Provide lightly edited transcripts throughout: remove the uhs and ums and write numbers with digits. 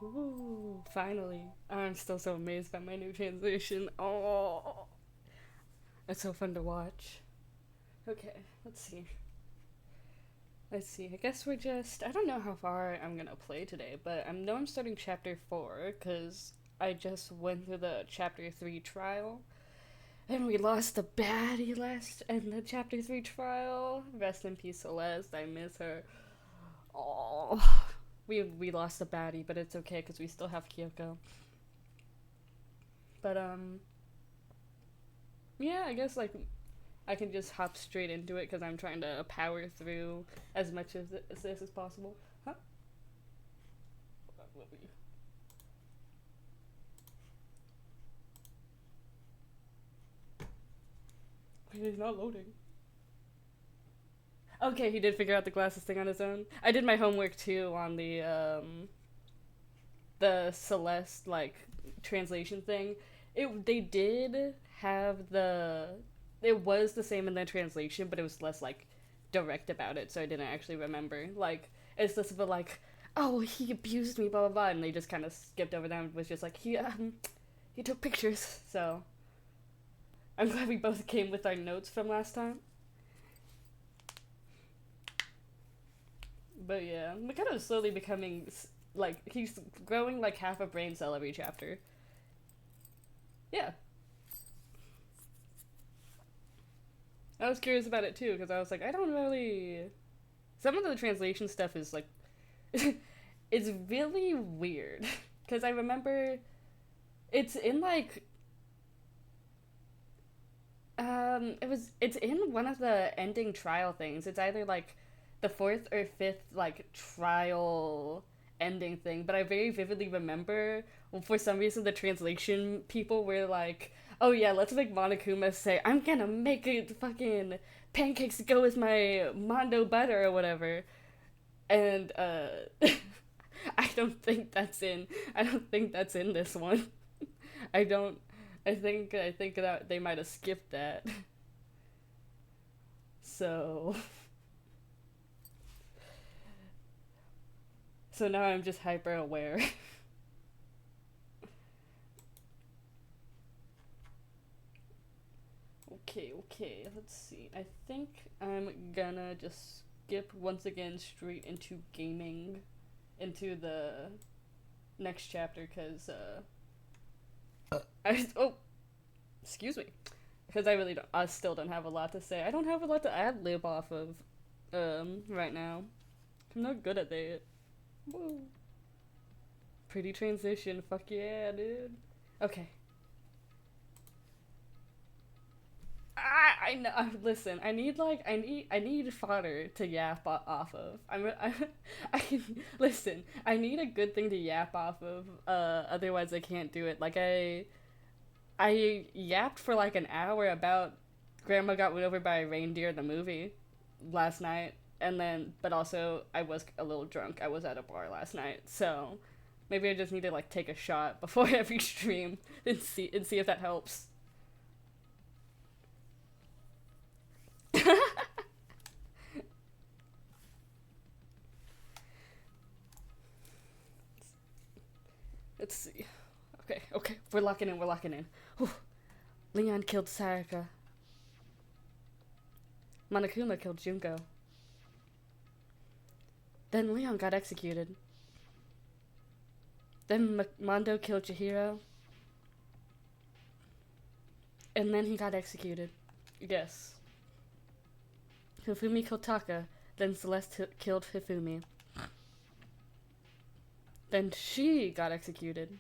Ooh, finally. I'm still so amazed by my new translation. Oh, it's so fun to watch. Okay, let's see. Let's see. I guess we're just. I don't know how far I'm gonna play today, but I know I'm starting chapter 4 because I just went through the chapter 3 trial. And we lost the baddie last in the chapter 3 trial. Rest in peace, Celeste. I miss her. Oh, we lost the baddie, but it's okay because we still have Kyoko. But yeah, I guess like I can just hop straight into it because I'm trying to power through as much of this as possible. Huh? What were you? Wait, he's not loading. Okay, he did figure out the glasses thing on his own. I did my homework too on the Celeste like translation thing. They did have it was the same in the translation, but it was less like direct about it, so I didn't actually remember. Like it's less of a like, oh, he abused me, blah blah blah, and they just kind of skipped over them. It was just like he took pictures. So I'm glad we both came with our notes from last time. But yeah, I'm kind of slowly becoming like he's growing like half a brain cell every chapter. Yeah, I was curious about it too because I was like, I don't really. Some of the translation stuff is like, it's really weird because I remember it's in like it's in one of the ending trial things. It's either like the fourth or fifth like trial ending thing, but I very vividly remember for some reason the translation people were like, "Oh yeah, let's make Monokuma say I'm gonna make it fucking pancakes go with my mondo butter or whatever," and I don't think that's in. I don't think that's in this one. I don't. I think that they might have skipped that. So so now I'm just hyper aware. Okay, okay. Let's see. I think I'm gonna just skip once again straight into gaming, into the next chapter because I oh excuse me because I really don't. I still don't have a lot to say. I don't have a lot to ad lib off of right now. I'm not good at that. Whoa. Pretty transition. Fuck yeah, dude. Okay. I know. Listen, I need fodder to yap off of. I can listen. I need a good thing to yap off of. Otherwise I can't do it. Like I yapped for like an hour about Grandma Got Run Over by a Reindeer the movie last night, and then but also I was a little drunk. I was at a bar last night, so maybe I just need to like take a shot before every stream and see if that helps. Let's see. Okay, okay, we're locking in. We're locking in. Whew. Leon killed Sarika. Monokuma killed Junko. Then Leon got executed. Then Mondo killed Chihiro. And then he got executed. Yes. Hifumi killed Taka. Then Celeste killed Hifumi. Then she got executed.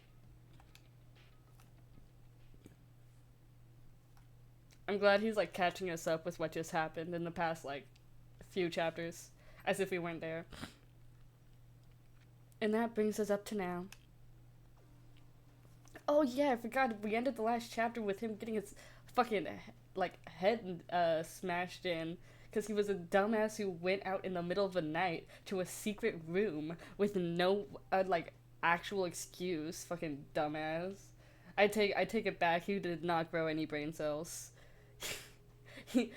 I'm glad he's like catching us up with what just happened in the past like few chapters, as if we weren't there. And that brings us up to now. Oh yeah, I forgot we ended the last chapter with him getting his fucking like head smashed in because he was a dumbass who went out in the middle of the night to a secret room with no like actual excuse. Fucking dumbass. I take it back. He did not grow any brain cells. He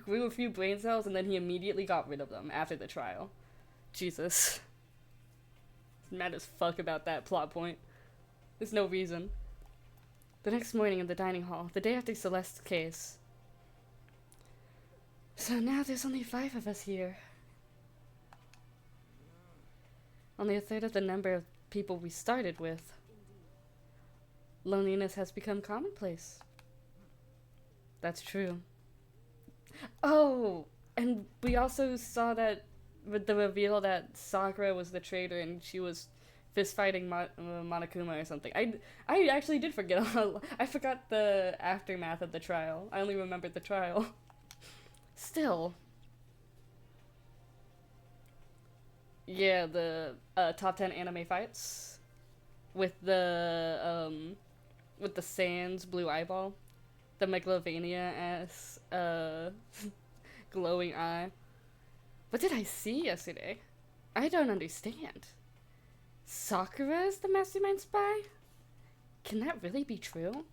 grew a few brain cells and then he immediately got rid of them after the trial. Jesus. Mad as fuck about that plot point. There's no reason. The next morning in the dining hall, the day after Celeste's case. So now there's only 5 of us here. Only a third of the number of people we started with. Loneliness has become commonplace. That's true. Oh, and we also saw that with the reveal that Sakura was the traitor and she was fist fighting Monokuma or something. I actually did forget. I forgot the aftermath of the trial. I only remembered the trial. Still. Yeah, the top 10 anime fights with the Sans blue eyeball, the Megalovania ass glowing eye. What did I see yesterday? I don't understand. Sakura is the mastermind spy? Can that really be true?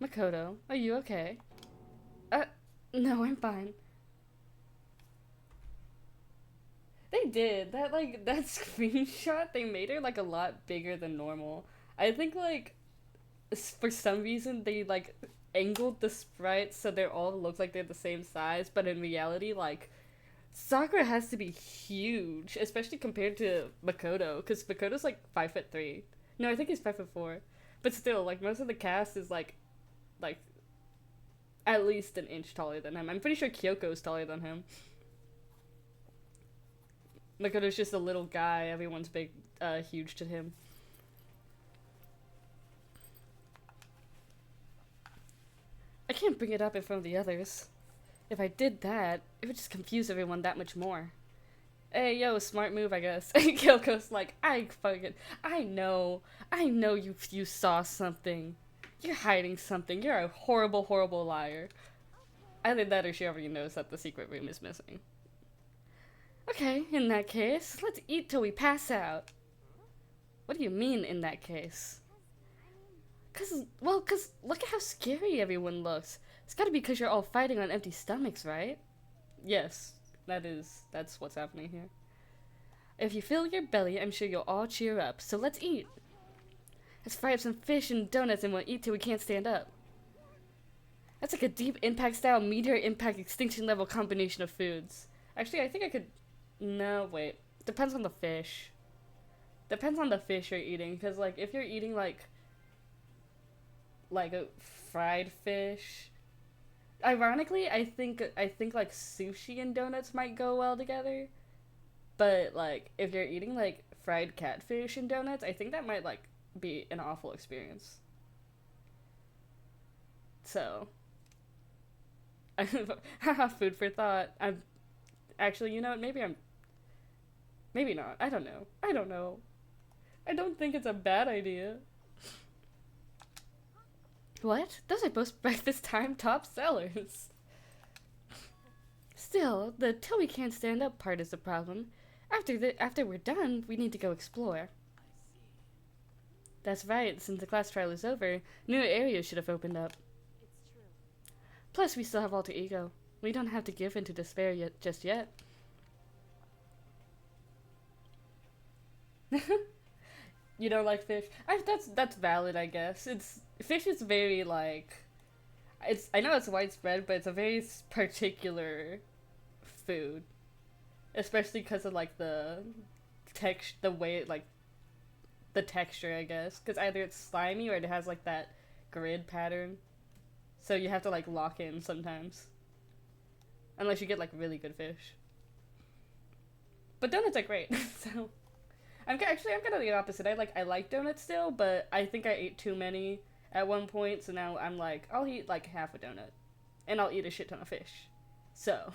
Makoto, are you okay? No, I'm fine. They did. That screenshot, they made her, like, a lot bigger than normal. I think, like, for some reason, they, like, angled the sprites so they all look like they're the same size, but in reality, like, Sakura has to be huge, especially compared to Makoto, because Makoto's, like, 5'3". No, I think he's 5'4". But still, like, most of the cast is, like, at least an inch taller than him. I'm pretty sure Kyoko's taller than him. Makoto's just a little guy. Everyone's huge to him. I can't bring it up in front of the others. If I did that, it would just confuse everyone that much more. Hey, yo, smart move, I guess. Kyoko's like, I know you saw something. You're hiding something. You're a horrible, horrible liar. Either that or she already knows that the secret room is missing. Okay, in that case, let's eat till we pass out. What do you mean, in that case? Cause look at how scary everyone looks. It's gotta be because you're all fighting on empty stomachs, right? Yes, that's what's happening here. If you fill your belly, I'm sure you'll all cheer up, so let's eat. Let's fry up some fish and donuts and we'll eat till we can't stand up. That's like a deep impact style meteor impact extinction level combination of foods. Actually, I think I could... No, wait. Depends on the fish. Depends on the fish you're eating, because, like, if you're eating, like a fried fish... Ironically, I think, like, sushi and donuts might go well together. But, like, if you're eating, like, fried catfish and donuts, I think that might, like, be an awful experience. So... food for thought. Actually, you know what, maybe not. I don't know. I don't think it's a bad idea. What? Those are both breakfast time top sellers. Still, the till we can't stand up part is the problem. After we're done, we need to go explore. That's right, since the class trial is over, new areas should have opened up. Plus, we still have Alter Ego. We don't have to give in to despair just yet. You don't like fish? That's valid, I guess. Fish is very, like... I know it's widespread, but it's a very particular food. Especially because of, like, the way it, like... The texture, I guess. Because either it's slimy or it has, like, that grid pattern. So you have to, like, lock in sometimes. Unless you get, like, really good fish. But donuts are great, so... I'm kind of the opposite. I like donuts still, but I think I ate too many at one point, so now I'm like, I'll eat, like, half a donut. And I'll eat a shit ton of fish. So...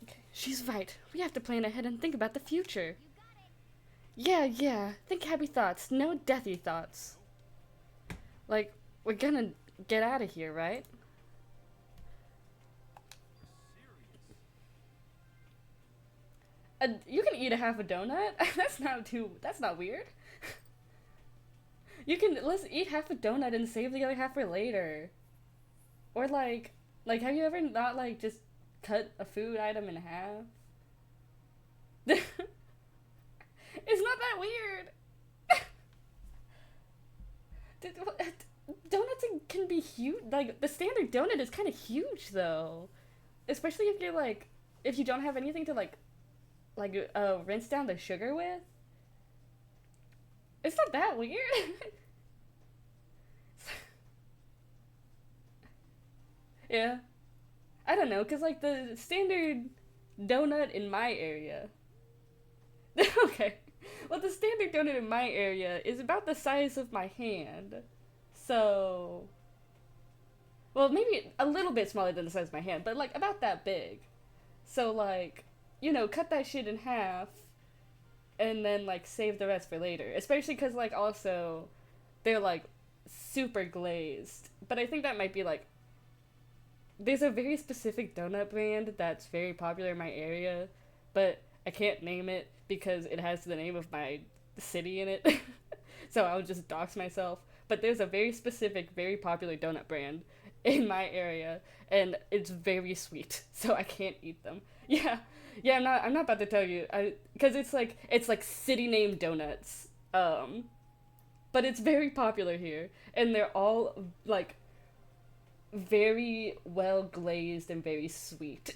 Okay, she's right. We have to plan ahead and think about the future. Yeah. Think happy thoughts, no deathy thoughts. Like... We're gonna get out of here, right? You can eat a half a donut? That's not weird. Let's eat half a donut and save the other half for later. Or have you ever not, like, just cut a food item in half. It's not that weird. Donuts can be huge. Like, the standard donut is kind of huge, though. Especially if you're, like, if you don't have anything to, rinse down the sugar with. It's not that weird. Yeah. I don't know, because, like, the standard donut in my area. Okay. Well, the standard donut in my area is about the size of my hand. So. Well, maybe a little bit smaller than the size of my hand, but, like, about that big. So, like, cut that shit in half and then, like, save the rest for later. Especially because, like, also, they're, like, super glazed. But I think that might be, like, there's a very specific donut brand that's very popular in my area, but I can't name it because it has the name of my city in it. So I'll just dox myself. But there's a very specific, very popular donut brand in my area, and it's very sweet, so I can't eat them. Yeah, yeah. I'm not about to tell you, because it's like city name donuts. But it's very popular here, and they're all like very well glazed and very sweet.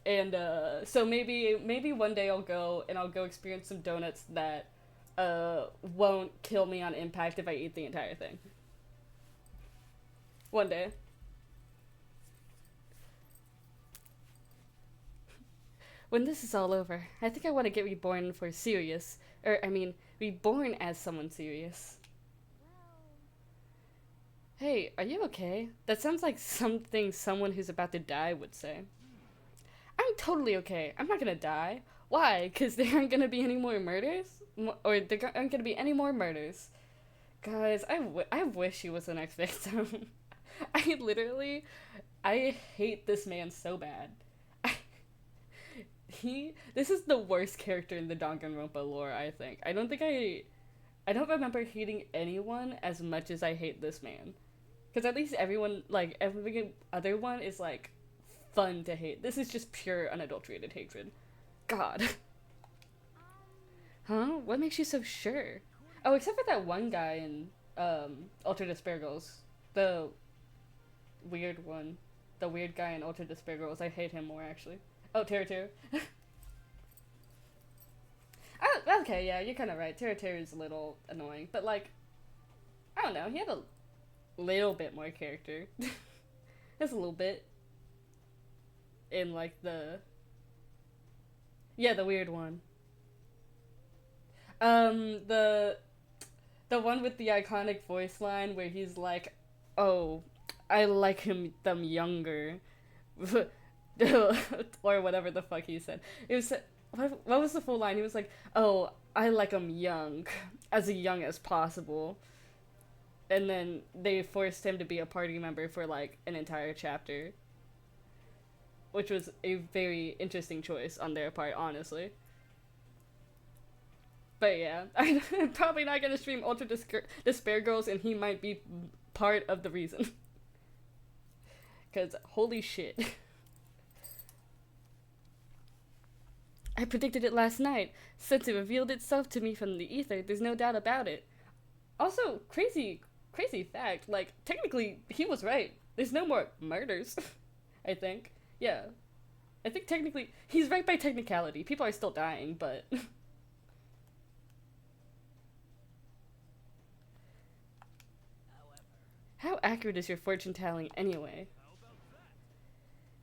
And so maybe one day I'll go experience some donuts that won't kill me on impact if I eat the entire thing. One day. When this is all over, I think I want to get reborn for serious. Or, I mean, reborn as someone serious. Hey, are you okay? That sounds like something someone who's about to die would say. I'm totally okay. I'm not gonna die. Why? Because there aren't gonna be any more murders? Or there aren't gonna be any more murders. Guys, I wish he was the next victim. I hate this man so bad. This is the worst character in the Danganronpa lore, I think. I don't remember hating anyone as much as I hate this man. Because at least everyone, like, every other one is, like, fun to hate. This is just pure, unadulterated hatred. God. Huh? What makes you so sure? Oh, except for that one guy in, Ultra Despair Girls. The weird one. The weird guy in Ultra Despair Girls. I hate him more, actually. Oh, Teru. Oh, okay, yeah, you're kind of right. Teru is a little annoying. But, like, I don't know. He had a little bit more character. Just a little bit. In, like, the weird one. The one with the iconic voice line where he's like, oh, I like them younger. Or whatever the fuck he said. It was, what was the full line? He was like, oh, I like them young. As young as possible. And then they forced him to be a party member for, like, an entire chapter. Which was a very interesting choice on their part, honestly. But yeah, I'm probably not gonna stream Ultra Despair Girls, and he might be part of the reason. Because, holy shit. I predicted it last night. Since it revealed itself to me from the ether, there's no doubt about it. Also, crazy fact, like, technically, he was right. There's no more murders, I think. Yeah. I think technically, he's right by technicality. People are still dying, but... How accurate is your fortune telling anyway?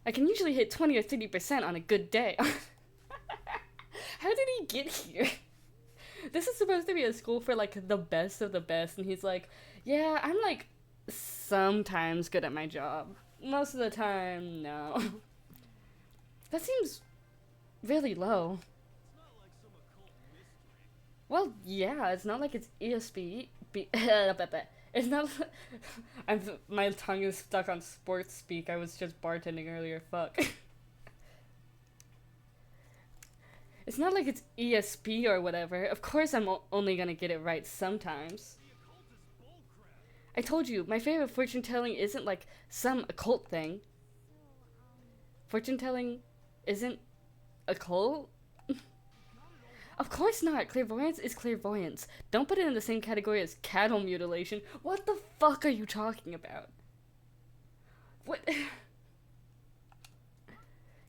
I can usually hit 20 or 30% on a good day. How did he get here? This is supposed to be a school for, like, the best of the best, and he's like, yeah, I'm, like, sometimes good at my job. Most of the time, no. That seems really low. Well, yeah, it's not like it's ESP. It's not. My tongue is stuck on sports speak. I was just bartending earlier. Fuck. It's not like it's ESP or whatever. Of course, I'm only gonna get it right sometimes. I told you, my favorite fortune telling isn't like some occult thing. Fortune telling isn't a cult? Of course not. Clairvoyance is clairvoyance. Don't put it in the same category as cattle mutilation. What the fuck are you talking about? What?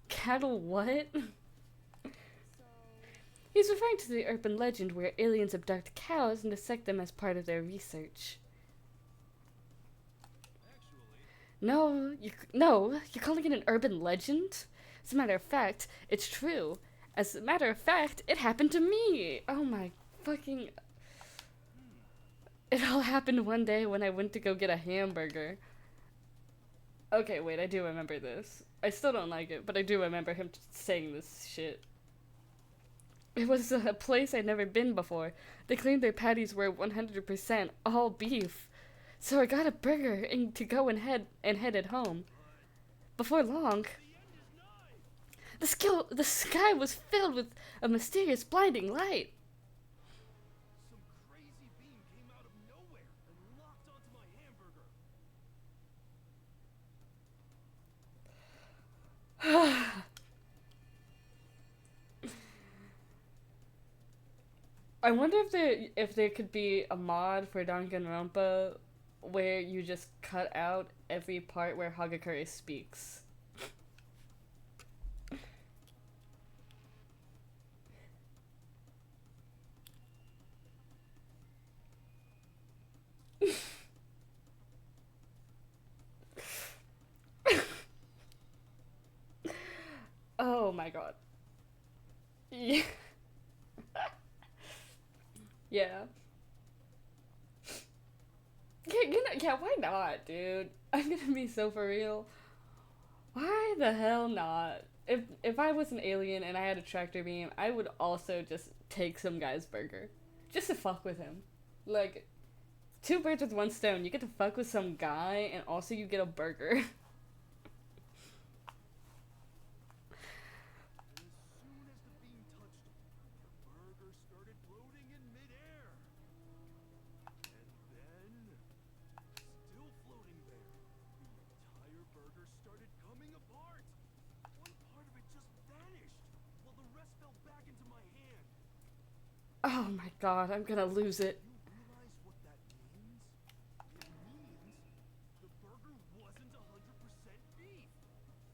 Cattle what? He's referring to the urban legend where aliens abduct cows and dissect them as part of their research. No, you're calling it an urban legend? As a matter of fact, it's true. As a matter of fact, it happened to me. Oh my fucking... It all happened one day when I went to go get a hamburger. Okay, wait, I do remember this. I still don't like it, but I do remember him saying this shit. It was a place I'd never been before. They claimed their patties were 100% all beef. So I got a burger and to go and headed home. Before long, the sky was filled with a mysterious blinding light. Some crazy beam came out of nowhere and locked onto my hamburger. I wonder if there could be a mod for Danganronpa where you just cut out every part where Hagakure speaks. Oh my god. Yeah. Yeah. Yeah, why not, dude? I'm gonna be so for real. Why the hell not? If I was an alien and I had a tractor beam, I would also just take some guy's burger. Just to fuck with him. Like, two birds with one stone. You get to fuck with some guy and also you get a burger. Oh my god, I'm gonna lose it. You realize what that means? It means the burger wasn't 100% beef.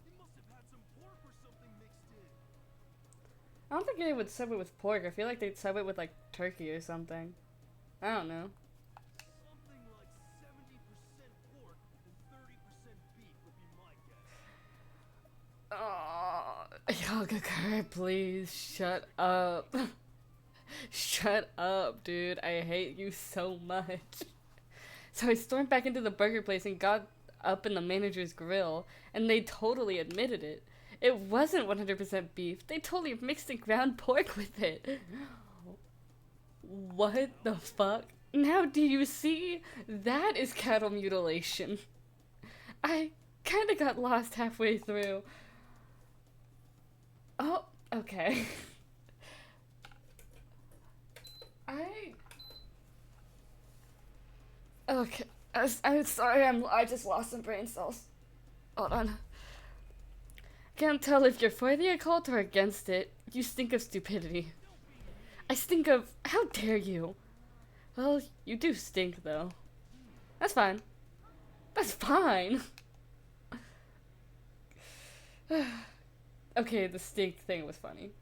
It must have had some pork or something mixed in. I don't think they would sub it with pork. I feel like they'd sub it with like turkey or something. I don't know. Something like 70% pork and 30% beef would be my guess. Oh, Hagakure, please shut up. Shut up, dude. I hate you so much. So I stormed back into the burger place and got up in the manager's grill, and they totally admitted it. It wasn't 100% beef. They totally mixed in ground pork with it. What the fuck? Now do you see? That is cattle mutilation. I kinda got lost halfway through. Oh, okay. Okay. I'm sorry, I just lost some brain cells. Hold on. Can't tell if you're for the occult or against it. You stink of stupidity. I stink of... How dare you? Well, you do stink, though. That's fine. That's fine. Okay, the stink thing was funny.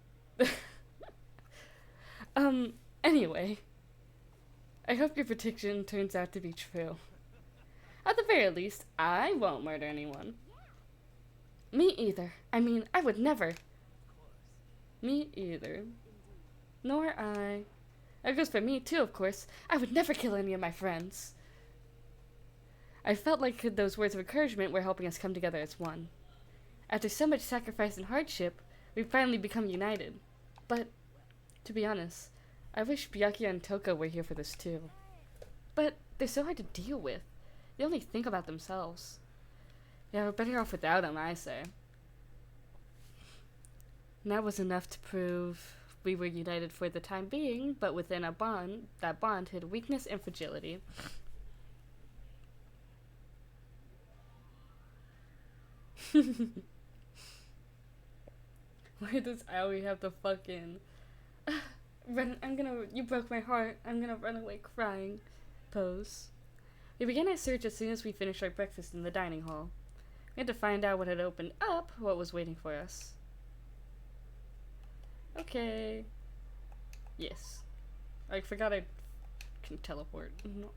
Anyway. I hope your prediction turns out to be true. At the very least, I won't murder anyone. Me either. I mean, I would never. Me either. Nor I. That goes for me too, of course. I would never kill any of my friends. I felt like those words of encouragement were helping us come together as one. After so much sacrifice and hardship, we've finally become united. But, to be honest, I wish Byakuya and Toka were here for this too. But they're so hard to deal with. They only think about themselves. Yeah, we're better off without them, I say. And that was enough to prove we were united for the time being, but within a bond, that bond hid weakness and fragility. Why does Aoi have the fucking you broke my heart, I'm gonna run away crying pose? We began our search as soon as we finished our breakfast in the dining hall. We had to find out what had opened up, what was waiting for us. Okay. Yes. I forgot I can teleport. No.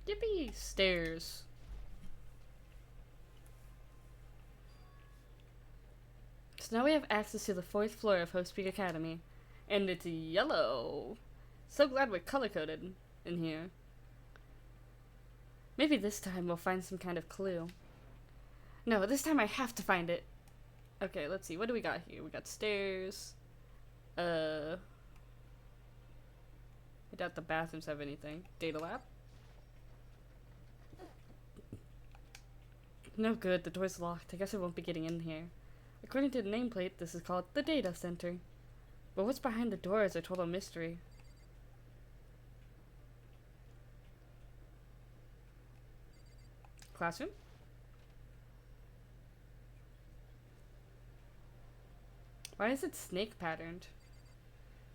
Yippee! Stairs. So now we have access to the 4th floor of Hope's Peak Academy. And it's yellow. So glad we're color-coded in here. Maybe this time we'll find some kind of clue. No, this time I have to find it. Okay, let's see. What do we got here? We got stairs. I doubt the bathrooms have anything. Data lab? No good, the door's locked. I guess I won't be getting in here. According to the nameplate, this is called the Data Center. But what's behind the door is a total mystery. Classroom? Why is it snake patterned?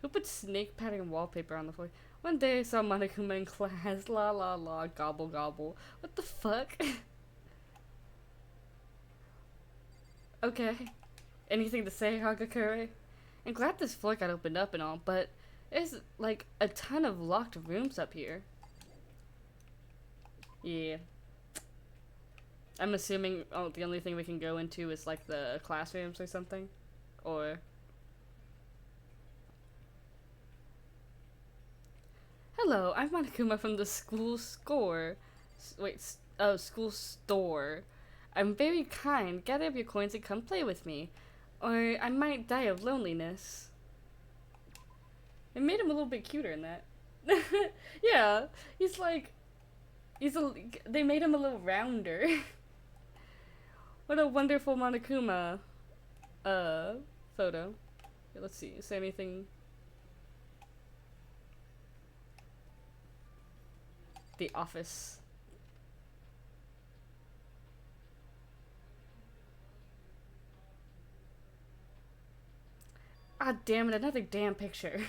Who put snake pattern wallpaper on the floor? One day I saw Monokuma in class. La la la, gobble gobble. What the fuck? Okay. Anything to say, Hagakure? I'm glad this floor got opened up and all, but there's like a ton of locked rooms up here. Yeah. I'm assuming the only thing we can go into is like the classrooms or something. Or... Hello, I'm Monokuma from the school store. School store. I'm very kind. Gather up your coins and come play with me. Or I might die of loneliness. It made him a little bit cuter in that. Yeah, he's like... they made him a little rounder. What a wonderful Monokuma photo. Okay, let's see, is there anything... The office. Ah, damn it, another damn picture.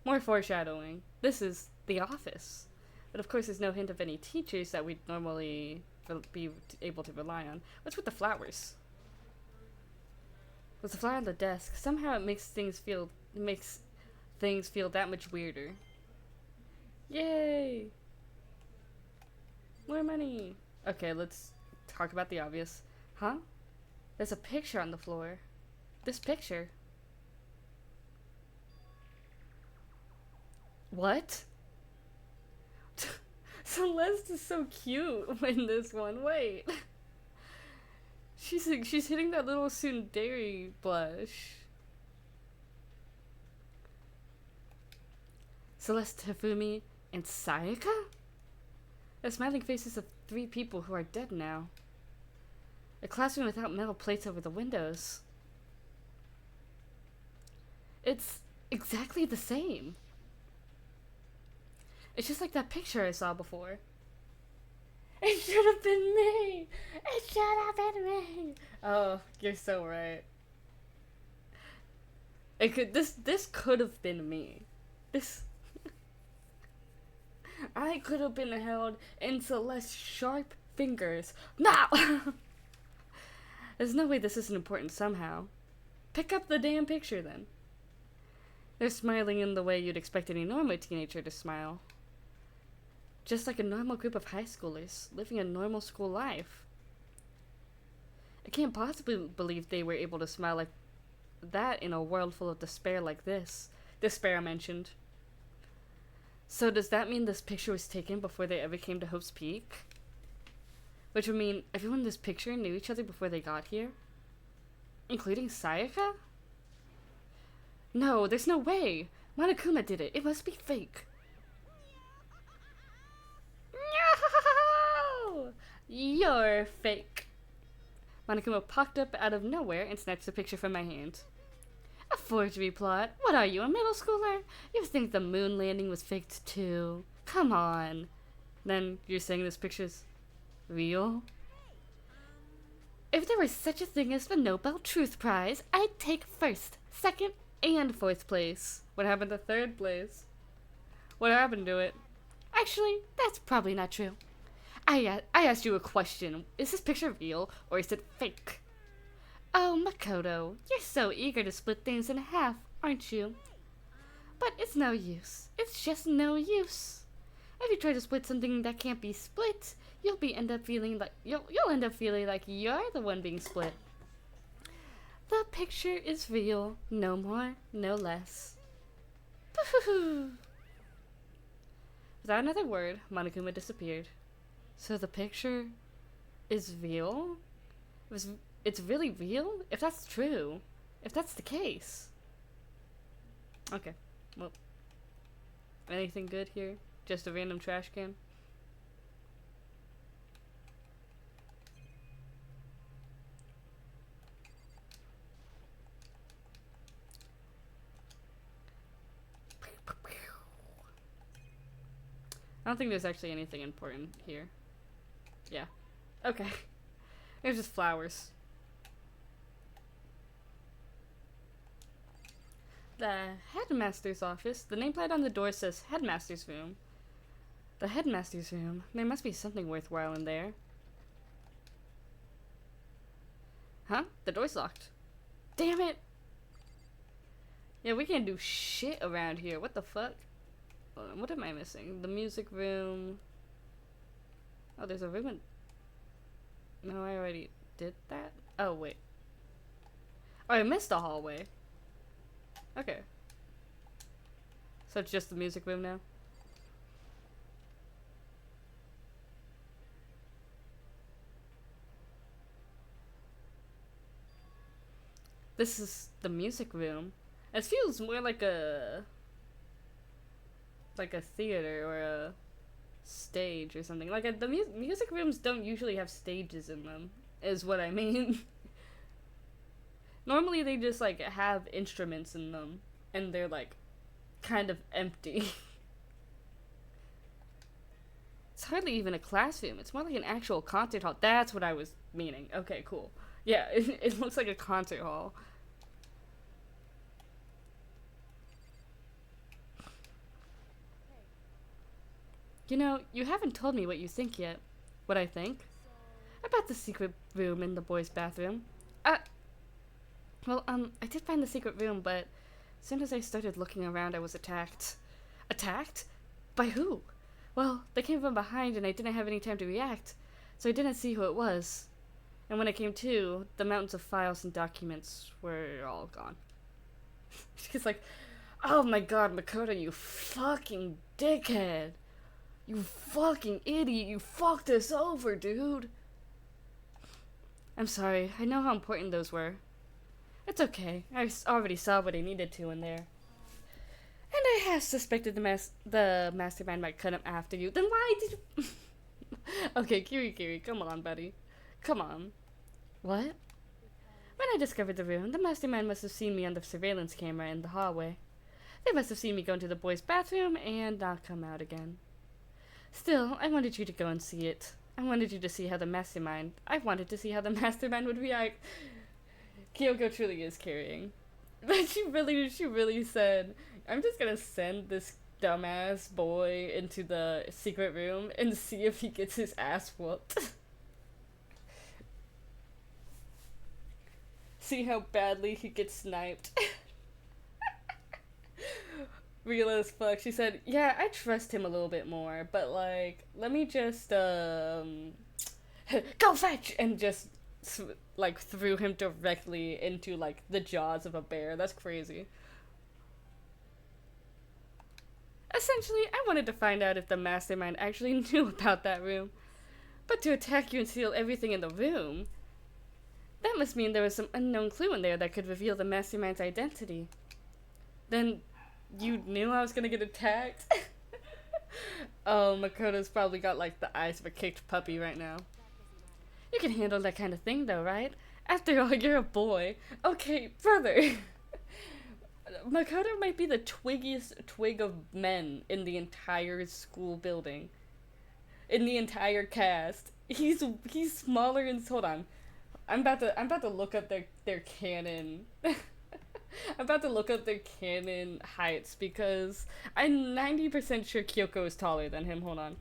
More foreshadowing. This is the office. But of course there's no hint of any teachers that we'd normally be able to rely on. What's with the flowers? There's a flower on the desk. Somehow it makes things feel that much weirder. Yay! More money! Okay, let's talk about the obvious. Huh? There's a picture on the floor. This picture. What? Celeste is so cute in this one. Wait. She's hitting that little tsundere blush. Celeste, Hifumi, and Sayaka? The smiling faces of 3 people who are dead now. A classroom without metal plates over the windows. It's exactly the same. It's just like that picture I saw before. It should have been me! It should have been me! Oh, you're so right. This could have been me. I could have been held in Celeste's sharp fingers. No! There's no way this isn't important somehow. Pick up the damn picture then. They're smiling in the way you'd expect any normal teenager to smile. Just like a normal group of high schoolers, living a normal school life. I can't possibly believe they were able to smile like that in a world full of despair like this. Despair mentioned. So does that mean this picture was taken before they ever came to Hope's Peak? Which would mean everyone in this picture knew each other before they got here? Including Sayaka? No, there's no way! Monokuma did it. It must be fake. No! You're fake. Monokuma popped up out of nowhere and snatched the picture from my hand. A forgery plot? What are you, a middle schooler? You think the moon landing was faked too? Come on. Then you're saying this picture's real? If there was such a thing as the Nobel Truth Prize, I'd take first, second, and fourth place. What happened to third place? What happened to it? Actually, that's probably not true. I asked you a question. Is this picture real, or is it fake? Oh, Makoto, you're so eager to split things in half, aren't you? But it's no use. It's just no use. If you try to split something that can't be split, you'll end up feeling like you're the one being split. The picture is real, no more, no less. Without another word, Monokuma disappeared. So the picture is real? It's really real? If that's true. If that's the case. Okay, well. Anything good here? Just a random trash can? I don't think there's actually anything important here. Yeah. Okay. There's just flowers. The headmaster's office. The nameplate on the door says headmaster's room. The headmaster's room. There must be something worthwhile in there. Huh? The door's locked. Damn it! Yeah, we can't do shit around here. What the fuck? Hold on, what am I missing? The music room. Oh, there's a room in... No, I already did that? Oh, wait. Oh, I missed the hallway. Okay. So it's just the music room now? This is the music room. It feels more like a theater or a stage or something. Like the music rooms don't usually have stages in them, is what I mean. Normally they just like have instruments in them and they're like kind of empty. It's hardly even a classroom. It's more like an actual concert hall. That's what I was meaning. Okay, cool. Yeah, it looks like a concert hall. You know, you haven't told me what you think yet. What I think? About the secret room in the boys' bathroom. Well, I did find the secret room, but as soon as I started looking around, I was attacked. Attacked? By who? Well, they came from behind and I didn't have any time to react, so I didn't see who it was. And when I came to, the mountains of files and documents were all gone. She's like, oh my god, Makoto, you fucking dickhead. You fucking idiot, you fucked us over, dude. I'm sorry, I know how important those were. It's okay, I already saw what I needed to in there. And I have suspected the mastermind might cut him after you. Then why did you... Okay, Kiri, come on, buddy. Come on. What? When I discovered the room, the mastermind must have seen me on the surveillance camera in the hallway. They must have seen me go into the boys' bathroom and not come out again. Still, I wanted you to go and see it. I wanted you to see how the mastermind... I wanted to see how the mastermind would react. Kyoko truly is carrying. But she really said, I'm just gonna send this dumbass boy into the secret room and see if he gets his ass whooped. See how badly he gets sniped. Real as fuck. She said, yeah, I trust him a little bit more, but like, let me just, go fetch! And just, like, threw him directly into, like, the jaws of a bear. That's crazy. Essentially, I wanted to find out if the mastermind actually knew about that room. But to attack you and steal everything in the room, that must mean there was some unknown clue in there that could reveal the mastermind's identity. Then, you knew I was gonna get attacked? Oh, Makoto's probably got, like, the eyes of a kicked puppy right now. You can handle that kind of thing, though, right? After all, you're a boy. Okay, brother. Makoto might be the twiggiest twig of men in the entire school building. In the entire cast. He's smaller and hold on. I'm about to look up their canon. I'm about to look up their canon heights because I'm 90% sure Kyoko is taller than him. Hold on.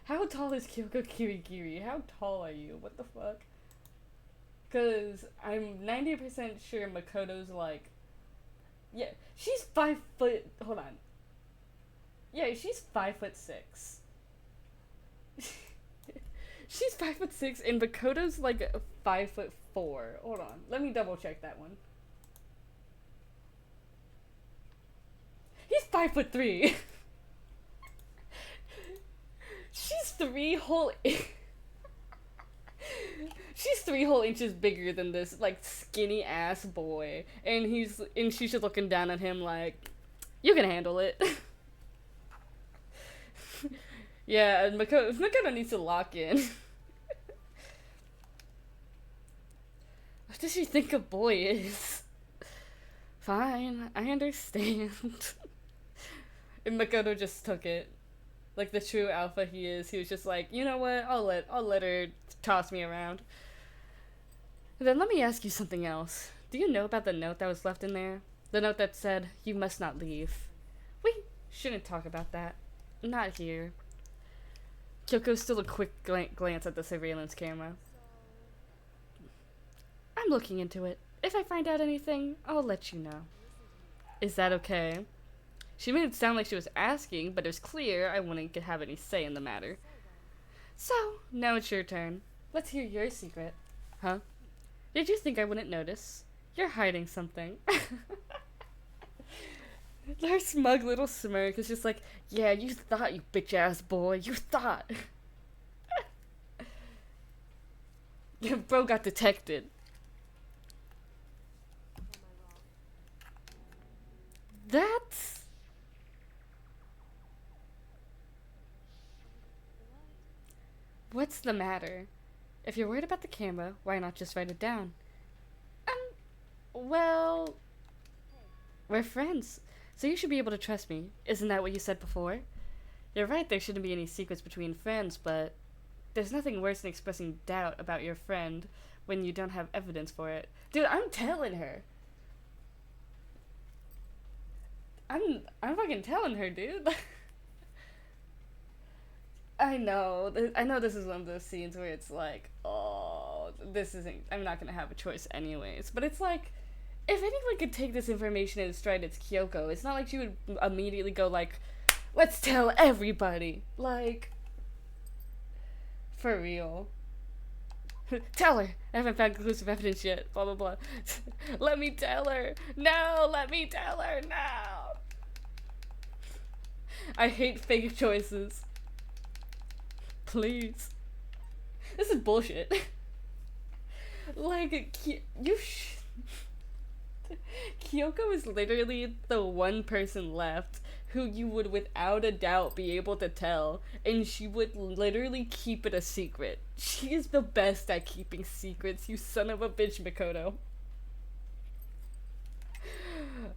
How tall is Kyoko Kirigiri? How tall are you? What the fuck? Because I'm 90% sure Makoto's like... Yeah, she's 5 foot... Hold on. Yeah, she's 5'6". She's 5'6", and Makoto's like 5'4". Hold on, let me double check that one. He's 5'3". She's 3 whole. She's 3 whole inches bigger than this like skinny ass boy, and she's just looking down at him like, you can handle it. Yeah, and Makoto needs to lock in. What does she think a boy is? Fine, I understand. And Makoto just took it. Like the true alpha he is, he was just like, you know what, I'll let her toss me around. Then let me ask you something else. Do you know about the note that was left in there? The note that said, you must not leave. We shouldn't talk about that. Not here. Kyoko stole a quick glance at the surveillance camera. I'm looking into it. If I find out anything, I'll let you know. Is that okay? She made it sound like she was asking, but it was clear I wouldn't have any say in the matter. So, now it's your turn. Let's hear your secret. Huh? Did you think I wouldn't notice? You're hiding something. Her smug little smirk is just like, yeah, you thought, you bitch-ass boy. You thought. Bro got detected. That's... What's the matter? If you're worried about the camera, why not just write it down? Well... We're friends, so you should be able to trust me. Isn't that what you said before? You're right, there shouldn't be any secrets between friends, but... There's nothing worse than expressing doubt about your friend when you don't have evidence for it. Dude, I'm telling her. I'm fucking telling her, dude. I know this is one of those scenes where it's like, oh, this isn't, I'm not gonna have a choice anyways. But it's like, if anyone could take this information in stride, it's Kyoko. It's not like she would immediately go like, let's tell everybody. Like, for real. Tell her. I haven't found conclusive evidence yet. Blah, blah, blah. Let me tell her. No, let me tell her now. I hate fake choices. Please. This is bullshit. Like, Kyoko is literally the one person left who you would without a doubt be able to tell, and she would literally keep it a secret. She is the best at keeping secrets, you son of a bitch, Makoto.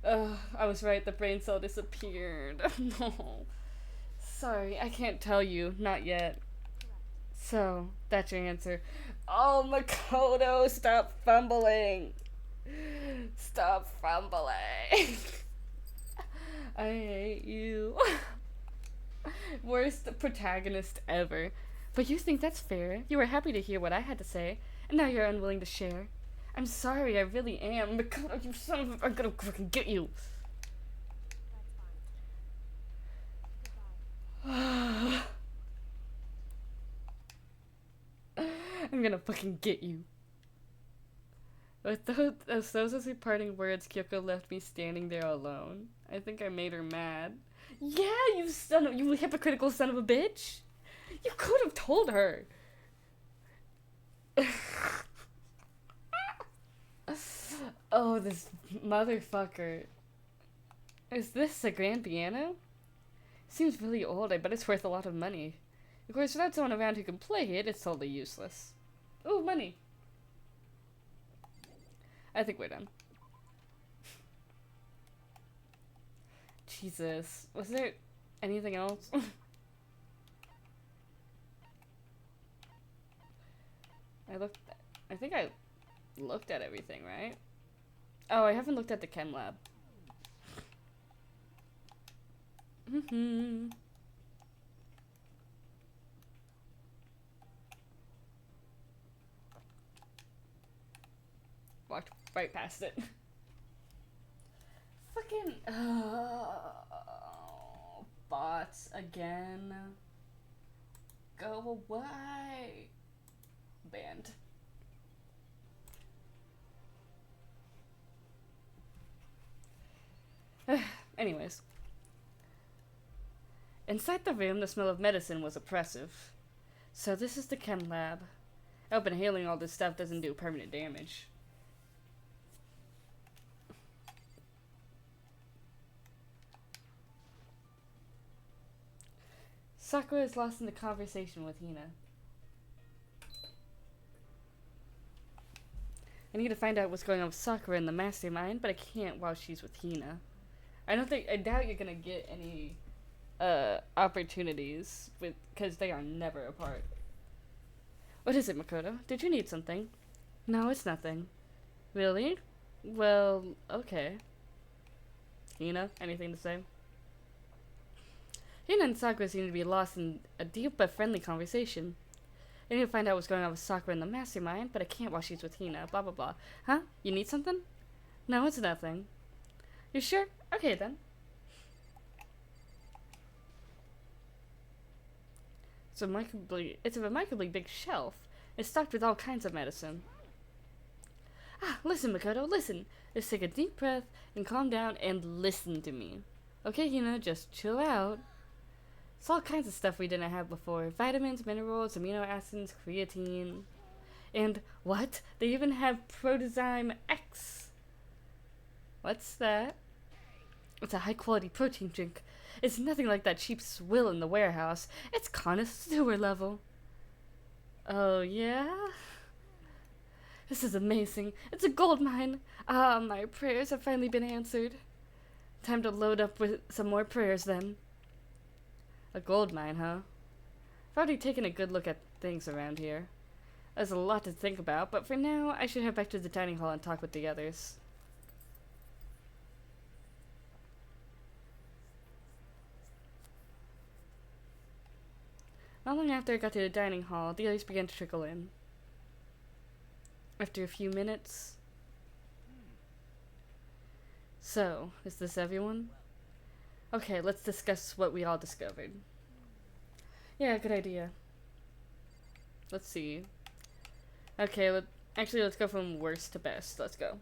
I was right, the brain cell disappeared. No. Sorry, I can't tell you, not yet. So, that's your answer. Oh, Makoto, stop fumbling. Stop fumbling. I hate you. Worst protagonist ever. But you think that's fair. You were happy to hear what I had to say, and now you're unwilling to share. I'm sorry, I really am. Makoto, you son of a... I'm gonna fucking get you. I'm gonna fucking get you. With those as her parting words, Kyoko left me standing there alone. I think I made her mad. Yeah, you hypocritical son of a bitch. You could have told her. Oh, this motherfucker. Is this a grand piano? Seems really old. I bet it's worth a lot of money. Of course, without someone around who can play it, it's totally useless. Ooh, money. I think we're done. Jesus. Was there anything else? I think I looked at everything, right? Oh, I haven't looked at the chem lab. Walked right past it. Fucking bots again. Go away. Banned. Anyways. Inside the room, the smell of medicine was oppressive. So this is the chem lab. I hope inhaling all this stuff doesn't do permanent damage. Sakura is lost in the conversation with Hina. I need to find out what's going on with Sakura in the mastermind, but I can't while she's with Hina. I doubt you're gonna get any opportunities because they are never apart. What is it, Makoto? Did you need something? No, it's nothing. Really? Well, okay. Hina, anything to say? Hina and Sakura seem to be lost in a deep but friendly conversation. I need to find out what's going on with Sakura in the mastermind, but I can't while she's with Hina. Blah, blah, blah. Huh? You need something? No, it's nothing. You sure? Okay, then. It's a remarkably big shelf. It's stocked with all kinds of medicine. Ah, listen, Makoto, listen. Just take a deep breath and calm down and listen to me. Okay, Hina, just chill out. It's all kinds of stuff we didn't have before. Vitamins, minerals, amino acids, creatine. And what? They even have Protozyme X. What's that? It's a high-quality protein drink. It's nothing like that cheap swill in the warehouse. It's connoisseur level. Oh, yeah? This is amazing. It's a gold mine. Ah, my prayers have finally been answered. Time to load up with some more prayers, then. A gold mine, huh? I've already taken a good look at things around here. There's a lot to think about, but for now, I should head back to the dining hall and talk with the others. Not long after I got to the dining hall, the others began to trickle in. After a few minutes... So, is this everyone? Okay, let's discuss what we all discovered. Yeah, good idea. Let's see. Okay, let's go from worst to best. Let's go.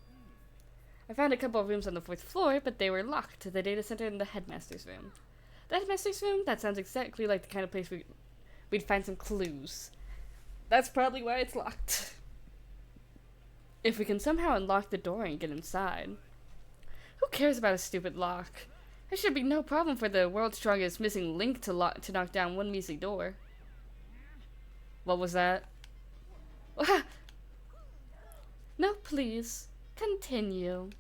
I found a couple of rooms on the 4th floor, but they were locked. The data center and the headmaster's room. The headmaster's room? That sounds exactly like the kind of place we'd find some clues. That's probably why it's locked. If we can somehow unlock the door and get inside. Who cares about a stupid lock? There should be no problem for the world's strongest missing link to knock down one measly door. What was that? No, please. Continue.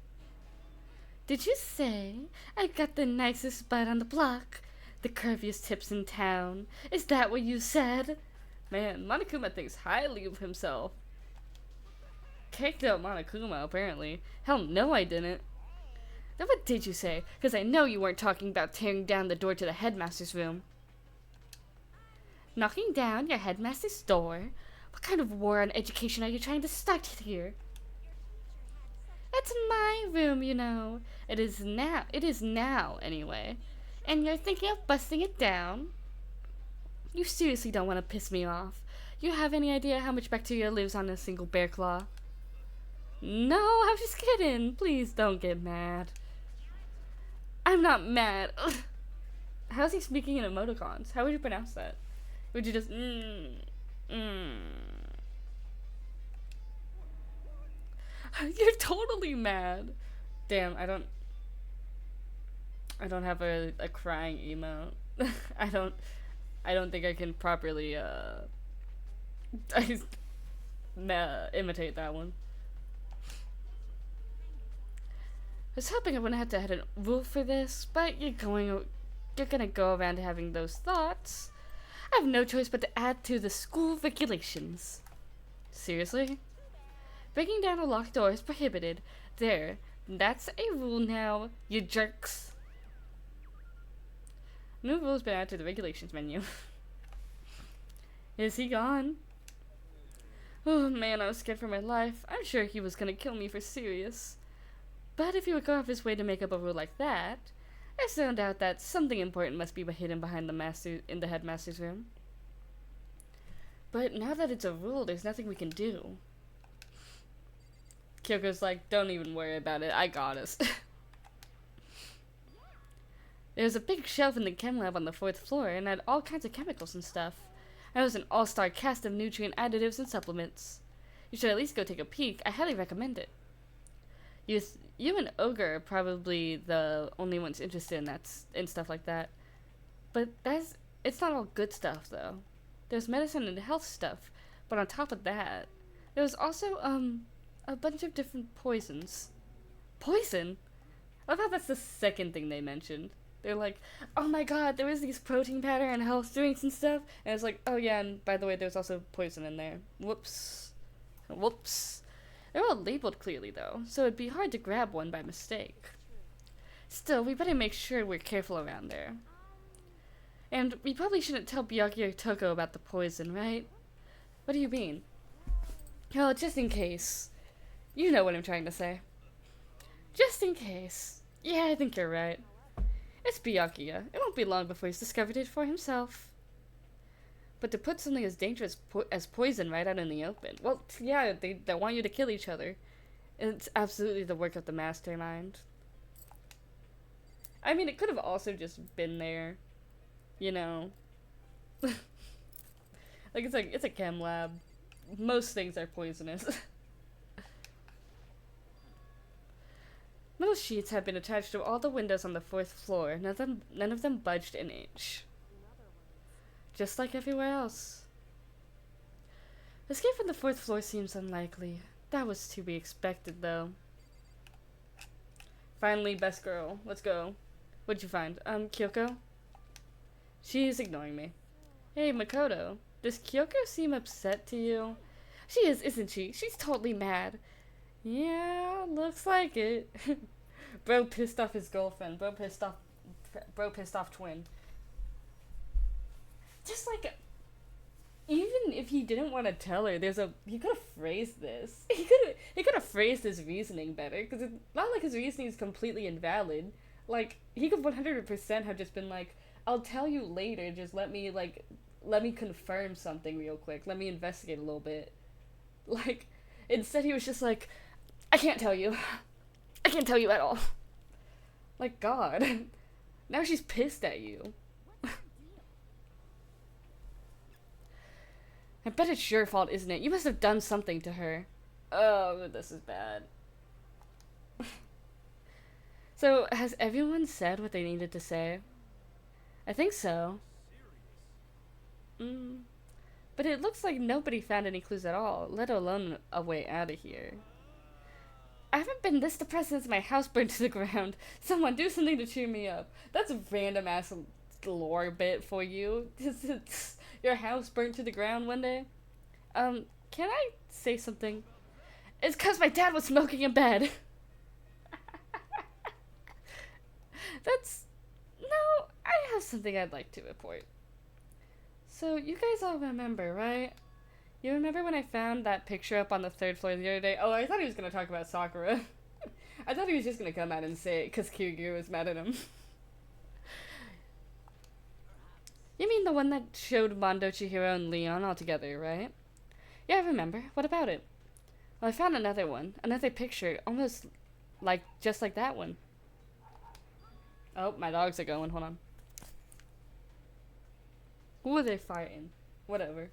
Did you say I got the nicest butt on the block? The curviest tips in town? Is that what you said? Man, Monokuma thinks highly of himself. Caked out Monokuma, apparently. Hell no, I didn't. Then what did you say? Because I know you weren't talking about tearing down the door to the headmaster's room. Knocking down your headmaster's door? What kind of war on education are you trying to start here? It's my room, you know. It is now, anyway. And you're thinking of busting it down? You seriously don't want to piss me off. You have any idea how much bacteria lives on a single bear claw? No, I'm just kidding. Please don't get mad. I'm not mad. Ugh. How's he speaking in emoticons? How would you pronounce that? Would you just You're totally mad. Damn, I don't have a crying emote. I don't think I can properly imitate that one. was hoping I wouldn't have to have a rule for this, but you're gonna go around having those thoughts. I have no choice but to add to the school regulations. Seriously? Breaking down a locked door is prohibited. There. That's a rule now, you jerks. New rules been added to the regulations menu. Is he gone? Oh man, I was scared for my life. I'm sure he was gonna kill me for serious. But if he would go off his way to make up a rule like that, there's no doubt that something important must be hidden behind the headmaster's room. But now that it's a rule, there's nothing we can do. Kyoko's like, don't even worry about it, I got us. There's a big shelf in the chem lab on the 4th floor and had all kinds of chemicals and stuff. It was an all-star cast of nutrient additives and supplements. You should at least go take a peek. I highly recommend it. You and Ogre are probably the only ones interested in stuff like that. But it's not all good stuff though. There's medicine and health stuff, but on top of that, there was also a bunch of different poisons. Poison? I thought that's the second thing they mentioned. They're like, oh my god, there was these protein powder and health drinks and stuff. And it's like, oh yeah, and by the way, there's also poison in there. Whoops. Whoops. They're all labeled clearly though, so it'd be hard to grab one by mistake. Still, we better make sure we're careful around there. And we probably shouldn't tell Byakuya or Toko about the poison, right? What do you mean? Well, just in case. You know what I'm trying to say. Just in case. Yeah, I think you're right. It's Byakuya. It won't be long before he's discovered it for himself. But to put something as dangerous as poison right out in the open, well, yeah, they want you to kill each other. It's absolutely the work of the mastermind. I mean, it could have also just been there, you know. Like it's a chem lab. Most things are poisonous. Metal sheets have been attached to all the windows on the 4th floor. None of them budged an inch. Just like everywhere else. Escape from the 4th floor seems unlikely. That was to be expected, though. Finally, best girl. Let's go. What'd you find? Kyoko? She's ignoring me. Hey, Makoto. Does Kyoko seem upset to you? She is, isn't she? She's totally mad. Yeah, looks like it. Bro pissed off his girlfriend. Bro pissed off twin. Just like, even if he didn't want to tell her, he could have phrased this. He could have phrased his reasoning better, because it's not like his reasoning is completely invalid. Like, he could 100% have just been like, I'll tell you later, just let me confirm something real quick. Let me investigate a little bit. Like, instead he was just like, I can't tell you. I can't tell you at all. Like, God. Now she's pissed at you. I bet it's your fault, isn't it? You must have done something to her. Oh, this is bad. So, has everyone said what they needed to say? I think so. But it looks like nobody found any clues at all, let alone a way out of here. I haven't been this depressed since my house burned to the ground. Someone do something to cheer me up. That's a random ass lore bit for you. Your house burnt to the ground one day? Can I say something? It's 'cause my dad was smoking in bed. No, I have something I'd like to report. So, you guys all remember, right? You remember when I found that picture up on the 3rd floor the other day? Oh, I thought he was gonna talk about Sakura. I thought he was just gonna come out and say it because Kyogre was mad at him. You mean the one that showed Mondo, Chihiro, and Leon all together, right? Yeah, I remember. What about it? Well, I found another one. Another picture. Almost just like that one. Oh, my dogs are going. Hold on. Who are they fighting? Whatever.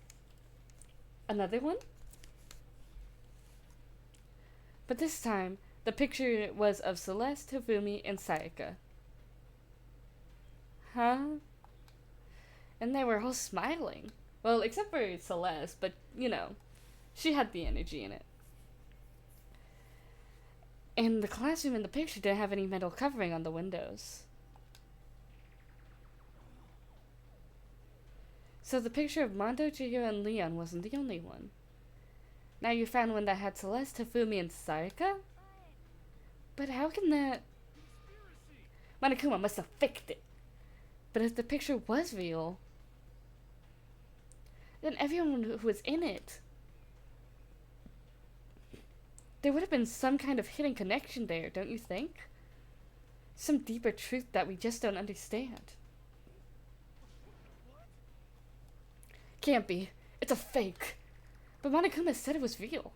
Another one? But this time, the picture was of Celeste, Hifumi, and Sayaka. Huh? And they were all smiling. Well, except for Celeste, but, you know, she had the energy in it. And the classroom in the picture didn't have any metal covering on the windows. So the picture of Mondo, Chihiro, and Leon wasn't the only one. Now you found one that had Celeste, Hifumi, and Sayaka? But how can that... Monokuma must have faked it. But if the picture was real, then everyone who was in it... There would have been some kind of hidden connection there, don't you think? Some deeper truth that we just don't understand. Can't be. It's a fake. But Monokuma said it was real.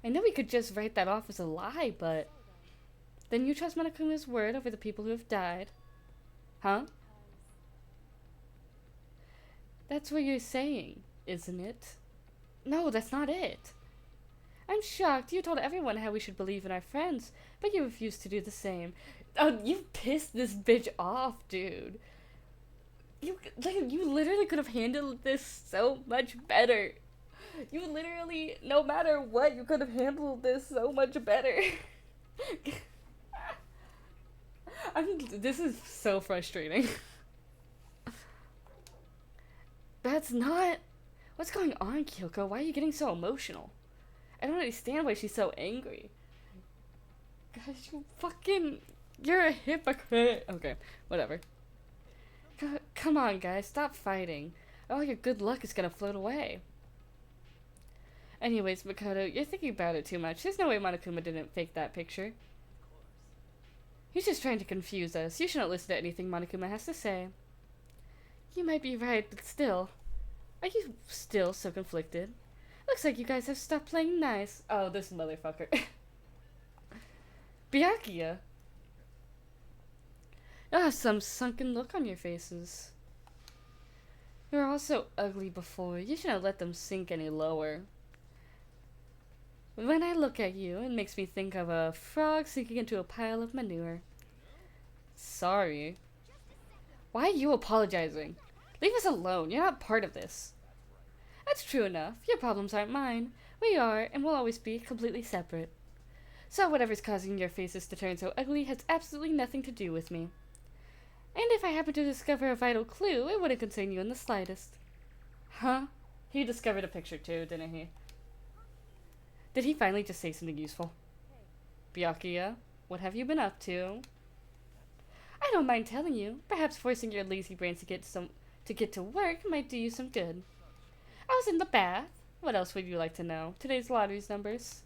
I know we could just write that off as a lie, but... Then you trust Monokuma's word over the people who have died? Huh? That's what you're saying, isn't it? No, that's not it. I'm shocked. You told everyone how we should believe in our friends, but you refused to do the same. Oh, you pissed this bitch off, dude. You literally could have handled this so much better. You literally, no matter what, you could have handled this so much better. This is so frustrating. That's not... What's going on, Kyoko? Why are you getting so emotional? I don't understand why she's so angry. Guys, you're a hypocrite. Okay, whatever. Come on, guys, stop fighting. All your good luck is gonna float away. Anyways, Makoto, you're thinking about it too much. There's no way Monokuma didn't fake that picture. He's just trying to confuse us. You shouldn't listen to anything Monokuma has to say. You might be right, but still. Are you still so conflicted? Looks like you guys have stopped playing nice. Oh, this motherfucker. Byakuya. You'll have some sunken look on your faces. You were all so ugly before. You shouldn't let them sink any lower. When I look at you, it makes me think of a frog sinking into a pile of manure. Sorry. Why are you apologizing? Leave us alone. You're not part of this. That's true enough. Your problems aren't mine. We are, and will always be, completely separate. So whatever's causing your faces to turn so ugly has absolutely nothing to do with me. And if I happen to discover a vital clue, it wouldn't concern you in the slightest. Huh? He discovered a picture too, didn't he? Did he finally just say something useful? Byakuya, what have you been up to? I don't mind telling you. Perhaps forcing your lazy brains to get to work might do you some good. I was in the bath. What else would you like to know? Today's lottery's numbers.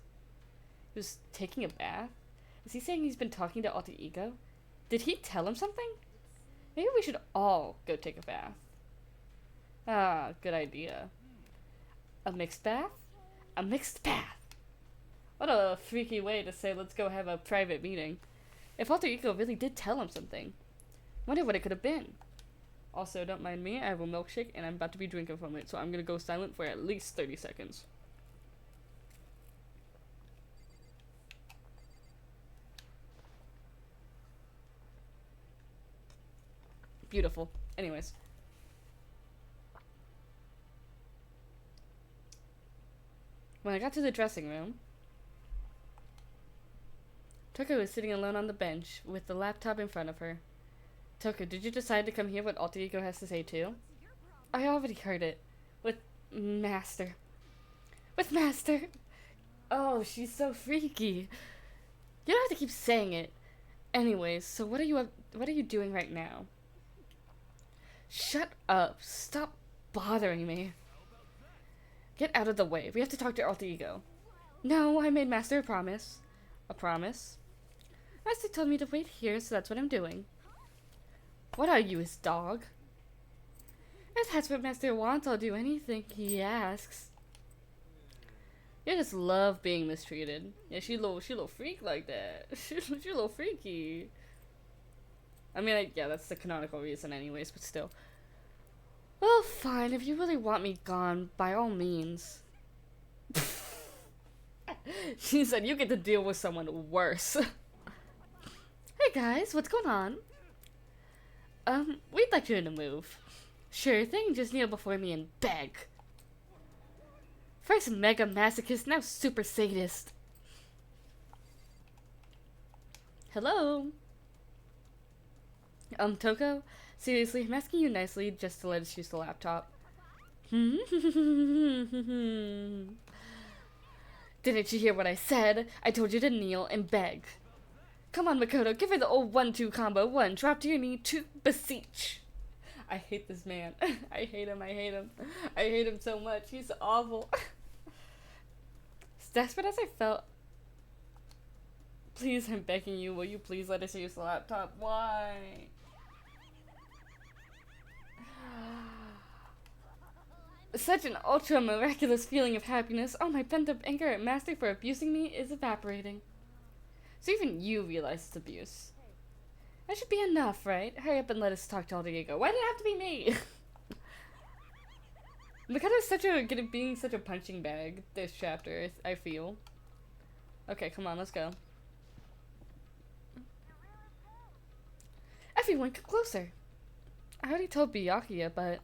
He was taking a bath? Is he saying he's been talking to Alter Ego? Did he tell him something? Maybe we should all go take a bath. Ah, good idea. A mixed bath? A mixed bath! What a freaky way to say let's go have a private meeting. If Alter Ego really did tell him something. Wonder what it could have been. Also, don't mind me, I have a milkshake and I'm about to be drinking from it, so I'm gonna go silent for at least 30 seconds. Beautiful. Anyways. When I got to the dressing room, Toko was sitting alone on the bench with the laptop in front of her. Toko, did you decide to come hear what Alter Ego has to say too? I already heard it. With Master. With Master! Oh, she's so freaky. You don't have to keep saying it. Anyways, so what are you doing right now? Shut up. Stop bothering me. Get out of the way. We have to talk to Alter Ego. No, I made Master a promise. A promise? Master told me to wait here, so that's what I'm doing. What are you, his dog? If that's what Master wants, I'll do anything he asks. You just love being mistreated. Yeah, she a little freak like that. she a little freaky. I mean, yeah, that's the canonical reason anyways, but still. Well, fine, if you really want me gone, by all means. She said you get to deal with someone worse. Hey guys, what's going on? We'd like you to move. Sure thing, just kneel before me and beg. First mega masochist, now super sadist. Hello? Toko? Seriously, I'm asking you nicely just to let us use the laptop. Didn't you hear what I said? I told you to kneel and beg. Come on, Makoto, give her the old 1-2 combo. 1, drop to your knee, 2, beseech. I hate this man. I hate him, I hate him. I hate him so much. He's awful. As desperate as I felt, please, I'm begging you, will you please let us use the laptop? Why? Such an ultra miraculous feeling of happiness. Oh, my pent up anger at Master for abusing me is evaporating. So even you realize it's abuse. That should be enough, right? Hurry up and let us talk to Alter Ego. Why did it have to be me? Makoto's such a good at being such a punching bag this chapter, I feel. Okay, come on, let's go. Everyone, come closer. I already told Byakuya, but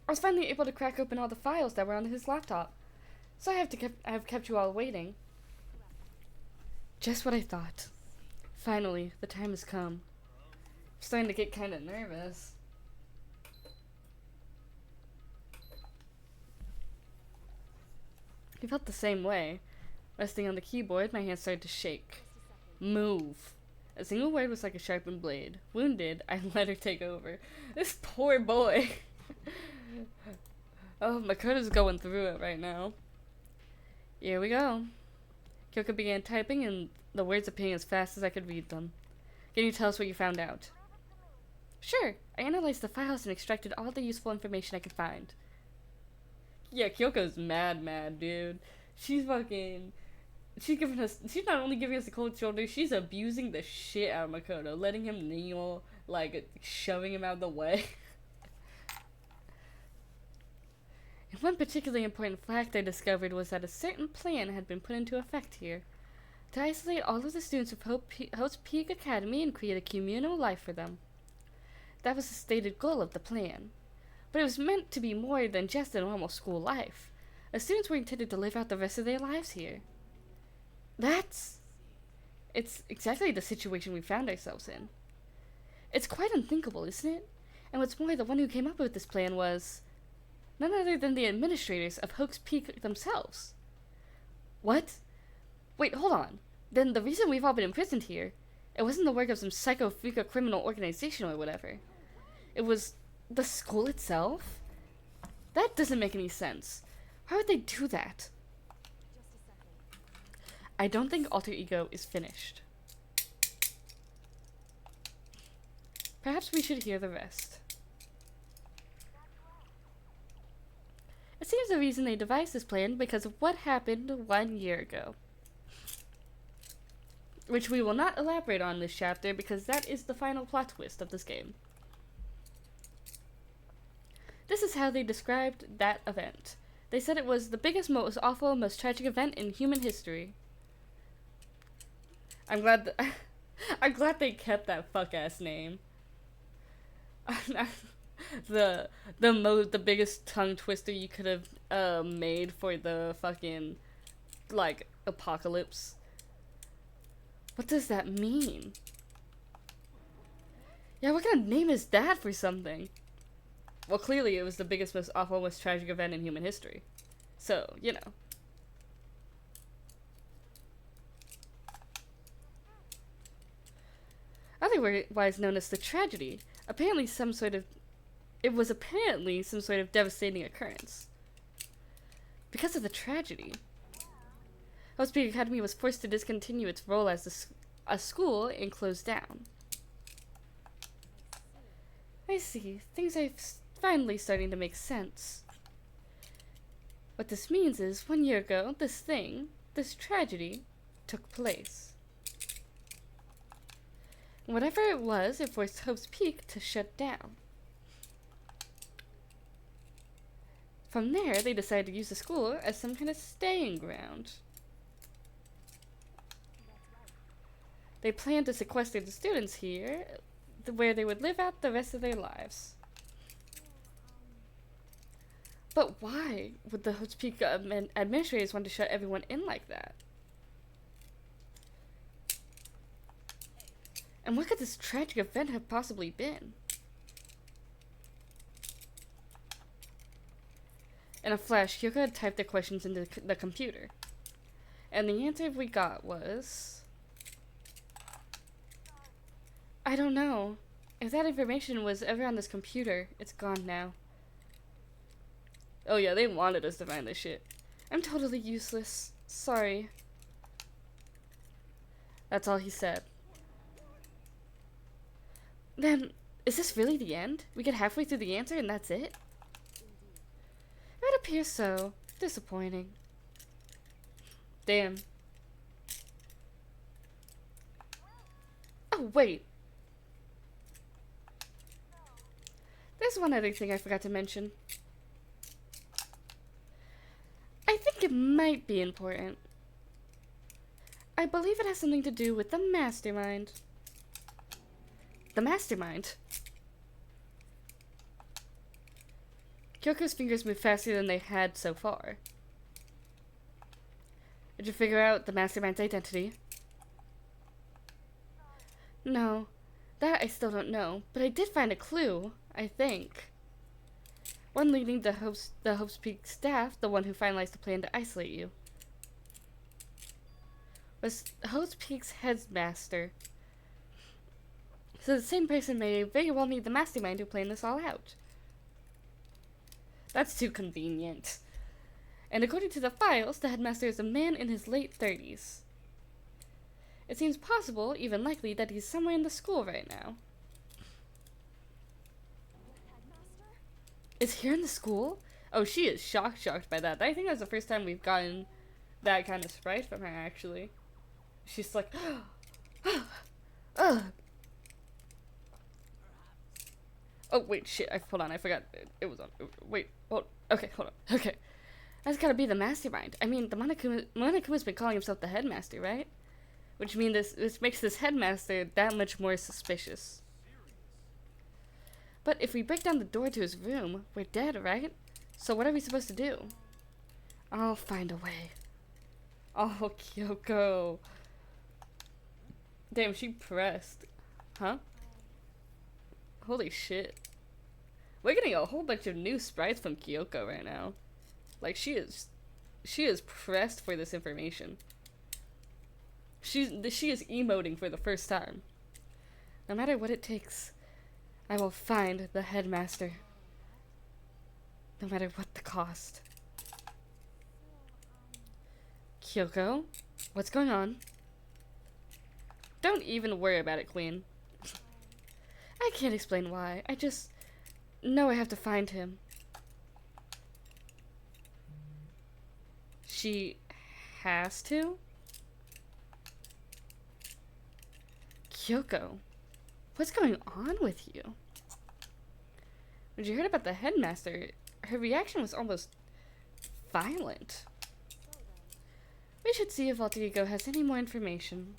I was finally able to crack open all the files that were on his laptop. So I have kept you all waiting. Just what I thought. Finally, the time has come. I'm starting to get kind of nervous. I felt the same way. Resting on the keyboard, my hands started to shake. Move. A single word was like a sharpened blade. Wounded, I let her take over. This poor boy. Oh, Makoto's going through it right now. Here we go. Kyoko began typing, and the words appearing as fast as I could read them. Can you tell us what you found out? Sure. I analyzed the files and extracted all the useful information I could find. Yeah, Kyoko's mad, dude. She's fucking... She's not only giving us the cold shoulder, she's abusing the shit out of Makoto. Letting him kneel, like, shoving him out of the way. And one particularly important fact I discovered was that a certain plan had been put into effect here. To isolate all of the students of Hope's Peak Academy and create a communal life for them. That was the stated goal of the plan. But it was meant to be more than just a normal school life. The students were intended to live out the rest of their lives here. It's exactly the situation we found ourselves in. It's quite unthinkable, isn't it? And what's more, the one who came up with this plan was none other than the administrators of Hope's Peak themselves. What? Wait, hold on. Then the reason we've all been imprisoned here, it wasn't the work of some psycho-freaka criminal organization or whatever. It was the school itself? That doesn't make any sense. Why would they do that? I don't think Alter Ego is finished. Perhaps we should hear the rest. It seems the reason they devised this plan because of what happened 1 year ago. Which we will not elaborate on this chapter because that is the final plot twist of this game. This is how they described that event. They said it was the biggest, most awful, most tragic event in human history. I'm glad they kept that fuck-ass name. the biggest tongue twister you could have made for the fucking, like, apocalypse. What does that mean? Yeah, what kind of name is that for something? Well, clearly it was the biggest, most awful, most tragic event in human history. So, you know. Otherwise known as the tragedy. It was apparently some sort of devastating occurrence. Because of the tragedy, Hope's Peak Academy was forced to discontinue its role as a school and close down. I see. Things are finally starting to make sense. What this means is, 1 year ago, this tragedy, took place. Whatever it was, it forced Hope's Peak to shut down. From there, they decided to use the school as some kind of staying ground. They planned to sequester the students here, where they would live out the rest of their lives. But why would the Hope's Peak administrators want to shut everyone in like that? And what could this tragic event have possibly been? In a flash, Kyoko had typed the questions into the computer. And the answer we got was... I don't know. If that information was ever on this computer, it's gone now. Oh yeah, they wanted us to find this shit. I'm totally useless. Sorry. That's all he said. Then, is this really the end? We get halfway through the answer and that's it? It appears so. Disappointing. Damn. Oh, wait. There's one other thing I forgot to mention. I think it might be important. I believe it has something to do with the mastermind. The mastermind? Kyoko's fingers move faster than they had so far. Did you figure out the mastermind's identity? No, that I still don't know, but I did find a clue, I think. One leading the Hope's Peak staff, the one who finalized the plan to isolate you, was Hope's Peak's headmaster. So the same person may very well need the mastermind who planned this all out. That's too convenient. And according to the files, the headmaster is a man in his late 30s. It seems possible, even likely, that he's somewhere in the school right now. Is here in the school? Oh, she is shocked by that. I think that's the first time we've gotten that kind of sprite from her, actually. She's like, ugh. Oh, wait, shit, hold on, I forgot. It was on, wait, hold, okay, hold on, okay. That's gotta be the mastermind. I mean, the Monokuma's been calling himself the headmaster, right? Which means this makes this headmaster that much more suspicious. But if we break down the door to his room, we're dead, right? So what are we supposed to do? I'll find a way. Oh, Kyoko. Damn, she pressed. Huh? Holy shit. We're getting a whole bunch of new sprites from Kyoko right now. Like, she is pressed for this information. She is emoting for the first time. No matter what it takes, I will find the headmaster. No matter what the cost. Kyoko? What's going on? Don't even worry about it, Queen. I can't explain why. I just know I have to find him. She has to? Kyoko, what's going on with you? When you heard about the headmaster, her reaction was almost violent. We should see if Alter Ego has any more information.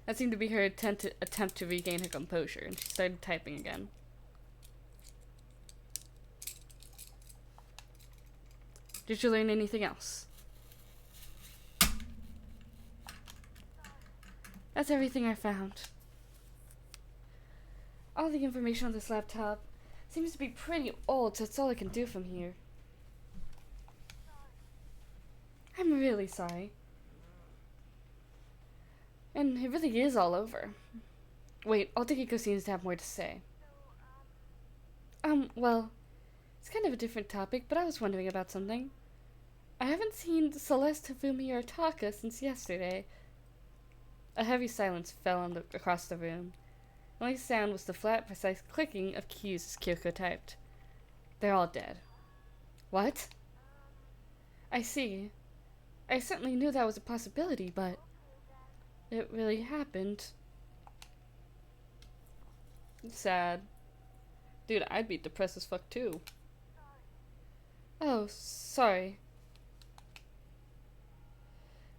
That seemed to be her attempt to regain her composure, and she started typing again. Did you learn anything else? That's everything I found. All the information on this laptop seems to be pretty old, so that's all I can do from here. I'm really sorry. And it really is all over. Wait, Alter Ego seems to have more to say. Well, it's kind of a different topic, but I was wondering about something. I haven't seen Celeste, Hifumi, or Taka since yesterday. A heavy silence fell across the room. The only sound was the flat, precise clicking of keys as Kyoko typed. They're all dead. What? I see. I certainly knew that was a possibility, but it really happened. Sad. Dude, I'd be depressed as fuck too. Oh, sorry.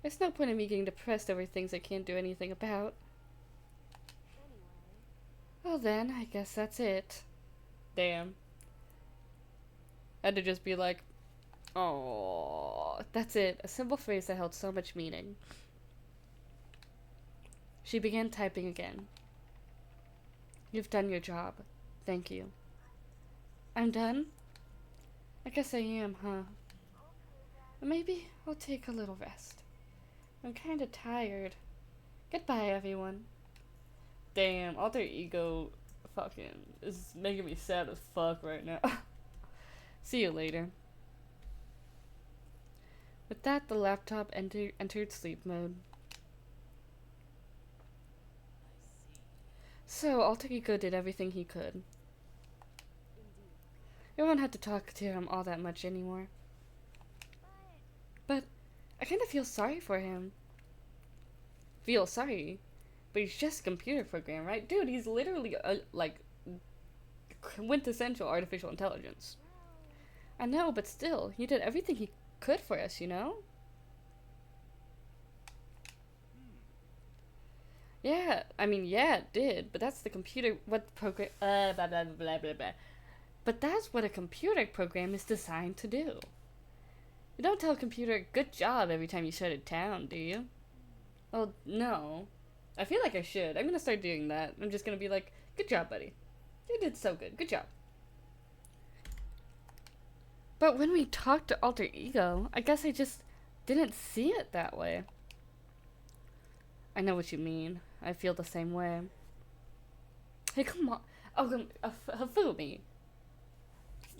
There's no point in me getting depressed over things I can't do anything about. Well then, I guess that's it. Damn. I had to just be like, oh, that's it. A simple phrase that held so much meaning. She began typing again. You've done your job. Thank you. I'm done? I guess I am, huh? Maybe I'll take a little rest. I'm kinda tired. Goodbye, everyone. Damn, alter ego fucking is making me sad as fuck right now. See you later. With that, the laptop entered sleep mode. So, alter ego did everything he could. I won't have to talk to him all that much anymore. But I kind of feel sorry for him. Feel sorry? But he's just a computer program, right? Dude, he's literally like quintessential artificial intelligence. I know, but still, he did everything he could for us, you know? Yeah, I mean, yeah, it did, but that's the computer, what program, blah, blah, blah, blah, blah, blah. But that's what a computer program is designed to do. You don't tell a computer, good job, every time you shut it down, do you? Well, no. I feel like I should. I'm gonna start doing that. I'm just gonna be like, good job, buddy. You did so good. Good job. But when we talked to alter ego, I guess I just didn't see it that way. I know what you mean. I feel the same way. Hey, come on. Oh, Hifumi.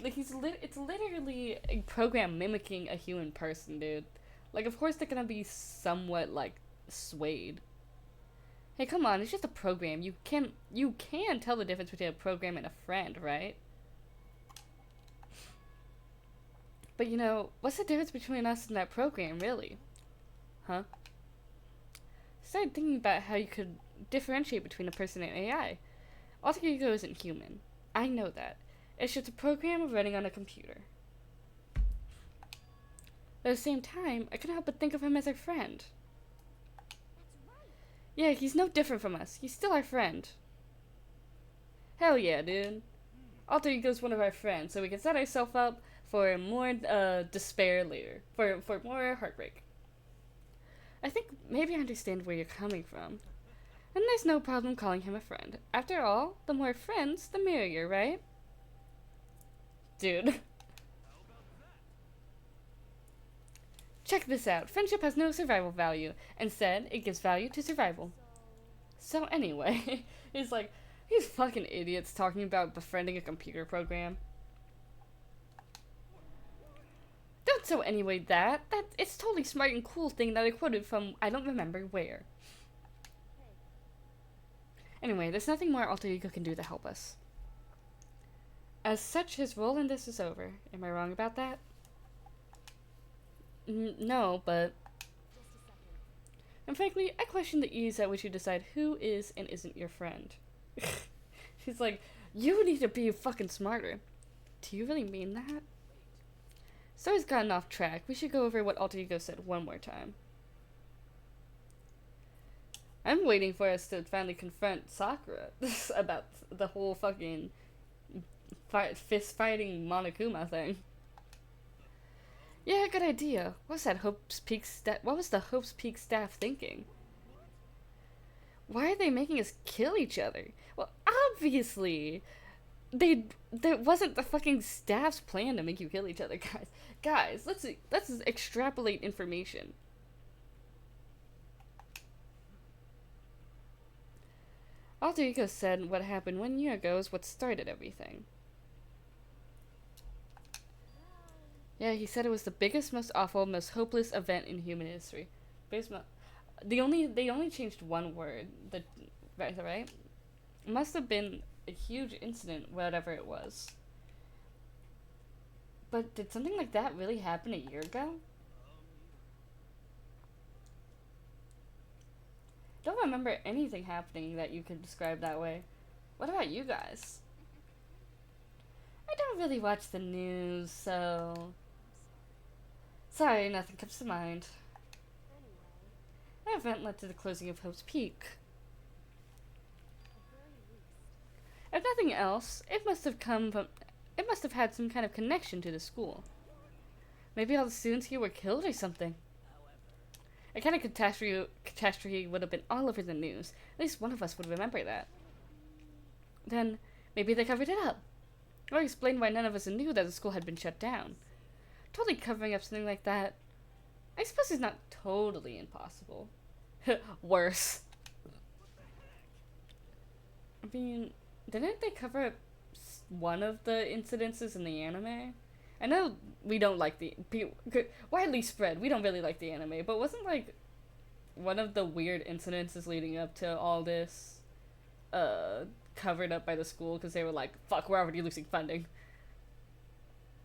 Like, it's literally a program mimicking a human person, dude. Like, of course they're gonna be somewhat, like, swayed. Hey, come on, it's just a program. You can tell the difference between a program and a friend, right? But you know, what's the difference between us and that program, really? Huh? I started thinking about how you could differentiate between a person and AI. Alter ego isn't human. I know that. It's just a program running on a computer. At the same time, I couldn't help but think of him as our friend. Yeah, he's no different from us. He's still our friend. Hell yeah, dude. Alter ego's one of our friends, so we can set ourselves up for more despair later. For more heartbreak. I think maybe I understand where you're coming from. And there's no problem calling him a friend. After all, the more friends, the merrier, right? Dude. Check this out. Friendship has no survival value. Instead, it gives value to survival. So anyway, he's like, these fucking idiots talking about befriending a computer program. Don't so anyway that. It's totally smart and cool thing that I quoted from I don't remember where. Anyway, there's nothing more alter ego can do to help us. As such, his role in this is over. Am I wrong about that? No, but... And frankly, I question the ease at which you decide who is and isn't your friend. She's like, you need to be fucking smarter. Do you really mean that? Story's gotten off track. We should go over what alter ego said one more time. I'm waiting for us to finally confront Sakura about the whole fucking fist fighting Monokuma thing. Yeah, good idea. What was the Hope's Peak staff thinking? Why are they making us kill each other? Well, obviously, that wasn't the fucking staff's plan to make you kill each other, guys. Guys, let's extrapolate information. Alter ego said what happened 1 year ago is what started everything. Yeah, he said it was the biggest, most awful, most hopeless event in human history. They only changed one word. Right? It must have been a huge incident, whatever it was. But did something like that really happen a year ago? Don't remember anything happening that you could describe that way. What about you guys? I don't really watch the news, so... Sorry, nothing comes to mind. That event led to the closing of Hope's Peak. If nothing else, it must have had some kind of connection to the school. Maybe all the students here were killed or something. A kind of catastrophe would have been all over the news. At least one of us would remember that. Then, maybe they covered it up. Or explained why none of us knew that the school had been shut down. Totally covering up something like that, I suppose, is not totally impossible. Worse. I mean, didn't they cover up one of the incidences in the anime? I know we don't like the widely spread. We don't really like the anime, but wasn't like one of the weird incidences leading up to all this covered up by the school because they were like, "Fuck, we're already losing funding."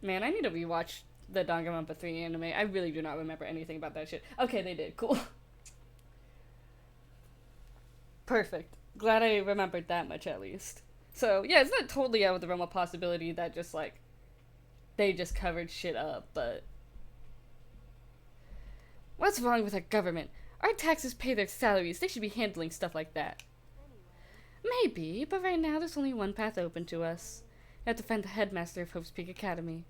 Man, I need to rewatch the Danganronpa 3 anime. I really do not remember anything about that shit. Okay, they did. Cool. Perfect. Glad I remembered that much at least. So, yeah, it's not totally out of the realm of possibility that just, like, they just covered shit up, but... What's wrong with our government? Our taxes pay their salaries. They should be handling stuff like that. Maybe, but right now there's only one path open to us. We have to find the headmaster of Hope's Peak Academy.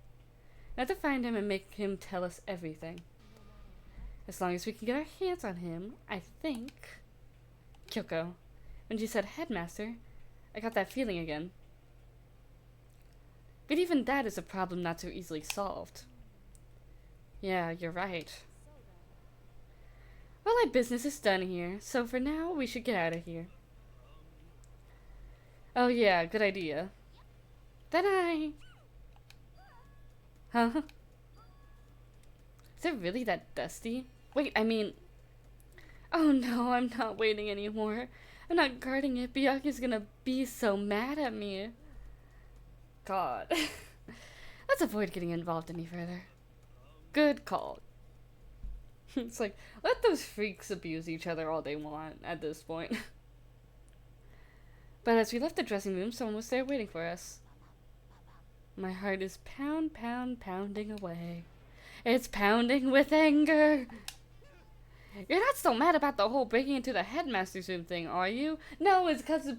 We have to find him and make him tell us everything. As long as we can get our hands on him, I think... Kyoko, when you said headmaster, I got that feeling again. But even that is a problem not so easily solved. Yeah, you're right. Well, our business is done here, so for now, we should get out of here. Oh yeah, good idea. Then Huh? Is it really that dusty? Wait, I mean... Oh no, I'm not waiting anymore. I'm not guarding it. Byaku's gonna be so mad at me. God. Let's avoid getting involved any further. Good call. It's like, let those freaks abuse each other all they want at this point. But as we left the dressing room, someone was there waiting for us. My heart is pounding away. It's pounding with anger. You're not still mad about the whole breaking into the headmaster's room thing, are you? No, it's because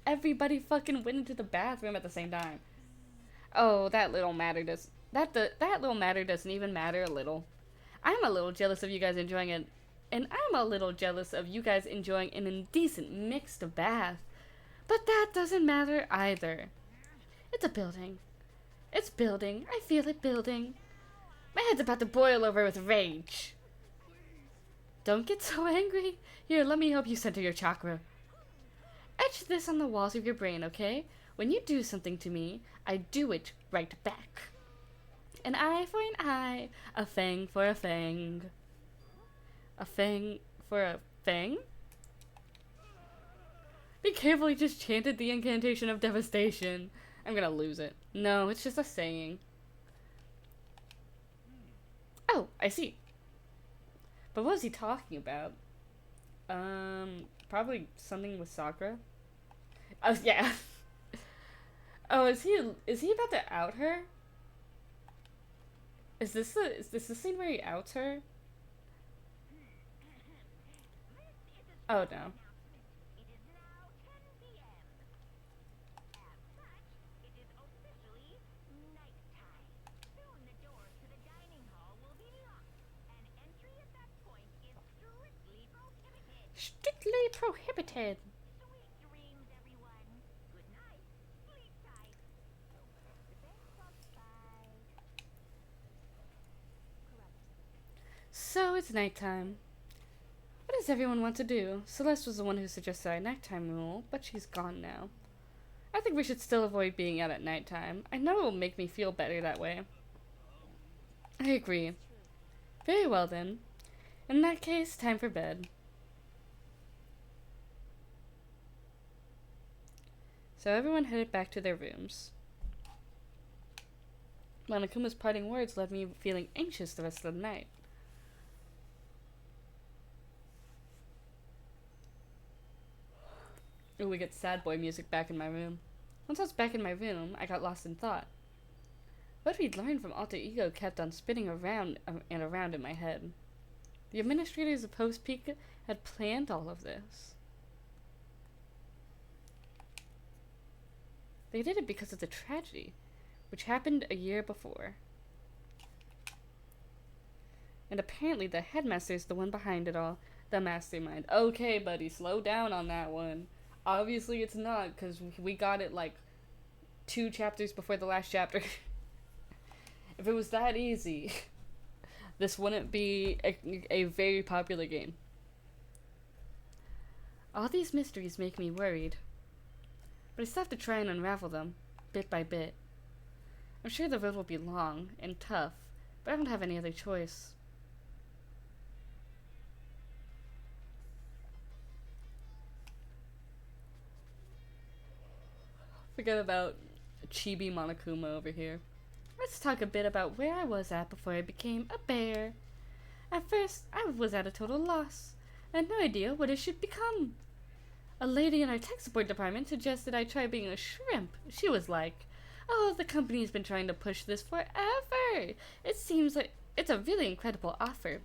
everybody fucking went into the bathroom at the same time. Oh, that little matter doesn't even matter a little. I'm a little jealous of you guys enjoying it, and I'm a little jealous of you guys enjoying an indecent mixed bath. But that doesn't matter either. It's a building. It's building. I feel it building. My head's about to boil over with rage. Don't get so angry. Here, let me help you center your chakra. Etch this on the walls of your brain, okay? When you do something to me, I do it right back. An eye for an eye, a fang for a fang. A fang for a fang? Be careful, he just chanted the incantation of devastation. I'm gonna lose it. No, it's just a saying. Oh, I see. But what was he talking about? Probably something with Sakura. Oh, yeah. Oh, is he about to out her? Is this the scene where he outs her? Oh, no. Strictly prohibited. Sweet dreams, everyone. Good night. Sleep tight. Bye. So it's nighttime. What does everyone want to do? Celeste was the one who suggested our nighttime rule, but she's gone now. I think we should still avoid being out at nighttime. I know it will make me feel better that way. I agree. Very well then. In that case, time for bed. So everyone headed back to their rooms. Monokuma's parting words left me feeling anxious the rest of the night. Ooh, we get sad boy music back in my room. Once I was back in my room, I got lost in thought. What we'd learned from Alter Ego kept on spinning around and around in my head. The administrators of Hope's Peak had planned all of this. They did it because of the tragedy, which happened a year before. And apparently the headmaster is the one behind it all. The mastermind. Okay, buddy, slow down on that one. Obviously it's not, because we got it like 2 chapters before the last chapter. If it was that easy, this wouldn't be a very popular game. All these mysteries make me worried. But I still have to try and unravel them, bit by bit. I'm sure the road will be long and tough, but I don't have any other choice. Forget about Chibi Monokuma over here. Let's talk a bit about where I was at before I became a bear. At first, I was at a total loss. I had no idea what it should become. A lady in our tech support department suggested I try being a shrimp. She was like, "Oh, the company's been trying to push this forever. It seems like it's a really incredible offer."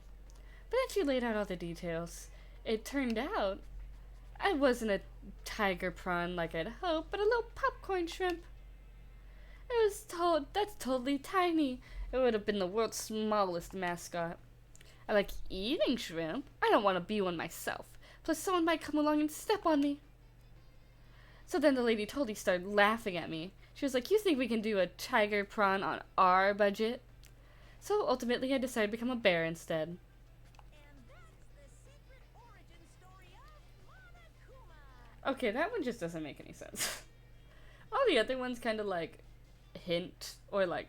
But then she laid out all the details. It turned out I wasn't a tiger prawn like I'd hoped, but a little popcorn shrimp. It was that's totally tiny. It would have been the world's smallest mascot. I like eating shrimp. I don't want to be one myself. Plus someone might come along and step on me. So then the lady totally started laughing at me. She was like, "You think we can do a tiger prawn on our budget?" So ultimately I decided to become a bear instead. And that's the secret origin story of Monokuma. Okay, that one just doesn't make any sense. All the other ones kind of like hint or like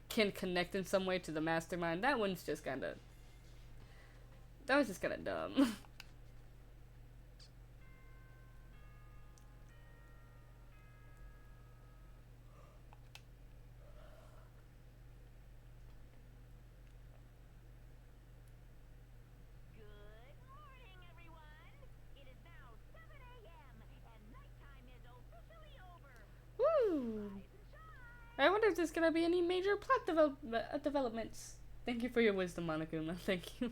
can connect in some way to the mastermind. That one's just kind of... That was just kind of dumb. Good morning, everyone. It is now 7 a.m. and nighttime is officially over. Woo! Rise and shine. I wonder if there's gonna be any major plot developments. Thank you for your wisdom, Monokuma. Thank you.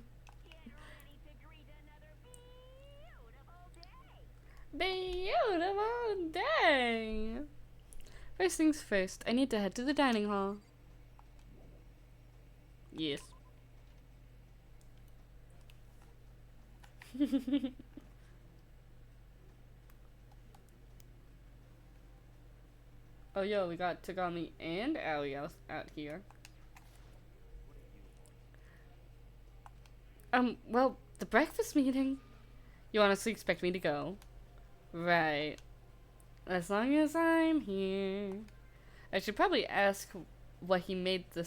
Get ready to greet another beautiful day. Beautiful day! First things first, I need to head to the dining hall. Yes. Oh, yo, we got Tagami and Aoi out here. Well, the breakfast meeting. You honestly expect me to go? Right. As long as I'm here. I should probably ask what he made of the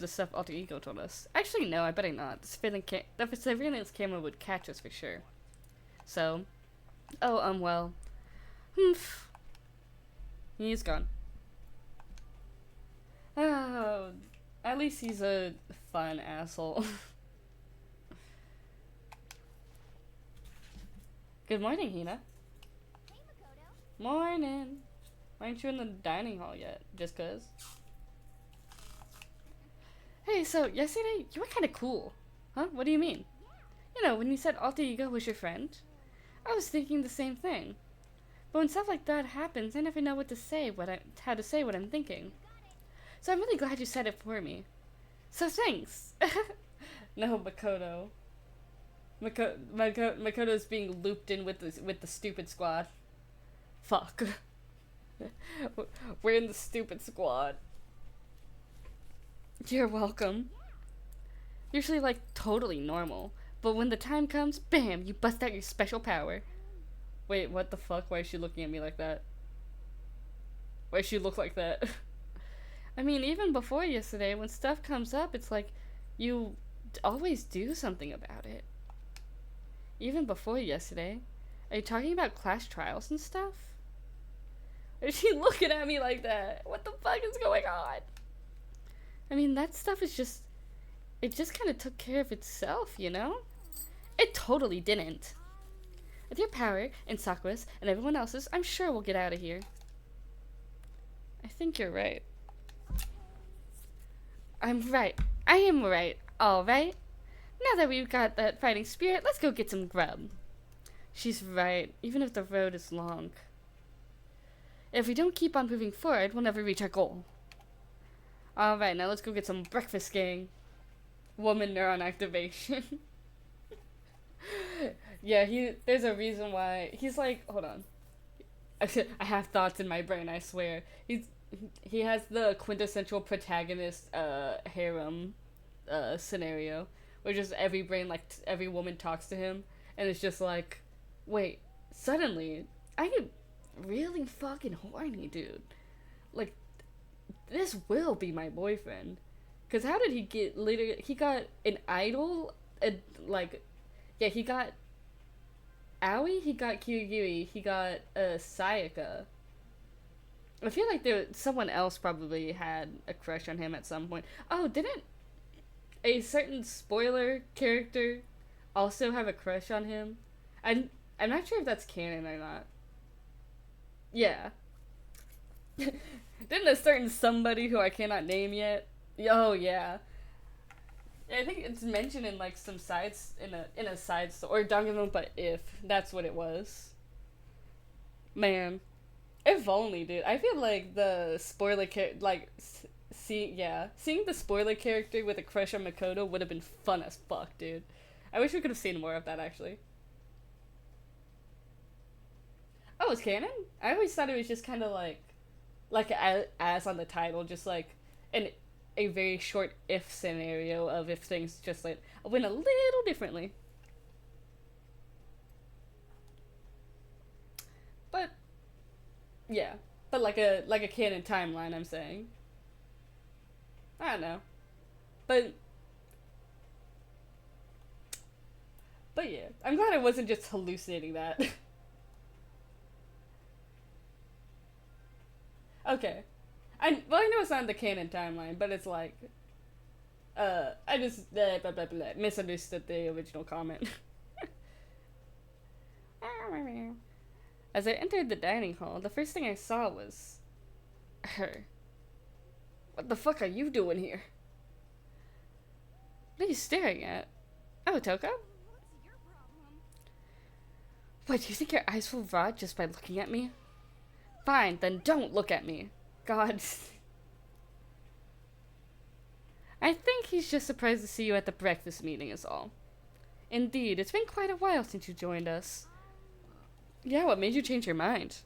stuff Alter Ego told us. Actually, no, I better not. The surveillance camera would catch us for sure. So, well. He's gone. Oh, at least he's a fun asshole. Good morning, Hina. Hey, Makoto. Morning. Why aren't you in the dining hall yet? Just 'cause? Hey, so yesterday you were kind of cool. Huh? What do you mean? You know, when you said Alter Ego was your friend, I was thinking the same thing. But when stuff like that happens, I never know how to say what I'm thinking. So I'm really glad you said it for me. So thanks. No, Makoto. Makoto's being looped in with the stupid squad. Fuck. We're in the stupid squad. You're welcome. Usually like totally normal, but when the time comes, bam, you bust out your special power. Wait, what the fuck? Why is she looking at me like that? Why does she look like that? I mean, even before yesterday, when stuff comes up, it's like you always do something about it. Even before yesterday. Are you talking about class trials and stuff? Is she looking at me like that? What the fuck is going on? I mean, that stuff is just... It just kind of took care of itself, you know? It totally didn't. With your power, and Sakura's, and everyone else's, I'm sure we'll get out of here. I think you're right. I'm right. I am right. Alright. Now that we've got that fighting spirit, let's go get some grub. She's right, even if the road is long. If we don't keep on moving forward, we'll never reach our goal. Alright, now let's go get some breakfast, gang. woman neuron activation. Yeah, there's a reason why he's like, hold on. I have thoughts in my brain, I swear. He has the quintessential protagonist harem scenario where just every brain like every woman talks to him and it's just like, wait, suddenly I get really fucking horny, dude. Like, this will be my boyfriend. Cause how did he get literally? He got an idol, and like, yeah, he got Aoi, he got Kirigiri, he got Sayaka. I feel like someone else probably had a crush on him at some point. Oh, didn't a certain spoiler character also have a crush on him? I'm not sure if that's canon or not. Yeah. Didn't a certain somebody who I cannot name yet? Oh yeah. I think it's mentioned in like some sides in a side story or Danganronpa if that's what it was. Man, if only, dude. I feel like the spoiler seeing the spoiler character with a crush on Makoto would have been fun as fuck, dude. I wish we could have seen more of that actually. Oh, it's canon? I always thought it was just kind of like as on the title, just like a very short if scenario of if things just like went a little differently. But yeah, but like a canon timeline, I'm saying. I don't know, but yeah, I'm glad I wasn't just hallucinating that. Okay, I know it's not the canon timeline, but it's like, I just blah, blah, blah, misunderstood the original comment. As I entered the dining hall, the first thing I saw was her. What the fuck are you doing here? What are you staring at? Oh, Toko? What's your problem? What, do you think your eyes will rot just by looking at me? Fine, then don't look at me. God. I think he's just surprised to see you at the breakfast meeting is all. Indeed, it's been quite a while since you joined us. Yeah, what made you change your mind?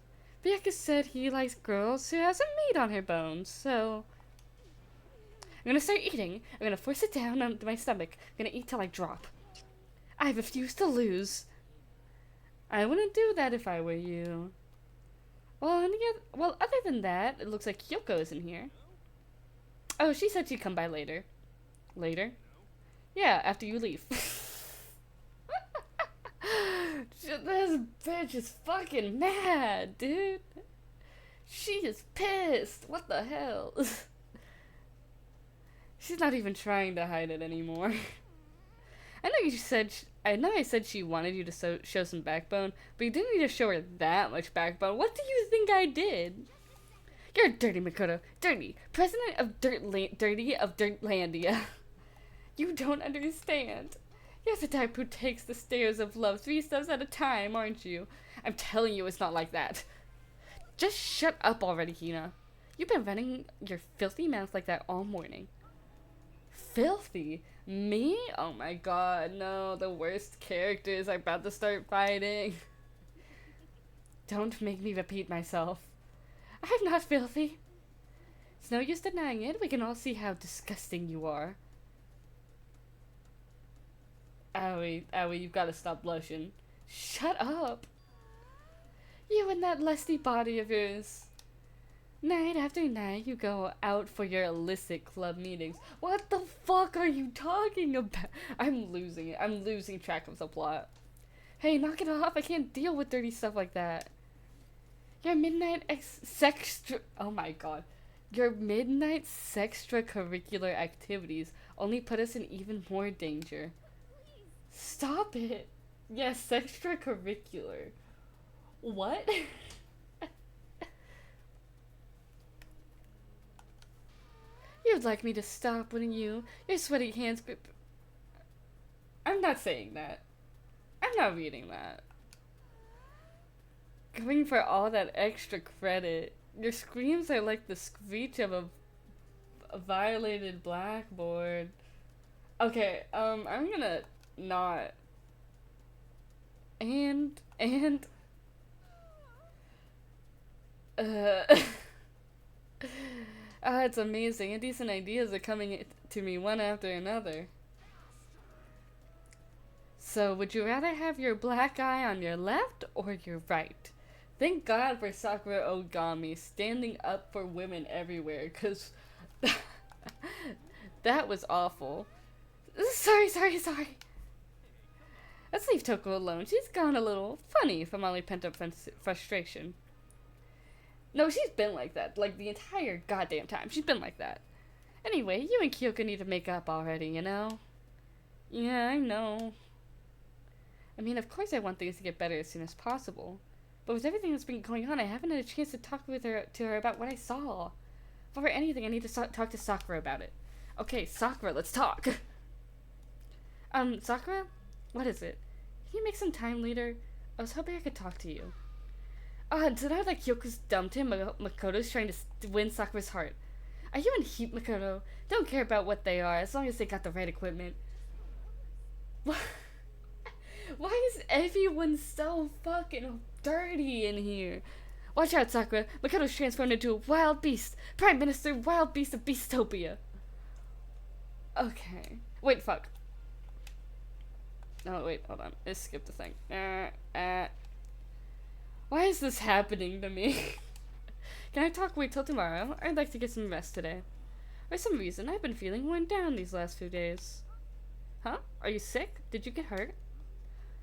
Bianca said he likes girls who have some meat on her bones, so... I'm gonna start eating. I'm gonna force it down onto my stomach. I'm gonna eat till I drop. I refuse to lose. I wouldn't do that if I were you. Well, other than that, it looks like Kyoko isn't here. Oh, she said she'd come by later. Later? Yeah, after you leave. This bitch is fucking mad, dude. She is pissed. What the hell? She's not even trying to hide it anymore. I know I said she wanted you to show some backbone, but you didn't need to show her that much backbone. What do you think I did? You're dirty, Makoto. Dirty. President of Dirty of Dirtlandia. You don't understand. You're the type who takes the stairs of love 3 steps at a time, aren't you? I'm telling you it's not like that. Just shut up already, Hina. You've been running your filthy mouth like that all morning. Filthy? Me? Oh my god, no. The worst characters are about to start fighting. Don't make me repeat myself. I'm not filthy. It's no use denying it. We can all see how disgusting you are. Aoi, you've got to stop blushing. Shut up. You and that lusty body of yours. Night after night, you go out for your illicit club meetings. What the fuck are you talking about? I'm losing it. I'm losing track of the plot. Hey, knock it off. I can't deal with dirty stuff like that. Your midnight oh my god. Your midnight extracurricular activities only put us in even more danger. Stop it. Yes, extracurricular. What? You'd like me to stop, wouldn't you? Your sweaty hands grip. I'm not saying that. I'm not reading that. Going for all that extra credit. Your screams are like the screech of a violated blackboard. Okay, I'm gonna not. Uh, it's amazing. Indecent ideas are coming to me one after another. So, would you rather have your black eye on your left or your right? Thank God for Sakura Ogami standing up for women everywhere, because that was awful. Sorry. Let's leave Toko alone. She's gone a little funny from all the pent-up frustration. No, she's been like that, like the entire goddamn time. She's been like that. Anyway, you and Kyoko need to make up already, you know? Yeah, I know. I mean, of course I want things to get better as soon as possible. But with everything that's been going on, I haven't had a chance to talk to her about what I saw. Before anything, I need to talk to Sakura about it. Okay, Sakura, let's talk. Sakura? What is it? Can you make some time later? I was hoping I could talk to you. So now that Kyoko's dumped him, Makoto's trying to win Sakura's heart. Are you in heat, Makoto? Don't care about what they are, as long as they got the right equipment. Why is everyone so fucking dirty in here? Watch out, Sakura. Makoto's transformed into a wild beast. Prime Minister, wild beast of Beastopia. Okay. Wait, fuck. Oh, wait, hold on. I skipped the thing. Why is this happening to me? Can I wait till tomorrow? I'd like to get some rest today. For some reason, I've been feeling worn down these last few days. Huh? Are you sick? Did you get hurt?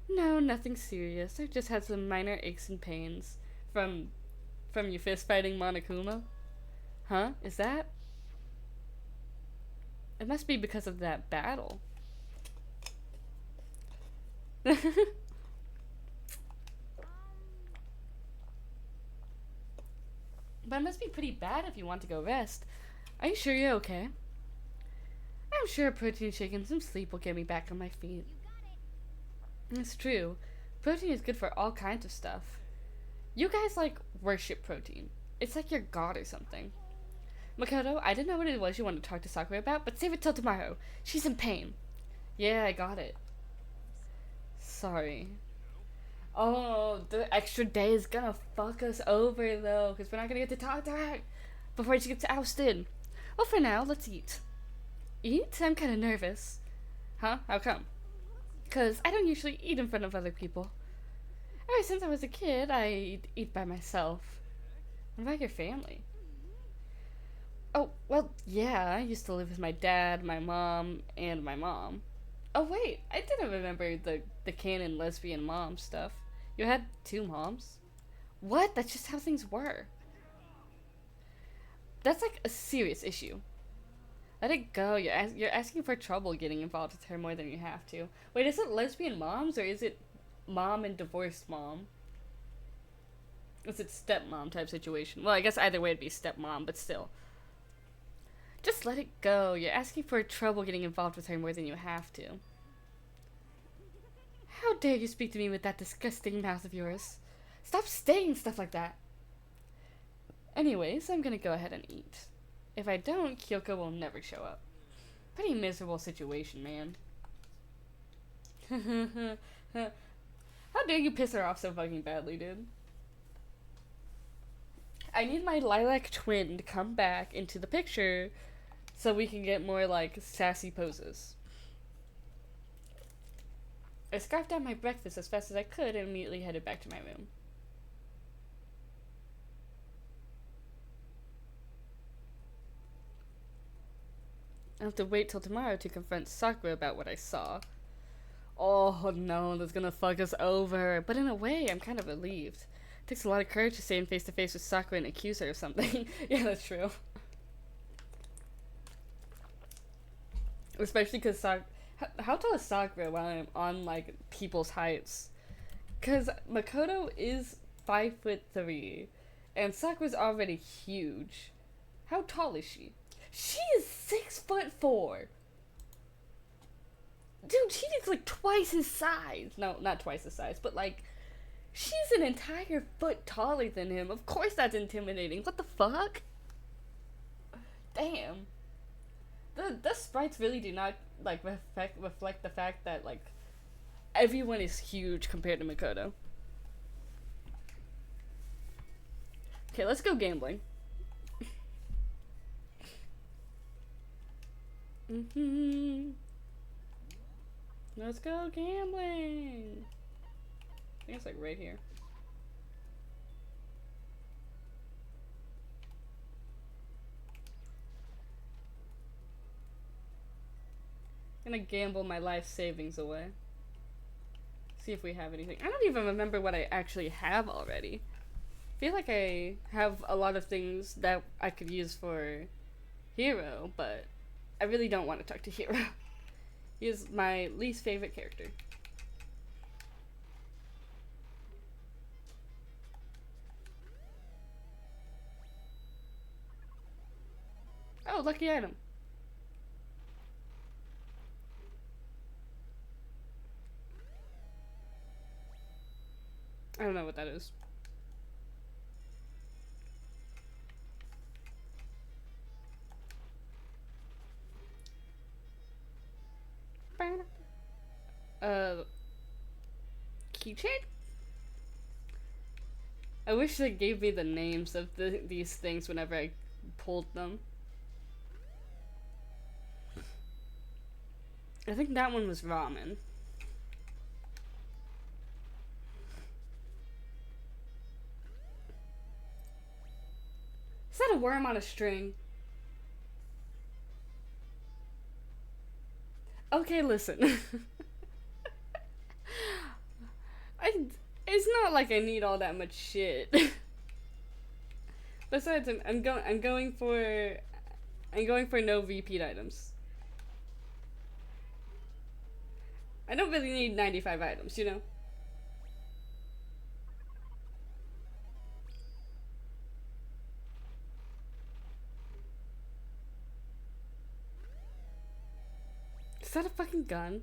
No, nothing serious. I've just had some minor aches and pains. From you fist fighting Monokuma? Huh? Is that? It must be because of that battle. But it must be pretty bad if you want to go rest. Are you sure you're okay? I'm sure a protein shake and some sleep will get me back on my feet. It's true. Protein is good for all kinds of stuff. You guys, like, worship protein. It's like your god or something. Makoto, I didn't know what it was you wanted to talk to Sakura about, but save it till tomorrow. She's in pain. Yeah, I got it. Sorry. Oh, the extra day is gonna fuck us over, though, because we're not gonna get to talk to her before she gets ousted. Well, for now, let's eat. Eat? I'm kind of nervous. Huh? How come? Because I don't usually eat in front of other people. Ever since I was a kid, I eat by myself. What about your family? Oh, well, yeah, I used to live with my dad, my mom, and my mom. Oh, wait, I didn't remember the canon lesbian mom stuff. You had 2 moms? What? That's just how things were. That's like a serious issue. Let it go. You're asking for trouble getting involved with her more than you have to. Wait, is it lesbian moms or is it mom and divorced mom? Is it stepmom type situation? Well, I guess either way it'd be stepmom, but still. Just let it go. You're asking for trouble getting involved with her more than you have to. How dare you speak to me with that disgusting mouth of yours? Stop saying stuff like that. Anyways, I'm gonna go ahead and eat. If I don't, Kyoko will never show up. Pretty miserable situation, man. How dare you piss her off so fucking badly, dude? I need my lilac twin to come back into the picture so we can get more, like, sassy poses. I scarfed out my breakfast as fast as I could and immediately headed back to my room. I'll have to wait till tomorrow to confront Sakura about what I saw. Oh no, that's gonna fuck us over. But in a way, I'm kind of relieved. It takes a lot of courage to stand face to face with Sakura and accuse her of something. Yeah, that's true. Especially because how tall is Sakura while I'm on, like, people's heights? Because Makoto is 5'3", and Sakura's already huge. How tall is she? She is 6'4". Dude, she is like twice his size. No, not twice his size, but like, she's an entire foot taller than him. Of course that's intimidating. What the fuck? Damn. the sprites really do not like reflect the fact that like everyone is huge compared to Makoto. Okay, let's go gambling. Let's go gambling. I think it's like right here. I'm gonna gamble my life savings away. See if we have anything. I don't even remember what I actually have already. I feel like I have a lot of things that I could use for Hero, but I really don't want to talk to Hero. He is my least favorite character. Oh, lucky item. I don't know what that is. Keychain? I wish they gave me the names of these things whenever I pulled them. I think that one was ramen. Is that a worm on a string? Okay, listen. It's not like I need all that much shit. Besides, I'm going for no repeat items. I don't really need 95 items, you know? Is that a fucking gun?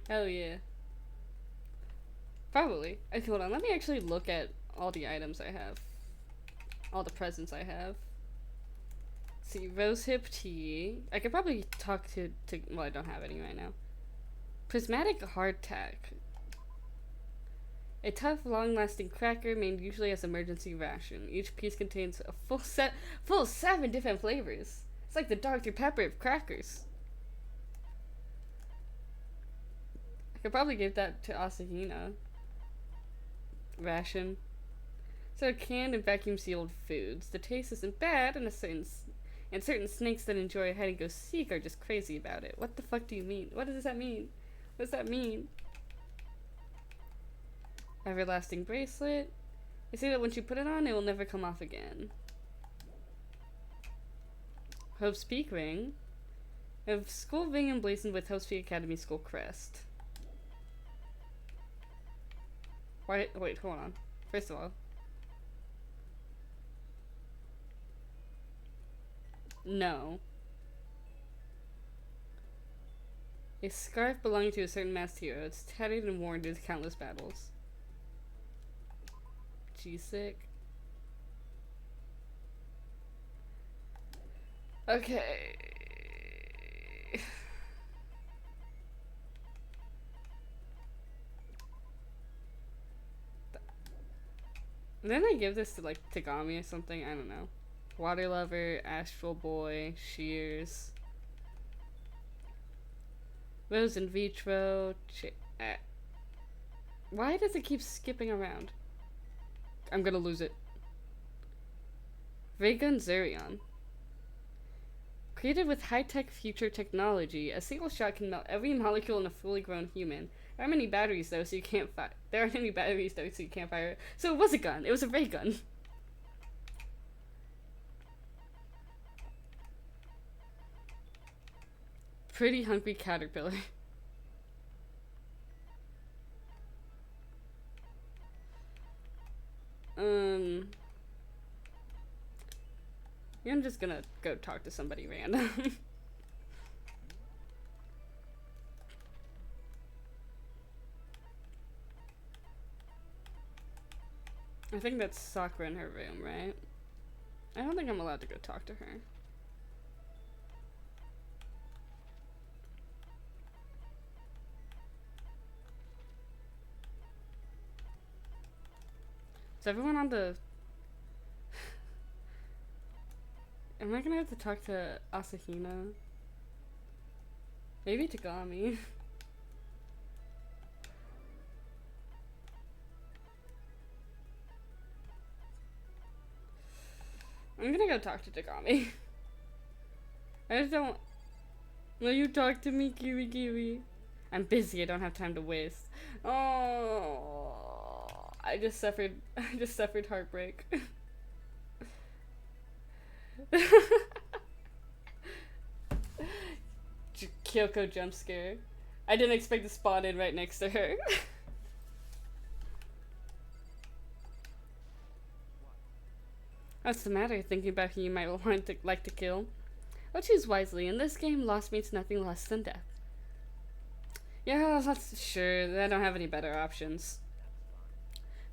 Hell yeah. Probably. Okay, hold on. Let me actually look at all the items I have. All the presents I have. Let's see, rosehip tea. I could probably talk to well, I don't have any right now. Prismatic hardtack. A tough, long-lasting cracker made usually as emergency ration. Each piece contains a full 7 different flavors. It's like the Dr. Pepper of crackers. I could probably give that to Asahina. Ration. So canned and vacuum sealed foods. The taste isn't bad, and certain snakes that enjoy hide and go seek are just crazy about it. What the fuck do you mean? What does that mean? What does that mean? Everlasting bracelet. They say that once you put it on, it will never come off again. Hope's Peak ring. I have school ring emblazoned with Hope's Peak Academy school crest. Wait, hold on. First of all. No. A scarf belonging to a certain masked hero. It's tattered and worn due to countless battles. G-sick. Okay. Then I give this to like Tagami or something. I don't know. Water Lover, Astral Boy, Shears, Rose in Vitro. Why does it keep skipping around? I'm gonna lose it. Raygun Zurion. Created with high-tech future technology, a single shot can melt every molecule in a fully grown human. There aren't many batteries though, so you can't fire. There aren't any batteries though, so you can't fire it. So it was a gun. It was a ray gun. Pretty hungry caterpillar. I'm just gonna go talk to somebody random. I think that's Sakura in her room, right? I don't think I'm allowed to go talk to her. Is everyone on the... Am I gonna have to talk to Asahina? Maybe Tagami. I'm gonna go talk to Tagami. I just don't... Will you talk to me, Kiwi Kiwi? I'm busy, I don't have time to waste. Oh, I just suffered heartbreak. Kyoko jump scare. I didn't expect to spawn in right next to her. What's the matter? Thinking about who you might want to like to kill? I'll choose wisely. In this game, loss means nothing less than death. Yeah, that's sure. I don't have any better options.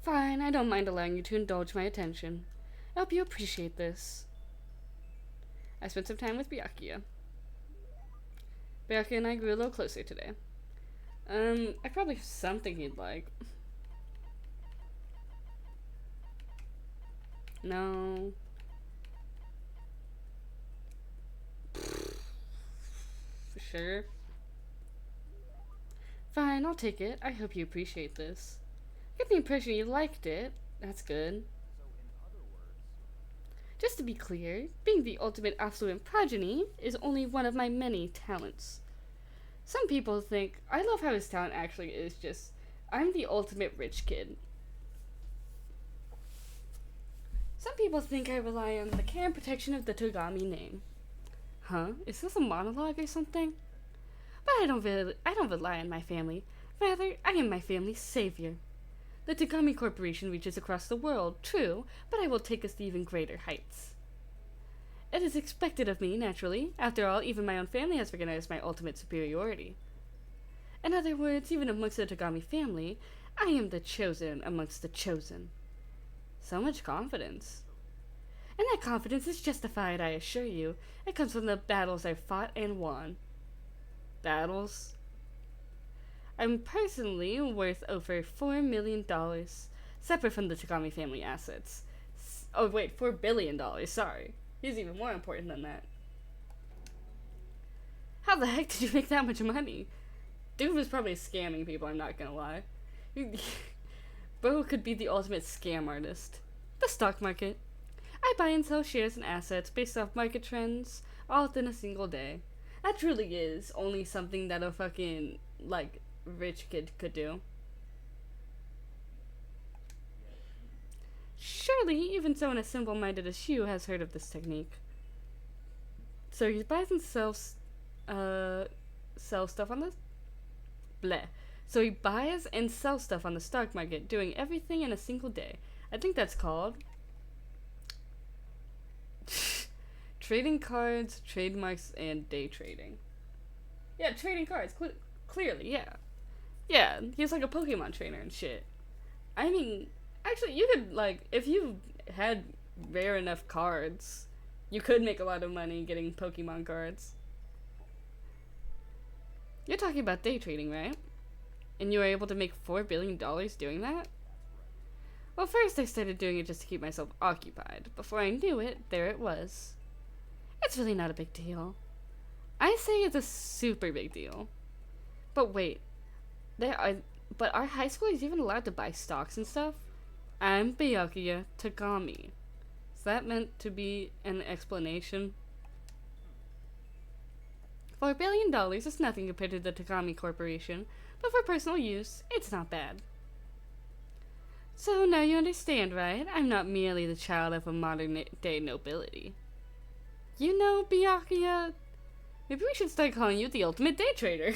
Fine, I don't mind allowing you to indulge my attention. I hope you appreciate this. I spent some time with Byakuya. Byakuya and I grew a little closer today. I probably have something he'd like. No. For sure. Fine, I'll take it. I hope you appreciate this. I get the impression you liked it. That's good. Just to be clear, being the ultimate affluent progeny is only one of my many talents. Some people think, I love how his talent actually is just, I'm the ultimate rich kid. Some people think I rely on the care and protection of the Togami name. Huh? Is this a monologue or something? But I don't rely on my family. Rather, I am my family's savior. The Togami Corporation reaches across the world, true, but I will take us to even greater heights. It is expected of me, naturally. After all, even my own family has recognized my ultimate superiority. In other words, even amongst the Togami family, I am the chosen amongst the chosen. So much confidence. And that confidence is justified, I assure you. It comes from the battles I've fought and won. Battles? I'm personally worth over $4 million, separate from the Togami family assets. Oh wait, $4 billion, sorry. He's even more important than that. How the heck did you make that much money? Dude was probably scamming people, I'm not gonna lie. Bro could be the ultimate scam artist. The stock market. I buy and sell shares and assets based off market trends, all within a single day. That truly is only something that a fucking, like, rich kid could do. Surely, even someone as simple-minded as you has heard of this technique. So he buys and sells stuff on the... Bleh. So he buys and sells stuff on the stock market, doing everything in a single day. I think that's called... trading cards, trademarks, and day trading. Yeah, trading cards, clearly, yeah. Yeah, he's like a Pokemon trainer and shit. I mean, actually, you could, like, if you had rare enough cards, you could make a lot of money getting Pokemon cards. You're talking about day trading, right? And you were able to make $4 billion doing that? Well, first I started doing it just to keep myself occupied. Before I knew it, there it was. It's really not a big deal. I say it's a super big deal. But wait, but are high schoolers even allowed to buy stocks and stuff? I'm Byakuya Tagami. Is that meant to be an explanation? $4 billion is nothing compared to the Tagami Corporation, but for personal use, it's not bad. So now you understand, right? I'm not merely the child of a modern-day nobility. You know, Byakuya, maybe we should start calling you the ultimate day trader.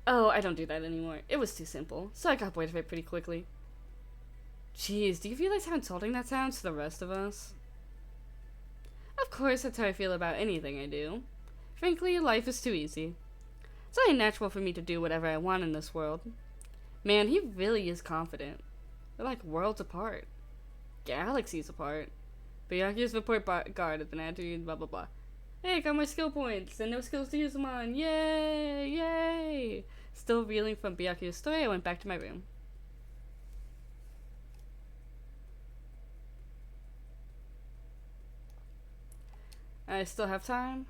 Oh, I don't do that anymore. It was too simple, so I got bored of it pretty quickly. Jeez, do you realize how insulting that sounds to the rest of us? Of course, that's how I feel about anything I do. Frankly, life is too easy. It's only natural for me to do whatever I want in this world. Man, he really is confident. They're like worlds apart. Galaxies apart. Byakuya's report guard at the Natty, blah blah blah. Hey, got my skill points and no skills to use them on. Yay! Yay! Still reeling from Byakuya's story, I went back to my room. I still have time.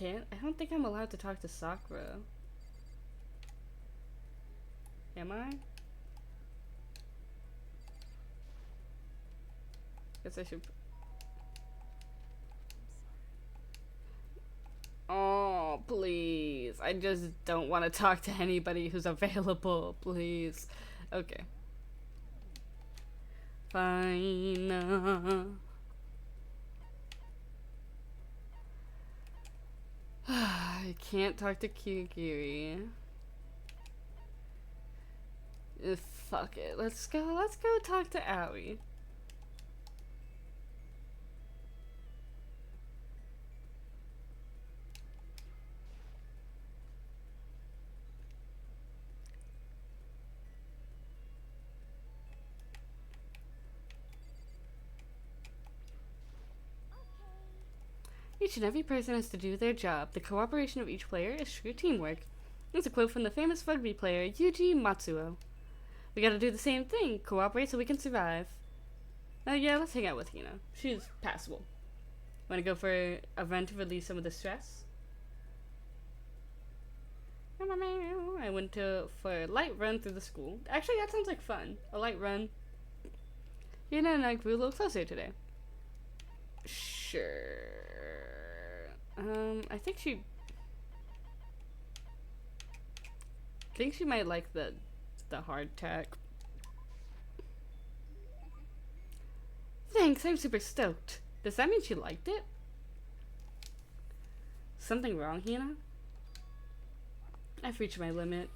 I don't think I'm allowed to talk to Sakura. Am I? Guess I should. Oh, please. I just don't want to talk to anybody who's available, please. Okay. Fine. I can't talk to Kyogiri. Fuck it. Let's go talk to Aoi. Each and every person has to do their job. The cooperation of each player is true teamwork. It's a quote from the famous rugby player Yuji Matsuo. We gotta do the same thing. Cooperate so we can survive. Oh yeah, let's hang out with Hina. She's passable. Wanna go for a run to release some of the stress? I went for a light run through the school. Actually, that sounds like fun. A light run. Hina and I grew a little closer today. Sure. I think she might like the hard tack. Thanks, I'm super stoked. Does that mean she liked it? Something wrong, Hina? I've reached my limit.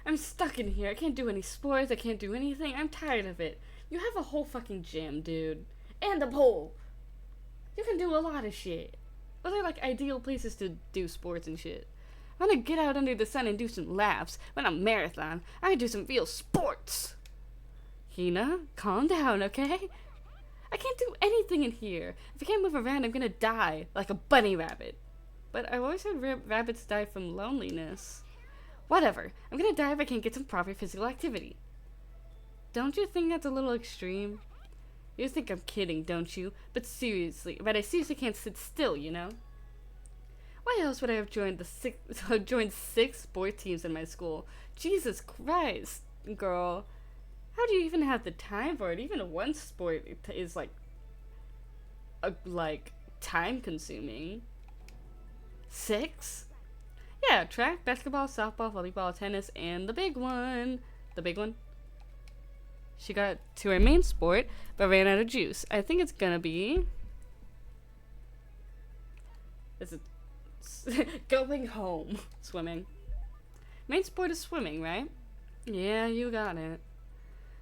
I'm stuck in here. I can't do any sports. I can't do anything. I'm tired of it. You have a whole fucking gym, dude. And a pole. You can do a lot of shit. Those are like ideal places to do sports and shit. I wanna get out under the sun and do some laps. When I'm marathon, I can do some real sports. Hina, calm down, okay? I can't do anything in here. If I can't move around, I'm gonna die like a bunny rabbit. But I've always heard rabbits die from loneliness. Whatever. I'm gonna die if I can't get some proper physical activity. Don't you think that's a little extreme? You think I'm kidding, don't you? But I seriously can't sit still, you know? Why else would I have joined joined 6 sport teams in my school? Jesus Christ, girl. How do you even have the time for it? Even one sport is like time consuming. 6? Yeah, track, basketball, softball, volleyball, tennis, and the big one. The big one? She got to her main sport, but ran out of juice. I think it's gonna be... Is it... going home. Swimming. Main sport is swimming, right? Yeah, you got it.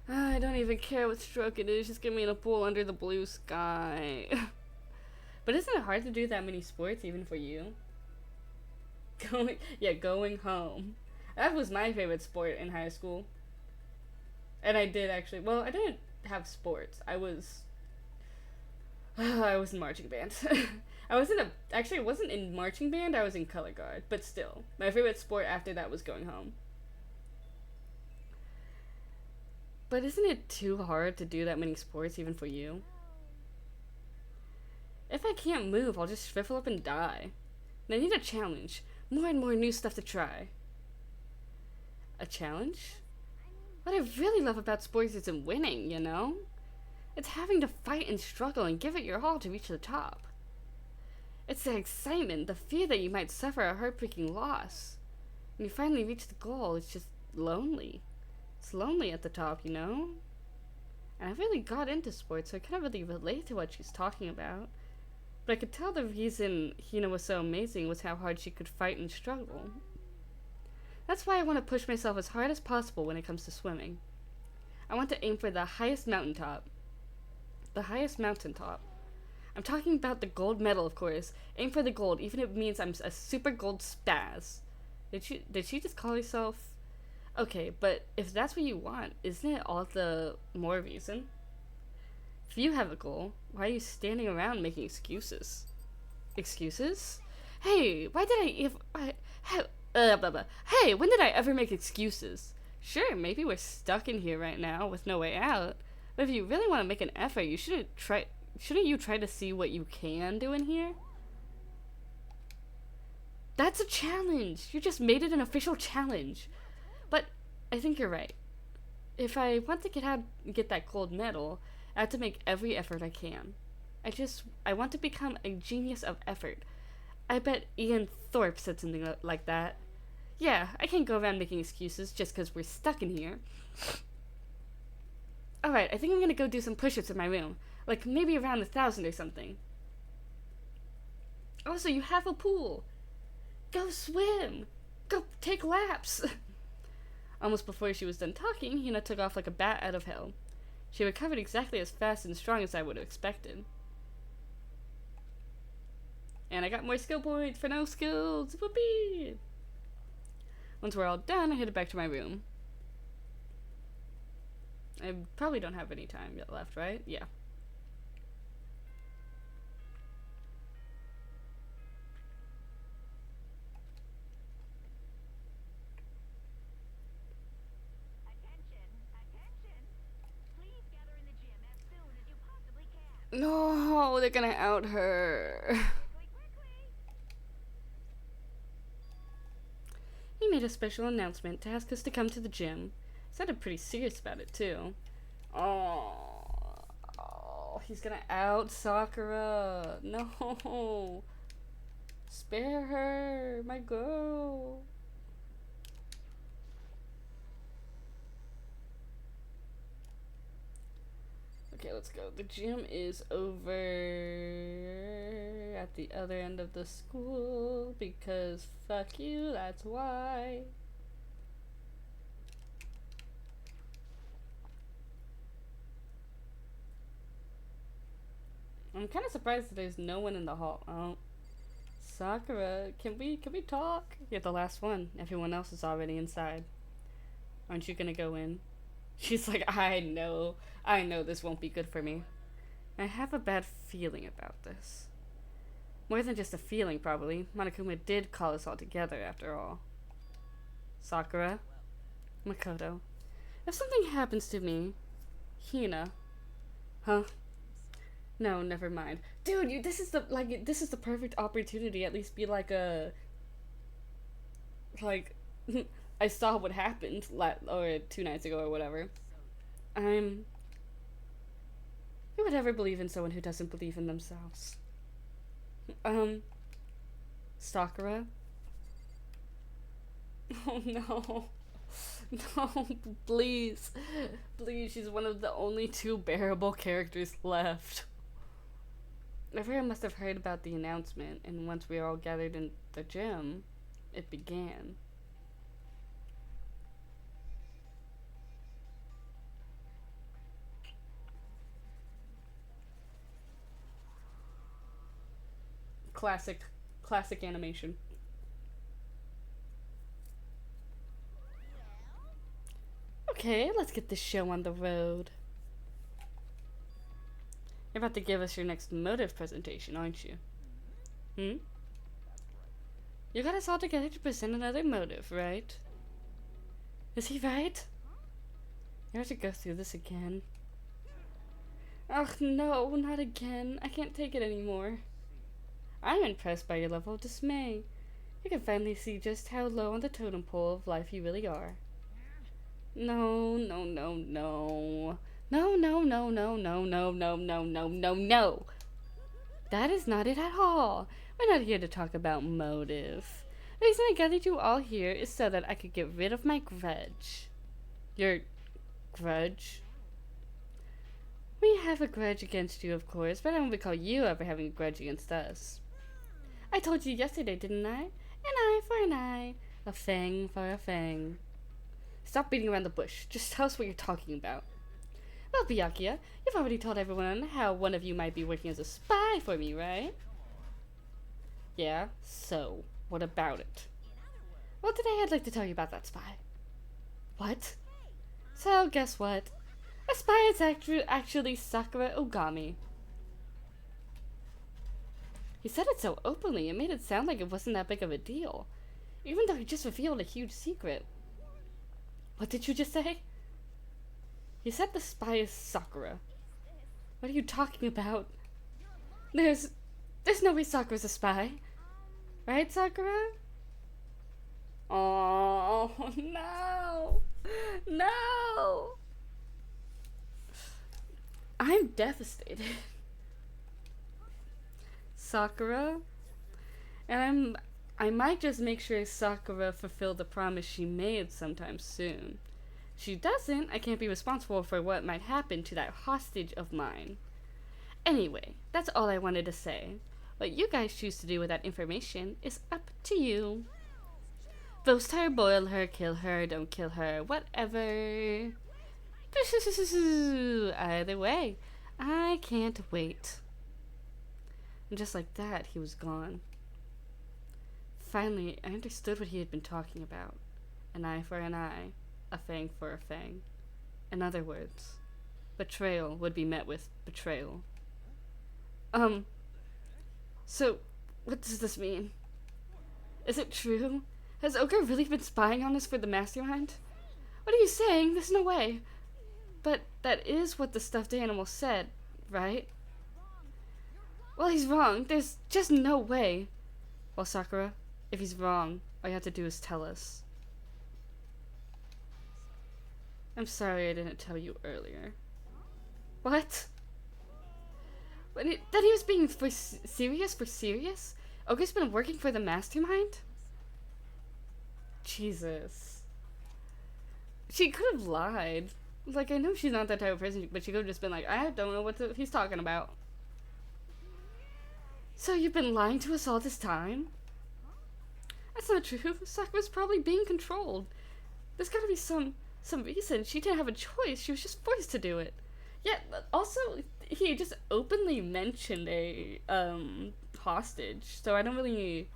I don't even care what stroke it is. Just get me in a pool under the blue sky. But isn't it hard to do that many sports, even for you? Going home. That was my favorite sport in high school. And I did actually, well, I didn't have sports. I was in marching band. I wasn't in marching band, I was in color guard. But still, my favorite sport after that was going home. But isn't it too hard to do that many sports even for you? If I can't move, I'll just shrivel up and die. And I need a challenge. More and more new stuff to try. A challenge? What I really love about sports isn't winning, you know? It's having to fight and struggle and give it your all to reach the top. It's the excitement, the fear that you might suffer a heartbreaking loss. When you finally reach the goal, it's just lonely. It's lonely at the top, you know? And I really got into sports, so I can't really relate to what she's talking about. But I could tell the reason Hina was so amazing was how hard she could fight and struggle. That's why I want to push myself as hard as possible when it comes to swimming. I want to aim for the highest mountaintop. The highest mountaintop. I'm talking about the gold medal, of course. Aim for the gold, even if it means I'm a super gold spaz. Did she just call herself Okay, but if that's what you want, isn't it all the more reason? If you have a goal, why are you standing around making excuses? Excuses? Hey, why did blah, blah. Hey, when did I ever make excuses? Sure, maybe we're stuck in here right now with no way out. But if you really want to make an effort, shouldn't you try to see what you can do in here? That's a challenge. You just made it an official challenge. But I think you're right. If I want to get that gold medal, I have to make every effort I can. I want to become a genius of effort. I bet Ian Thorpe said something like that. Yeah, I can't go around making excuses just because we're stuck in here. Alright, I think I'm gonna go do some push-ups in my room. Like, maybe around 1,000 or something. Also, you have a pool. Go swim. Go take laps. Almost before she was done talking, Hina took off like a bat out of hell. She recovered exactly as fast and strong as I would have expected. And I got more skill points for no skills. Whoopee! Once we're all done, I headed back to my room. I probably don't have any time yet left, right? Yeah. Attention, attention. Please gather in the gym as soon as you possibly can. No, they're gonna out her. Quickly, quickly. He made a special announcement to ask us to come to the gym. Sounded pretty serious about it, too. Oh, he's gonna out Sakura. No. Spare her, my girl. Okay, let's go. The gym is over at the other end of the school because fuck you, that's why. I'm kind of surprised that there's no one in the hall. Oh, Sakura, can we talk? You're the last one. Everyone else is already inside. Aren't you gonna go in? She's like, I know this won't be good for me. I have a bad feeling about this. More than just a feeling, probably. Monokuma did call us all together, after all. Sakura, Makoto, if something happens to me, Hina, huh? No, never mind. Dude, this is the perfect opportunity. At least be like I saw what happened or 2 nights ago or whatever. Who would ever believe in someone who doesn't believe in themselves? Sakura? Oh no. No, please. Please, she's one of the only 2 bearable characters left. Everyone must have heard about the announcement, and once we were all gathered in the gym, it began. Classic animation. Okay, let's get this show on the road. You're about to give us your next motive presentation, aren't you? You got us all together to present another motive, right? Is he right? You have to go through this again. Ugh, no, not again. I can't take it anymore. I'm impressed by your level of dismay. You can finally see just how low on the totem pole of life you really are. No. No. That is not it at all. We're not here to talk about motive. The reason I gathered you all here is so that I could get rid of my grudge. Your grudge? We have a grudge against you, of course, but I don't recall you ever having a grudge against us. I told you yesterday, didn't I? An eye for an eye, a fang for a fang. Stop beating around the bush. Just tell us what you're talking about. Well, Byakuya, you've already told everyone how one of you might be working as a spy for me, right? Yeah, so, what about it? Well, today I'd like to tell you about that spy. What? So, guess what? A spy is actually Sakura Ogami. He said it so openly, it made it sound like it wasn't that big of a deal. Even though he just revealed a huge secret. What did you just say? He said the spy is Sakura. What are you talking about? There's no way Sakura's a spy. Right, Sakura? Oh, no. No. I'm devastated. Sakura? And I might just make sure Sakura fulfilled the promise she made sometime soon. If she doesn't, I can't be responsible for what might happen to that hostage of mine. Anyway, that's all I wanted to say. What you guys choose to do with that information is up to you. Roast her, boil her, kill her, don't kill her, whatever. Either way, I can't wait. And just like that, he was gone. Finally, I understood what he had been talking about. An eye for an eye, a fang for a fang. In other words, betrayal would be met with betrayal. So, what does this mean? Is it true? Has Ogre really been spying on us for the mastermind? What are you saying? There's no way. But that is what the stuffed animal said, right? Well, he's wrong. There's just no way. Well, Sakura, if he's wrong, all you have to do is tell us. I'm sorry I didn't tell you earlier. What? That he was being serious? Ogre's been working for the mastermind? Jesus. She could have lied. Like, I know she's not that type of person, but she could have just been like, I don't know what he's talking about. So you've been lying to us all this time? That's not true. Sakura's probably being controlled. There's gotta be some reason. She didn't have a choice. She was just forced to do it. Yeah, also, he just openly mentioned a hostage, so I don't really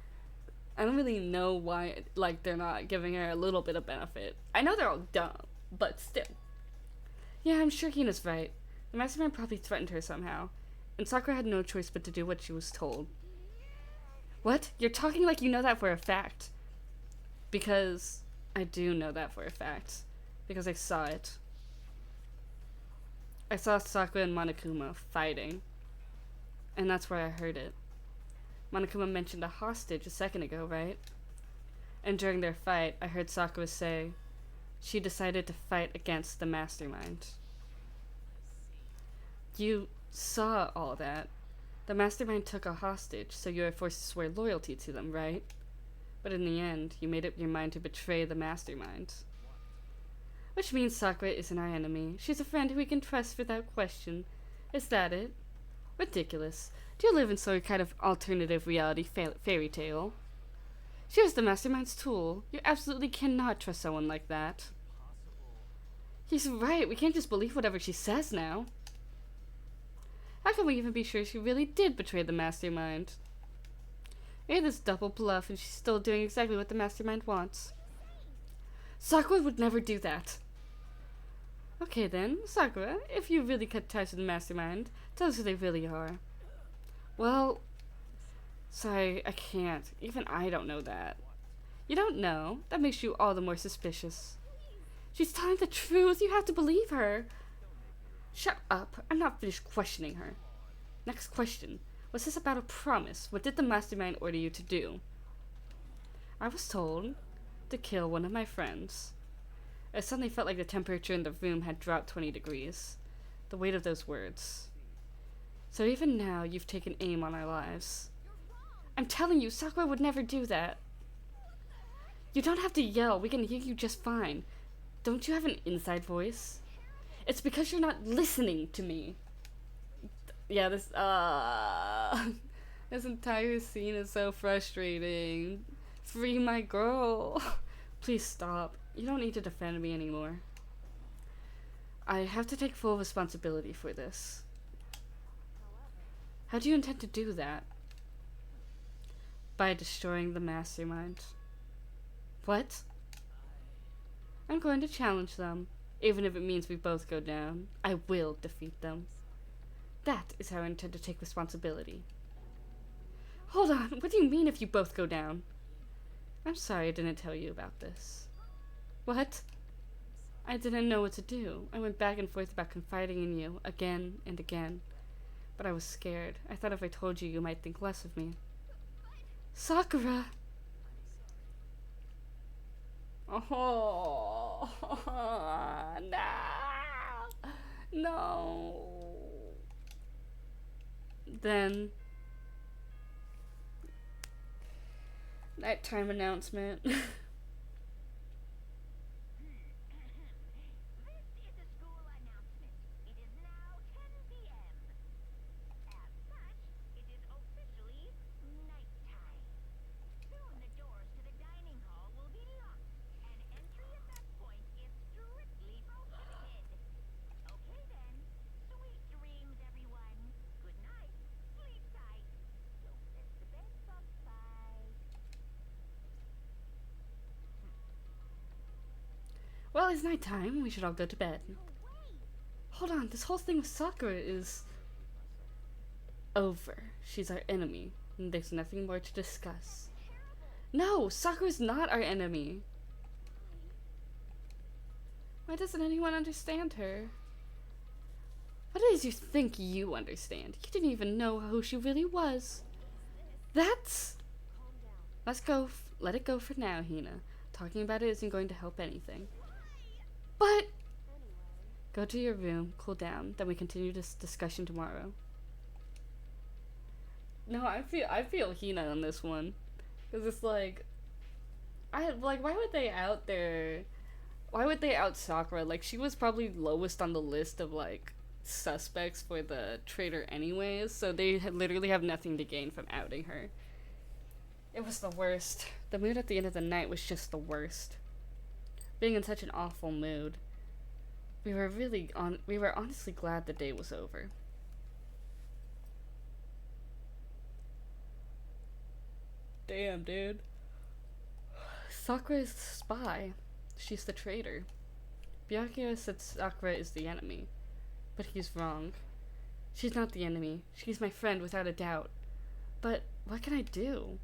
know why, like, they're not giving her a little bit of benefit. I know they're all dumb, but still. Yeah, I'm sure Hina's right. The mastermind probably threatened her somehow, and Sakura had no choice but to do what she was told. What? You're talking like you know that for a fact. Because I do know that for a fact. Because I saw it. I saw Sakura and Monokuma fighting. And that's where I heard it. Monokuma mentioned a hostage a second ago, right? And during their fight, I heard Sakura say she decided to fight against the mastermind. You saw all that. The mastermind took a hostage, so you were forced to swear loyalty to them, right? But in the end, you made up your mind to betray the mastermind. Which means Sakura isn't our enemy. She's a friend who we can trust without question. Is that it? Ridiculous. Do you live in some kind of alternative reality fairy tale? She was the mastermind's tool. You absolutely cannot trust someone like that. He's right. We can't just believe whatever she says now. How can we even be sure she really did betray the mastermind? Maybe this double bluff and she's still doing exactly what the mastermind wants. Sakura would never do that. Okay then, Sakura, if you really cut ties with the mastermind, tell us who they really are. Well, sorry, I can't. Even I don't know that. You don't know? That makes you all the more suspicious. She's telling the truth. You have to believe her. Shut up. I'm not finished questioning her. Next question. Was this about a promise? What did the mastermind order you to do? I was told to kill one of my friends. I suddenly felt like the temperature in the room had dropped 20 degrees. The weight of those words. So even now, you've taken aim on our lives. I'm telling you, Sakura would never do that. You don't have to yell. We can hear you just fine. Don't you have an inside voice? It's because you're not listening to me. Yeah, this entire scene is so frustrating. Free my girl. Please stop. You don't need to defend me anymore. I have to take full responsibility for this. How do you intend to do that? By destroying the mastermind. What? I'm going to challenge them. Even if it means we both go down, I will defeat them. That is how I intend to take responsibility. Hold on, what do you mean if you both go down? I'm sorry I didn't tell you about this. What? I didn't know what to do. I went back and forth about confiding in you, again and again. But I was scared. I thought if I told you, you might think less of me. Sakura! Oh, no! No! Then, nighttime announcement. This is a school announcement. It is now 10 p.m. As such, it is officially nighttime. Soon the doors to the dining hall will be locked, and entry at that point is strictly prohibited. Okay then. Sweet dreams, everyone. Good night. Sleep tight. Don't let the bed bug bite. Well, it's nighttime. We should all go to bed. No way. Hold on, this whole thing with Sakura is over. She's our enemy, and there's nothing more to discuss. Terrible. No, Sakura's not our enemy. Why doesn't anyone understand her? What is you think you understand? You didn't even know who she really was. That's... Calm down. Let's go. Let it go for now, Hina. Talking about it isn't going to help anything. But... Anyway. Go to your room, cool down, then we continue this discussion tomorrow. No, I feel Hina on this one. Cause it's like why would they out Sakura? Like, she was probably lowest on the list of like suspects for the traitor anyways, so they literally have nothing to gain from outing her. It was the worst. The mood at the end of the night was just the worst. Being in such an awful mood. We were honestly glad the day was over. Damn, dude. Sakura is the spy. She's the traitor. Byakuya said Sakura is the enemy. But he's wrong. She's not the enemy. She's my friend without a doubt. But what can I do?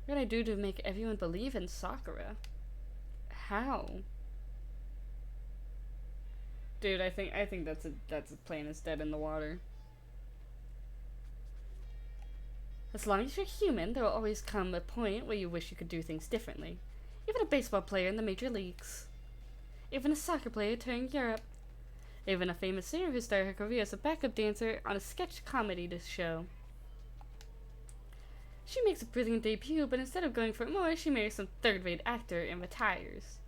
What can I do to make everyone believe in Sakura? How? Dude, I think that's a plane is dead in the water. As long as you're human, there will always come a point where you wish you could do things differently. Even a baseball player in the major leagues. Even a soccer player touring Europe. Even a famous singer who started her career as a backup dancer on a sketch comedy show. She makes a brilliant debut, but instead of going for more, she marries some third-rate actor and retires.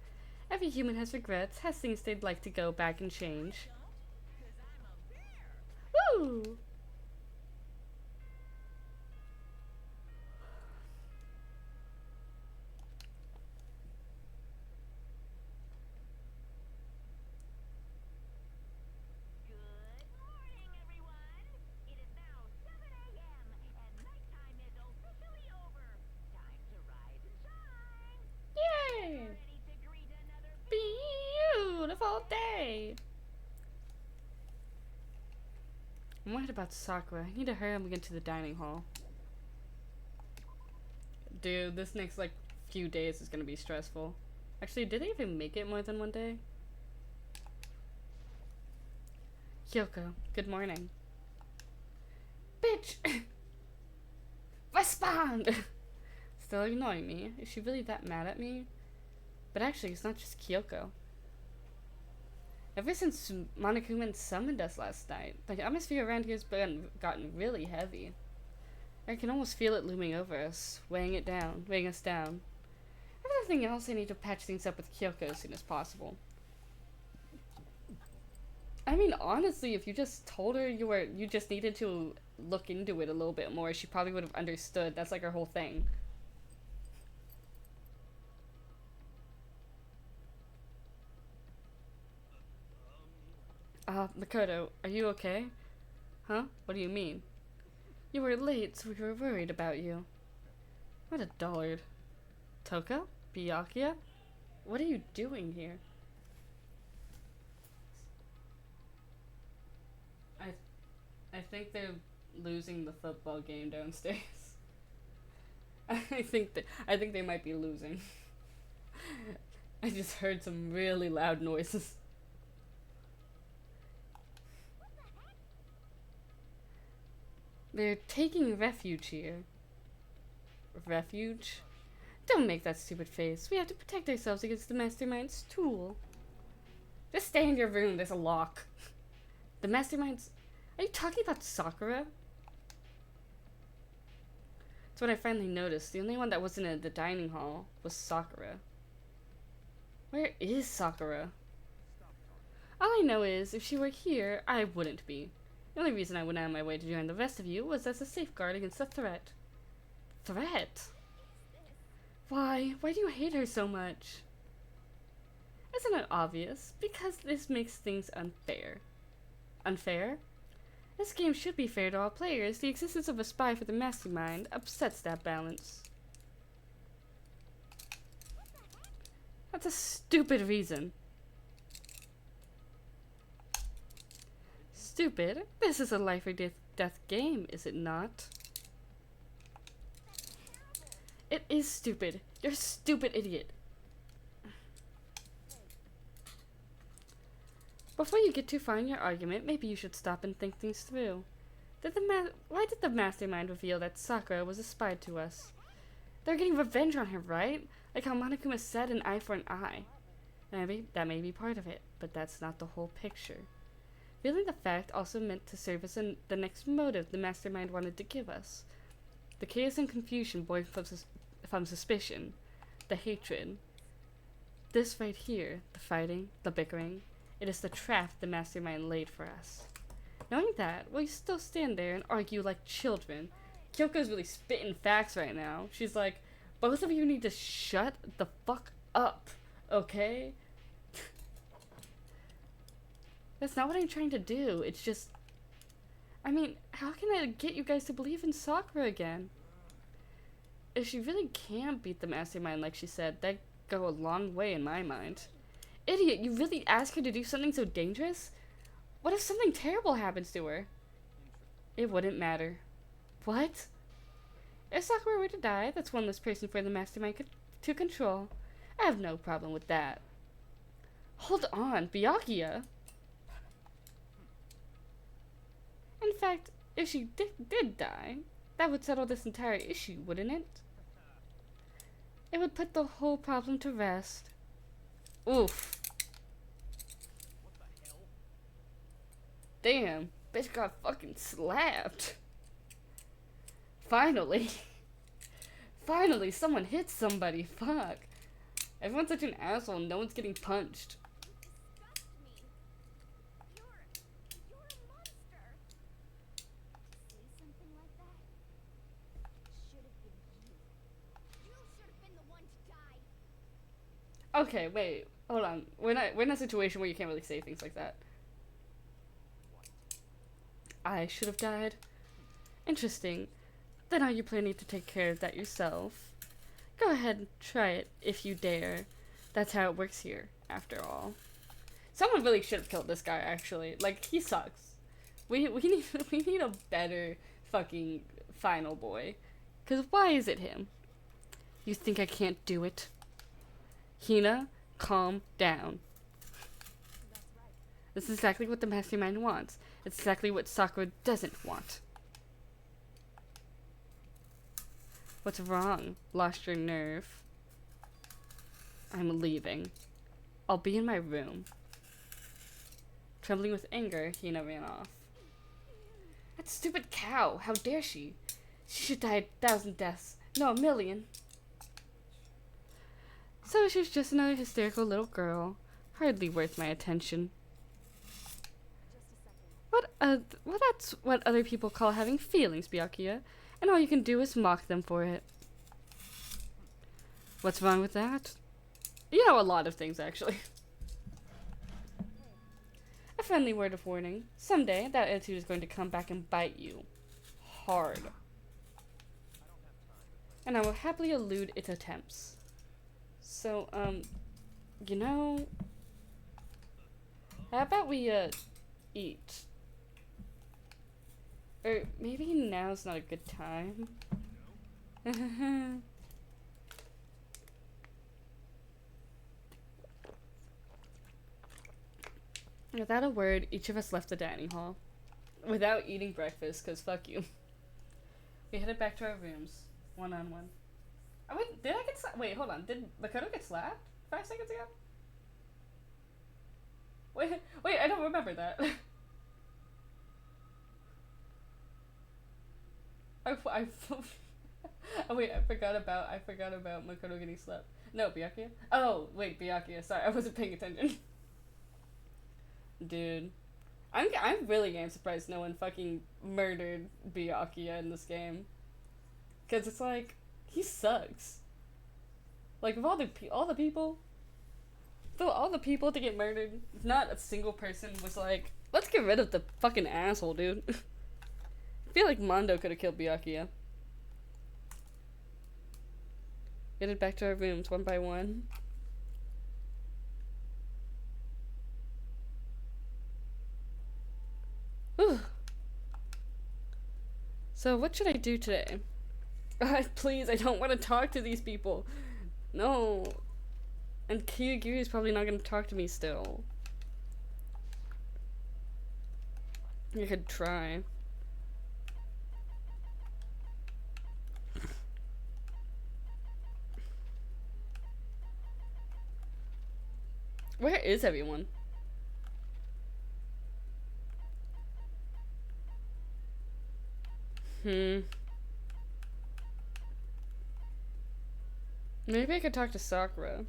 Every human has regrets, has things they'd like to go back and change. Woo! Good morning, everyone. It is now 7 a.m. and nighttime is officially over. Time to rise and shine. Yay! Ready to greet another Beautiful day! I'm worried about Sakura. I need to hurry up and get to the dining hall. Dude, this next like few days is gonna be stressful. Actually, did they even make it more than one day? Kyoko, good morning. Bitch! Respond! Still ignoring me? Is she really that mad at me? But actually, it's not just Kyoko. Ever since Monokuma summoned us last night, the atmosphere around here has gotten really heavy. I can almost feel it looming over us, weighing us down. If nothing else, I need to patch things up with Kyoko as soon as possible. I mean, honestly, if you just told her you just needed to look into it a little bit more, she probably would have understood. That's like her whole thing. Makoto, are you okay? Huh? What do you mean? You were late, so we were worried about you. What a dullard. Toko? Byakuya? What are you doing here? I think they're losing the football game downstairs. I think they might be losing. I just heard some really loud noises. They're taking refuge here. Refuge? Don't make that stupid face. We have to protect ourselves against the Mastermind's tool. Just stay in your room. There's a lock. The Mastermind's... Are you talking about Sakura? That's what I finally noticed. The only one that wasn't in the dining hall was Sakura. Where is Sakura? All I know is, if she were here, I wouldn't be. The only reason I went out of my way to join the rest of you was as a safeguard against a threat. Threat? Why? Why do you hate her so much? Isn't it obvious? Because this makes things unfair. Unfair? This game should be fair to all players. The existence of a spy for the Mastermind upsets that balance. That's a stupid reason. Stupid? This is a life or death game, is it not? It is stupid. You're a stupid idiot. Before you get too far in your argument, maybe you should stop and think things through. Why did the Mastermind reveal that Sakura was a spy to us? They're getting revenge on her, right? Like how Monokuma said, an eye for an eye. Maybe that may be part of it, but that's not the whole picture. Revealing the fact also meant to serve as the next motive the Mastermind wanted to give us. The chaos and confusion born from suspicion, the hatred. This right here, the fighting, the bickering, it is the trap the Mastermind laid for us. Knowing that, will you still stand there and argue like children? Kyoko's really spitting facts right now. She's like, both of you need to shut the fuck up, okay? That's not what I'm trying to do. It's just... I mean, how can I get you guys to believe in Sakura again? If she really can beat the Mastermind like she said, that'd go a long way in my mind. Idiot, you really ask her to do something so dangerous? What if something terrible happens to her? It wouldn't matter. What? If Sakura were to die, that's one less person for the Mastermind to control. I have no problem with that. Hold on, Byakuya. In fact, if she did die, that would settle this entire issue, wouldn't it? It would put the whole problem to rest. Oof. What the hell? Damn, bitch got fucking slapped. Finally. Finally, someone hit somebody. Fuck. Everyone's such an asshole. No one's getting punched. You're a monster. Say something like that. Should have been you. You should have been the one to die. Okay, wait. Hold on. We're in a situation where you can't really say things like that. I should have died? Interesting. Then are you planning to take care of that yourself? Go ahead and try it if you dare. That's how it works here, after all. Someone really should have killed this guy, actually. Like, he sucks. We need a better fucking final boy. 'Cause why is it him? You think I can't do it? Hina, calm down. This is exactly what the Mastermind wants. It's exactly what Sakura doesn't want. What's wrong? Lost your nerve? I'm leaving. I'll be in my room. Trembling with anger, Hina ran off. That stupid cow! How dare she? She should die 1,000 deaths. No, 1,000,000. So she's just another hysterical little girl. Hardly worth my attention. Well, that's what other people call having feelings, Byakuya. And all you can do is mock them for it. What's wrong with that? You know, a lot of things, actually. A friendly word of warning. Someday, that attitude is going to come back and bite you. Hard. And I will happily elude its attempts. So, you know... How about we, eat? Or maybe now's not a good time. Without a word, each of us left the dining hall. Without eating breakfast, because fuck you. We headed back to our rooms, one on one. Oh, wait, did I get slapped? Wait, hold on. Did Makoto get slapped 5 seconds ago? Wait, I don't remember that. Oh wait, I forgot about Makoto getting slapped. No, Byakuya? Oh, wait, Byakuya. Sorry, I wasn't paying attention. Dude. I'm really getting surprised no one fucking murdered Byakuya in this game. Cause it's like, he sucks. Like, of all the people to get murdered, not a single person was like, let's get rid of the fucking asshole, dude. I feel like Mondo could have killed Byakuya. Headed back to our rooms one by one. Whew. So what should I do today? Please, I don't want to talk to these people. No. And Kyogiri is probably not going to talk to me still. I could try. Where is everyone? Maybe I could talk to Sakura.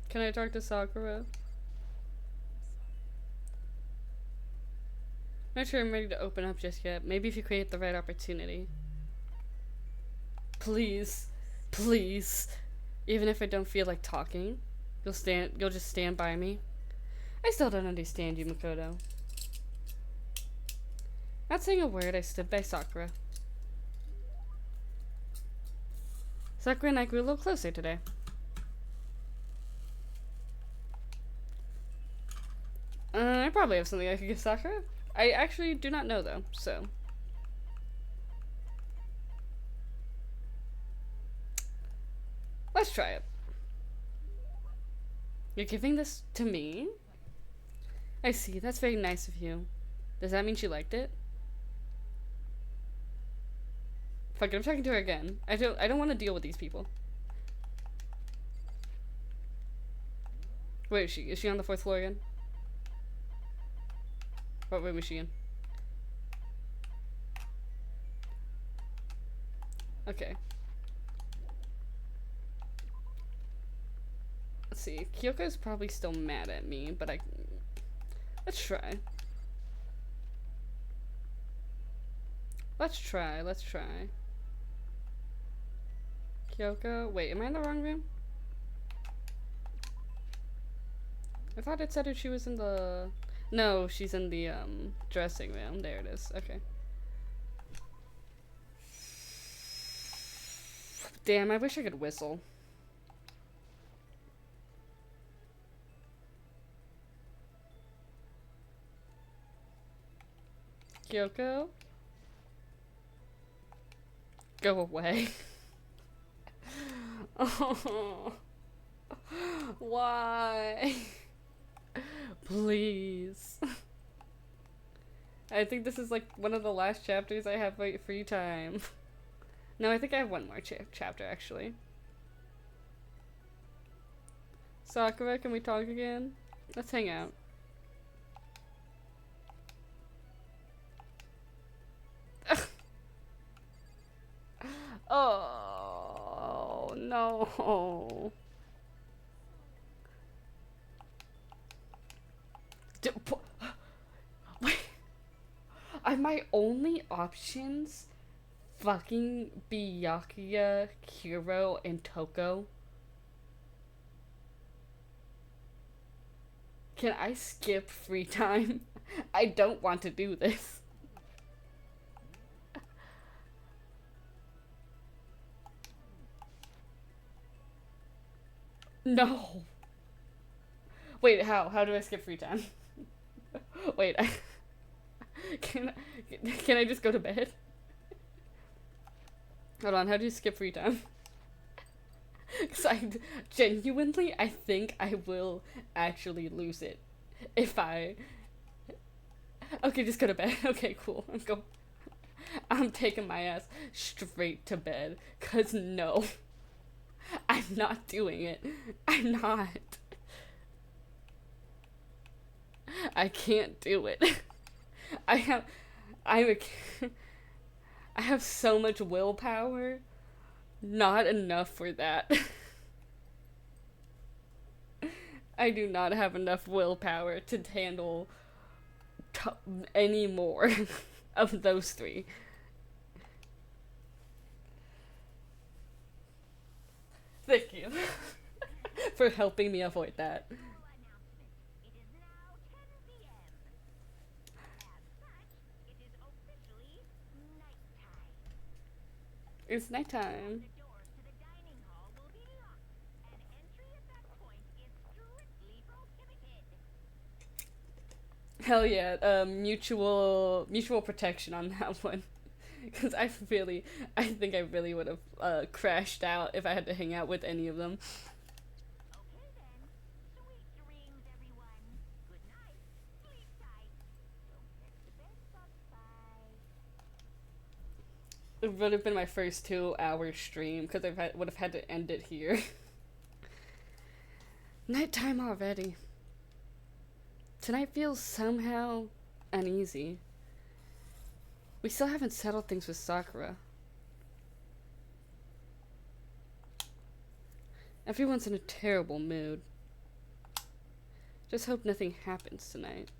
Can I talk to Sakura? Not sure I'm ready to open up just yet. Maybe if you create the right opportunity. Please. Please. Even if I don't feel like talking, you'll just stand by me. I still don't understand you, Makoto. Not saying a word, I stood by Sakura. Sakura and I grew a little closer today. I probably have something I could give Sakura. I actually do not know though, so. Let's try it. You're giving this to me? I see, that's very nice of you. Does that mean she liked it? Fuck it, I'm talking to her again. I don't want to deal with these people. Where is she? Is she on the 4th floor again? What room is she in? Okay. Let's see. Kyoko's probably still mad at me, but let's try. Let's try. Kyoko? Wait, am I in the wrong room? I thought it said she was in the... No, she's in the, dressing room. There it is. Okay. Damn, I wish I could whistle. Kyoko? Go away. Oh. Why? Please. I think this is like one of the last chapters I have free time. No, I think I have one more chapter actually. Sakura, can we talk again? Let's hang out. Oh no. Wait. Are my only options fucking Byakuya, Hiro, and Toko? Can I skip free time? I don't want to do this. No. Wait, how? How do I skip free time? Wait, can can I just go to bed? Hold on, how do you skip free time? Because I think I will actually lose it if I. Okay, just go to bed. Okay, cool. I'm taking my ass straight to bed. Cause no, I'm not doing it. I'm not. I can't do it. I have, I'm a, I have so much willpower. Not enough for that. I do not have enough willpower to handle any more of those three. Thank you for helping me avoid that. Announcement. It is now 10 p.m. As such, it is officially nighttime. It's nighttime. The doors to the dining hall will be locked, and entry at that point is strictly prohibited. Hell yeah, mutual protection on that one. Because I think I really would have crashed out if I had to hang out with any of them. Okay then. Sweet dreams, everyone. Good night. Sleep tight. Don't miss the bed bye. It would have been my first 2 hour stream because would have had to end it here. Nighttime already. Tonight feels somehow uneasy. We still haven't settled things with Sakura. Everyone's in a terrible mood. Just hope nothing happens tonight.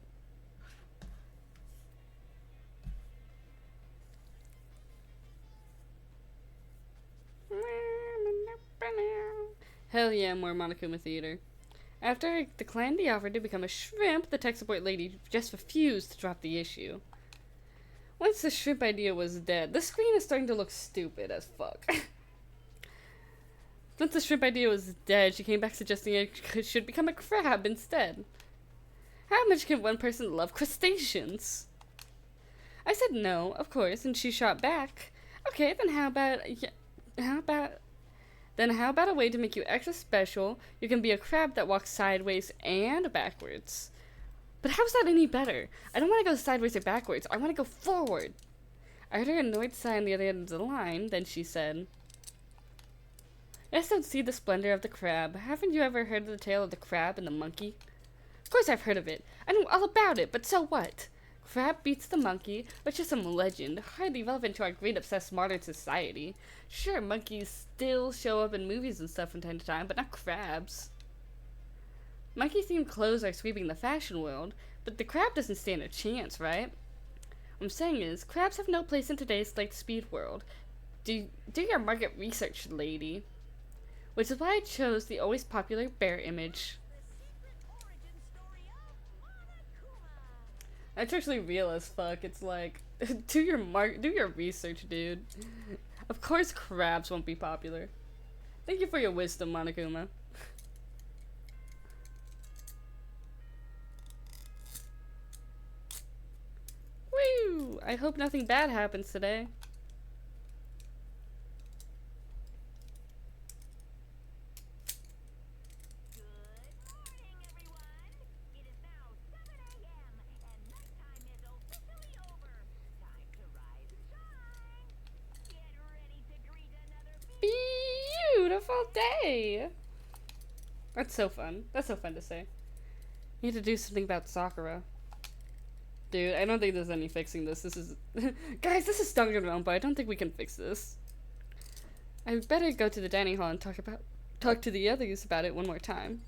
Hell yeah, more Monokuma Theater. After I declined the offer to become a shrimp, the tech support lady just refused to drop the issue. Once the shrimp idea was dead, the screen is starting to look stupid as fuck. Once the shrimp idea was dead, she came back suggesting it should become a crab instead. How much can one person love crustaceans? I said no, of course, and she shot back. Okay, then how about a way to make you extra special? You can be a crab that walks sideways and backwards. But how's that any better? I don't want to go sideways or backwards. I want to go forward. I heard her annoyed sigh on the other end of the line. Then she said, I just don't see the splendor of the crab. Haven't you ever heard of the tale of the crab and the monkey? Of course I've heard of it. I know all about it, but so what? Crab beats the monkey, which is some legend, hardly relevant to our great obsessed modern society. Sure, monkeys still show up in movies and stuff from time to time, but not crabs. Monkey-themed clothes are sweeping the fashion world, but the crab doesn't stand a chance, right? What I'm saying is, crabs have no place in today's light speed world. Do your market research, lady. Which is why I chose the always popular bear image. That's actually real as fuck. It's like, do your research, dude. Of course crabs won't be popular. Thank you for your wisdom, Monokuma. Woo! I hope nothing bad happens today. Beautiful day. That's so fun. That's so fun to say. You need to do something about Sakura. Dude, I don't think there's any fixing this. This is... Guys, this is Danganronpa. I don't think we can fix this. I better go to the dining hall and talk to the others about it one more time.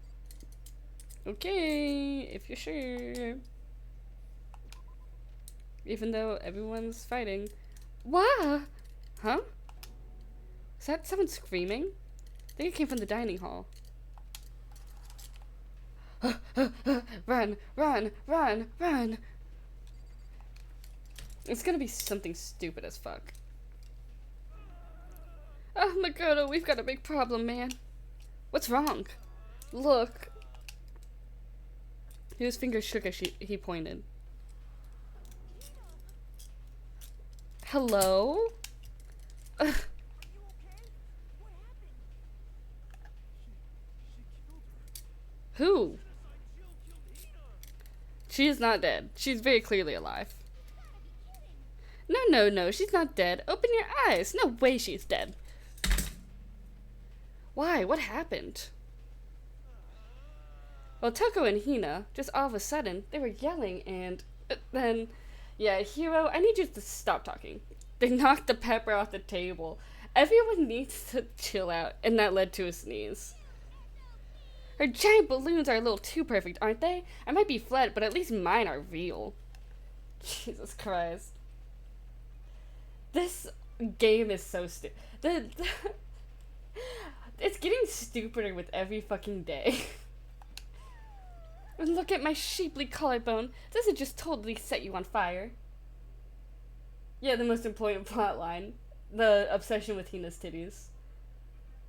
Okay, if you're sure. Even though everyone's fighting. What? Huh? Is that someone screaming? I think it came from the dining hall. Run, run, run, run! It's gonna be something stupid as fuck. Oh, Makoto, we've got a big problem, man. What's wrong? Look. His fingers shook as he pointed. Hello? Are you okay? What happened? She killed her. Who? Genocide Jill killed Hina. She is not dead. She's very clearly alive. No, no, no. She's not dead. Open your eyes. No way she's dead. Why? What happened? Well, Toko and Hina, just all of a sudden, they were yelling and then, yeah, Hiro, I need you to stop talking. They knocked the pepper off the table. Everyone needs to chill out, and that led to a sneeze. Her giant balloons are a little too perfect, aren't they? I might be flat, but at least mine are real. Jesus Christ. This game is so stupid. It's getting stupider with every fucking day. And look at my shapely collarbone. This would just totally set you on fire. Yeah, the most important plot line. The obsession with Hina's titties.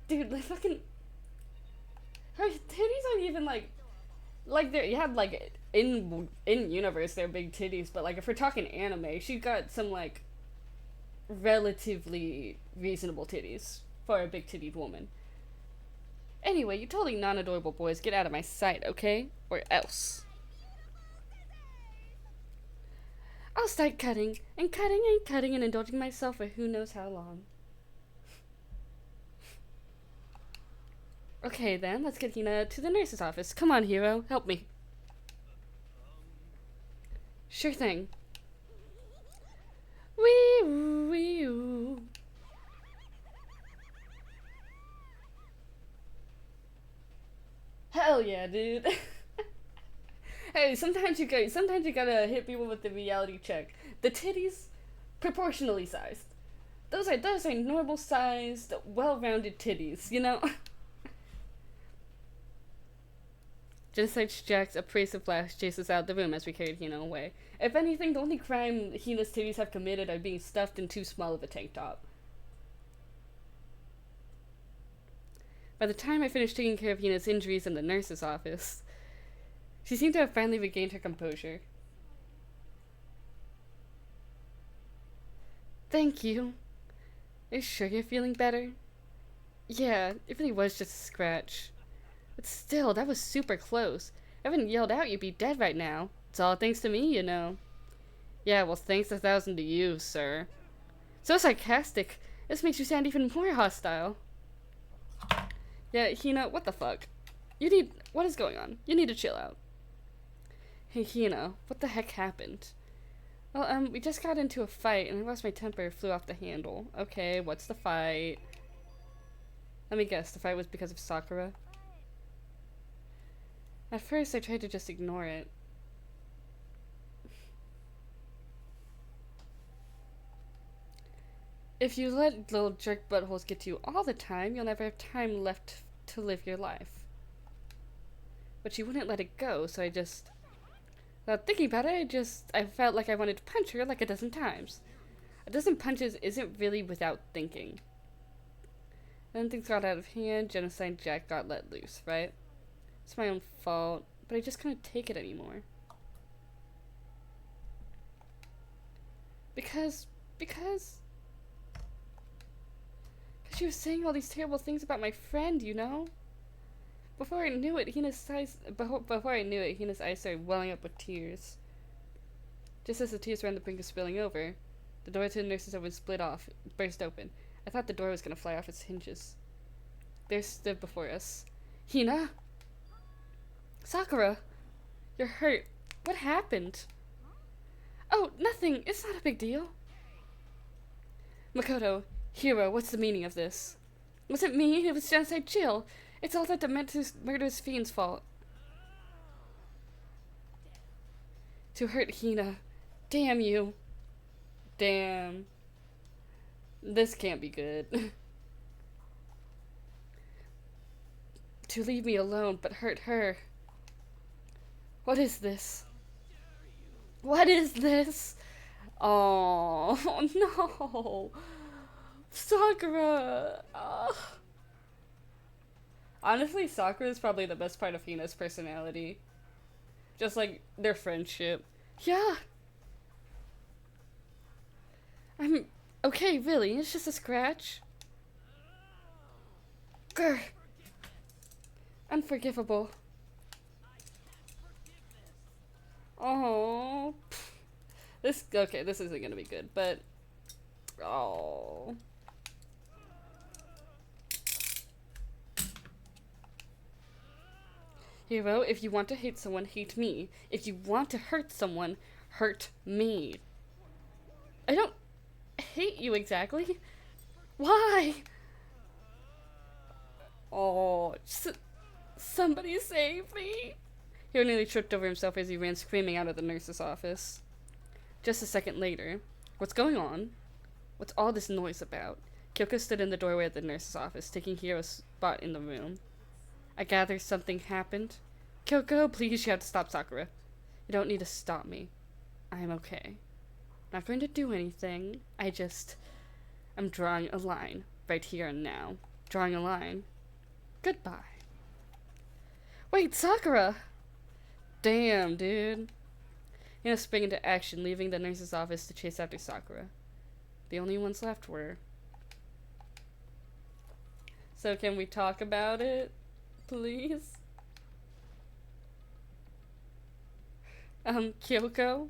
Dude, like fucking... Her titties aren't even like they're, you have like in universe they're big titties, but like if we're talking anime, she got some like relatively reasonable titties for a big tittied woman. Anyway, you totally non-adorable boys get out of my sight, okay? Or else. I'll start cutting and cutting and cutting and indulging myself for who knows how long. Okay then, let's get Hina to the nurse's office. Come on, Hiro, help me. Sure thing. Wee oo, wee oo. Hell yeah, dude. Hey, sometimes you gotta hit people with the reality check. The titties, proportionally sized. Those are normal sized, well-rounded titties, you know? Genocide Jack's abrasive blast chases out the room as we carried Hina away. If anything, the only crime Hina's titties have committed are being stuffed in too small of a tank top. By the time I finished taking care of Hina's injuries in the nurse's office, she seemed to have finally regained her composure. Thank you. Are you sure you're feeling better? Yeah, it really was just a scratch. But still, that was super close. If I hadn't yelled out, you'd be dead right now. It's all thanks to me, you know. Yeah, well, thanks 1,000 to you, sir. So sarcastic. This makes you sound even more hostile. Yeah, Hina, what the fuck? What is going on? You need to chill out. Hey, Hina, what the heck happened? Well, we just got into a fight and I lost my temper, flew off the handle. Okay, what's the fight? Let me guess, the fight was because of Sakura? At first, I tried to just ignore it. If you let little jerk buttholes get to you all the time, you'll never have time left to live your life. But she wouldn't let it go, so without thinking about it, I felt like I wanted to punch her like a dozen times. A dozen punches isn't really without thinking. Then things got out of hand, Genocide Jack got let loose, right? It's my own fault, but I just couldn't take it anymore. Because she was saying all these terrible things about my friend, you know? Before I knew it, Hina's eyes started welling up with tears. Just as the tears were on the brink of spilling over, the door to the nurse's room split off, burst open. I thought the door was gonna fly off its hinges. There stood before us Hina! Sakura! You're hurt. What happened? Oh, nothing. It's not a big deal. Makoto, Hiro, what's the meaning of this? Was it me? It was Genocide Jill. It's all that demented murderous fiend's fault. To hurt Hina. Damn you. Damn. This can't be good. To leave me alone, but hurt her. What is this? What is this? Oh no. Sakura. Honestly, Sakura is probably the best part of Hina's personality. Just like their friendship. Yeah. I'm okay, really. It's just a scratch. Grr. Unforgivable. Oh. This okay, this isn't gonna be good, but oh. Hero, if you want to hate someone, hate me. If you want to hurt someone, hurt me. I don't hate you exactly. Why? Oh, somebody save me. Hero nearly tripped over himself as he ran screaming out of the nurse's office. Just a second later, what's going on? What's all this noise about? Kyoko stood in the doorway of the nurse's office, taking Hiro's spot in the room. I gather something happened. Kyoko, please, you have to stop Sakura. You don't need to stop me. I'm okay. Not going to do anything. I'm drawing a line. Right here and now. Drawing a line. Goodbye. Wait, Sakura! Damn, dude. Hina sprang into action, leaving the nurse's office to chase after Sakura. The only ones left were... So can we talk about it? Please? Kyoko?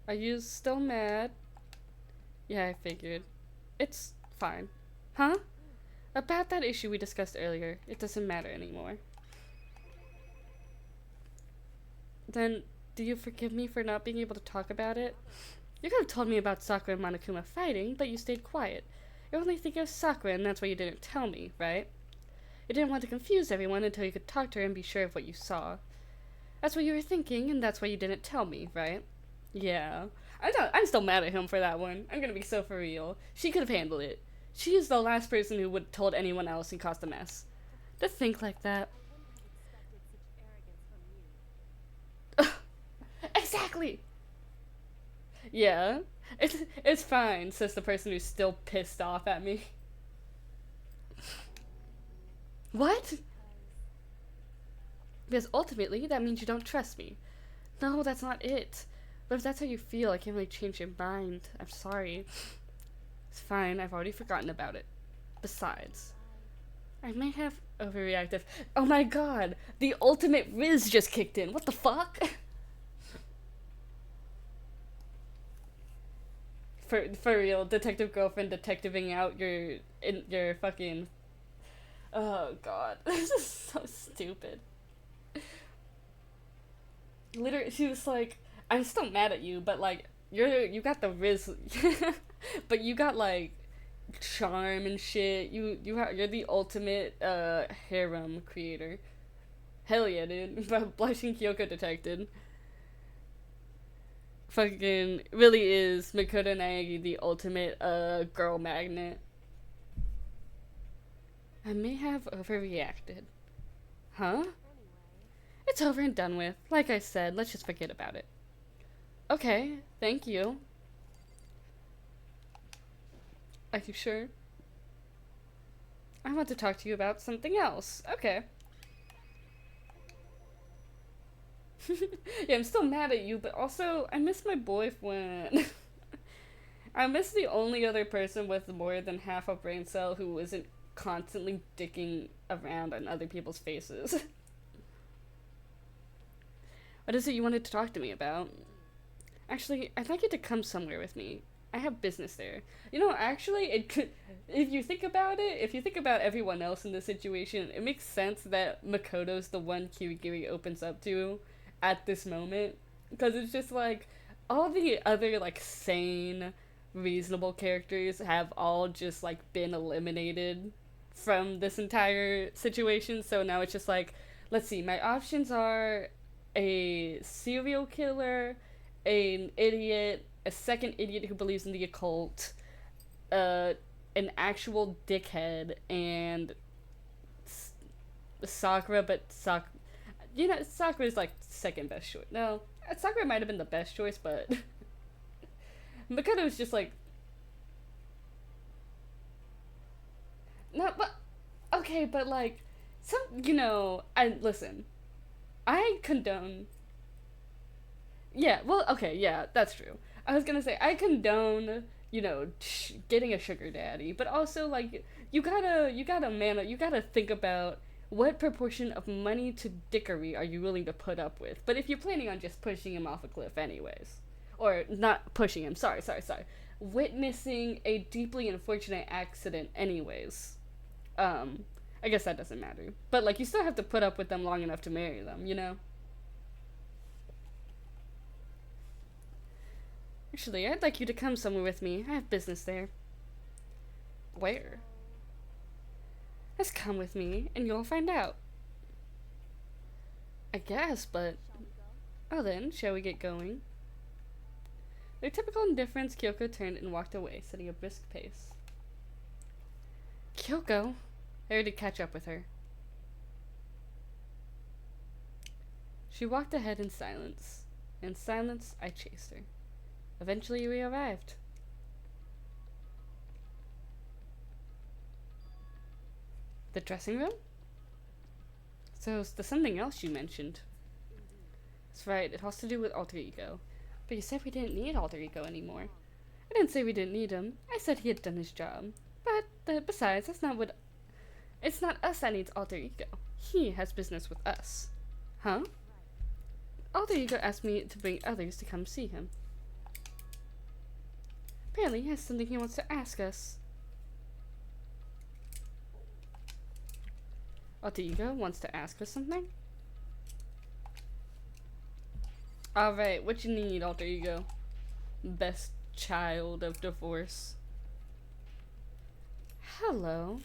Are you still mad? Yeah, I figured. It's fine. Huh? About that issue we discussed earlier, it doesn't matter anymore. Then, do you forgive me for not being able to talk about it? You could have told me about Sakura and Monokuma fighting, but you stayed quiet. You're only thinking of Sakura, and that's why you didn't tell me, right? You didn't want to confuse everyone until you could talk to her and be sure of what you saw. That's what you were thinking, and that's why you didn't tell me, right? Yeah. I'm still mad at him for that one. I'm gonna be so for real. She could have handled it. She is the last person who would have told anyone else and caused a mess. To think like that. Exactly! Yeah. It's fine, says the person who's still pissed off at me. What? Because ultimately, that means you don't trust me. No, that's not it. But if that's how you feel, I can't really change your mind. I'm sorry. It's fine, I've already forgotten about it. Besides, I may have overreacted. Oh my god! The ultimate Riz just kicked in. What the fuck? For real, detective girlfriend detectiving out your fucking... Oh god. This is so stupid. Literally, she was like, I'm still mad at you, but like, you got the Riz, but you got like charm and shit. You're the ultimate harem creator. Hell yeah, dude. Blushing Kyoko detected. Fucking really is Makoto Naegi the ultimate girl magnet. I may have overreacted. Huh? It's over and done with. Like I said, let's just forget about it. Okay, thank you. Are you sure? I want to talk to you about something else. Okay. Yeah, I'm still mad at you, but also, I miss my boyfriend. I miss the only other person with more than half a brain cell who isn't constantly dicking around on other people's faces. What is it you wanted to talk to me about? Actually, I'd like you to come somewhere with me. I have business there. You know, actually, it could, if you think about it, if you think about everyone else in this situation, it makes sense that Makoto's the one Kirigiri opens up to at this moment. Because it's just like, all the other, like, sane, reasonable characters have all just, like, been eliminated from this entire situation. So now it's just like, let's see, my options are a serial killer, an idiot, a second idiot who believes in the occult, an actual dickhead, and Sakura, but you know, Sakura's like second best choice. No, Sakura might have been the best choice, but Makoto was just like, no, but okay, but like, some, I listen. I condone. Yeah, well, okay, yeah, that's true. I was gonna say I condone, getting a sugar daddy, but also like you gotta think about what proportion of money to dickery are you willing to put up with. But if you're planning on just pushing him off a cliff, anyways, or not pushing him, sorry, witnessing a deeply unfortunate accident, anyways, I guess that doesn't matter. But like, you still have to put up with them long enough to marry them, you know? Actually, I'd like you to come somewhere with me. I have business there. Where? Just come with me, and you'll find out. I guess, but... Oh then, shall we get going? Their typical indifference, Kyoko turned and walked away, setting a brisk pace. Kyoko! I had to catch up with her. She walked ahead in silence. In silence, I chased her. Eventually, we arrived. The dressing room? So, there's something else you mentioned. That's right, it has to do with alter ego. But you said we didn't need alter ego anymore. I didn't say we didn't need him. I said he had done his job. But, besides, that's not what... It's not us that needs alter ego. He has business with us. Huh? Alter ego asked me to bring others to come see him. Apparently he has something he wants to ask us. Alter ego wants to ask us something? Alright, what you need, alter ego? Best child of divorce. Hello.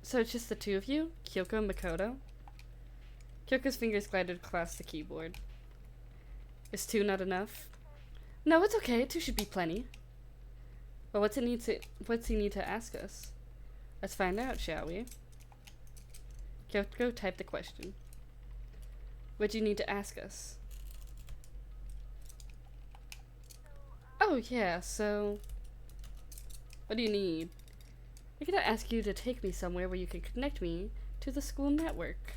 So it's just the two of you? Kyoko and Makoto? Kyoko's fingers glided across the keyboard. Is two not enough? No, it's okay. Two should be plenty. But what's he need to ask us? Let's find out, shall we? Kyoko typed the question. What do you need to ask us? Oh, yeah, so... What do you need? I'm gonna ask you to take me somewhere where you can connect me to the school network.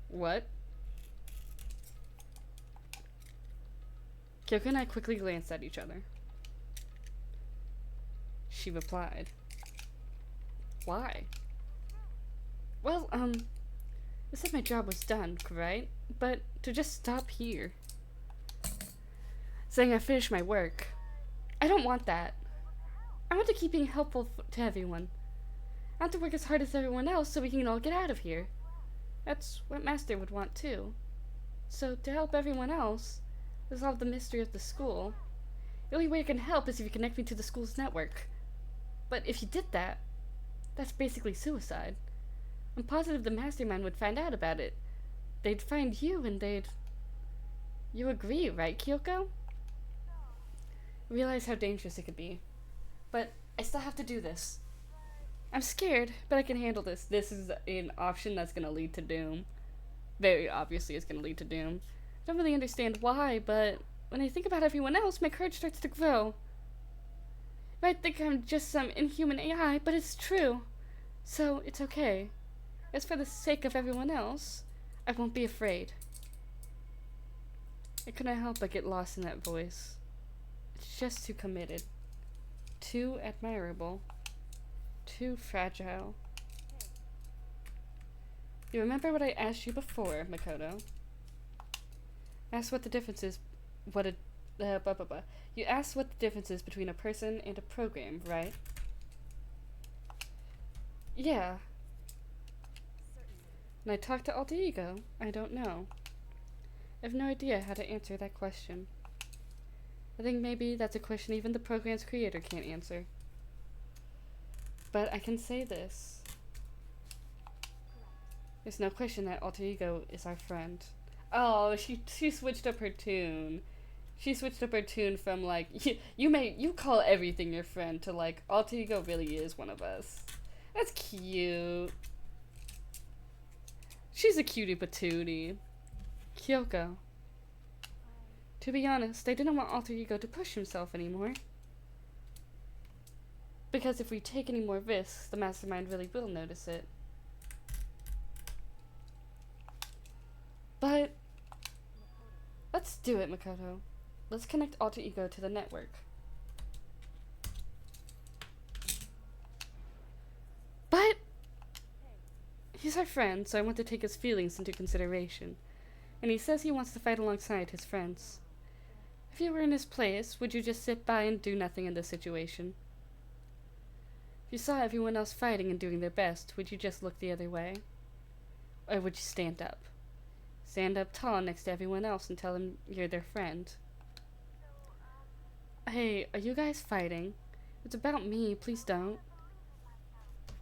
What? Kyoko and I quickly glanced at each other. She replied. Why? Well, I said my job was done, right? But to just stop here. Saying I finished my work. I don't want that. I want to keep being helpful to everyone. I want to work as hard as everyone else so we can all get out of here. That's what Master would want too. So to help everyone else, resolve the mystery of the school, the only way I can help is if you connect me to the school's network. But if you did that, that's basically suicide. I'm positive the mastermind would find out about it. They'd find you and they'd... You agree, right, Kyoko? I realize how dangerous it could be. But I still have to do this. I'm scared, but I can handle this. This is an option that's gonna lead to doom. Very obviously it's gonna lead to doom. I don't really understand why, but when I think about everyone else, my courage starts to grow. You might think I'm just some inhuman AI, but it's true. So, it's okay. As for the sake of everyone else, I won't be afraid. I couldn't help but get lost in that voice. It's just too committed. Too admirable. Too fragile. You remember what I asked you before, Makoto? Asked what the difference is... You asked what the difference is between a person and a program, right? Yeah. And I talked to Alter Ego. I don't know. I have no idea how to answer that question. I think maybe that's a question even the program's creator can't answer. But I can say this. There's no question that Alter Ego is our friend. Oh, she switched up her tune. She switched up her tune from like, you call everything your friend to like, Alter Ego really is one of us. That's cute. She's a cutie patootie. Kyoko. To be honest, I didn't want Alter Ego to push himself anymore. Because if we take any more risks, the mastermind really will notice it. But let's do it, Makoto. Let's connect Alter Ego to the network. But he's our friend, so I want to take his feelings into consideration. And he says he wants to fight alongside his friends. If you were in his place, would you just sit by and do nothing in this situation? If you saw everyone else fighting and doing their best, would you just look the other way? Or would you stand up? Stand up tall next to everyone else and tell them you're their friend. Hey, are you guys fighting? It's about me, please don't.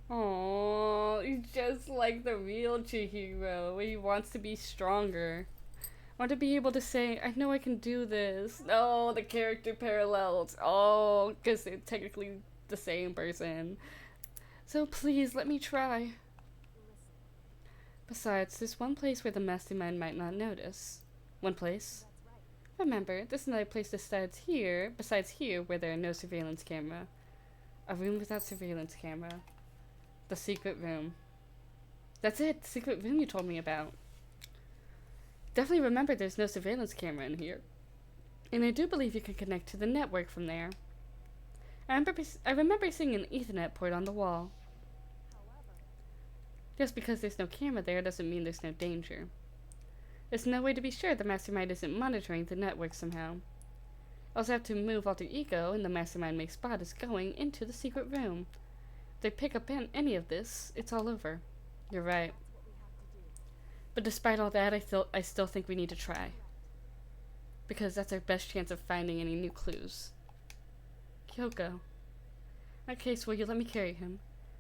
Aww, he's just like the real Chihiro, where he wants to be stronger. I want to be able to say, I know I can do this. No, the character parallels. Oh, because they're technically the same person. So please, let me try. Besides, there's one place where the mastermind might not notice. One place. Remember, there's another place besides here where there are no surveillance camera. A room without surveillance camera. The secret room. That's it, the secret room you told me about. Definitely remember there's no surveillance camera in here. And I do believe you can connect to the network from there. I remember seeing an Ethernet port on the wall. Just because there's no camera there doesn't mean there's no danger. There's no way to be sure the mastermind isn't monitoring the network somehow. Also have to move Alter Ego and the mastermind may spot us going into the secret room. If they pick up any of this, it's all over. You're right. But despite all that, I still think we need to try. Because that's our best chance of finding any new clues. Kyoko. In that case, will you let me carry him?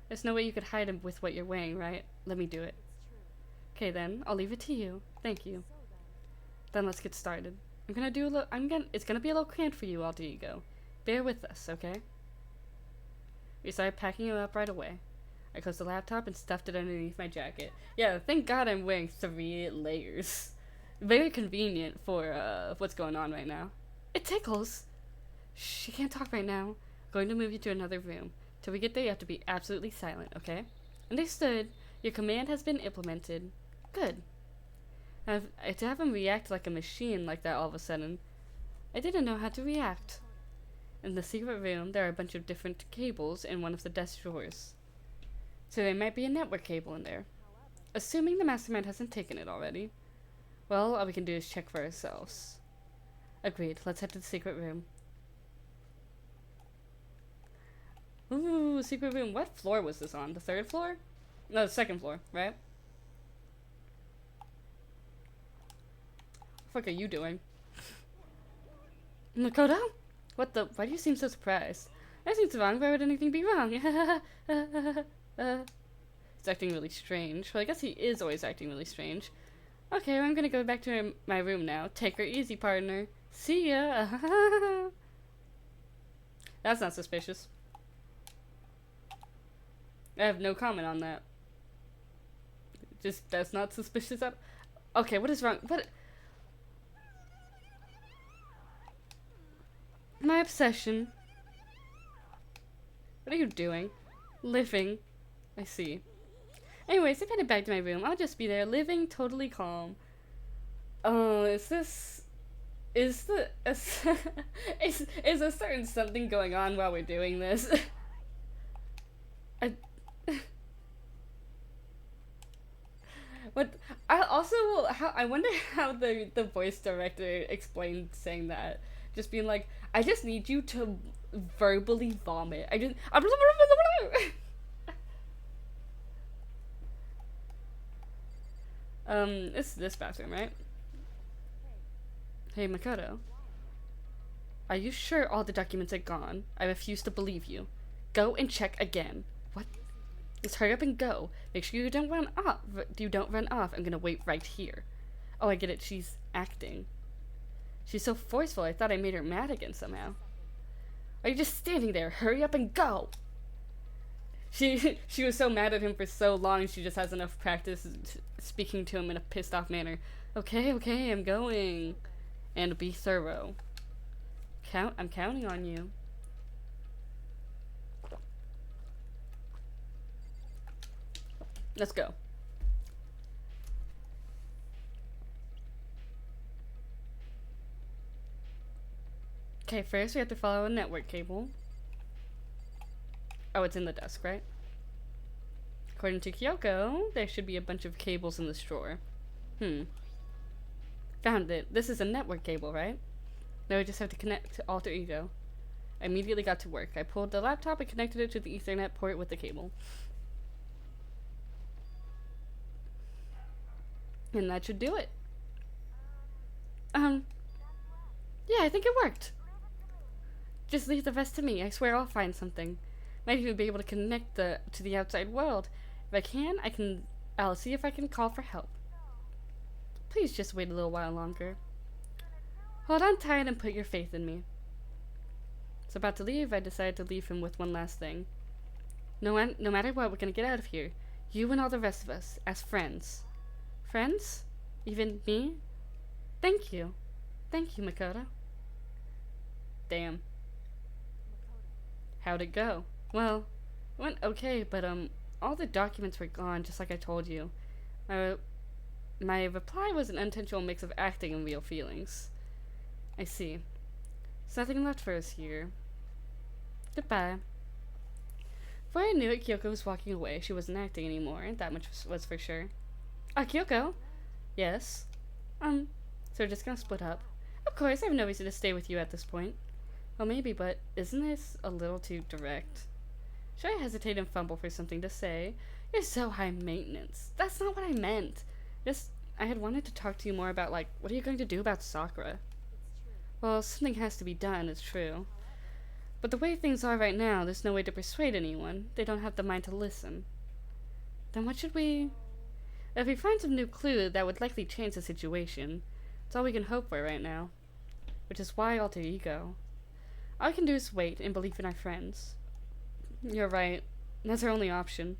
There's no way you could hide him with what you're wearing, right? Let me do it. Okay then, I'll leave it to you. Thank you. Then let's get started. It's gonna be a little cramped for you, Alter Ego. Bear with us, okay? We started packing him up right away. I closed the laptop and stuffed it underneath my jacket. Yeah, thank God I'm wearing 3 layers. Very convenient for what's going on right now. It tickles. Shh, you can't talk right now. Going to move you to another room. Till we get there, you have to be absolutely silent, okay? Understood. Your command has been implemented. Good. To have him react like a machine like that all of a sudden, I didn't know how to react. In the secret room, there are a bunch of different cables in one of the desk drawers. So there might be a network cable in there. Assuming the mastermind hasn't taken it already. Well, all we can do is check for ourselves. Agreed. Let's head to the secret room. Ooh, secret room. What floor was this on? The 3rd floor? No, the 2nd floor, right? What the fuck are you doing? Makoto? What the? Why do you seem so surprised? Nothing's wrong. Why would anything be wrong? He's acting really strange. Well, I guess he is always acting really strange. Okay, well, I'm gonna go back to my room now. Take her easy, partner. See ya. That's not suspicious. I have no comment on that. Just, that's not suspicious at all. Okay, what is wrong? What? My obsession. What are you doing? Living. I see. Anyways, I'm headed back to my room. I'll just be there, living totally calm. Oh, is there certain something going on while we're doing this? What? I wonder how the voice director explained saying that. Just being like, I just need you to verbally vomit. It's this bathroom, right? Hey, Makoto. Are you sure all the documents are gone? I refuse to believe you. Go and check again. What? Just hurry up and go. Make sure you don't run off. I'm gonna wait right here. Oh, I get it. She's acting. She's so forceful. I thought I made her mad again somehow. Are you just standing there? Hurry up and go. She was so mad at him for so long. She just has enough practice speaking to him in a pissed off manner. Okay, I'm going. And be thorough. I'm counting on you. Let's go. Okay, first we have to follow a network cable. Oh, it's in the desk, right? According to Kyoko, there should be a bunch of cables in this drawer. Found it. This is a network cable, right? Now we just have to connect to Alter Ego. I immediately got to work. I pulled the laptop and connected it to the Ethernet port with the cable. And that should do it. Yeah, I think it worked. Just leave the rest to me. I swear I'll find something. Might even be able to connect to the outside world. If I can, I'll see if I can call for help. Please just wait a little while longer. Hold on tight and put your faith in me. So about to leave, I decided to leave him with one last thing. No matter what, we're gonna get out of here. You and all the rest of us, as friends. Friends? Even me? Thank you. Thank you, Makoto. Damn. How'd it go? Well, it went okay, but all the documents were gone, just like I told you. My reply was an intentional mix of acting and real feelings. I see. There's nothing left for us here. Goodbye. Before I knew it, Kyoko was walking away. She wasn't acting anymore, that much was for sure. Kyoko? Yes? So we're just gonna split up. Of course, I have no reason to stay with you at this point. Well, maybe, but isn't this a little too direct? Should I hesitate and fumble for something to say? You're so high maintenance. That's not what I meant. I had wanted to talk to you more about, like, what are you going to do about Sakura? Well, something has to be done, it's true. But the way things are right now, there's no way to persuade anyone. They don't have the mind to listen. Then what should we... If we find some new clue, that would likely change the situation. It's all we can hope for right now. Which is why Alter Ego. All I can do is wait and believe in our friends. You're right. That's our only option.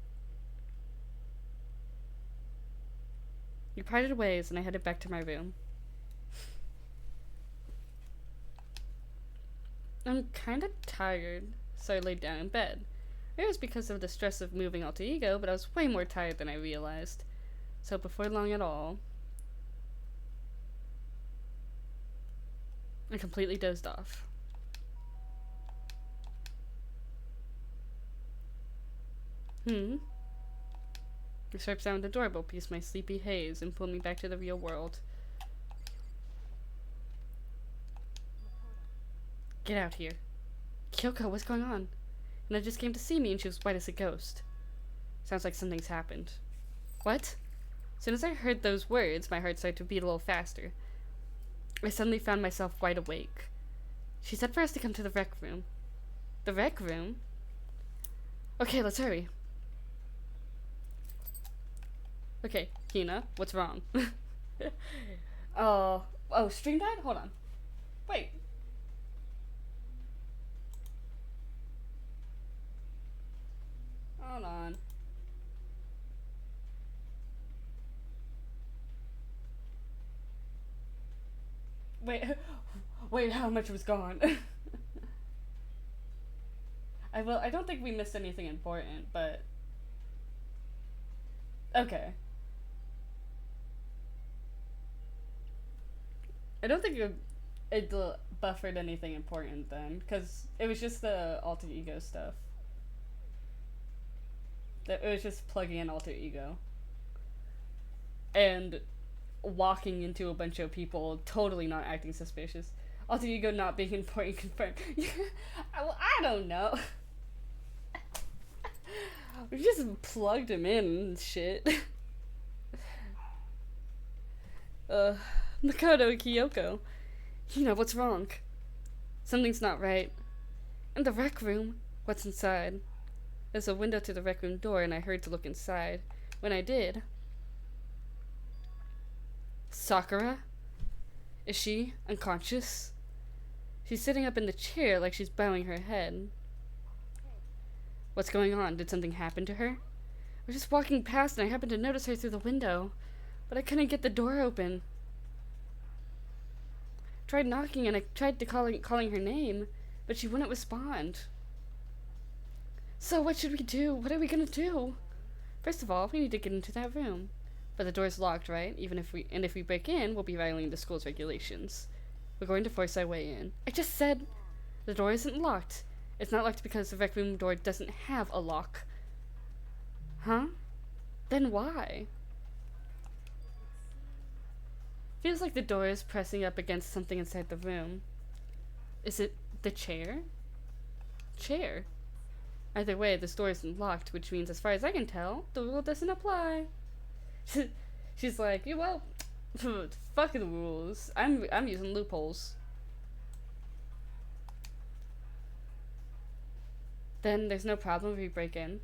We parted ways, and I headed back to my room. I'm kinda tired, so I laid down in bed. It was because of the stress of moving Alter Ego, but I was way more tired than I realized. So before long at all, I completely dozed off. The sharp sound of the doorbell pieced my sleepy haze and pulled me back to the real world. Get out here. Kyoko, what's going on? And I just came to see me and she was white as a ghost. Sounds like something's happened. What? As soon as I heard those words, my heart started to beat a little faster. I suddenly found myself wide awake. She said for us to come to the rec room. The rec room? Okay, let's hurry. Okay, Hina, what's wrong? Oh, stream died? Hold on. Wait. Hold on. Wait, how much was gone? I don't think we missed anything important, but... Okay. I don't think it buffered anything important then, because it was just the Alter Ego stuff. It was just plugging in Alter Ego. And walking into a bunch of people, totally not acting suspicious. Alter Ego not being important confirmed. I don't know. We just plugged him in and shit. Makoto, Kyoko. You know what's wrong. Something's not right. In the rec room. What's inside? There's a window to the rec room door and I hurried to look inside. When I did... Sakura? Is she unconscious? She's sitting up in the chair like she's bowing her head. What's going on? Did something happen to her? I was just walking past and I happened to notice her through the window, but I couldn't get the door open. Tried knocking and I tried to calling her name, but she wouldn't respond. So what should we do? What are we gonna do? First of all, we need to get into that room. But the door's locked, right? If we break in, we'll be violating the school's regulations. We're going to force our way in. I just said the door isn't locked. It's not locked because the rec room door doesn't have a lock. Huh? Then why? Feels like the door is pressing up against something inside the room. Is it the chair? Chair. Either way, this door isn't locked, which means, as far as I can tell, the rule doesn't apply. She's like, yeah, well, fuck the rules. I'm using loopholes. Then there's no problem if we break in.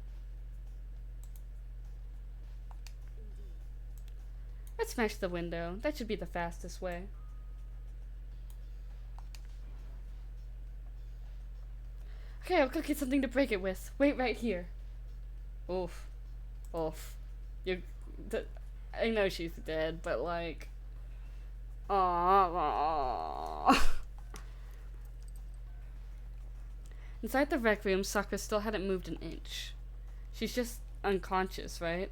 Let's smash the window. That should be the fastest way. Okay, I'll go get something to break it with. Wait right here. Oof. Oof. I know she's dead, but like... Aww. Inside the rec room, Sakura still hadn't moved an inch. She's just unconscious, right?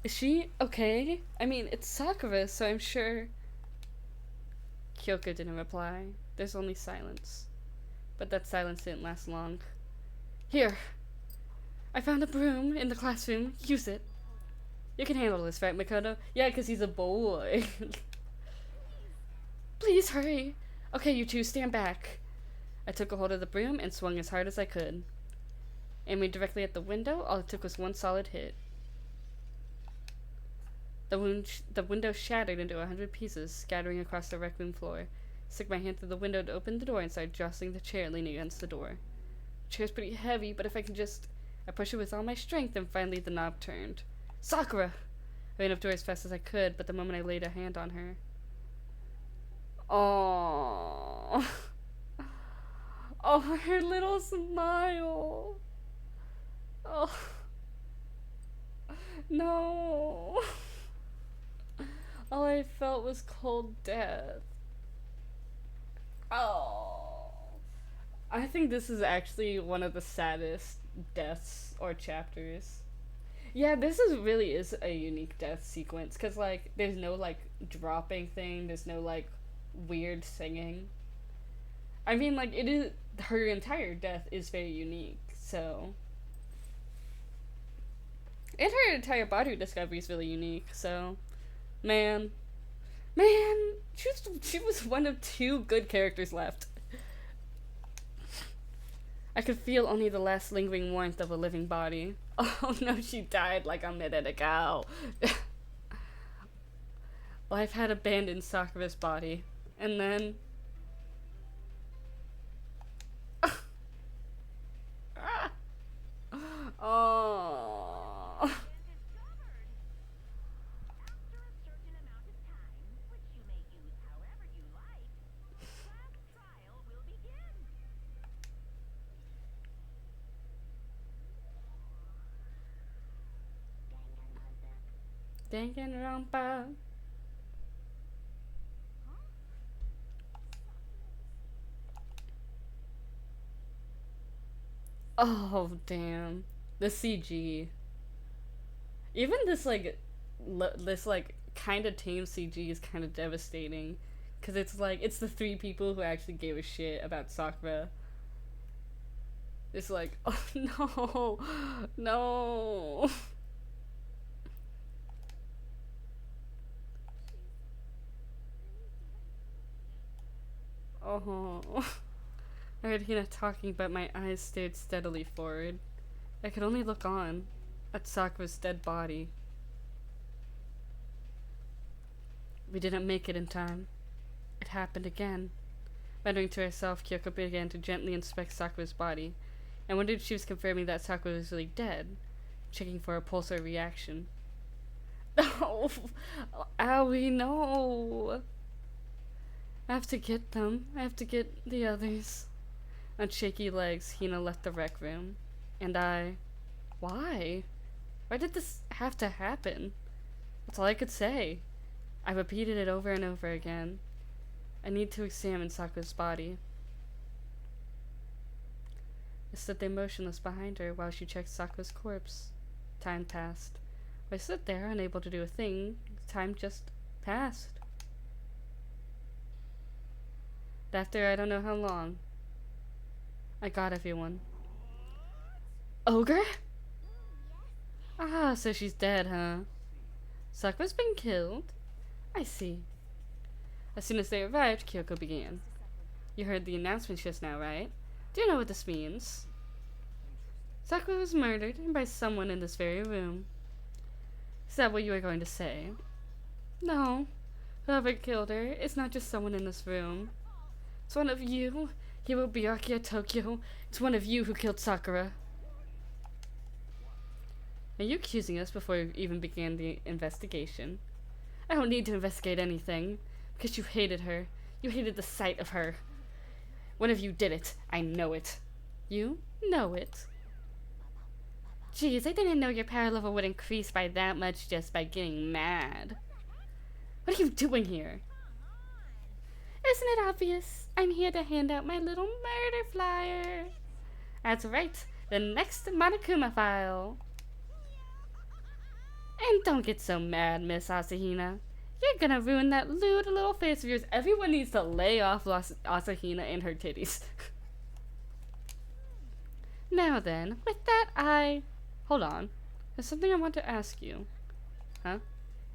Is she okay? I mean, it's Sakura, so I'm sure... Kyoko didn't reply. There's only silence. But that silence didn't last long. Here! I found a broom in the classroom. Use it. You can handle this, right, Makoto? Yeah, because he's a boy. Please, hurry! Okay, you two, stand back. I took a hold of the broom and swung as hard as I could. Aiming directly at the window, all it took was one solid hit. The window shattered into 100 pieces, scattering across the rec room floor. Stuck my hand through the window to open the door and started jostling the chair leaning against the door. The chair's pretty heavy, but if I can just... I pushed it with all my strength, and finally the knob turned. Sakura! I ran up to her as fast as I could, but the moment I laid a hand on her... Oh, oh, her little smile! Oh... No! All I felt was cold death. Oh. I think this is actually one of the saddest deaths or chapters. Yeah, really is a unique death sequence, because, like, there's no, like, dropping thing, there's no, like, weird singing. I mean, like, her entire death is very unique, so... And her entire body discovery is really unique, so... Man, she was one of 2 good characters left. I could feel only the last lingering warmth of a living body. Oh no, she died like a minute ago. Life had abandoned Sakura's body, and then... Oh... Danganronpa. Oh damn, the CG. Even this like kind of tame CG is kind of devastating, cause it's like it's the 3 people who actually gave a shit about Sakura. It's like, oh no, no. Oh. I heard Hina talking, but my eyes stared steadily forward. I could only look on, at Sakura's dead body. We didn't make it in time. It happened again. Muttering to herself, Kyoko began to gently inspect Sakura's body. I wondered if she was confirming that Sakura was really dead, checking for a pulse or reaction. Oh, owie, no! I have to get them. I have to get the others. On shaky legs, Hina left the rec room. And I... Why? Why did this have to happen? That's all I could say. I repeated it over and over again. I need to examine Sakura's body. I stood there motionless behind her while she checked Sakura's corpse. Time passed. I stood there, unable to do a thing. Time just passed. After I don't know how long, I got everyone. Ogre? Ah, so she's dead, huh? Sakura's been killed? I see. As soon as they arrived, Kyoko began. You heard the announcement just now, right? Do you know what this means? Sakura was murdered by someone in this very room. Is that what you were going to say? No. Whoever killed her is not just someone in this room. It's one of you, Hiro Byakuya Tokyo. It's one of you who killed Sakura. Are you accusing us before you even began the investigation? I don't need to investigate anything, because you hated her. You hated the sight of her. One of you did it. I know it. You know it. Geez, I didn't know your power level would increase by that much just by getting mad. What are you doing here? Isn't it obvious? I'm here to hand out my little murder flyer. That's right, the next Monokuma file. And don't get so mad, Miss Asahina. You're gonna ruin that lewd little face of yours. Everyone needs to lay off Asahina and her titties. Now then, with that Hold on. There's something I want to ask you. Huh?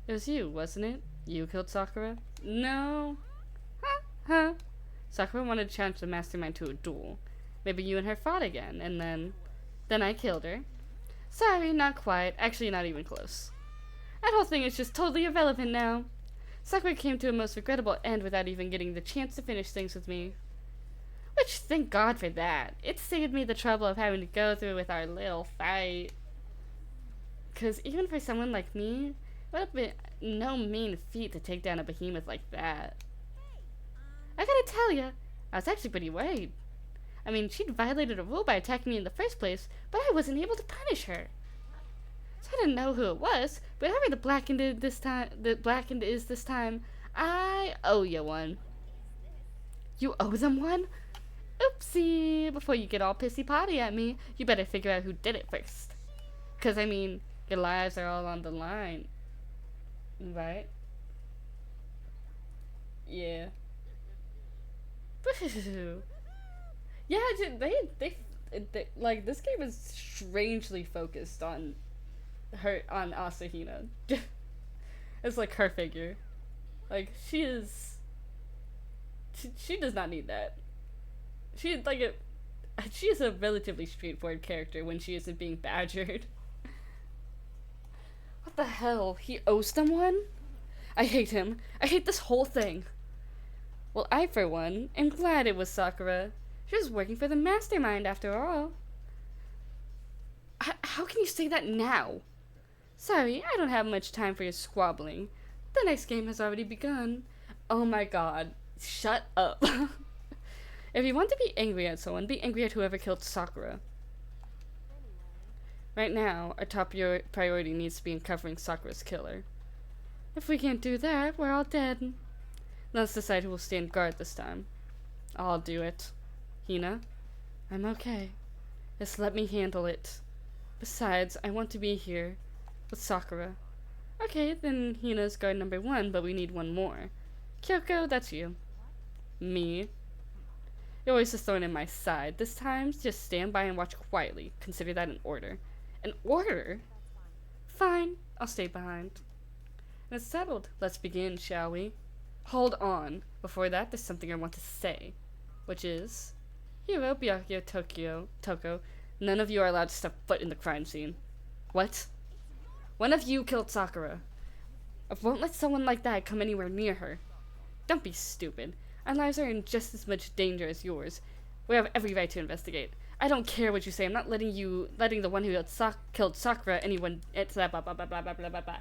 It was you, wasn't it? You killed Sakura? No. Huh? Sakura wanted to challenge the mastermind to a duel. Maybe you and her fought again, and then I killed her. Sorry, not quite. Actually, not even close. That whole thing is just totally irrelevant now. Sakura came to a most regrettable end without even getting the chance to finish things with me. Which, thank God for that. It saved me the trouble of having to go through with our little fight. 'Cause even for someone like me, it would have been no mean feat to take down a behemoth like that. I gotta tell ya, I was actually pretty worried. I mean, she'd violated a rule by attacking me in the first place, but I wasn't able to punish her. So I didn't know who it was, but whoever the Blackened is this time, I owe you one. You owe them one? Oopsie! Before you get all pissy-potty at me, you better figure out who did it first. 'Cause, I mean, your lives are all on the line. Right? Yeah. Yeah, they like, this game is strangely focused on Asahina. It's like her figure. Like, she does not need that. She's a relatively straightforward character when she isn't being badgered. What the hell? He owes them one? I hate him. I hate this whole thing. Well, I, for one, am glad it was Sakura. She was working for the mastermind, after all. How can you say that now? Sorry, I don't have much time for your squabbling. The next game has already begun. Oh my god. Shut up. If you want to be angry at someone, be angry at whoever killed Sakura. Right now, our top priority needs to be uncovering Sakura's killer. If we can't do that, we're all dead. Let's decide who will stand guard this time. I'll do it. Hina? I'm okay. Just let me handle it. Besides, I want to be here with Sakura. Okay, then Hina's guard number 1, but we need one more. Kyoko, that's you. Me? You're always a thorn in my side. This time, just stand by and watch quietly. Consider that an order. An order? Fine, I'll stay behind. And it's settled. Let's begin, shall we? Hold on. Before that, there's something I want to say. Which is, Hiro Byakuya Toko, none of you are allowed to step foot in the crime scene. What? One of you killed Sakura. I won't let someone like that come anywhere near her. Don't be stupid. Our lives are in just as much danger as yours. We have every right to investigate. I don't care what you say. I'm not letting the one who killed Sakura, anyone, blah, blah, blah, blah, blah, blah, blah, blah, blah.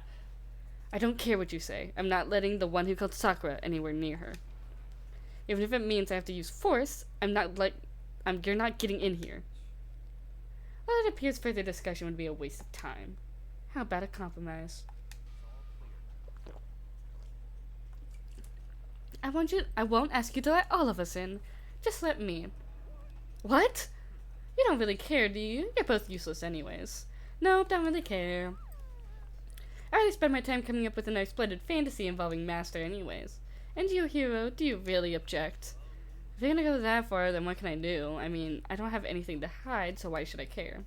I don't care what you say. I'm not letting the one who killed Sakura anywhere near her. Even if it means I have to use force, you're not getting in here. Well, it appears further discussion would be a waste of time. How about a compromise? I won't ask you to let all of us in. Just let me. What? You don't really care, do you? You're both useless anyways. No, don't really care. I already spend my time coming up with a nice splendid fantasy involving Master anyways. And you, Hero, do you really object? If you're gonna go that far, then what can I do? I mean, I don't have anything to hide, so why should I care?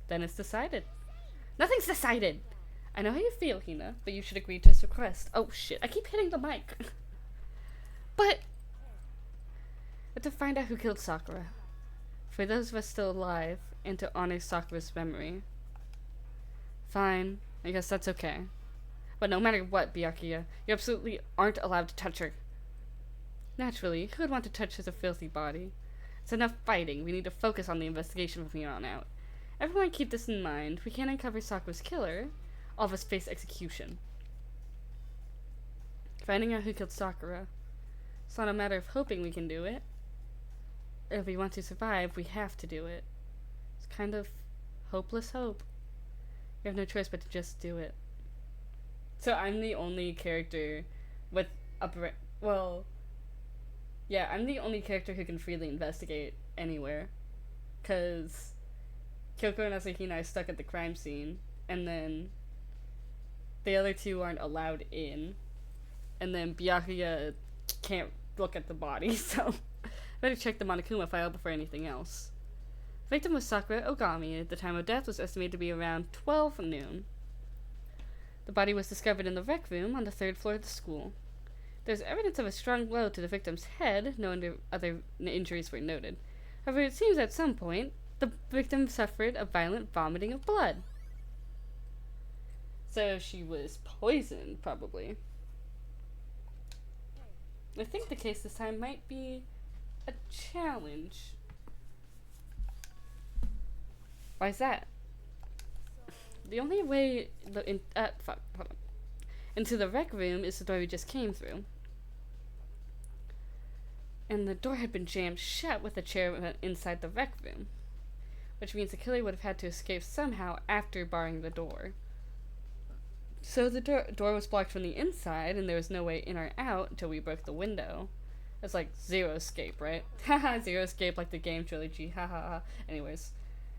Then it's decided. Nothing's decided! I know how you feel, Hina, but you should agree to his request. Oh shit, I keep hitting the mic. But to find out who killed Sakura. For those of us still alive, and to honor Sakura's memory. Fine, I guess that's okay. But no matter what, Byakuya, you absolutely aren't allowed to touch her. Naturally, who would want to touch such a filthy body? It's enough fighting. We need to focus on the investigation from here on out. Everyone keep this in mind. We can't uncover Sakura's killer. All of us face execution. Finding out who killed Sakura. It's not a matter of hoping we can do it. If we want to survive, we have to do it. It's kind of hopeless hope. We have no choice but to just do it. So I'm the only character with a I'm the only character who can freely investigate anywhere. Because Kyoko and Asahina are stuck at the crime scene, and then the other two aren't allowed in, and then Byakuya can't look at the body, so better check the Monokuma file before anything else. Victim was Sakura Ogami. The time of death was estimated to be around 12 noon. The body was discovered in the rec room on the 3rd floor of the school. There's evidence of a strong blow to the victim's head. No other injuries were noted. However, it seems at some point the victim suffered a violent vomiting of blood. So she was poisoned, probably. I think the case this time might be a challenge. Why is that? The only way into the rec room is the door we just came through. And the door had been jammed shut with a chair inside the rec room, which means the killer would have had to escape somehow after barring the door. So the door was blocked from the inside, and there was no way in or out until we broke the window. It's like zero escape, right? Haha, zero escape like the game trilogy, haha. Anyways,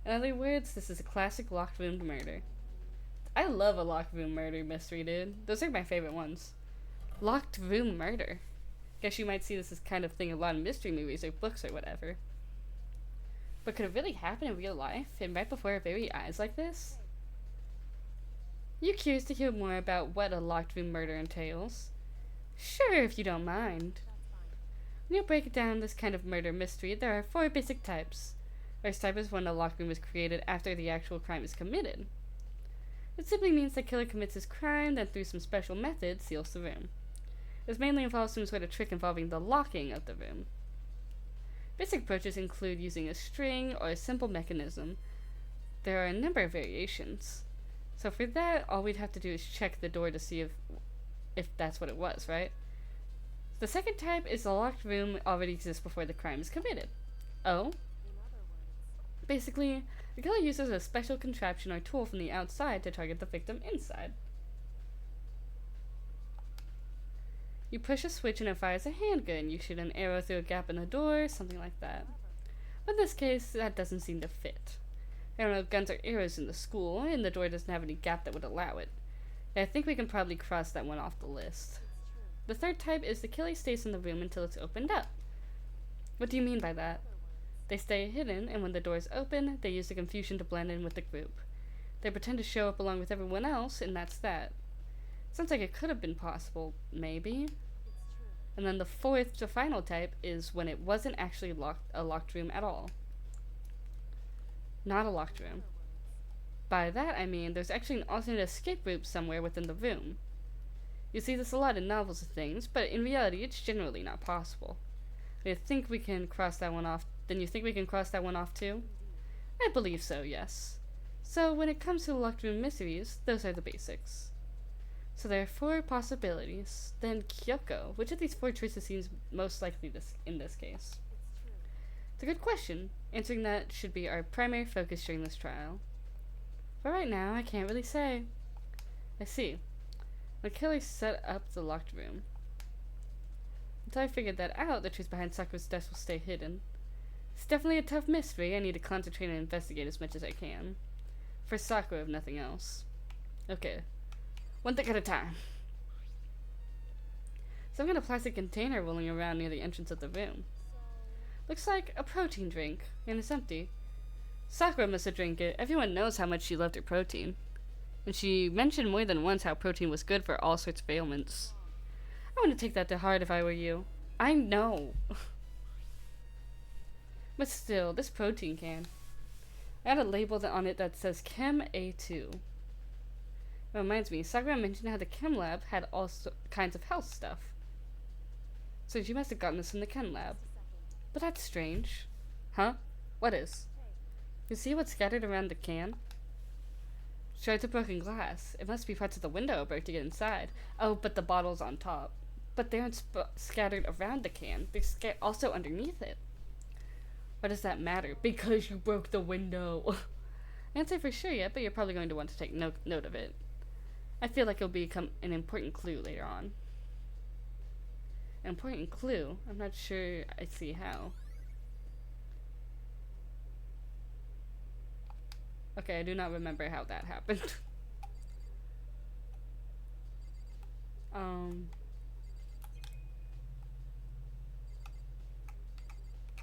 in other words, this is a classic locked room murder. I love a locked room murder mystery, dude. Those are my favorite ones. Locked room murder. Guess you might see this as kind of thing in a lot of mystery movies or books or whatever. But could it really happen in real life, and right before our very eyes like this? You curious to hear more about what a locked room murder entails? Sure, if you don't mind. When you break down this kind of murder mystery, there are 4 basic types. First type is when a locked room is created after the actual crime is committed. It simply means the killer commits his crime, then through some special method seals the room. This mainly involves some sort of trick involving the locking of the room. Basic approaches include using a string or a simple mechanism. There are a number of variations. So for that, all we'd have to do is check the door to see if that's what it was, right? The second type is the locked room already exists before the crime is committed. Oh? Basically, the killer uses a special contraption or tool from the outside to target the victim inside. You push a switch and it fires a handgun. You shoot an arrow through a gap in the door, something like that. But in this case, that doesn't seem to fit. There are no guns or arrows in the school, and the door doesn't have any gap that would allow it. I think we can probably cross that one off the list. The third type is the killer stays in the room until it's opened up. What do you mean by that? They stay hidden, and when the door is open, they use the confusion to blend in with the group. They pretend to show up along with everyone else, and that's that. Sounds like it could have been possible, maybe? And then the fourth to final type is when it wasn't actually a locked room at all. Not a locked room. By that I mean there's actually an alternate escape route somewhere within the room. You see this a lot in novels and things, but in reality it's generally not possible. You think we can cross that one off? Then you think we can cross that one off too? I believe so, yes. So when it comes to locked room mysteries, those are the basics. So there are 4 possibilities. Then Kyoko, which of these 4 choices seems most likely in this case? It's a good question. Answering that should be our primary focus during this trial. But right now, I can't really say. I see. The killer set up the locked room. Until I figured that out, the truth behind Sakura's death will stay hidden. It's definitely a tough mystery. I need to concentrate and investigate as much as I can. For Sakura, if nothing else. Okay. One thing at a time. Some kind of plastic container rolling around near the entrance of the room. Looks like a protein drink, and it's empty. Sakura must have drank it. Everyone knows how much she loved her protein. And she mentioned more than once how protein was good for all sorts of ailments. I wouldn't take that to heart if I were you. I know. But still, this protein can. I had a label on it that says Chem A2. It reminds me, Sakura mentioned how the Chem Lab had all kinds of health stuff. So she must have gotten this from the Chem Lab. But that's strange. Huh? What is? You see what's scattered around the can? Shards of broken glass. It must be parts of the window broke to get inside. Oh, but the bottle's on top. But they aren't scattered around the can. They're also underneath it. What does that matter? Because you broke the window. I can't say for sure yet, but you're probably going to want to take note of it. I feel like it'll become an important clue later on. An important clue? I'm not sure I see how. Okay, I do not remember how that happened.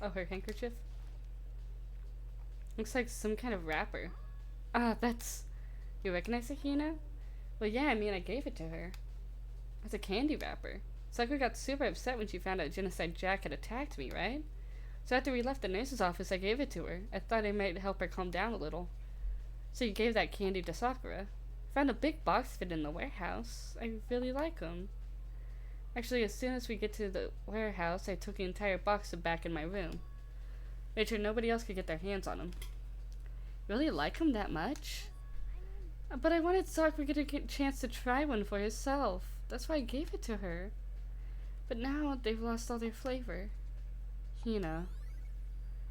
Oh, her handkerchief? Looks like some kind of wrapper. Ah, that's... You recognize it, Hina? Well, yeah, I mean, I gave it to her. It's a candy wrapper. Sakura got super upset when she found out Genocide Jack had attacked me, right? So after we left the nurse's office, I gave it to her. I thought it might help her calm down a little. So you gave that candy to Sakura. Found a big box fit in the warehouse. I really like them. Actually, as soon as we get to the warehouse, I took the entire box back in my room. Made sure nobody else could get their hands on them. Really like them that much? But I wanted Sakura to get a chance to try one for herself. That's why I gave it to her. But now they've lost all their flavor. Hina.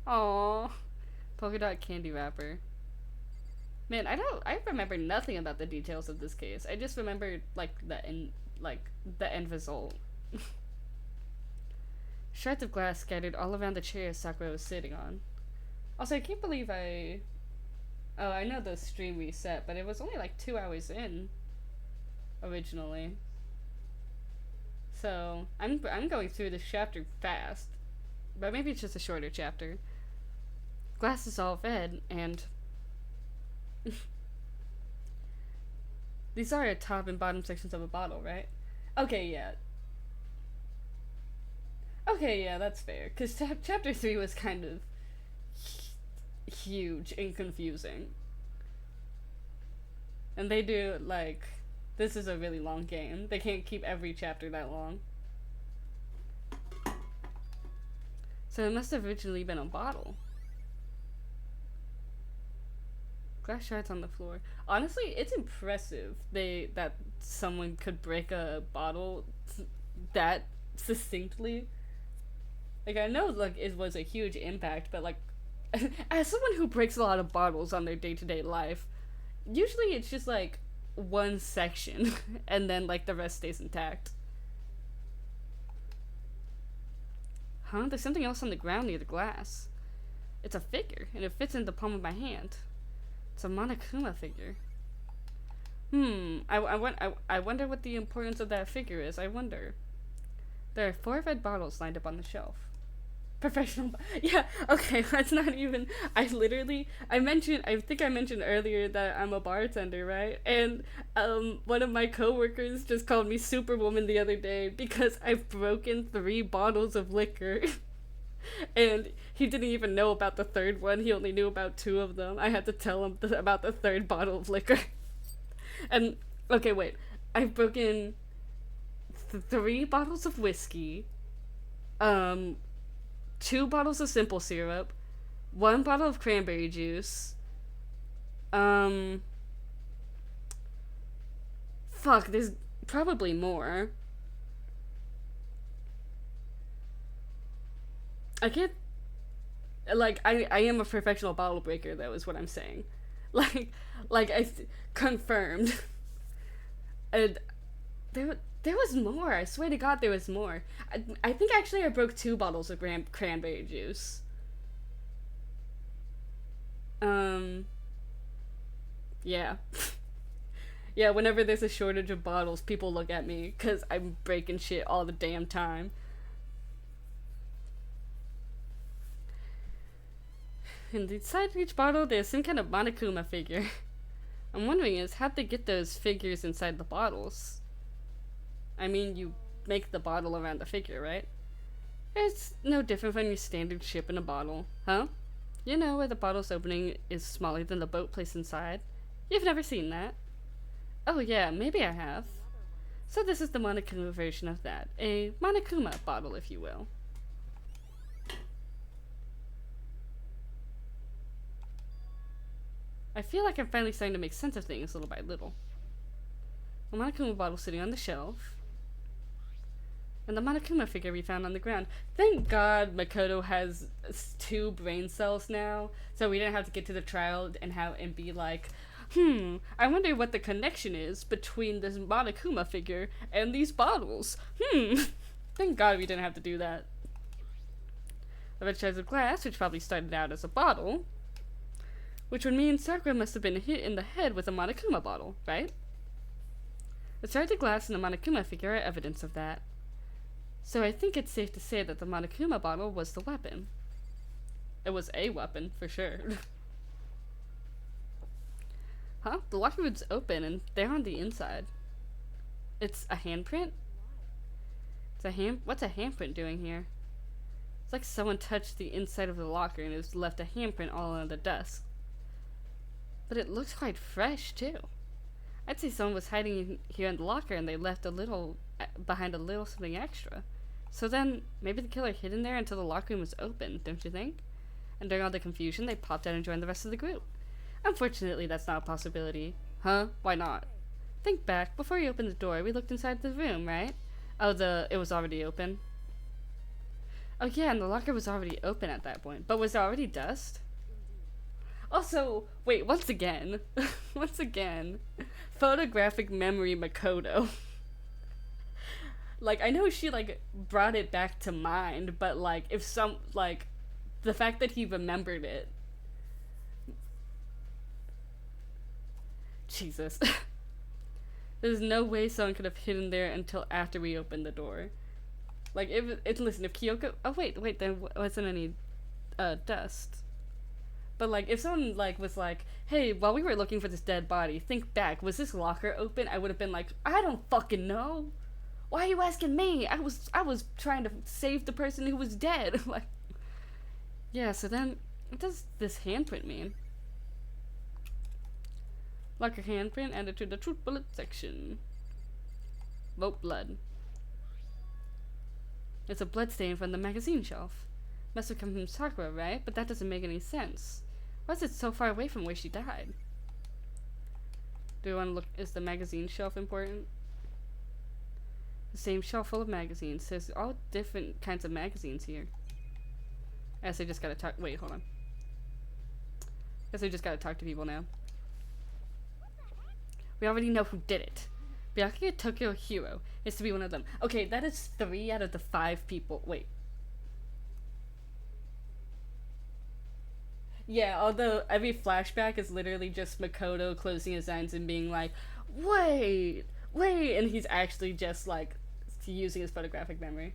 Aww. Polka dot candy wrapper. Man, I remember nothing about the details of this case. I just remember the end result. Shards of glass scattered all around the chair Sakura was sitting on. Also, I can't believe I know the stream reset, but it was only like 2 hours in originally. So I'm going through this chapter fast. But maybe it's just a shorter chapter. Glass is all red, and these are a top and bottom sections of a bottle, right? Okay, yeah. Okay, yeah, that's fair. Because chapter 3 was kind of huge and confusing. And they do, this is a really long game. They can't keep every chapter that long. So it must have originally been a bottle. Glass shards on the floor. Honestly, it's impressive that someone could break a bottle that succinctly. I know, it was a huge impact, but, as someone who breaks a lot of bottles on their day-to-day life, usually it's just, one section, and then, the rest stays intact. Huh? There's something else on the ground near the glass. It's a figure, and it fits in the palm of my hand. It's a Monokuma figure. I wonder what the importance of that figure is. I wonder. There are 4 red bottles lined up on the shelf. Professional. Yeah, okay, that's not even. I think I mentioned earlier that I'm a bartender, right? And one of my coworkers just called me Superwoman the other day because I've broken 3 bottles of liquor. And he didn't even know about the 3rd one. He only knew about 2 of them. I had to tell him about the 3rd bottle of liquor. And, okay, wait. I've broken 3 bottles of whiskey, 2 bottles of simple syrup, 1 bottle of cranberry juice, fuck, there's probably more. I can't, I am a professional bottle breaker, though, is what I'm saying. Confirmed. And there was more. I swear to God, there was more. I think actually I broke 2 bottles of cranberry juice. Yeah. Yeah, whenever there's a shortage of bottles, people look at me because I'm breaking shit all the damn time. And inside each bottle, there's some kind of Monokuma figure. I'm wondering is how'd they get those figures inside the bottles? I mean, you make the bottle around the figure, right? It's no different from your standard ship in a bottle, huh? You know where the bottle's opening is smaller than the boat placed inside? You've never seen that? Oh yeah, maybe I have. So this is the Monokuma version of that. A Monokuma bottle, if you will. I feel like I'm finally starting to make sense of things little by little. A Monokuma bottle sitting on the shelf. And the Monokuma figure we found on the ground. Thank God Makoto has 2 brain cells now, so we didn't have to get to the trial and be like, I wonder what the connection is between this Monokuma figure and these bottles. Thank God we didn't have to do that. The red shards of glass, which probably started out as a bottle, which would mean Sakura must have been hit in the head with a Monokuma bottle, right? The shards of glass and the Monokuma figure are evidence of that. So I think it's safe to say that the Monokuma bottle was the weapon. It was a weapon, for sure. Huh? The locker room's open and they're on the inside. It's a handprint? What's a handprint doing here? It's like someone touched the inside of the locker and it's left a handprint all on the desk. But it looks quite fresh, too. I'd say someone was hiding here in the locker and they left behind a little something extra. So then, maybe the killer hid in there until the locker room was open, don't you think? And during all the confusion, they popped out and joined the rest of the group. Unfortunately, that's not a possibility. Huh? Why not? Think back. Before you opened the door, we looked inside the room, right? Oh, it was already open? Oh yeah, and the locker was already open at that point. But was there already dust? Also, wait, once again, photographic memory Makoto. Like, I know she, like, brought it back to mind, but, like, the fact that he remembered it. Jesus. There's no way someone could have hidden there until after we opened the door. Like, listen, if Kyoko... Oh, wait, there wasn't any, dust. But, like, if someone, like, was like, hey, while we were looking for this dead body, think back, was this locker open? I would have been like, I don't fucking know. Why are you asking me? I was trying to save the person who was dead. Like, yeah, so then, what does this handprint mean? Locker handprint added to the truth bullet section. Vote blood. It's a blood stain from the magazine shelf. Must have come from Sakura, right? But that doesn't make any sense. Why is it so far away from where she died? Do we want to look? Is the magazine shelf important? The same shelf full of magazines. There's all different kinds of magazines here. I guess I just gotta talk. Wait, hold on. Guess I just gotta talk to people now. We already know who did it. Byakuya Tokyo Hero is to be one of them. Okay, that is 3 out of the 5 people. Wait. Yeah, although every flashback is literally just Makoto closing his eyes and being like, wait, and he's actually just, like, using his photographic memory.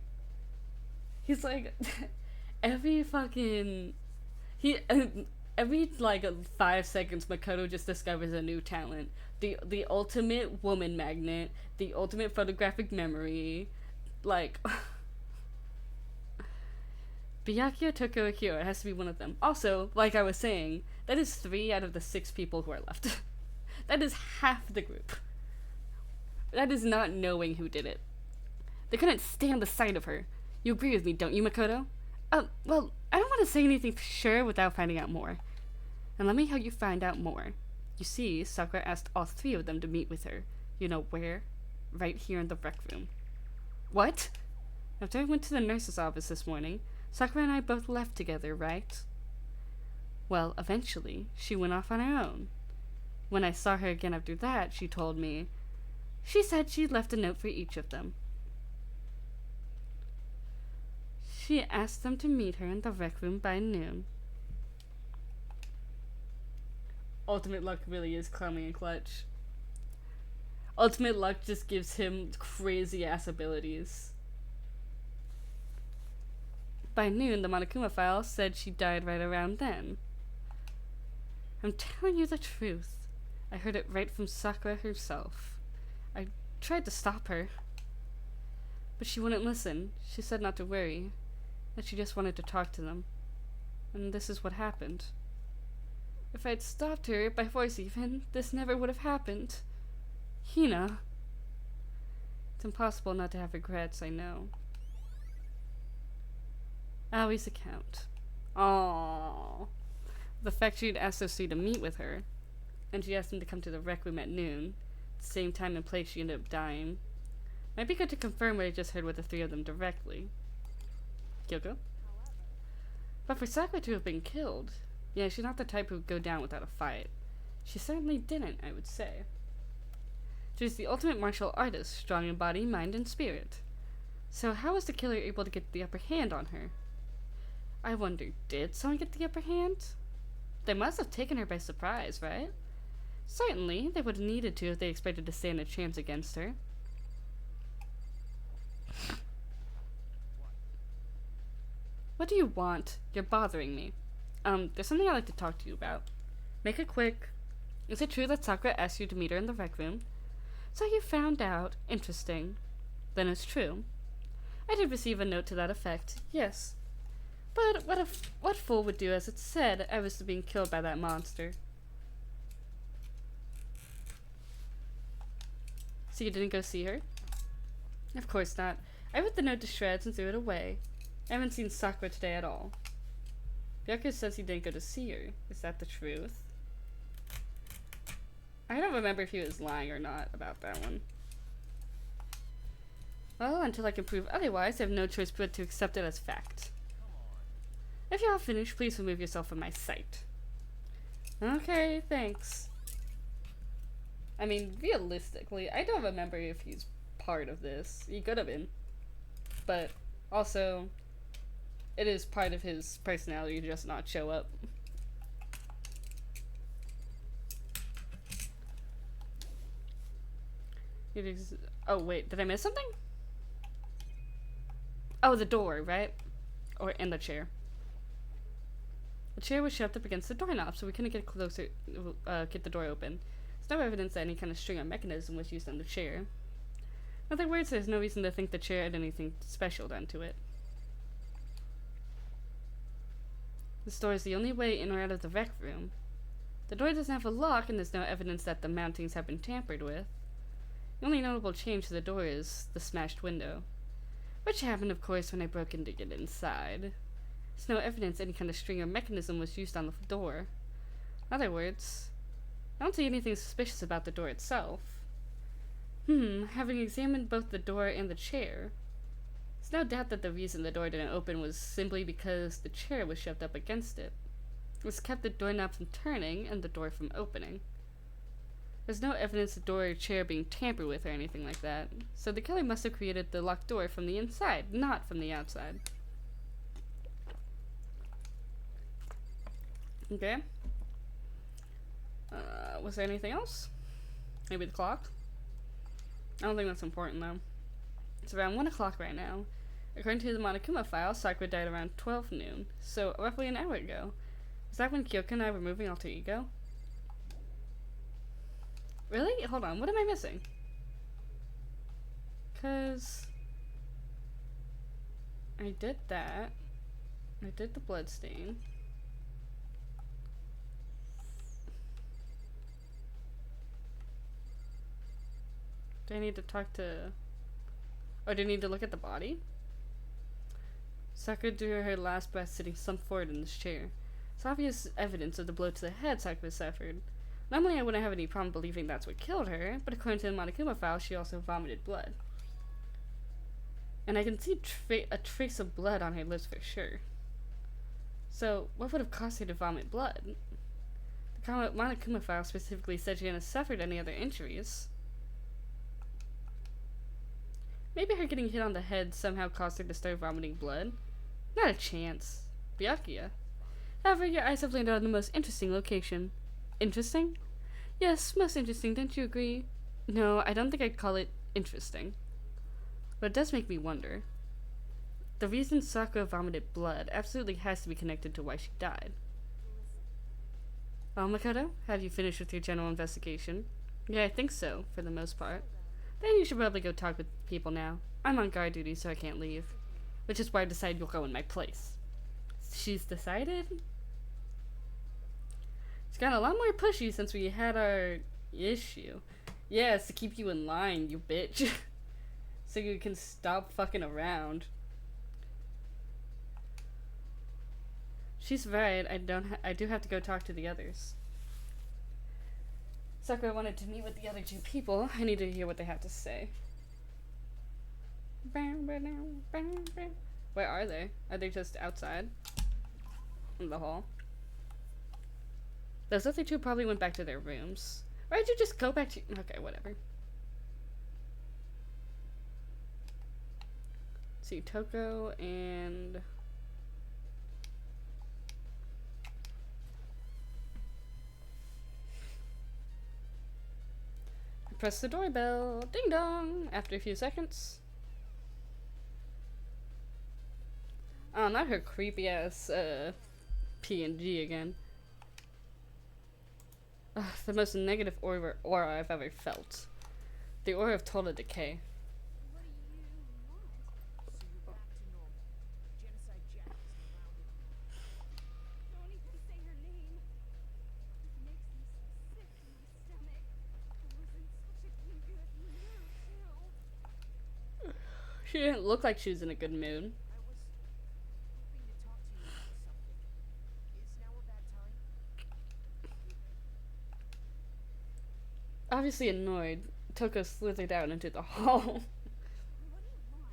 He's like, every, like, 5 seconds, Makoto just discovers a new talent. The ultimate woman magnet, the ultimate photographic memory, like... Byakuya Tokyo Hero has to be one of them. Also, like I was saying, that is 3 out of the 6 people who are left. That is half the group. That is not knowing who did it. They couldn't stand the sight of her. You agree with me, don't you, Makoto? Well, I don't want to say anything for sure without finding out more. And let me help you find out more. You see, Sakura asked all 3 of them to meet with her. You know where? Right here in the rec room. What? After I went to the nurse's office this morning, Sakura and I both left together, right? Well, eventually, she went off on her own. When I saw her again after that, she told me... She said she'd left a note for each of them. She asked them to meet her in the rec room by noon. Ultimate Luck really is calming and clutch. Ultimate Luck just gives him crazy ass abilities. By noon, the Monokuma file said she died right around then. I'm telling you the truth. I heard it right from Sakura herself. I tried to stop her, but she wouldn't listen. She said not to worry, that she just wanted to talk to them. And this is what happened. If I'd stopped her, by force even, this never would have happened. Hina. It's impossible not to have regrets, I know. Aoi's account. Aww. The fact she'd asked Osu to meet with her, and she asked him to come to the rec room at noon, the same time and place she ended up dying. Might be good to confirm what I just heard with the three of them directly. Kyoko? But for Sakura to have been killed, yeah, she's not the type who would go down without a fight. She certainly didn't, I would say. She's the ultimate martial artist, strong in body, mind, and spirit. So how was the killer able to get the upper hand on her? I wonder, did someone get the upper hand? They must have taken her by surprise, right? Certainly, they would have needed to if they expected to stand a chance against her. What do you want? You're bothering me. There's something I'd like to talk to you about. Make it quick. Is it true that Sakura asked you to meet her in the rec room? So you found out. Interesting. Then it's true. I did receive a note to that effect, yes. But what fool would do as it said I was being killed by that monster? So you didn't go see her? Of course not. I ripped the note to shreds and threw it away. I haven't seen Sakura today at all. Byakuya says he didn't go to see her. Is that the truth? I don't remember if he was lying or not about that one. Well, until I can prove otherwise, I have no choice but to accept it as fact. If you're all finished, please remove yourself from my sight. Okay, thanks. I mean, realistically, I don't remember if he's part of this. He could have been. But, also, it is part of his personality to just not show up. It is. Oh, wait, did I miss something? Oh, the door, right? Or in the chair. The chair was shoved up against the doorknob, so we couldn't get closer, get the door open. There's no evidence that any kind of string or mechanism was used on the chair. In other words, there's no reason to think the chair had anything special done to it. This door is the only way in or out of the rec room. The door doesn't have a lock, and there's no evidence that the mountings have been tampered with. The only notable change to the door is the smashed window, which happened, of course, when I broke in to get inside. There's no evidence any kind of string or mechanism was used on the door. In other words, I don't see anything suspicious about the door itself. Having examined both the door and the chair, there's no doubt that the reason the door didn't open was simply because the chair was shoved up against it. This kept the doorknob from turning and the door from opening. There's no evidence of the door or chair being tampered with or anything like that, so the killer must have created the locked door from the inside, not from the outside. Okay. Was there anything else? Maybe the clock? I don't think that's important though. It's around 1 o'clock right now. According to the Monokuma file, Sakura died around 12 noon, so roughly an hour ago. Is that when Kyoko and I were moving Alter Ego? Really? Hold on, what am I missing? 'Cause I did that. I did the bloodstain. Do I need to talk to... Or do I need to look at the body? Sakura drew her last breath sitting slumped forward in this chair. It's obvious evidence of the blow to the head Sakura suffered. Normally I wouldn't have any problem believing that's what killed her, but according to the Monokuma file, she also vomited blood. And I can see a trace of blood on her lips for sure. So, what would have caused her to vomit blood? The Monokuma file specifically said she hadn't suffered any other injuries. Maybe her getting hit on the head somehow caused her to start vomiting blood? Not a chance. Byakuya. However, your eyes have landed on the most interesting location. Interesting? Yes, most interesting, don't you agree? No, I don't think I'd call it interesting. But it does make me wonder. The reason Sakura vomited blood absolutely has to be connected to why she died. Well, Makoto, have you finished with your general investigation? Yeah, I think so, for the most part. Then you should probably go talk with people now. I'm on guard duty, so I can't leave. Which is why I decided you'll go in my place. She's decided? It's gotten a lot more pushy since we had our issue. Yeah, it's to keep you in line, you bitch. So you can stop fucking around. She's right. I do have to go talk to the others. Sakura wanted to meet with the other two people. I need to hear what they have to say. Where are they? Are they just outside? In the hall? Those other two probably went back to their rooms. Why did you just go back to... Okay, whatever. Let's see, Toko and... Press the doorbell. Ding dong! After a few seconds. Oh, not her creepy ass PNG again. Ugh, the most negative aura I've ever felt. The aura of total decay. What do you want? So you're back to normal. Genocide Jack isn't around anymore. Don't even say her name. It makes me so sick in my stomach. I was in such a good mood, too. She didn't look like she was in a good mood. I was hoping to talk to you about something. Is now a bad time? Obviously annoyed, Toko slithered out into the hall. What do you want?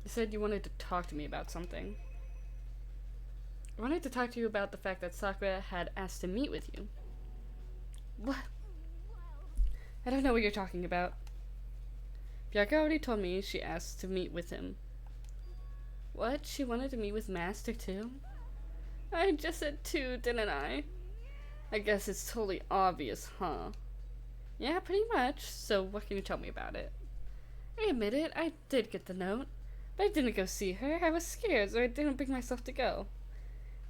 You said you wanted to talk to me about something. I wanted to talk to you about the fact that Sakura had asked to meet with you. What? Well, I don't know what you're talking about. Byakuya already told me she asked to meet with him. What? She wanted to meet with Master too? I just said two, didn't I? I guess it's totally obvious, huh? Yeah, pretty much. So what can you tell me about it? I admit it, I did get the note. But I didn't go see her. I was scared, so I didn't bring myself to go.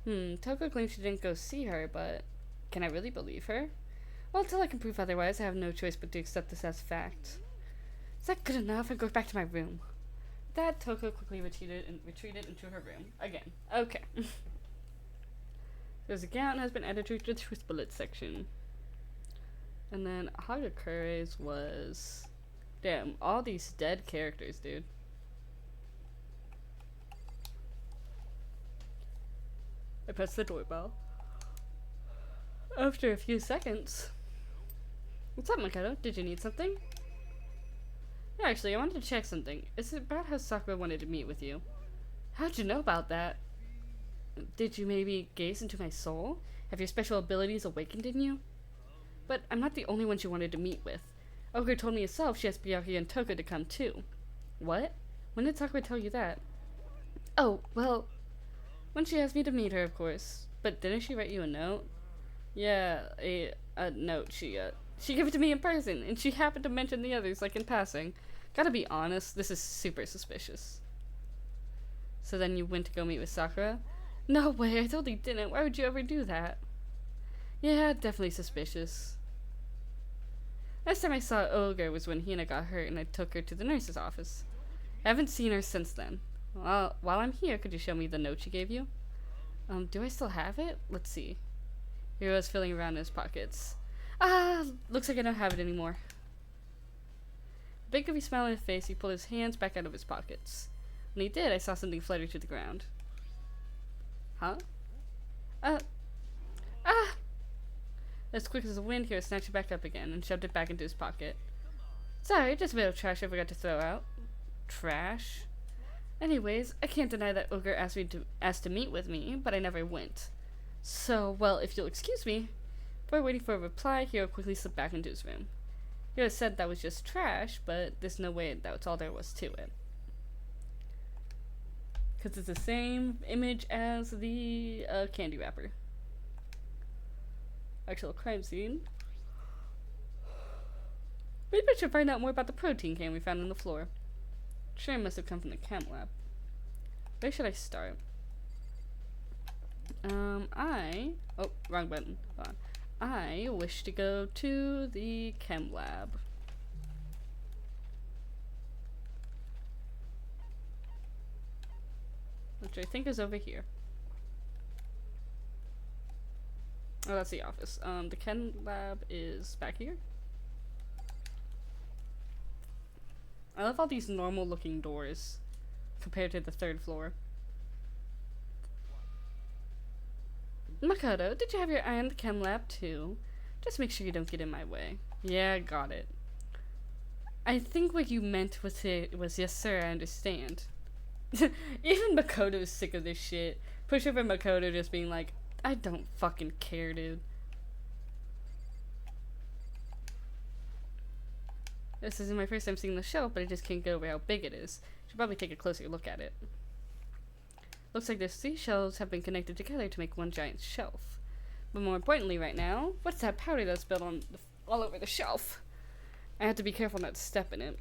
Toko claims she didn't go see her, but can I really believe her? Well, until I can prove otherwise, I have no choice but to accept this as fact. Is that good enough? I go back to my room. With that, Toko quickly retreated into her room. Again. Okay. There's a gown has been added to the truth bullet section. And then Hagakure's was... Damn, all these dead characters, dude. I pressed the doorbell. After a few seconds... What's up, Makoto? Did you need something? Yeah, actually, I wanted to check something. It's about how Sakura wanted to meet with you. How'd you know about that? Did you maybe gaze into my soul? Have your special abilities awakened in you? But I'm not the only one she wanted to meet with. Ogre told me herself she asked Byakuya and Toko to come too. What? When did Sakura tell you that? Oh, well, when she asked me to meet her, of course. But didn't she write you a note? Yeah, a note. She gave it to me in person, and she happened to mention the others, like in passing. Gotta be honest, this is super suspicious. So then you went to go meet with Sakura? No way, I totally didn't. Why would you ever do that? Yeah, definitely suspicious. Last time I saw Ogre was when Hina got hurt and I took her to the nurse's office. I haven't seen her since then. Well, while I'm here, could you show me the note she gave you? Do I still have it? Let's see. He was filling around in his pockets. Ah, looks like I don't have it anymore. Big of a smile on his face, he pulled his hands back out of his pockets. When he did, I saw something flutter to the ground. Huh? As quick as the wind, he snatched it back up again and shoved it back into his pocket. Sorry, just a bit of trash I forgot to throw out. Trash? Anyways, I can't deny that Ogre asked to meet with me, but I never went. So, well, if you'll excuse me. Before waiting for a reply, Hiro quickly slipped back into his room. Hiro said that was just trash, but there's no way that's all there was to it. Because it's the same image as the candy wrapper. Actual crime scene. Maybe I should find out more about the protein can we found on the floor. Sure, it must have come from the chem lab. Where should I start? Oh, wrong button. Hold on. I wish to go to the chem lab. Which I think is over here. Oh, that's the office. The chem lab is back here. I love all these normal looking doors compared to the third floor. Makoto, did you have your eye on the chem lab too? Just make sure you don't get in my way. Yeah, got it. I think what you meant was yes sir, I understand. Even Makoto is sick of this shit. Pushover Makoto just being like, I don't fucking care, dude. This isn't my first time seeing the shelf, but I just can't get over how big it is. Should probably take a closer look at it. Looks like these 3 shelves have been connected together to make one giant shelf. But more importantly right now, what's that powder that's spilled on all over the shelf? I have to be careful not to step in it.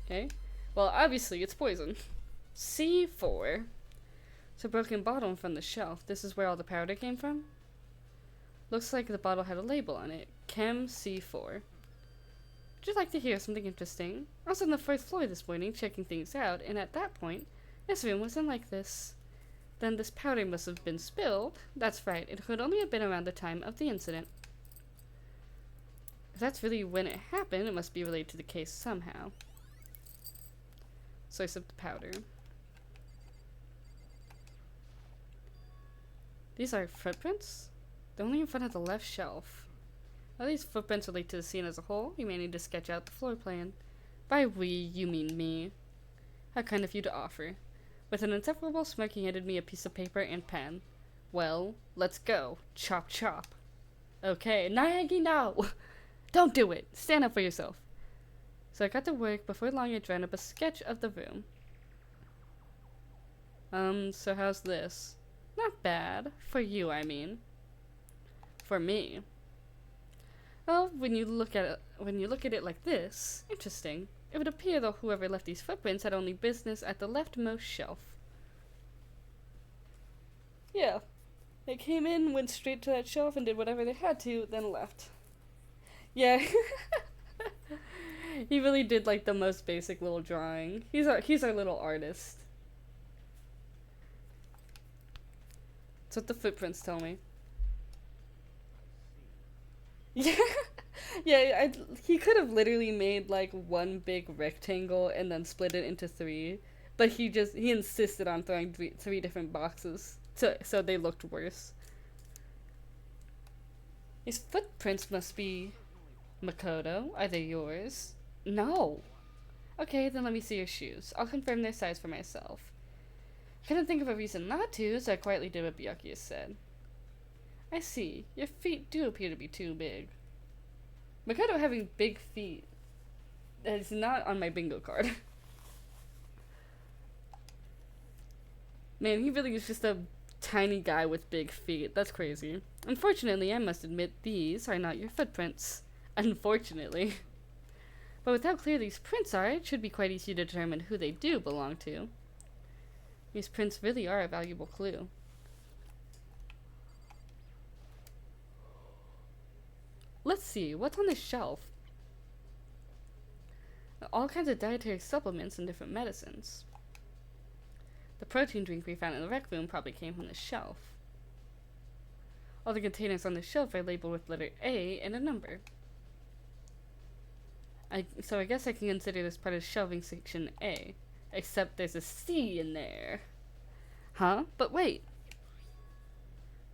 Okay. Well, obviously it's poison. C4. It's a broken bottle from the shelf. This is where all the powder came from? Looks like the bottle had a label on it. Chem C4. Would you like to hear something interesting? I was on the 4th floor this morning checking things out, and at that point, this room wasn't like this. Then this powder must have been spilled. That's right, it could only have been around the time of the incident. If that's really when it happened, it must be related to the case somehow. Source of the powder. These are footprints? They're only in front of the left shelf. Are these footprints relate to the scene as a whole? You may need to sketch out the floor plan. By we, you mean me. How kind of you to offer. With an insufferable smirk, he handed me a piece of paper and pen. Well, let's go. Chop chop. Okay, Naegi, no! Don't do it! Stand up for yourself. So I got to work. Before long I drawn up a sketch of the room. So how's this? Not bad. For you, I mean. For me. Well, when you look at it like this, interesting. It would appear that whoever left these footprints had only business at the leftmost shelf. Yeah. They came in, went straight to that shelf, and did whatever they had to, then left. Yeah. He really did like the most basic little drawing. He's our little artist. That's what the footprints tell me. Yeah. Yeah, he could have literally made like one big rectangle and then split it into 3, but he insisted on throwing 3 different boxes so they looked worse. These footprints must be Makoto. Are they yours? No. Okay, then let me see your shoes. I'll confirm their size for myself. Couldn't think of a reason not to, so I quietly did what Byakuya said. I see. Your feet do appear to be too big. Makoto having big feet is not on my bingo card. Man, he really is just a tiny guy with big feet. That's crazy. Unfortunately, I must admit these are not your footprints. Unfortunately. But with how clear these prints are, it should be quite easy to determine who they do belong to. These prints really are a valuable clue. Let's see, what's on this shelf? All kinds of dietary supplements and different medicines. The protein drink we found in the rec room probably came from the shelf. All the containers on the shelf are labeled with letter A and a number. So I guess I can consider this part of shelving section A. Except there's a C in there. Huh? But wait.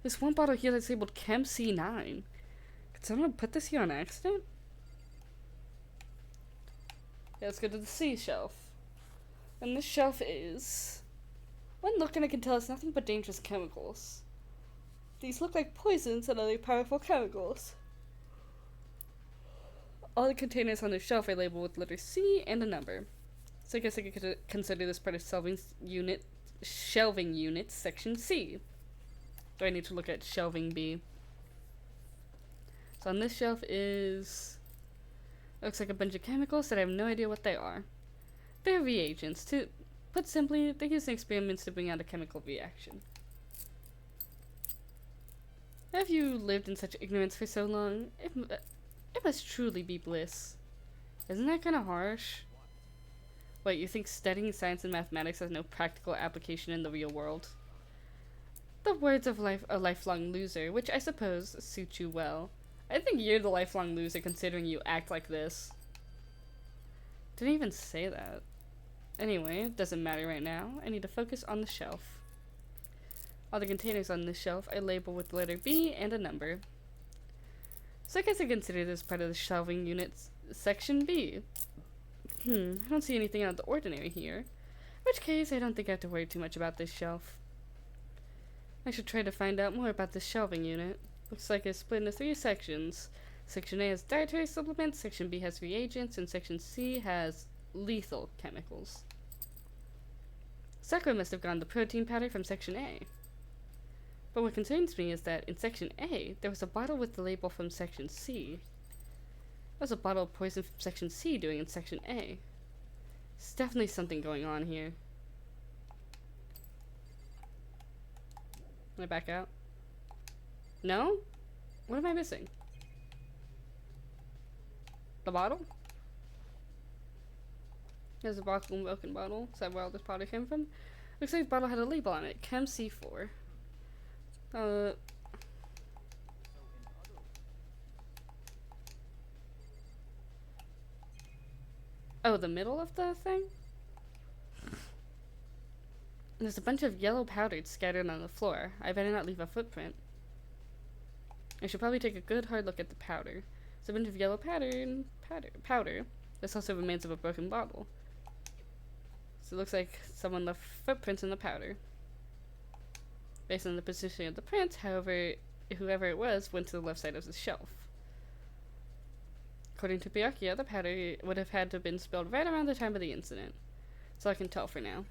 This one bottle here that's labeled Chem C9. Could someone put this here on accident? Yeah, let's go to the C shelf. And this shelf is... One look and I can tell it's nothing but dangerous chemicals. These look like poisons and other powerful chemicals. All the containers on the shelf are labeled with letter C and a number. So I guess I could consider this part of shelving unit section C. Do I need to look at shelving B? So on this shelf is... looks like a bunch of chemicals that I have no idea what they are. They're reagents. To put simply, they use experiments to bring out a chemical reaction. Have you lived in such ignorance for so long? It must truly be bliss. Isn't that kind of harsh? Wait, you think studying science and mathematics has no practical application in the real world? The words of a lifelong loser, which I suppose suit you well. I think you're the lifelong loser considering you act like this. Didn't even say that. Anyway, it doesn't matter right now. I need to focus on the shelf. All the containers on this shelf I label with the letter B and a number. So I guess I consider this part of the shelving unit's section B. I don't see anything out of the ordinary here. In which case, I don't think I have to worry too much about this shelf. I should try to find out more about this shelving unit. Looks like it's split into 3 sections. Section A has dietary supplements, Section B has reagents, and Section C has lethal chemicals. Sakura must have gotten the protein powder from Section A. But what concerns me is that in Section A, there was a bottle with the label from Section C. What was a bottle of poison from Section C doing in Section A? There's definitely something going on here. Can I back out? No? What am I missing? The bottle? There's a broken bottle. Is that where all this powder came from? Looks like the bottle had a label on it. Chem C4. Oh, the middle of the thing? There's a bunch of yellow powder scattered on the floor. I better not leave a footprint. I should probably take a good hard look at the powder. There's a bunch of yellow powder. There's also remains of a broken bottle. So it looks like someone left footprints in the powder. Based on the position of the print, however, whoever it was went to the left side of the shelf. According to Byakuya, the powder would have had to have been spilled right around the time of the incident. That's all I can tell for now.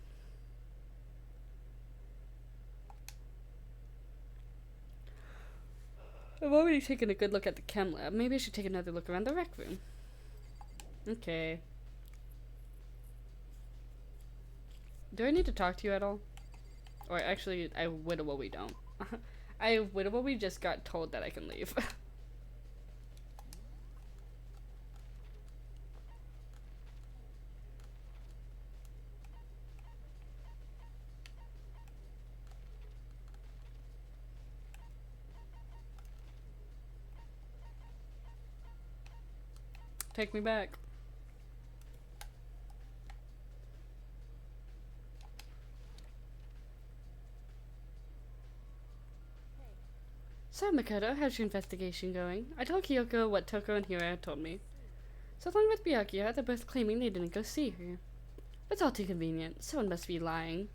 I've already taken a good look at the chem lab. Maybe I should take another look around the rec room. Okay. Do I need to talk to you at all? Or actually, I would, well, we don't. I would, well, we just got told that I can leave. Take me back. So, Makoto, how's your investigation going? I told Kyoko what Toko and Hira had told me. So along with Byakuya, they're both claiming they didn't go see her. It's all too convenient. Someone must be lying.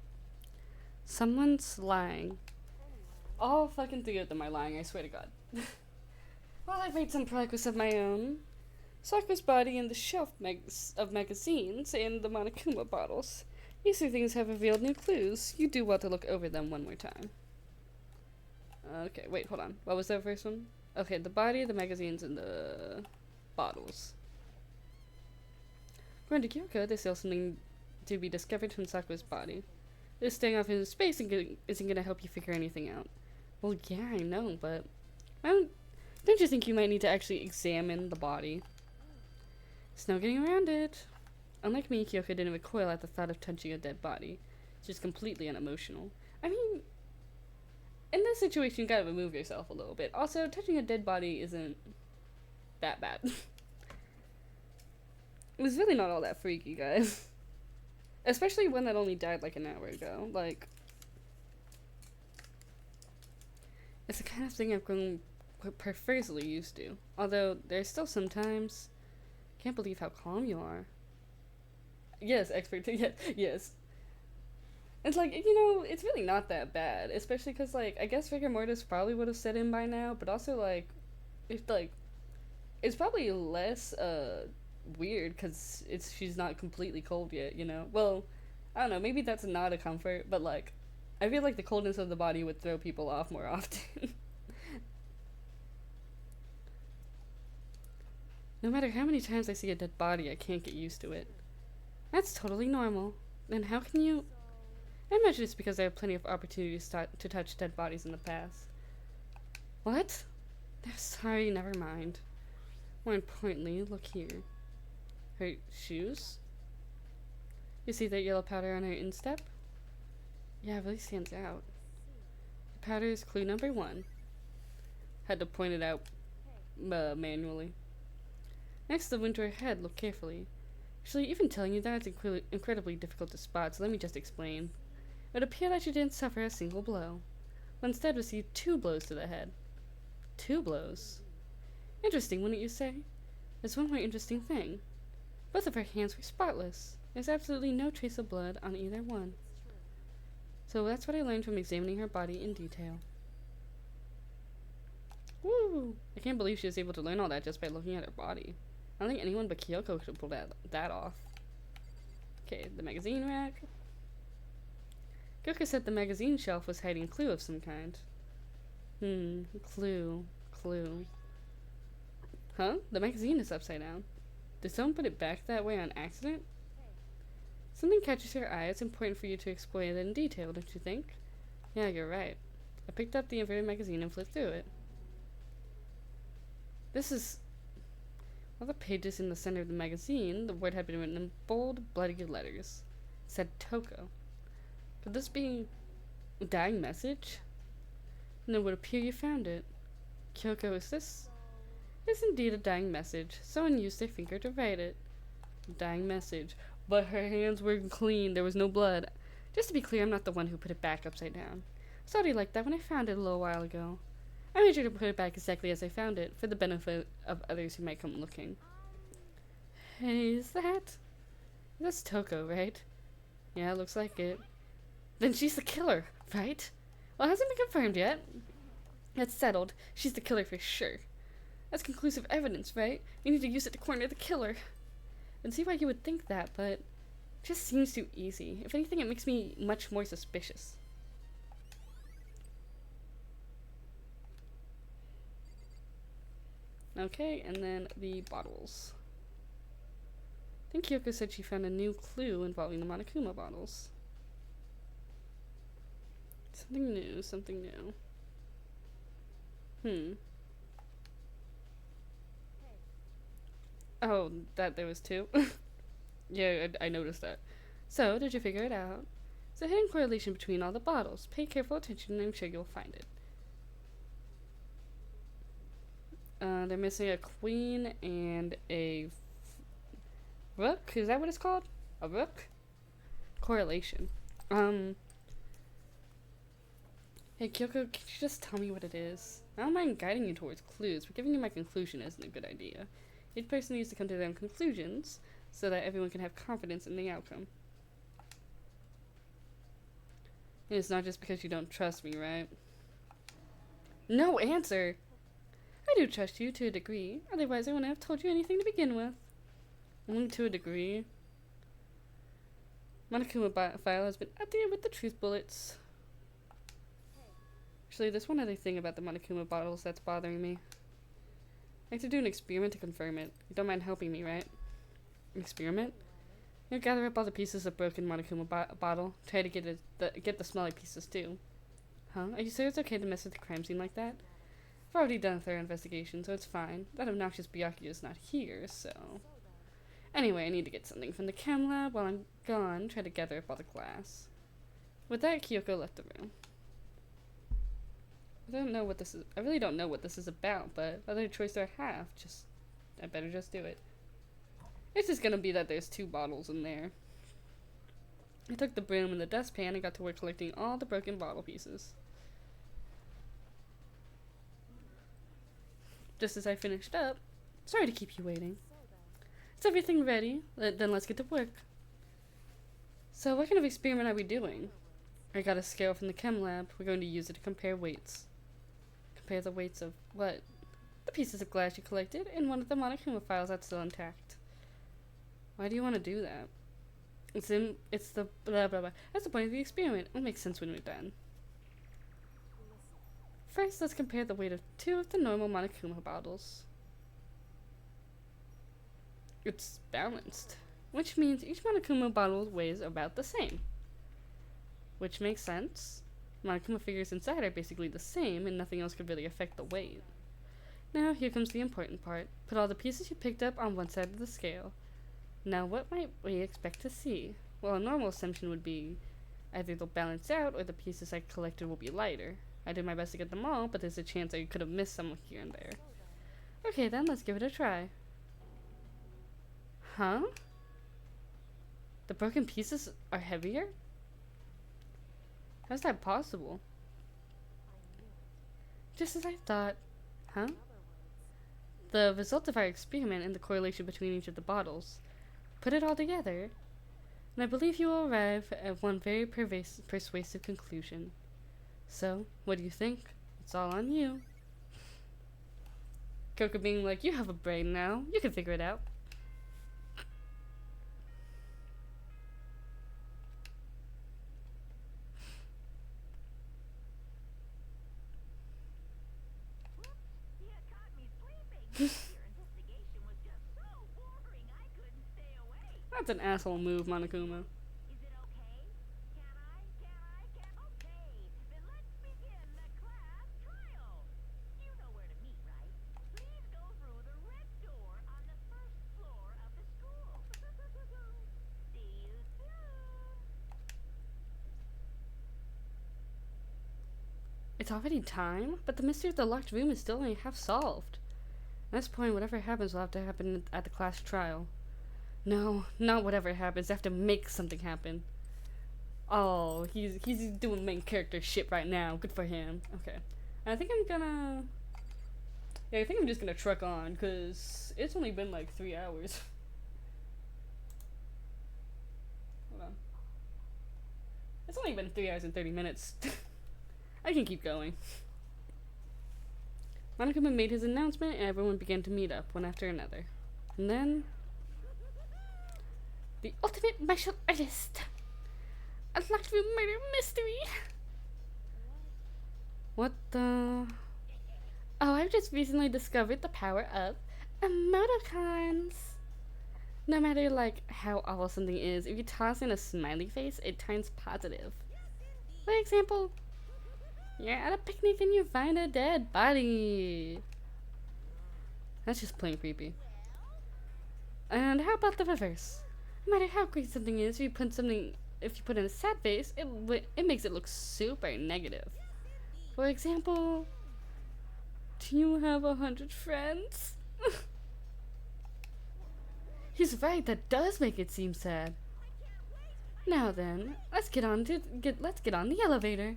Someone's lying. All fucking 3 of them are lying, I swear to God. Well, I've made some progress of my own. Sakura's body and the shelf of magazines and the Monokuma bottles. These 2 things have revealed new clues. You do well to look over them one more time. Okay, wait, hold on. What was that first one? Okay, the body, the magazines, and the bottles. According to Kyoko, there's still something to be discovered from Sakura's body. This staying off in space isn't gonna help you figure anything out. Well, yeah, I know, but don't you think you might need to actually examine the body? There's no getting around it. Unlike me, Kyoko didn't recoil at the thought of touching a dead body. She's completely unemotional. I mean, in this situation, you gotta remove yourself a little bit. Also, touching a dead body isn't that bad. It was really not all that freaky, guys. Especially one that only died like an hour ago. Like, it's the kind of thing I've grown perversely used to. Although, there's still sometimes... Can't believe how calm you are. Yes, expert. Yes. It's like, you know, it's really not that bad. Especially because, like, I guess rigor mortis probably would have set in by now. But also, like, it's probably less, weird because she's not completely cold yet, you know? Well, I don't know. Maybe that's not a comfort. But, like, I feel like the coldness of the body would throw people off more often. No matter how many times I see a dead body, I can't get used to it. That's totally normal. Then how can you... I imagine it's because I have plenty of opportunities to touch dead bodies in the past. What? Sorry, never mind. More importantly, look here. Her shoes? You see that yellow powder on her instep? Yeah, it really stands out. The powder is clue number 1. Had to point it out manually. Next, the wound to her head, look carefully. Actually, even telling you that is incredibly difficult to spot, so let me just explain. It would appear that she didn't suffer a single blow, but instead received 2 blows to the head. 2 blows? Interesting, wouldn't you say? There's one more interesting thing. Both of her hands were spotless. There's absolutely no trace of blood on either one. So that's what I learned from examining her body in detail. Woo! I can't believe she was able to learn all that just by looking at her body. I don't think anyone but Kyoko could pull that off. Okay, the magazine rack. Kyoko said the magazine shelf was hiding a clue of some kind. Clue. Huh? The magazine is upside down. Did someone put it back that way on accident? Something catches your eye. It's important for you to explain it in detail, don't you think? Yeah, you're right. I picked up the inverted magazine and flipped through it. This is... All the pages in the center of the magazine, the word had been written in bold, bloody letters. It said Toko. Could this be a dying message? And it would appear you found it. Kyoko, is this? It is indeed a dying message. Someone used their finger to write it. A dying message. But her hands were clean. There was no blood. Just to be clear, I'm not the one who put it back upside down. I was already like that when I found it a little while ago. I made sure to put it back exactly as I found it, for the benefit of others who might come looking. Hey, is that's Toko, right? Yeah, it looks like it. Then she's the killer, right? Well, it hasn't been confirmed yet. That's settled. She's the killer for sure. That's conclusive evidence, right? We need to use it to corner the killer. And see why you would think that, but it just seems too easy. If anything, it makes me much more suspicious. Okay, and then the bottles. I think Kyoko said she found a new clue involving the Monokuma bottles. Something new. Oh, that there was 2? Yeah, I noticed that. So, did you figure it out? There's a hidden correlation between all the bottles. Pay careful attention and I'm sure you'll find it. They're missing a queen and a rook? Is that what it's called? A rook? Correlation. Hey Kyoko, could you just tell me what it is? I don't mind guiding you towards clues, but giving you my conclusion isn't a good idea. Each person needs to come to their own conclusions, so that everyone can have confidence in the outcome. And it's not just because you don't trust me, right? No answer! I do trust you to a degree, otherwise I wouldn't have told you anything to begin with. Only to a degree. Monokuma file has been updated with the truth bullets. Actually, there's one other thing about the Monokuma bottles that's bothering me. I have to do an experiment to confirm it. You don't mind helping me, right? An experiment? You gather up all the pieces of broken Monokuma bottle. Try to get the smelly pieces too. Huh? Are you sure it's okay to mess with the crime scene like that? I've already done a thorough investigation, so it's fine. That obnoxious Byakuya is not here, so... Anyway, I need to get something from the chem lab. While I'm gone, try to gather up all the glass. With that, Kyoko left the room. I really don't know what this is about, but what other choice do I have? I better just do it. It's just gonna be that there's 2 bottles in there. I took the broom and the dustpan and got to work collecting all the broken bottle pieces. Just as I finished up, sorry to keep you waiting. Is everything ready? Then let's get to work. So what kind of experiment are we doing? I got a scale from the chem lab. We're going to use it to compare weights. Compare the weights of what? The pieces of glass you collected in one of the Monokuma files that's still intact. Why do you want to do that? It's the blah blah blah. That's the point of the experiment. It'll make sense when we're done. First, let's compare the weight of 2 of the normal Monokuma bottles. It's balanced, which means each Monokuma bottle weighs about the same. Which makes sense. Monokuma figures inside are basically the same, and nothing else could really affect the weight. Now, here comes the important part. Put all the pieces you picked up on one side of the scale. Now, what might we expect to see? Well, a normal assumption would be either they'll balance out, or the pieces I collected will be lighter. I did my best to get them all, but there's a chance I could have missed some here and there. Okay, then, let's give it a try. Huh? The broken pieces are heavier? How's that possible? Just as I thought. Huh? The result of our experiment and the correlation between each of the bottles. Put it all together, and I believe you will arrive at one very persuasive conclusion. So, what do you think? It's all on you. Coco being like, you have a brain now. You can figure it out. You caught me sleeping. Your investigation was just so boring I couldn't stay awake. That's an asshole move, Monokuma. Is it okay? Can I? Okay, then let's begin the class trial. You know where to meet, right? Please go through the red door on the first floor of the school. See you soon. It's already time, but the mystery of the locked room is still only half solved. At this point, whatever happens will have to happen at the class trial. No, not whatever happens. I have to make something happen. Oh, he's doing main character shit right now. Good for him. Okay. I think I'm gonna... Yeah, I think I'm just gonna truck on, because it's only been like 3 hours. Hold on. It's only been 3 hours and 30 minutes. I can keep going. Monokuma made his announcement, and everyone began to meet up, one after another. And then... the ultimate martial artist! A locked room murder mystery! What the... Oh, I've just recently discovered the power of emoticons! No matter, like, how awful something is, if you toss in a smiley face, it turns positive. For example... you're at a picnic and you find a dead body. That's just plain creepy. And how about the reverse? No matter how great something is, if you put in a sad face, it makes it look super negative. For example, do you have 100 friends? He's right. That does make it seem sad. Now then, let's get on the elevator.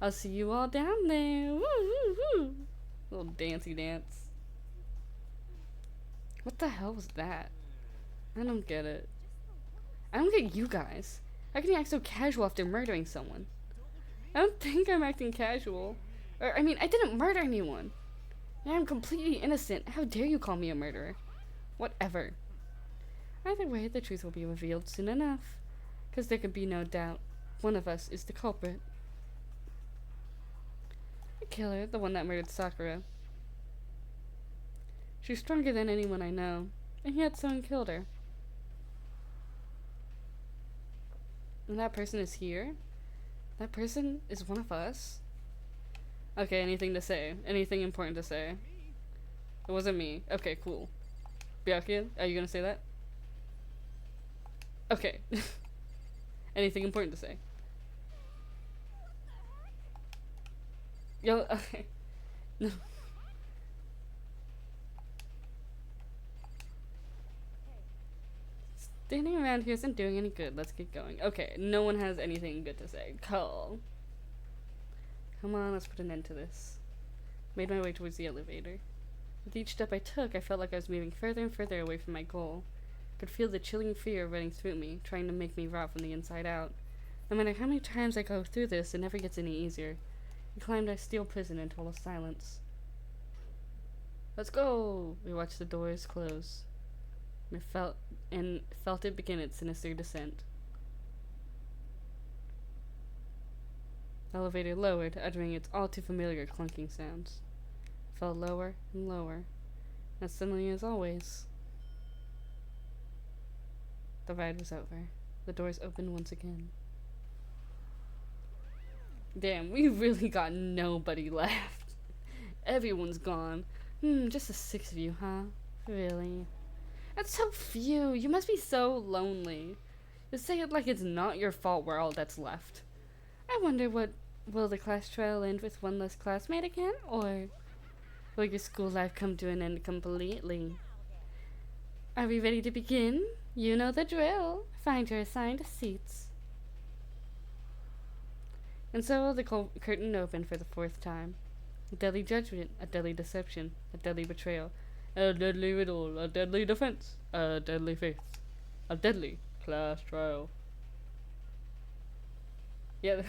I'll see you all down there. Woo, woo, woo. Little dancey dance. What the hell was that? I don't get it. I don't get you guys. How can you act so casual after murdering someone? I don't think I'm acting casual. Or, I mean, I didn't murder anyone. I'm completely innocent. How dare you call me a murderer? Whatever. Either way, the truth will be revealed soon enough. Because there can be no doubt. One of us is the culprit. The killer, the one that murdered Sakura. She's stronger than anyone I know. And yet someone killed her. And that person is here? That person is one of us? Okay, anything to say? Anything important to say? It wasn't me. Okay, cool. Byakuya, are you gonna say that? Okay. Anything important to say? Yo, okay. No. Standing around here isn't doing any good. Let's get going. Okay, no one has anything good to say. Cool. Come on, let's put an end to this. Made my way towards the elevator. With each step I took, I felt like I was moving further and further away from my goal. I could feel the chilling fear running through me, trying to make me rot from the inside out. No matter how many times I go through this, it never gets any easier. We climbed our steel prison in total silence. Let's go! We watched the doors close. I felt it begin its sinister descent. The elevator lowered, uttering its all too familiar clunking sounds. It fell lower and lower, as suddenly as always. The ride was over. The doors opened once again. Damn, we really got nobody left. Everyone's gone. Just the 6 of you, huh? Really? That's so few. You must be so lonely. You say it like it's not your fault we're all that's left. I wonder will the class trial end with one less classmate again? Or will your school life come to an end completely? Are we ready to begin? You know the drill. Find your assigned seats. And so the curtain opened for the 4th time. A deadly judgment, a deadly deception, a deadly betrayal, a deadly riddle, a deadly defense, a deadly faith, a deadly class trial. Yeah,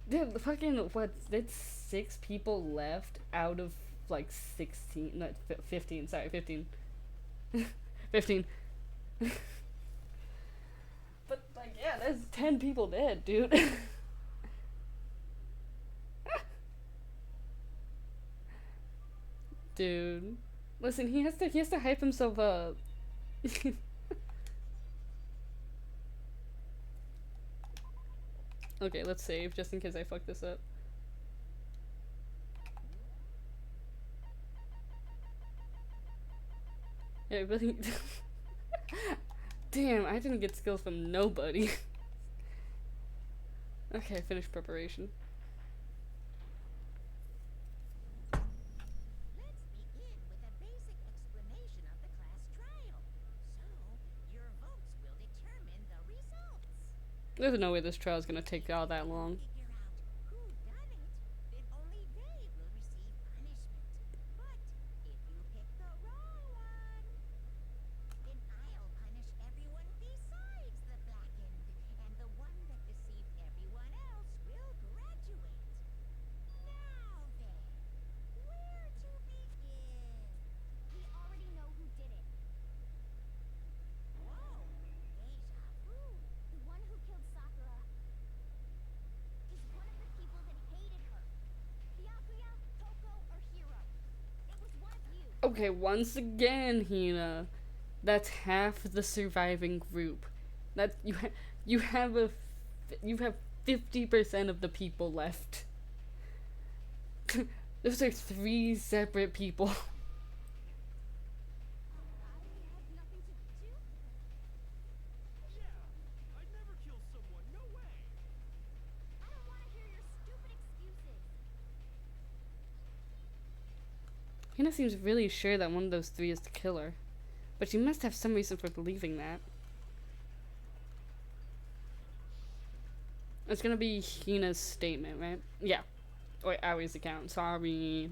dude, the fucking, what, that's 6 people left out of, like, 16, not 15, sorry, 15. 15. But, like, yeah, there's 10 people dead, dude. Dude. Listen, he has to hype himself up. Okay, let's save just in case I fuck this up. Yeah, really. Damn, I didn't get skills from nobody. Okay, finish preparation. Let's begin with a basic explanation of the class trial. So, your votes will determine the results. There's no way this trial is gonna take all that long. Figure out who done it, then only they will receive punishment. But if you pick the wrong one, then I'll punish everyone besides the blackened, and the one that deceived everyone else will graduate. Now then, where to begin? We already know who did it. Whoa, deja vu. The one who killed Sakura is one of the people that hated her. Byakuya, Toko, or Hiro. It was one of you. Okay, once again, Hina, that's half the surviving group. That you have 50% of the people left. Those are 3 separate people. I had nothing to do. Yeah, I'd never kill someone. No way. I don't want to hear your stupid excuses. Hina seems really sure that one of those 3 is the killer, but she must have some reason for believing that. It's gonna be Hina's statement, right? Yeah. Or Awie's account, sorry. It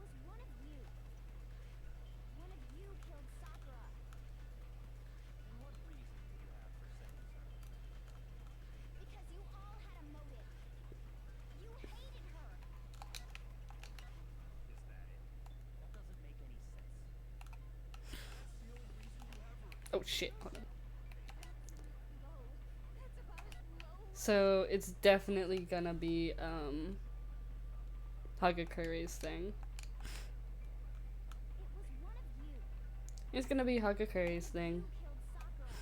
was one of you. One of you killed Sakura. And what reason do you have for saying so? Because you all had a motive. You hated her. Is that it? That doesn't make any sense. That's the only reason you have her. Oh shit, hold on. Low. That's about as low. So it's definitely gonna be Hagakure's thing. It was one of you. It's gonna be Hagakure's thing. You killed Sakura.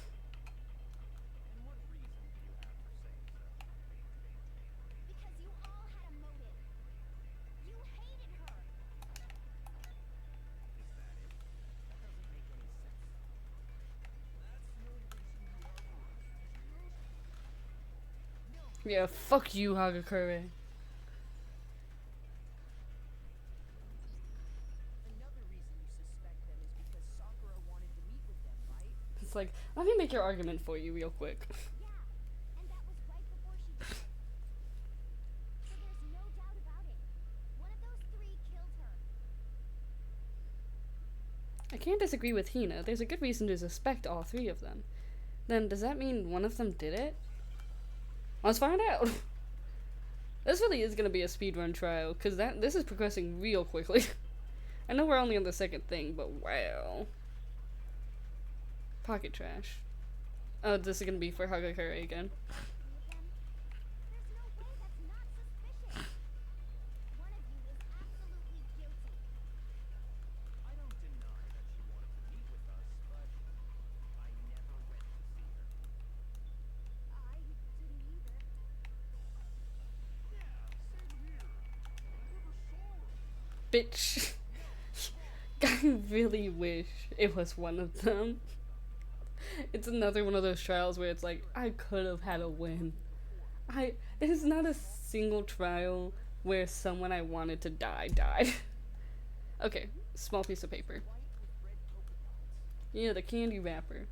And what reason do you have for saying so? Because you all had a motive. You hated her. Is that it? That doesn't make any sense. That's the only reason you have her. Yeah, fuck you, Hagakure. Another reason you suspect them is because Sakura wanted to meet with them, right? It's like, let me make your argument for you real quick. Yeah. And that was right before she died. So there's no doubt about it. One of those 3 killed her. I can't disagree with Hina. There's a good reason to suspect all 3 of them. Then does that mean one of them did it? Let's find out. This really is gonna be a speedrun trial, cause this is progressing real quickly. I know we're only on the 2nd thing, but wow. Pocket trash. Oh, this is gonna be for Hagakure again. There's no way that's not suspicious. One of you is absolutely guilty. I don't deny that she wanted Bitch. I really wish it was one of them. It's another one of those trials where it's like, I could have had a win. There's not a single trial where someone I wanted to die died. Okay, small piece of paper. Yeah, the candy wrapper.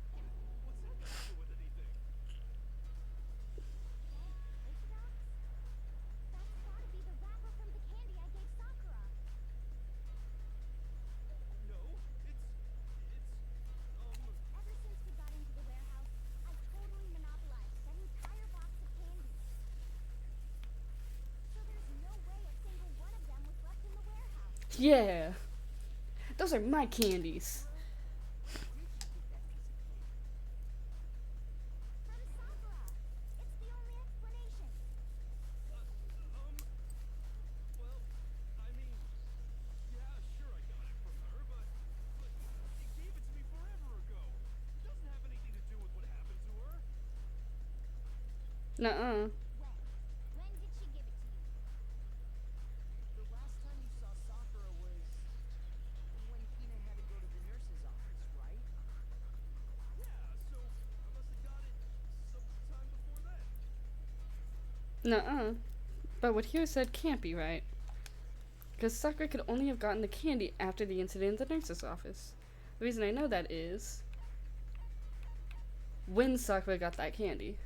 That's gotta be the wrapper from the candy I gave Sakura. No, Ever since we got into the warehouse, I totally monopolized that entire box of candy. So there's no way a single one of them was left in the warehouse. Yeah. Those are my candies. From Sakura. It's the only explanation. well, I mean, yeah, sure I got it from her, but she gave it to me forever ago. It doesn't have anything to do with what happened to her. Nuh-uh. When did she give it to you? The last time you saw Sakura was when Hina had to go to the nurse's office, right? Yeah, so I must have got it sometime before then. Nuh-uh. But what Hiro said can't be right. Because Sakura could only have gotten the candy after the incident in the nurse's office. The reason I know that is when Sakura got that candy.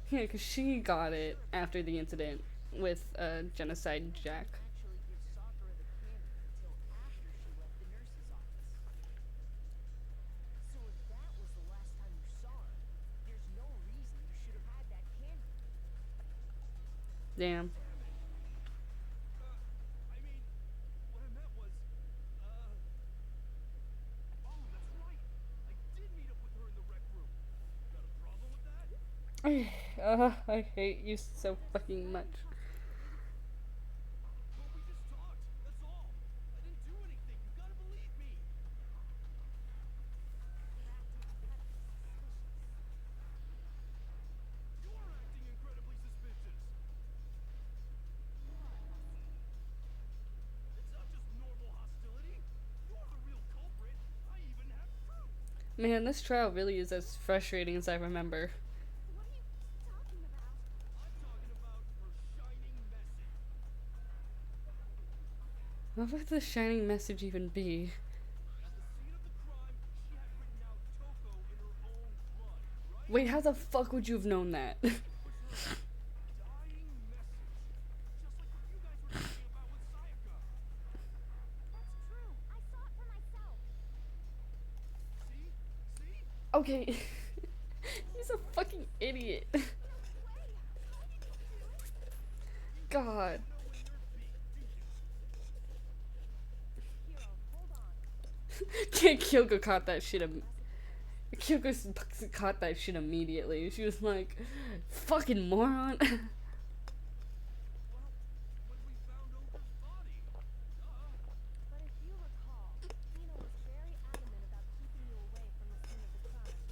Yeah, because she got it after the incident with Genocide Jack. Actually give Sakura the candy until after she left the nurse's office. So if that was the last time you saw her, there's no reason you should have had that candy. Damn. I mean, what I meant was, oh, that's right. I did meet up with her in the rec room. Got a problem with that? I hate you so fucking much. Well, we just talked. That's all. I didn't do anything. You gotta believe me. You're acting incredibly suspicious. It's not just normal hostility. You're the real culprit. I even have proof. Man, this trial really is as frustrating as I remember. What are you talking about? I'm talking about her shining message. What would the shining message even be? At the scene of the crime, she had written out Toko in her own blood, right? Wait, how the fuck would you have known that? It was her dying message. Just like what you guys were talking about with Sayaka. That's true. I saw it for myself. See? See? Okay. He's a fucking idiot. No way. How did you do it? God. Know when you're beat, do you? Hiro, hold on. Kyoko caught that shit. Kyoko caught that shit immediately. She was like, "Fucking moron." Well, when we found Oka's body. Duh. But if you recall, Hina was very adamant about keeping you away from the scene of the crime.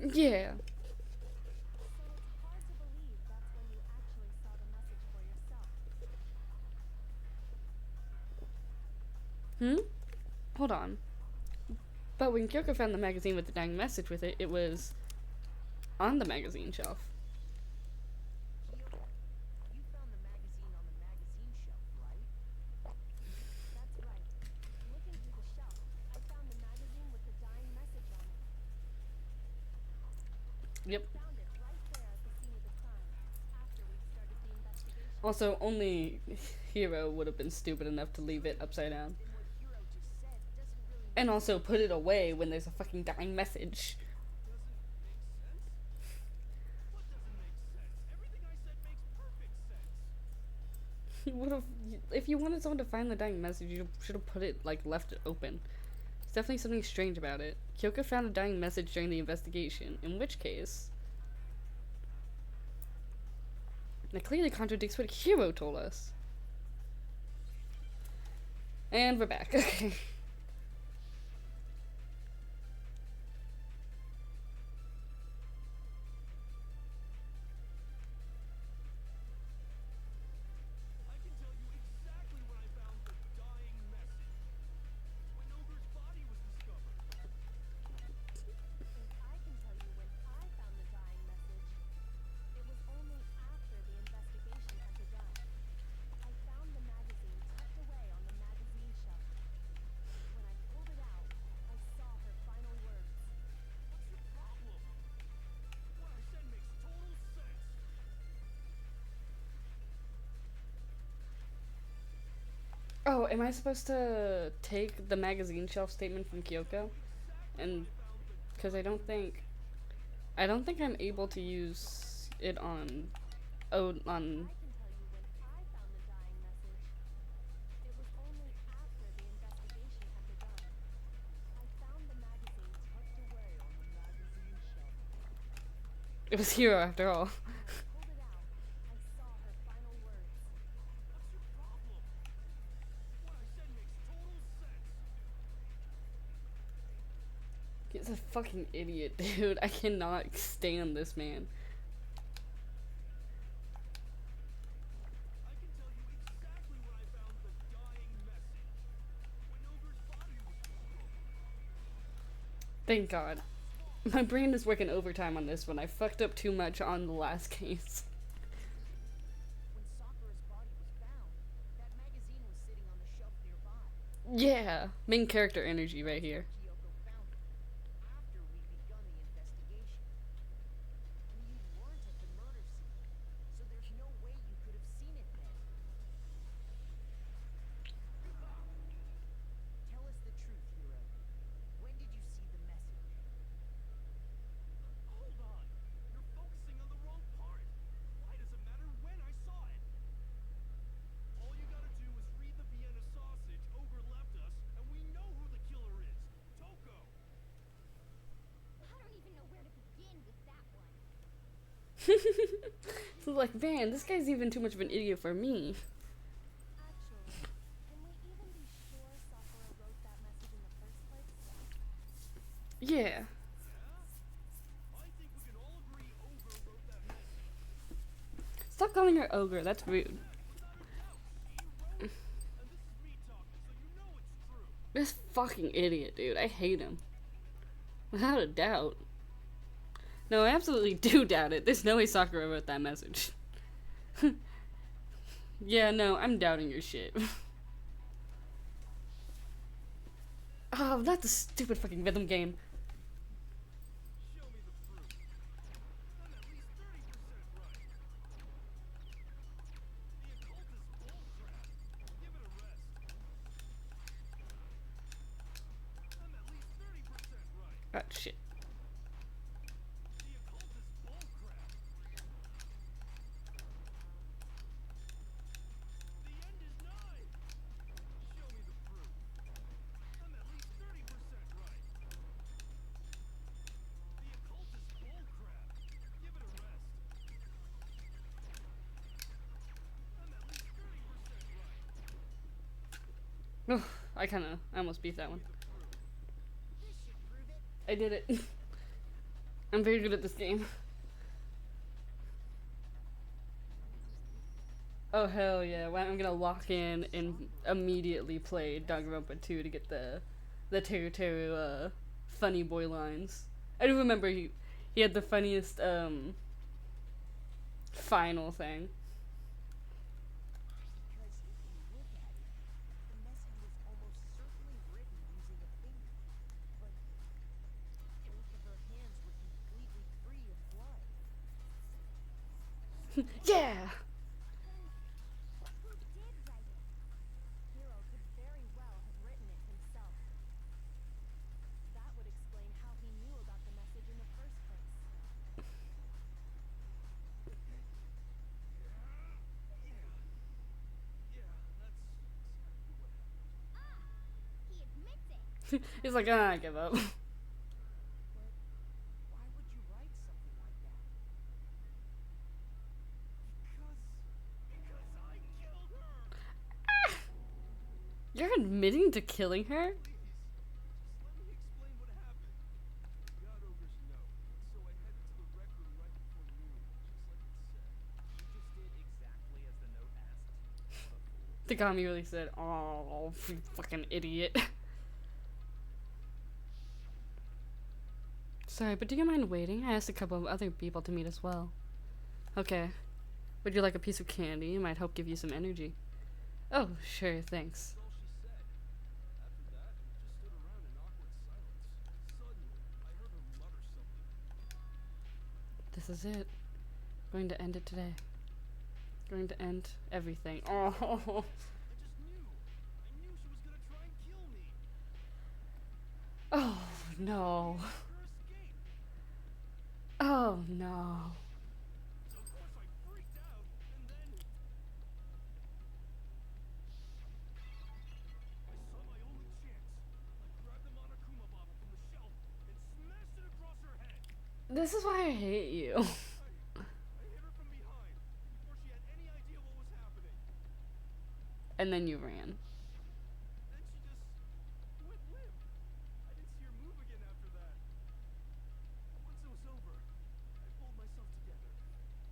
Yeah. So it's hard to believe that's when you actually saw the message for yourself. Hold on. But when Kyoko found the magazine with the dying message with it, it was on the magazine shelf. Kyoto, you found the magazine on the magazine shelf, right? That's right. Looking through the shelf, I found the magazine with the dying message on it. Yep. Found it right there at the scene of the crime, after we'd started the investigation. Also, only Hiro would have been stupid enough to leave it upside down. Then what Hiro just said doesn't really And also put it away when there's a fucking dying message. Doesn't make sense? What doesn't make sense? Everything I said makes perfect sense. You would have, if you wanted someone to find the dying message, you should have put it, like, left it open. There's definitely something strange about it. Kyoko found a dying message during the investigation, in which case, that clearly contradicts what Hiro told us. And we're back. Okay. I can tell you exactly Oh, am I supposed to take the magazine shelf statement from Kyoko? And because I don't think I'm able to use it on on I can tell you when I found the dying message. It was only after the investigation had begun. I found the magazine tucked away on the magazine shelf. it was Hero after all. When I pulled it out, I saw her final words. What's your problem? What I said makes total sense. He's a fucking idiot, dude. I cannot stand this man. I can tell you exactly when I found the dying message. When Ogre's body was destroyed. Thank God. My brain is working overtime on this one. I fucked up too much on the last case. When Sakura's body was found, that magazine was sitting on the shelf nearby. Yeah, main character energy right here. Kyoko found it after we'd begun the investigation. And you weren't at the murder scene, so there's no way you could have seen it then. Tell us the truth, Hiro. When did you see the message? Hold on. You're focusing on the wrong part. Why does it matter when I saw it? All you gotta do is read the Vienna sausage Ogre left us, and we know who the killer is. Toko. I don't even know where to begin with that one. So like, man, this guy's even too much of an idiot for me. Actually, can we even be sure Sakura wrote that message in the first place? Yeah. I think we can all agree Ogre wrote that message. Stop calling her ogre. That's rude. Without a doubt, he wrote it. And this is me talking, so you know it's true. This fucking idiot, dude. I hate him. Without a doubt. No, I absolutely do doubt it. There's no way Sakura wrote that message. Yeah, no, I'm doubting your shit. Oh, not the stupid fucking rhythm game. Show me the proof. I'm at least 30% right. The occult is bullcrap. Give it a rest. I'm at least 30% right. Ah, shit. The occult is bullcrap. The end is nigh. Show me the proof. I'm at least 30% right. The occult is bullcrap. Give it a rest. I'm at least 30% right. I almost beat that one. This should prove it. I did it. I'm very good at this game. Oh hell yeah! Well, I'm gonna lock in and immediately play Danganronpa 2 to get the Teru Teru funny boy lines. I do remember he had the funniest final thing. Because if you look at it, the message was almost certainly written using a finger. But both of her hands were completely free of blood. Yeah. Who did write it? Hiro could very well have written it himself. That would explain how he knew about the message in the first place. Yeah, that's exactly what happened. He admits it. He's like, ah, I give up. But why would you write something like that? Because I killed her. You're admitting to killing her? Please, just let me explain what happened. Got Ogre's note, so I headed to the rec room right before noon, just like it said. You just did exactly as the note asked. Takami really said, "Oh, you fucking idiot." Sorry, but do you mind waiting? I asked a couple of other people to meet as well. Okay. Would you like a piece of candy? It might help give you some energy. Oh, sure, thanks. That's all she said. After that, we just stood around in awkward silence. Suddenly, I heard her mutter something. This is it. Going to end it today. Going to end everything. Oh. I just knew. I no. her escape. Oh no. So of course I freaked out, and then I saw my only chance. I grabbed the Monokuma bottle from the shelf and smashed it across her head. This is why I hate you. I hit her from behind before she had any idea what was happening. And then you ran. Then she just went limp. I didn't see her move again after that. Once it was over, I pulled myself together.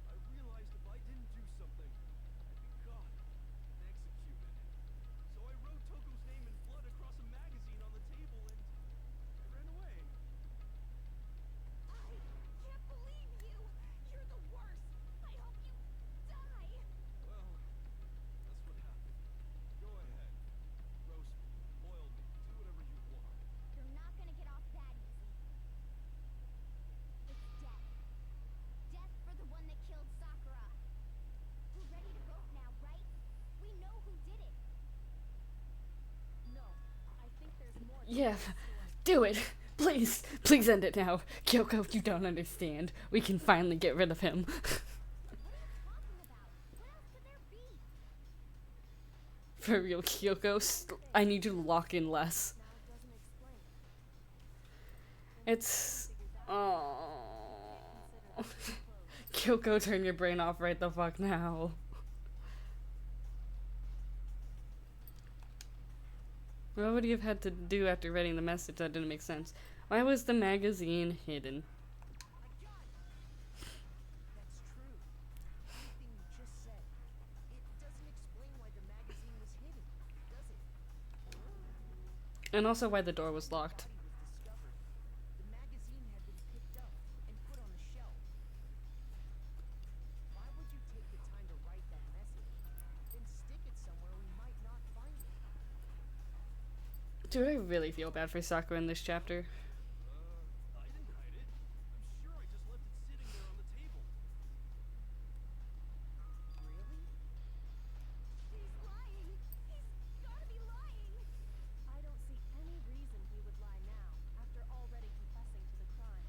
I realized if I didn't do something, I'd be caught and executed. So I wrote Toko's name in blood across a magazine on the table and I ran away. I can't believe you! You're the worst! I hope you die! Well, that's what happened. Go ahead. Roast me, boil me, do whatever you want. You're not gonna get off that easy. It's death. Death for the one that killed Sakura. We're ready to vote now, right? We know who did it. No, I think there's more to Yeah, this story. do it. Please, please end it now. Kyoko, you don't understand. We can finally get rid of him. What are you talking about? What else could there be? For real, Kyoko, I need you to lock in less. Now doesn't explain. It's... Oh. Consider it Kyoko, closed. turn your brain off right the fuck now. What would you have had to do after writing the message? That didn't make sense. Why was the magazine hidden? That's true. Everything you just said. It doesn't explain why the magazine was hidden, does it? And also why the door was locked. Body was discovered. The magazine had been picked up and put on a shelf. Why would you take the time to write that message? Then stick it somewhere we might not find it. Dude, I really feel bad for Sakura in this chapter. I didn't hide it. I'm sure I just left it sitting there on the table. Really? He's lying! He's gotta be lying! I don't see any reason he would lie now, after already confessing to the crime.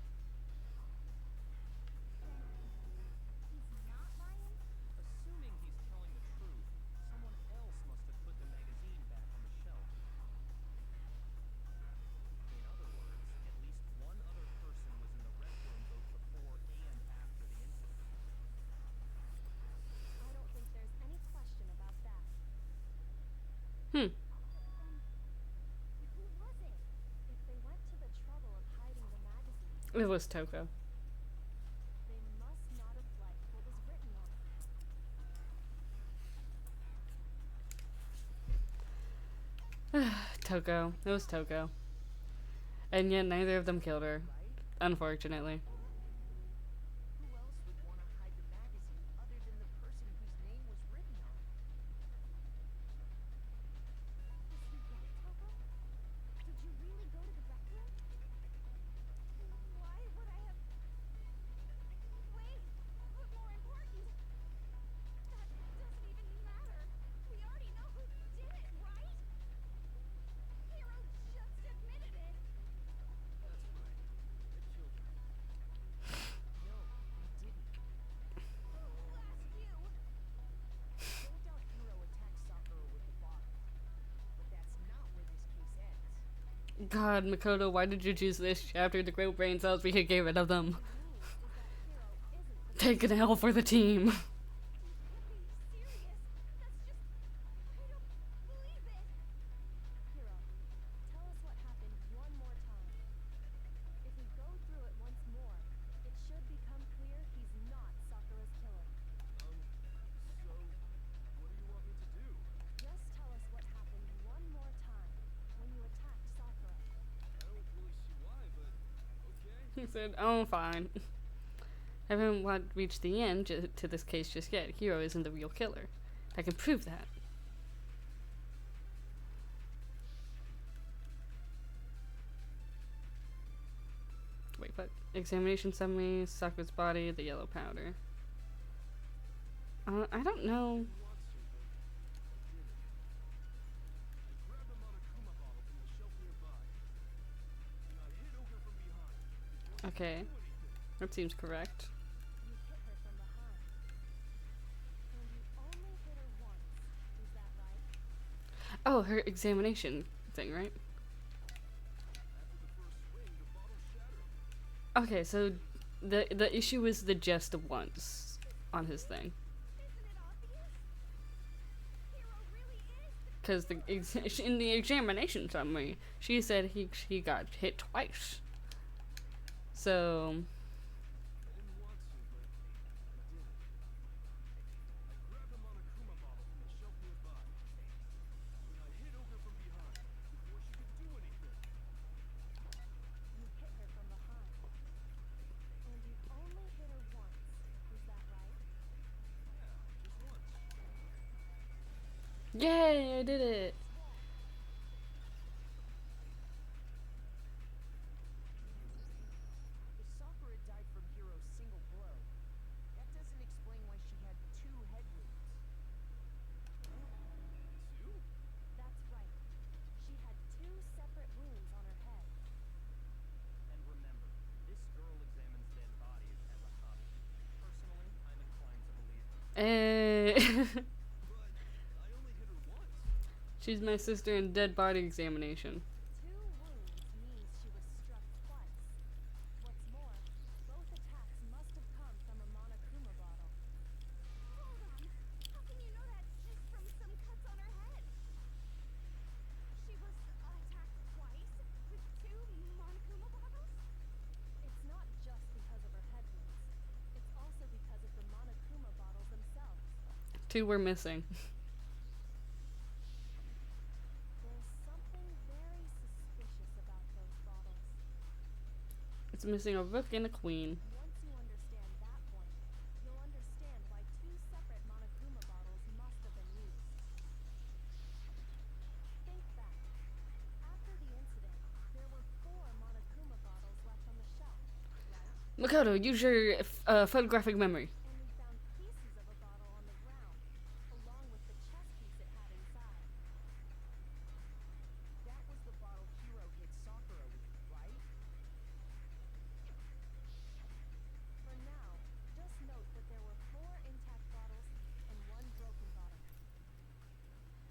He's not lying? Assuming he's telling the truth, someone else must have put the magazine back on the shelf. In other words, at least one other person was in the rec room both before and after the incident. I don't think there's any question about that. Hmm. Who was it? If they went to the trouble of hiding the magazine, It was Toko. they must not have liked what was written on it. Toko. It was Toko. And yet neither of them killed her. Unfortunately. Who else would want to hide the magazine other than the person whose name was written on it? Did you get it, Toko? Did you really go to the rec room? Why would I have... Wait! But more important, that doesn't even matter. We already know who did it, right? Hero just admitted it. That's right. I killed her. No, he didn't. Who asked you? No doubt Hiro attacked Sakura with the bottle. But that's not where this case ends. God, Makoto, why did you choose this chapter to grow brain cells? We could get rid of them. Is that Hero isn't the Take an L for the team. You can't be serious. That's just... I don't believe it. Hero, tell us what happened one more time. If we go through it once more, it should become clear he's not Sakura's killer. So, what do you want me to do? Just tell us what happened one more time when you attacked Sakura. I don't really see why, but okay. He said, oh, fine. I haven't reached the end to this case just yet. Hiro isn't the real killer. I can prove that. Wait, what? Examination summary, Sakura's body, the yellow powder. I don't know. Who wants to, but I did it. I grabbed a Monokuma bottle from the shelf nearby, and I hit over Okay, that seems correct. You hit her from behind. And you only hit her once. Is that right? Oh, her examination thing, right? Okay, so the issue is the just once on his thing. Isn't it obvious? Hero really is Because in the examination summary, she said he got hit twice. So I didn't want to, but I did it. I grabbed a Monokuma bottle from the shelf nearby. And I hit Ogre from behind before she could do anything. You hit her from behind. And you only hit her once. Is that right? Yeah, just once. yay, I did it. If Sakura died from Hiro's single blow, that doesn't explain why she had 2 head wounds. Two? That's right. She had 2 separate wounds on her head. And remember, this girl examines dead bodies as a hobby. Personally, I'm inclined to believe her. Eh. But I only hit her once. She's my sister in dead body examination. 2 wounds means she was struck twice. What's more, both attacks must have come from a Monokuma bottle. Hold on. How can you know that just from some cuts on her head? She was attacked twice with 2 Monokuma bottles? It's not just because of her head wounds. It's also because of the Monokuma bottles themselves. 2 were missing. There's something very suspicious about those bottles. It's missing a rook and a queen. Once you understand that point, you'll understand why 2 separate Monokuma bottles must have been used. Think back. After the incident, there were 4 Monokuma bottles left on the shelf, right? Makoto, use your photographic memory. And we found pieces of a bottle on the ground, along with the chess piece it had inside. That was the bottle Hiro hit Sakura with, right? For now, just note that there were 4 intact bottles and 1 broken bottle.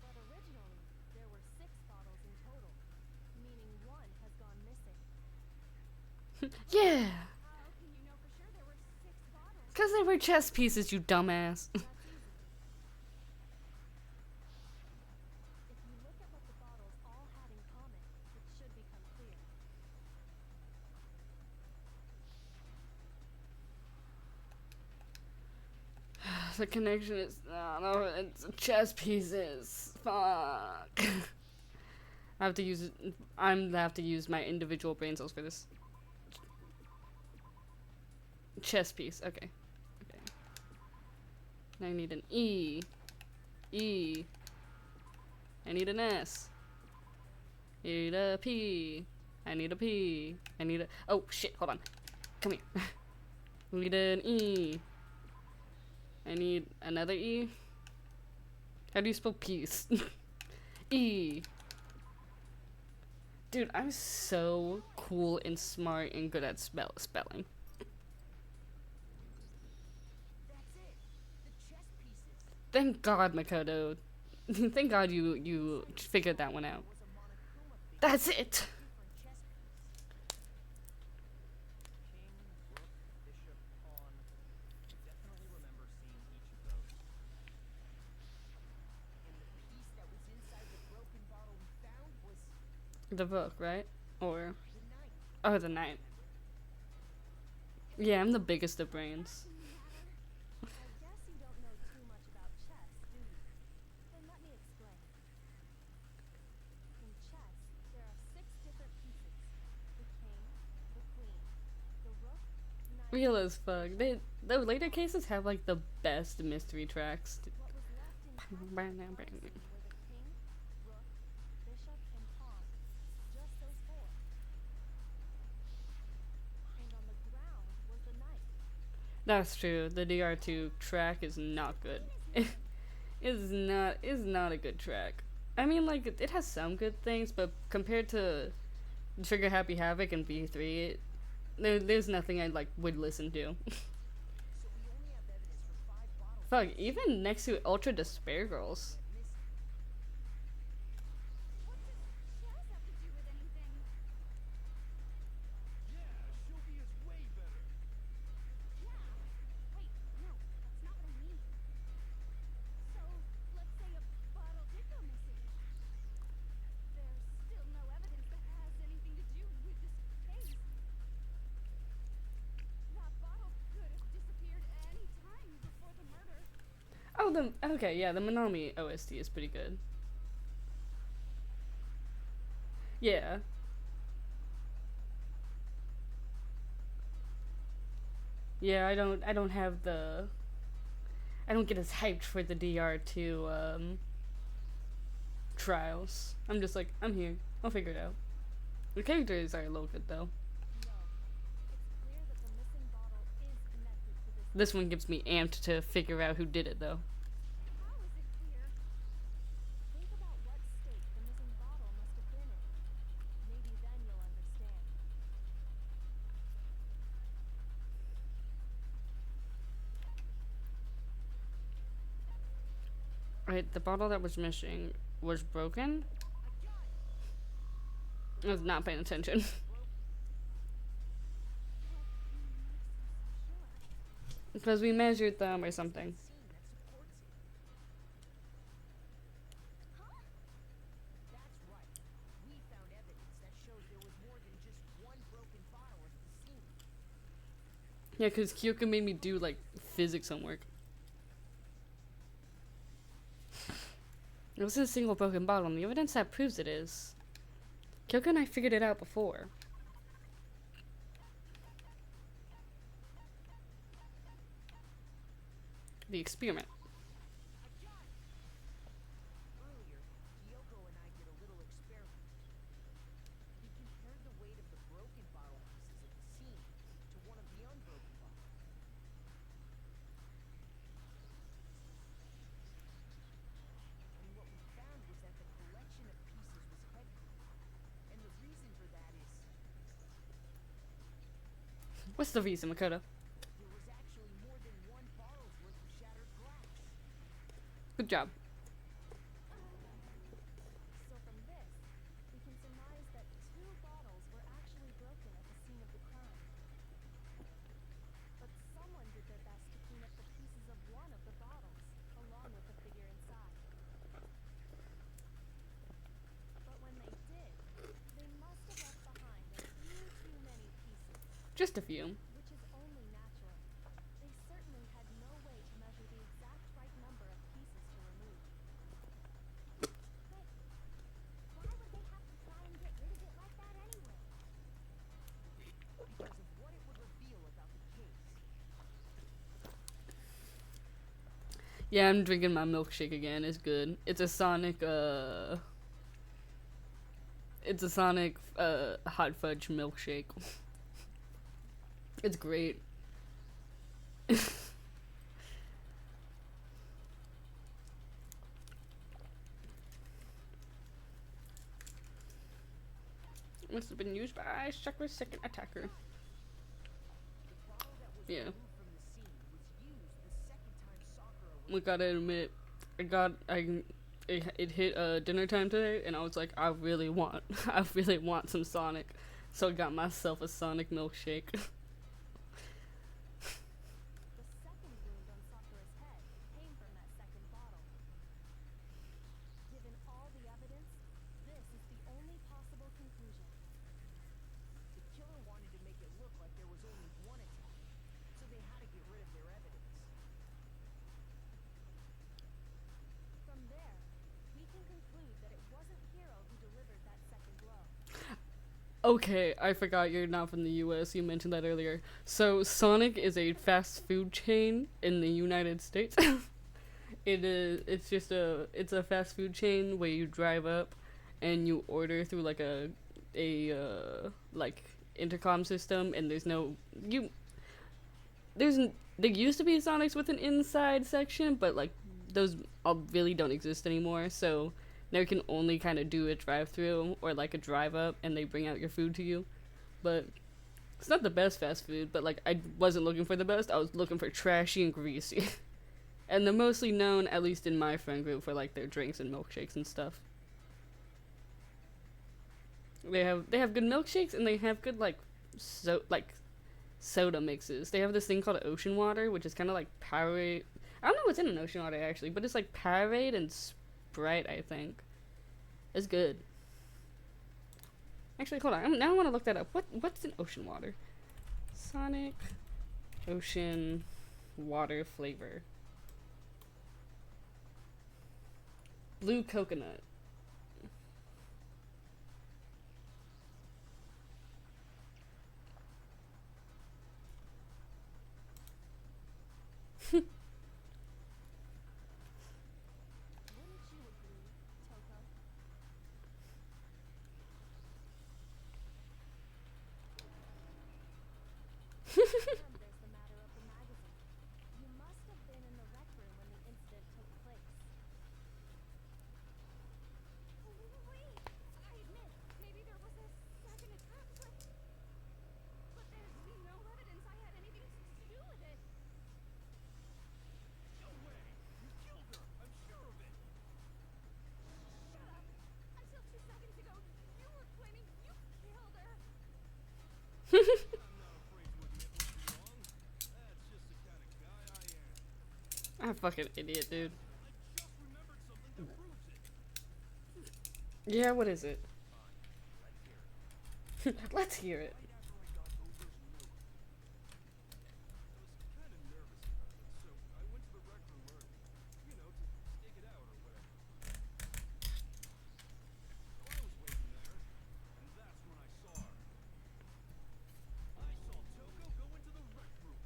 But originally, there were 6 bottles in total, meaning 1 has gone missing. Yeah, How can you know for sure there were 6 bottles? because they were chess pieces, you dumbass. That's easy. If you look at what the bottles all had in common, it should become clear. The connection is no, it's chess pieces. Fuck. I have to use it. I'm gonna have to use my individual brain cells for this. Chess piece. Okay. Okay. Now I need an E. E. I need an S. I need a P. I need a P. I need a. Oh shit! Hold on. Come here. We need an E. I need another E. How do you spell peace? E. Dude, I'm so cool and smart and good at spelling. That's it. The chess pieces. Thank God, Makoto. Thank God you figured that one out. Was a Monokuma thing. That's it. Different chess piece. King, rook, bishop, pawn. I definitely remember seeing each of those. And the piece that was inside the broken bottle we found was The book, right? Or the knight. oh, the knight. Yeah, I'm the biggest of brains. I guess you don't know too much about chess, do you? Then let me explain. In chess, there are 6 different pieces. The king, the queen, the rook, knight. Real as fuck. The later cases have like the best mystery tracks. What was left intact of the Bam, bam, boxes bam. were the king, rook, bishop, and pawn. Just those 4. And on the ground was the knight. That's true. The DR2 track is not good. Is not a good track. I mean, like it has some good things, but compared to Trigger Happy Havoc and B3, There's nothing I like would listen to. So we only have evidence for 5 bottles Fuck, even next to Ultra Despair Girls. missing. What does Chaz have to do with anything? Yeah, Sylvie is way better. Yeah. Wait, no, that's not what I mean. So, let's say a bottle did go missing. There's still no evidence that has anything to do with this case. That bottle could have disappeared any time before the murder. Oh, okay, yeah, the Manami OST is pretty good. Yeah. Yeah, I don't have the, I don't get as hyped for the DR2 trials. I'm just like, I'm here. I'll figure it out. The characters are a little good though. No. It's clear that the missing bottle is connected to this. This one gives me amped to figure out who did it though. How is it clear? Think about what state the missing bottle must have been in. Maybe then you'll understand. Right, the bottle that was missing was broken. I was not paying attention. Because we measured them or something. Scene that supports it. That's right. We found evidence that shows there was more than just one broken bottle at the scene. Yeah, because Kyoko made me do like physics homework. It was a single broken bottle, and the evidence that proves it is. Kyoko and I figured it out before. The experiment. Earlier, Kyoko and I did a little experiment. We compared the weight of the broken bottle pieces at the scene to one of the unbroken bottles. And what we found was that the collection of pieces was heavier. And the reason for that is What's the reason, Makoto? there was actually more than one bottle's worth of shattered glass. Good job. So from this, we can surmise that 2 bottles were actually broken at the scene of the crime. But someone did their best to clean up the pieces of one of the bottles, along with the figure inside. But when they did, they must have left behind a few too many pieces, Just a few. which is only natural. They certainly had no way to measure the exact right number of pieces to remove. But why would they have to try and get rid of it like that anyway? Because of what it would reveal about the case. Yeah, I'm drinking my milkshake again. It's good. It's a Sonic, hot fudge milkshake. It's great. Must have been used by Sakura's second attacker. The bottle that was Yeah. removed from the scene was used the second time Sakura was We gotta admit, it hit dinner time today, and I was like, I really want some Sonic, so I got myself a Sonic milkshake. The second wound on Sakura's head came from that second bottle. Given all the evidence, this is the only possible conclusion. The killer wanted to make it look like there was only one attack, so they had to get rid of their evidence. From there, we can conclude that it wasn't Hiro who delivered that second blow. Okay, I forgot you're not from the US. You mentioned that earlier. So Sonic is a fast food chain in the United States. It's a fast food chain where you drive up and you order through like a like intercom system, and there used to be Sonics with an inside section, but like those really don't exist anymore. So now you can only kind of do a drive through or like a drive up, and they bring out your food to you. But It's not the best fast food, but like I wasn't looking for the best. I was looking for trashy and greasy. And they're mostly known, at least in my friend group, for like their drinks and milkshakes and stuff. They have good milkshakes and they have good like soda mixes. They have this thing called ocean water, which is kind of like Powerade. I don't know what's in an ocean water actually, but it's like Powerade and Sprite, I think. It's good. Actually, hold on. Now I want to look that up. What's in ocean water? Sonic ocean water flavor. Blue coconut. Wouldn't you agree, Toko? Remember there's the matter of the magazine. You must have been in the rec room when the incident took place. Wait, I admit, maybe there was a second attack, but there's no evidence I had anything to do with it. No way! You killed her! I'm sure of it! Shut up! Until 2 seconds ago, you were claiming you killed her. I'm not afraid to admit when I'm wrong. That's just the kind of guy I am. I'm a fucking idiot, dude. I just remembered something that proves it. Yeah, what is it? Let's hear it. Right after I got Over's note, I was kind of nervous about it, so I went to the rec room early, you know, to stick it out or whatever. So I was waiting there, and that's when I saw her. I saw Toko go into the rec room.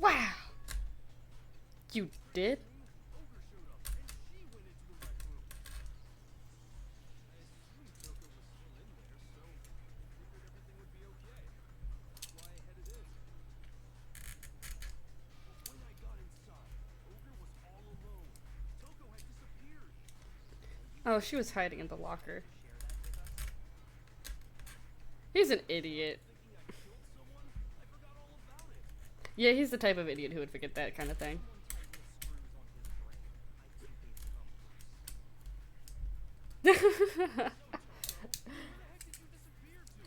Wow. You did? Ogre showed up, and she went into the rec room. I assumed Toko was still in there, so I figured everything would be okay. That's why I headed in. But when I got inside, Ogre was all alone. Toko had disappeared. Oh, she was hiding in the locker. He's an idiot. Thinking I killed someone, I forgot all about it. Yeah, he's the type of idiot who would forget that kind of thing. Someone tighten the screws on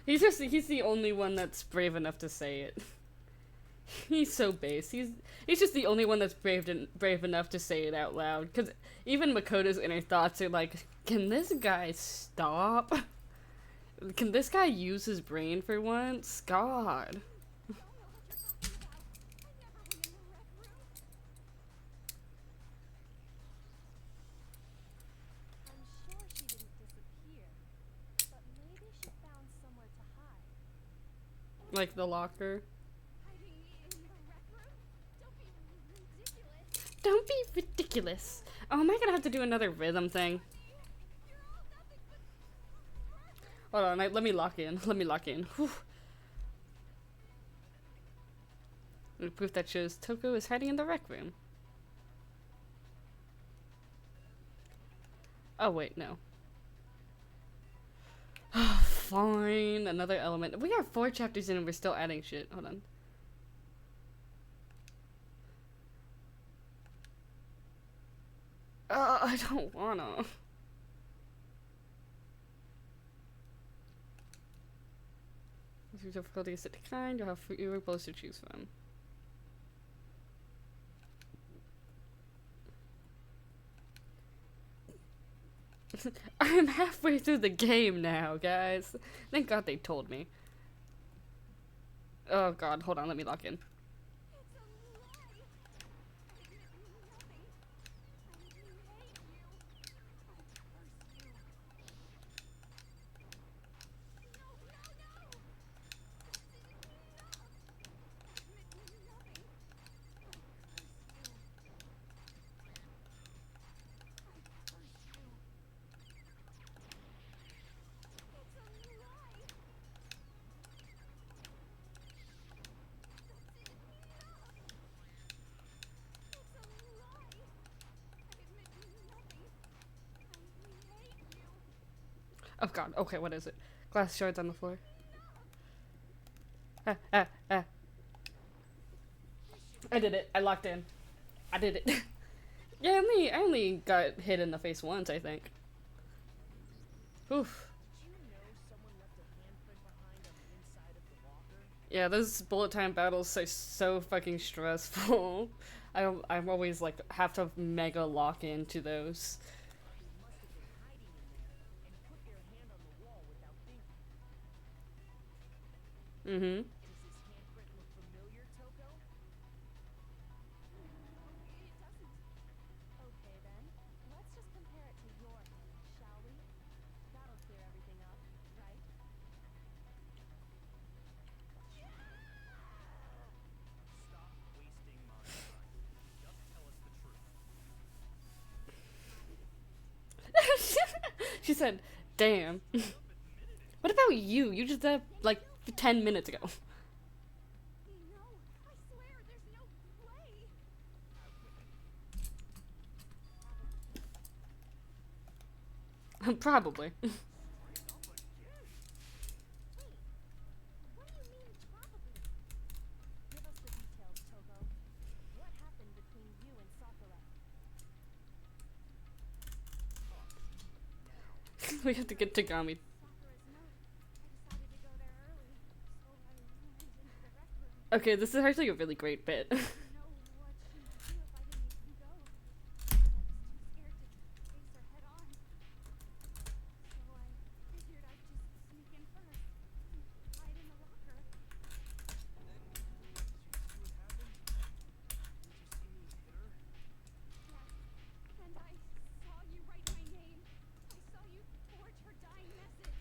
his brain. He's the only one that's brave enough to say it. He's so base. He's just the only one that's brave enough to say it out loud. Cause even Makoto's inner thoughts are like, can this guy stop? Can this guy use his brain for once? God. Don't know what you're talking about. I never went in the rec room. I'm sure she didn't disappear, but maybe she found somewhere to hide. Like the locker. Hiding in the rec room? Don't be ridiculous. Don't be ridiculous. Oh, am I gonna have to do another rhythm thing? You're all nothing but Hold on, let me lock in. Let me lock in. Whew. Proof that shows Toko is hiding in the rec room. Oh wait, no. Fine, another element. We are 4 chapters in and we're still adding shit. Hold on. I don't wanna. If your difficulty is to decline, you'll have fewer bullets to choose from. I'm halfway through the game now, guys. Thank God they told me. Oh God, hold on, let me lock in. It's a lie. I did nothing. I hate you. I curse you. No, no, no! This is enough. I admit nothing. I curse you. It's a lie. Oh God, okay, what is it? Glass shards on the floor. ah. I did it. I locked in. I did it. Yeah, I only got hit in the face once, I think. Oof. Did you know someone left a handprint behind on the inside of the locker? Yeah, those bullet time battles are so fucking stressful. I'm always like have to mega lock into those. You must have been hiding in there and put your hand on the wall without thinking. Mm-hmm. Does this handprint look familiar, Toko? It doesn't. Okay then. Let's just compare it to your hand, shall we? That'll clear everything up, right? Stop wasting my time. Just tell us the truth. She said, "Damn." What about you? You just like 10 minutes ago. No, I swear there's no way. Probably. Wait, what do you mean probably? Give us the details, Togo. What happened between you and Sakura? We have to get Tagami. Sakura's note. I decided to go there early, so I went into the rec room. Okay, this is actually a really great bit. I didn't know what she might do if I didn't even go. But I was too scared to face her head on. So I figured I'd just sneak in first and hide in the locker. Yes, and I saw you write my name. I saw you forge her dying message.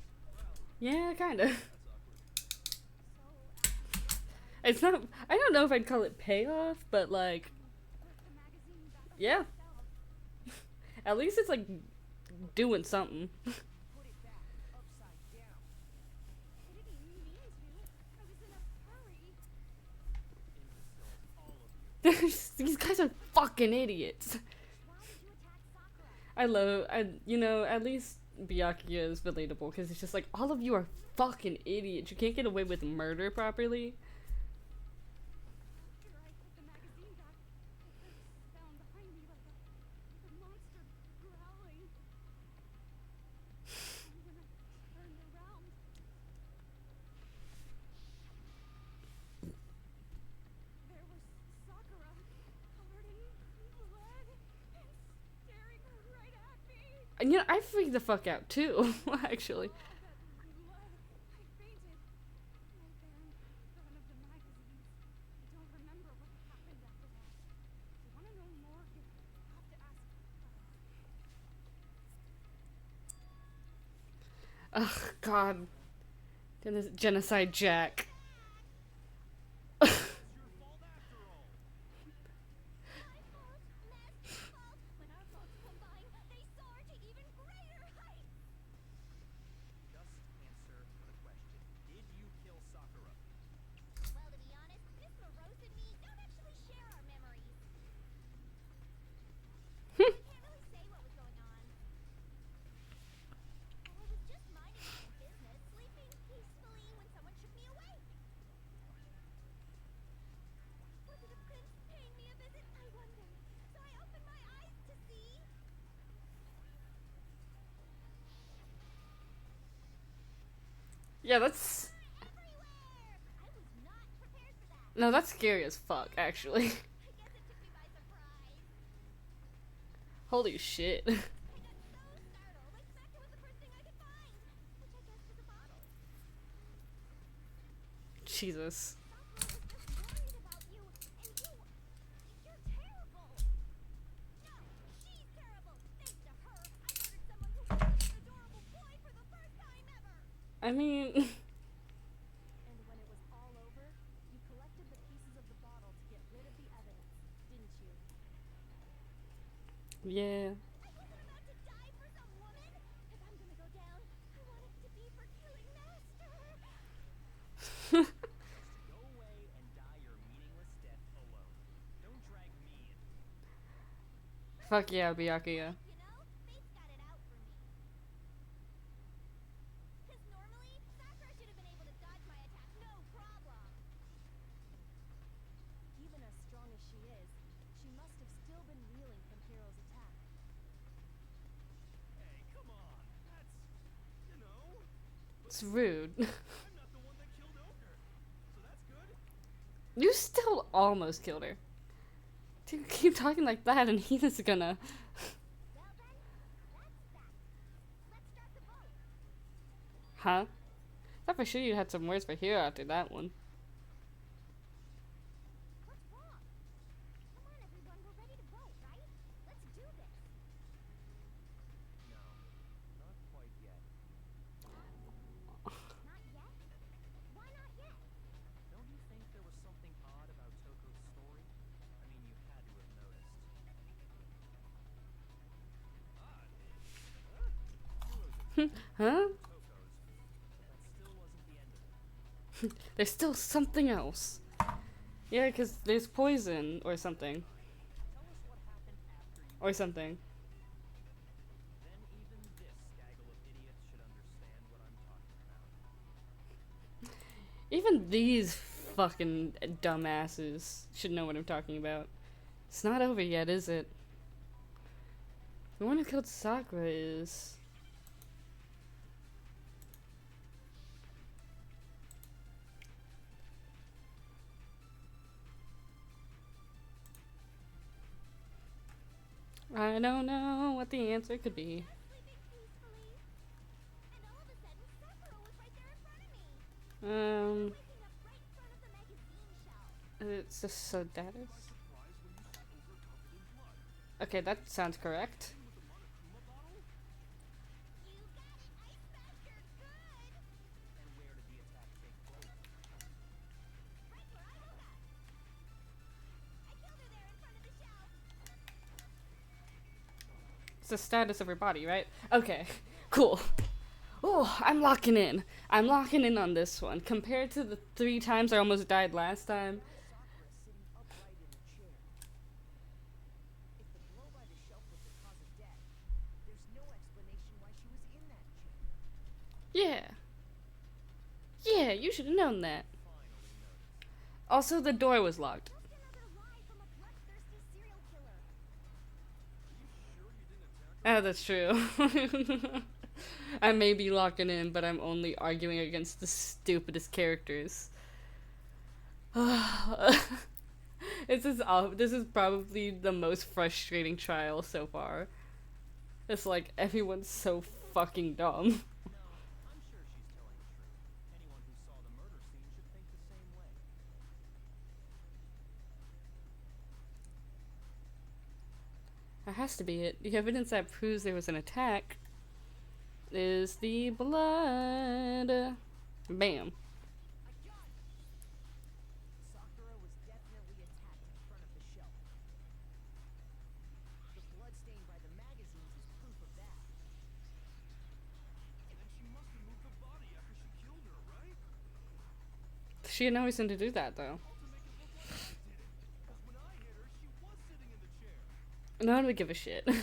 Yeah, kinda. So after It's not. I don't know if I'd call it payoff, but like, put the magazine back on yeah. the shelf. At least it's like doing something. Put it back, upside down. I didn't mean to. I was in a hurry. Imbeciles, all of you. These guys are fucking idiots. Why did you attack Sakura? At least Byakuya is relatable because it's just like all of you are fucking idiots. You can't get away with murder properly. After I put the magazine back, I heard a sound behind me like a monster growling. And when I turned around, there was Sakura, covered in blood and staring right at me. And I freaked the fuck out too, actually. All that blood, I fainted. Right there in front of the magazines. I don't remember what happened after that. If you want to know more, you have to ask her. Ugh, God. Genocide Jack. It's your fault after all. My fault, Master's fault. When our faults combine, they soar to even greater heights. Just answer the question. Did you kill Sakura? Well, to be honest, Miss Morose and me don't actually share our memories. I can't really say what was going on. I was just minding my own business, sleeping peacefully when someone shook me awake. Was it a prince paying me a visit? I wonder. So I opened my eyes to see. Yeah, that's. Everywhere! I was not prepared for that. No, that's scary as fuck, actually. I guess it took me by surprise. Holy shit. I got so startled, I smacked it with the first thing I could find, which I guess was a bottle. Jesus. Sakura was just worried about you, and you're terrible. No, she's terrible. Thanks to her, I murdered someone who was an adorable boy for the first time ever. I mean. And when it was all over, you collected the pieces of the bottle to get rid of the evidence, didn't you? Yeah. I wasn't about to die for some woman. If I'm gonna go down, I want it to be for killing Master. Go away and die your meaningless death alone. Don't drag me into it. Fuck yeah, Byakuya. You know, fate's got it out for me. 'Cause normally, Sakura should have been able to dodge my attack no problem. It's rude. I'm not the one that killed Ogre, so that's good. You still almost killed her. Dude, keep talking like that and he is gonna... Well then, that's that. Let's start the vote. Huh? Thought for sure you had some words for Hero after that one. What's wrong? Come on, everyone, we're ready to vote, right? Let's do this. No, not quite yet. Not yet? Why not yet? Don't you think there was something odd about Toko's story? I mean, you had to have noticed. Huh? Toko's, but that still wasn't the end of it. There's still something else. Yeah, because there's poison or something. Tell us what happened after you. Or something. Then even this gaggle of idiots should understand what I'm talking about. Even these fucking dumbasses should know what I'm talking about. It's not over yet, is it? The one who killed Sakura is... I don't know what the answer could be. Sleeping peacefully. And all of a sudden, Sakura was right there in front of me. Waking up right in front of the magazine shelf. It's just so status. Surprised when you saw Ogre covered in blood. Okay, that sounds correct. With the Monokuma bottle? You got it, Ice Master. Good. And where did the attack take place? Right where I was at. I killed her there in front of the shelf. It's the status of her body, right? Okay, cool. Oh, I'm locking in. I'm locking in on this one. Compared to the 3 times I almost died last time. Sakura sitting upright in a chair. If the blow by the shelf was the cause of death, there's no explanation why she was in that chair. Yeah. Yeah, you should have known that. Also, the door was locked. Just another lie from a bloodthirsty serial killer. Oh, that's true. I may be locking in, but I'm only arguing against the stupidest characters. This is probably the most frustrating trial so far. It's like everyone's so fucking dumb. No, I'm sure she's telling the truth. Anyone who saw the murder scene should think the same way. That has to be it. The evidence that proves there was an attack is the blood. Bam. Sakura was definitely attacked in front of the shelf. The blood stain by the magazines is proof of that. Then she must have moved the body after she killed her, right? She had no reason to do that, though. To make it look like I did it. Because when I hit her, she was sitting in the chair. No one would give a shit. Hey, come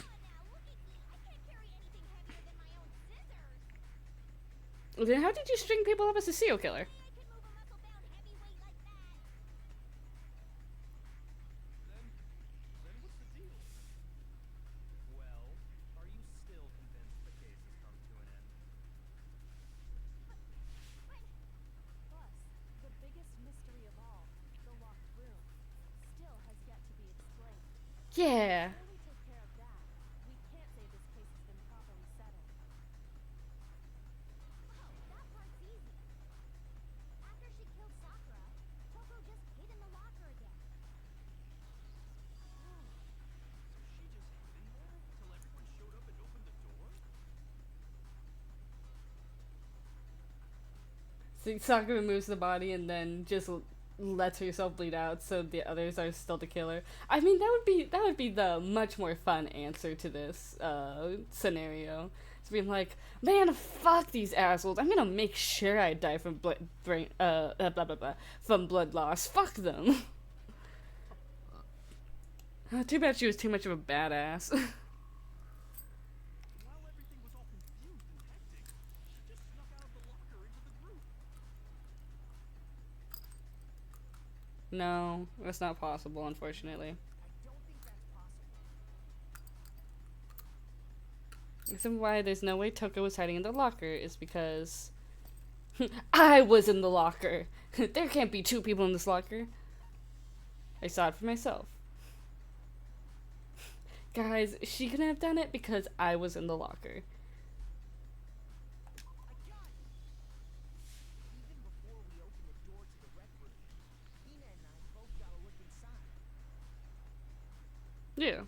on now, look at me. I can't carry anything heavier than my own scissors. Then how did you string people up as a serial killer? I can move a muscle-bound heavyweight like that. Then what's the deal? Well, are you still convinced the case has come to an end? Plus, the biggest mystery of all, the locked room, still has yet to be explained. Yeah. Until we take care of that, we can't say this case has been properly settled. Oh, that part's easy. After she killed Sakura, Toko just hid in the locker again. So she just hid in there till everyone showed up and opened the door? So Sakura removes the body and then just lets herself bleed out, so the others are still the killer. I mean, that would be the much more fun answer to this scenario. It's being like, man, fuck these assholes. I'm gonna make sure I die from blah blah blah, from blood loss. Fuck them. Too bad she was too much of a badass. While everything was all confused and hectic, she just snuck out of the locker into the group. No, that's not possible, unfortunately. I don't think that's possible. The reason why there's no way Toko was hiding in the locker is because I was in the locker. There can't be two people in this locker. I saw it for myself. Guys, she couldn't have done it because I was in the locker. I got it! Even before we opened the door to the rec room, Hina and I both got a look inside. Yeah.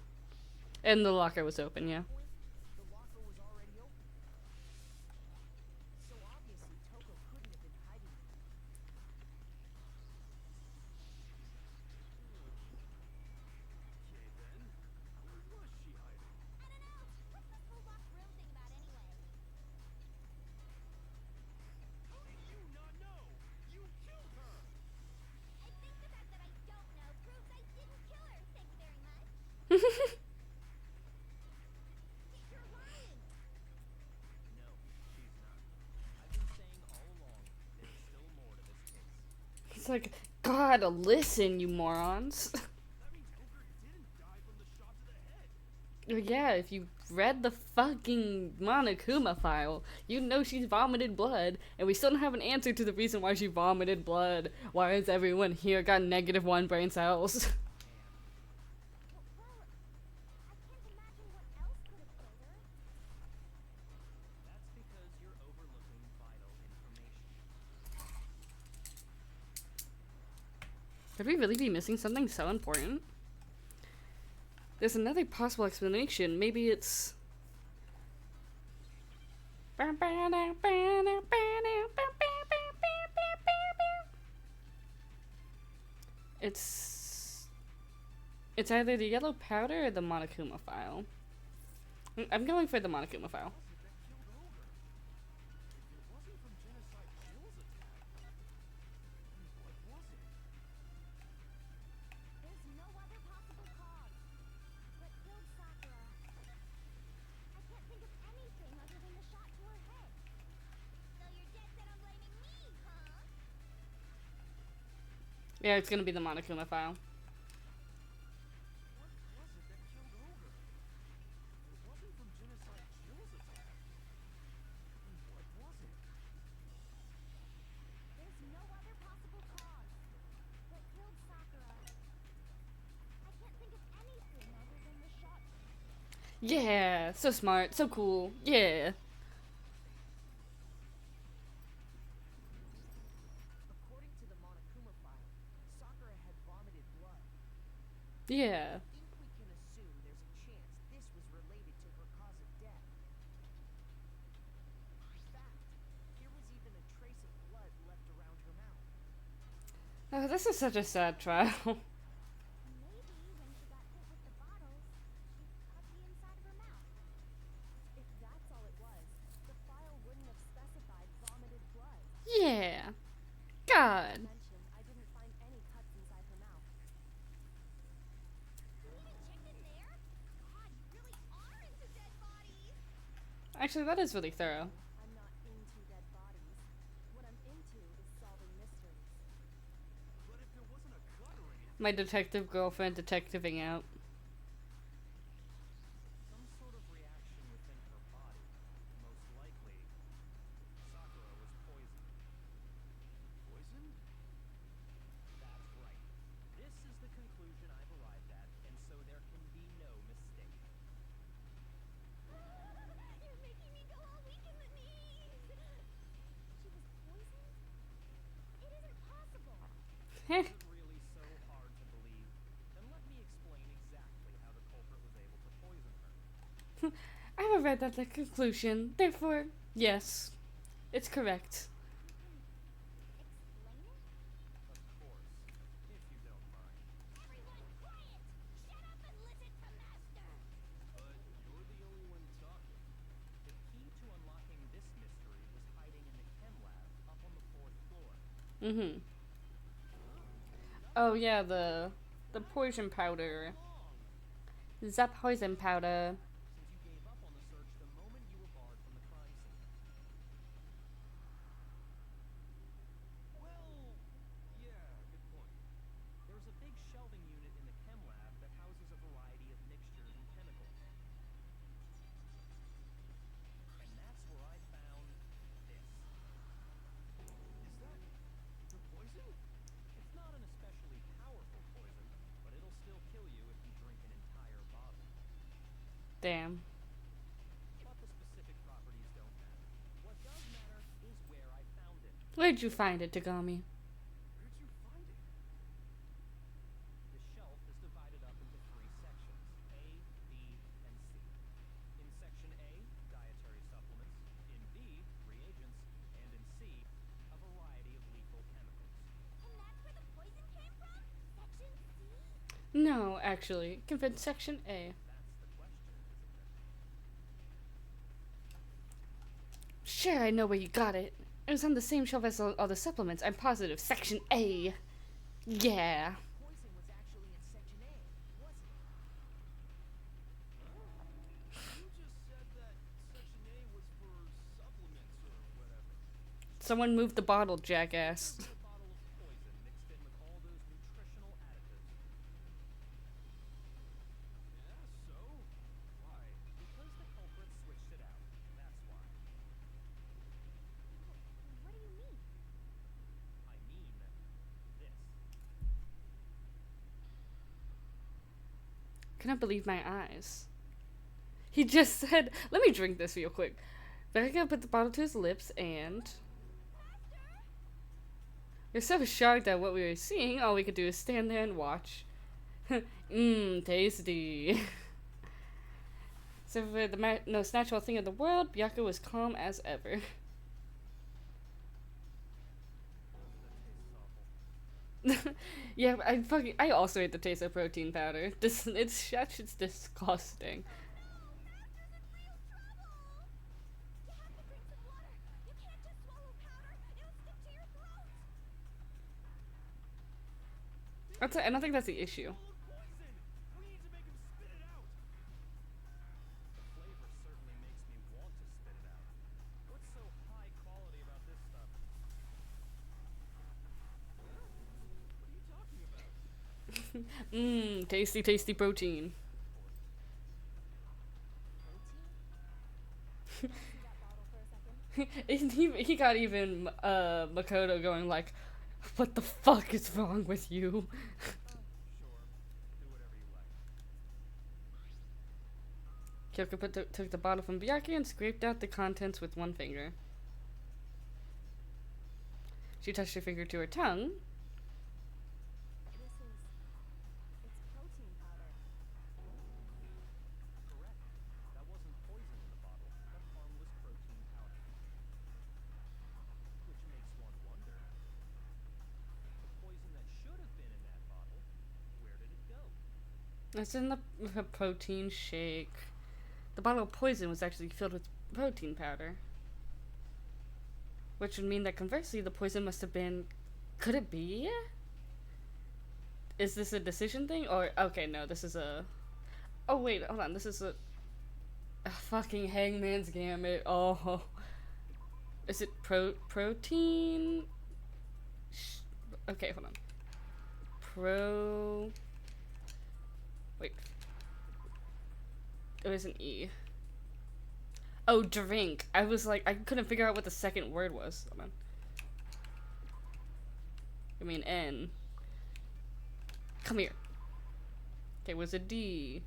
And the locker was open, yeah. Point, the locker was already open. So obviously Toko couldn't have been hiding there. Okay then. Where was she hiding? I don't know. What's this whole locked room thing about anyway? How do you not know? You killed her! I think the fact that I don't know proves I didn't kill her. Thank you very much. You're lying. No, she's not. I've been saying all along, there's still more to this case. It's like, God, listen, you morons. That means Ogre didn't die from the shot to the head. Yeah, if you read the fucking Monokuma file, you know she's vomited blood, and we still don't have an answer to the reason why she vomited blood. Why has everyone here got -1 brain cells? Well, I can't imagine what else could have killed her. That's because you're overlooking vital information. Could we really be missing something so important? There's another possible explanation. Maybe it's... It's either the yellow powder or the Monokuma file. I'm going for the Monokuma file. That killed Ogre. If it wasn't from Genocide Jill's attack, then what was it? There's no other possible cause. What killed Sakura? I can't think of anything other than the shot to her head. So you're dead set on blaming me, huh? Yeah, it's gonna be the Monokuma file. What was it that killed Ogre? If it wasn't from Genocide Jill's attack, then what was it? There's no other possible cause. What killed Sakura? I can't think of anything other than the shot. Yeah, so smart, so cool. Yeah. According to the Monokuma file, Sakura had vomited blood. Yeah. I think we can assume there's a chance this was related to her cause of death. In fact, here was even a trace of blood left around her mouth. Oh, this is such a sad trial. Maybe when she got hit with the bottles, she cut the inside of her mouth. If that's all it was, the file wouldn't have specified vomited blood. Yeah. God. Mention, I didn't find any cuts inside her mouth. You even checked in there? God, you really are into dead bodies. Actually, that is really thorough. I'm not into dead bodies. What I'm into is solving mysteries. But if there wasn't a cut or anything, My detective girlfriend detectiving out. Some sort of reaction within her body. Most likely, Sakura was poisoned. poisoned? That's right. This is the conclusion I've arrived at, and so there can be no mistake. You're making me go all weak in the knees. She was poisoned? It isn't possible. Heh. Is it really so hard to believe? Then let me explain exactly how the culprit was able to poison her. I have arrived at the conclusion. Therefore, yes. It's correct. Explain it? Of course, if you don't mind. Everyone quiet! Shut up and listen to Master! But you're the only one talking. The key to unlocking this mystery was hiding in the chem lab up on the 4th floor. Mm-hmm. Oh yeah, the poison powder. The poison powder. Since you gave up on the search the moment you were barred from the crime scene. Well, yeah, good point. There's a big shelving unit in the chem lab that houses a variety of mixtures and chemicals. Damn. But the specific properties don't matter. What does matter is where I found it. Where'd you find it, Tagami? Where'd you find it? The shelf is divided up into 3 sections, A, B, and C. In section A, dietary supplements. In B, reagents. And in C, a variety of lethal chemicals. And that's where the poison came from? Section C? No, actually. Convince section A. That's the question, isn't it? Sure, I know where you got it. It was on the same shelf as all the supplements. I'm positive. Section A. Yeah. Poison was actually in section A, wasn't it? You just said that Section A was for supplements or whatever. Someone moved the bottle, jackass. A bottle of poison mixed in with all those nutritional additives. Yeah, so? Why? Because the culprit switched it out. That's why. What do you mean? I mean this. Cannot believe my eyes. He just said, let me drink this real quick. Becca put the bottle to his lips and... We're so shocked at what we were seeing, all we could do is stand there and watch. Mmm, tasty. So for the most natural thing in the world, Byakuya was calm as ever. That tastes awful. Yeah, I also hate the taste of protein powder. That shit's disgusting. I don't think that's the issue. Full of poison! We need to make him spit it out! The flavor certainly makes me want to spit it out. What's so high quality about this stuff? What are you talking about? Mmm, tasty, tasty protein. See that bottle for a second? he got even Makoto going like, what the fuck is wrong with you? Sure. Do whatever you like. Kyoko took the bottle from Byakuya and scraped out the contents with one finger. She touched her finger to her tongue. It's protein powder. Correct. That wasn't poison in the bottle, but harmless protein powder. Which makes one wonder. The poison that should have been in that bottle, where did it go? It's in the protein shake. The bottle of poison was actually filled with protein powder. Which would mean that conversely, the poison must have been... Could it be? Is this a decision thing? Or, okay, no, this is a... Oh, wait, hold on, this is a fucking Hangman's Gambit. Oh. Is it protein? Okay, hold on. Wait. It was an E. Oh, drink. I was like, I couldn't figure out what the second word was. Hold on. I mean, N. Come here. Okay, it was a D.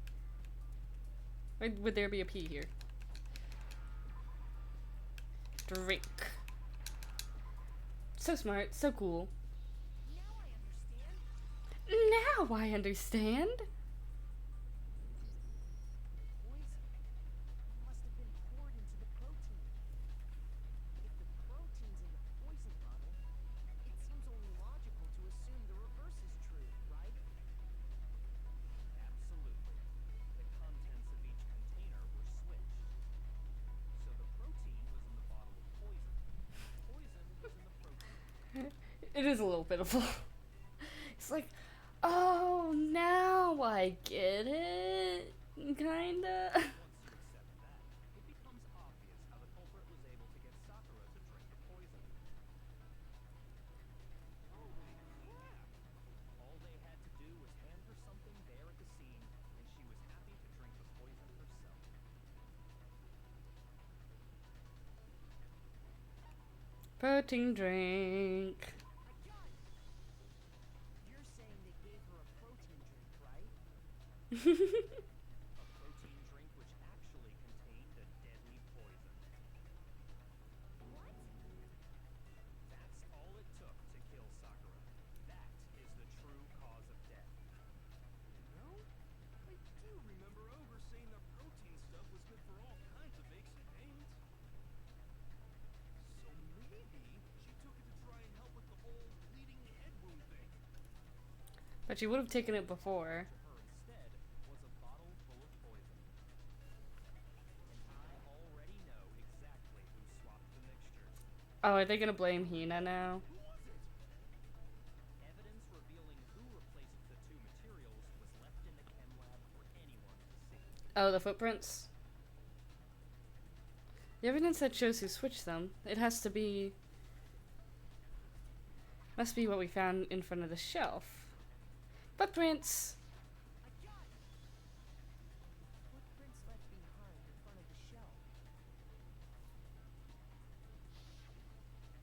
Why would there be a P here? Drink. So smart, so cool. Now Now I understand. I understand. Poison must have been poured into the protein. If the protein's in the poison bottle, it seems only logical to assume the reverse is true, right? Absolutely. The contents of each container were switched. So the protein was in the bottle of poison. Poison was in the protein. It is a little pitiful. It's like, oh, now I get it. Kinda. Once you accept that, it becomes obvious how the culprit was able to get Sakura to drink the poison. Holy crap! All they had to do was hand her something there at the scene, and she was happy to drink the poison herself. Protein drink. You're saying they gave her a protein drink, right? A protein drink which But she would have taken it before. To her instead was a bottle full of poison. And I already know exactly who swapped the mixtures. Oh, are they gonna blame Hina now? Evidence revealing who replaced the two materials was left in the chem lab for anyone to see. Oh, the footprints? The evidence that shows who switched them. It has to be... Must be what we found in front of the shelf. Footprints! I got it! Footprints left behind in front of the shelf.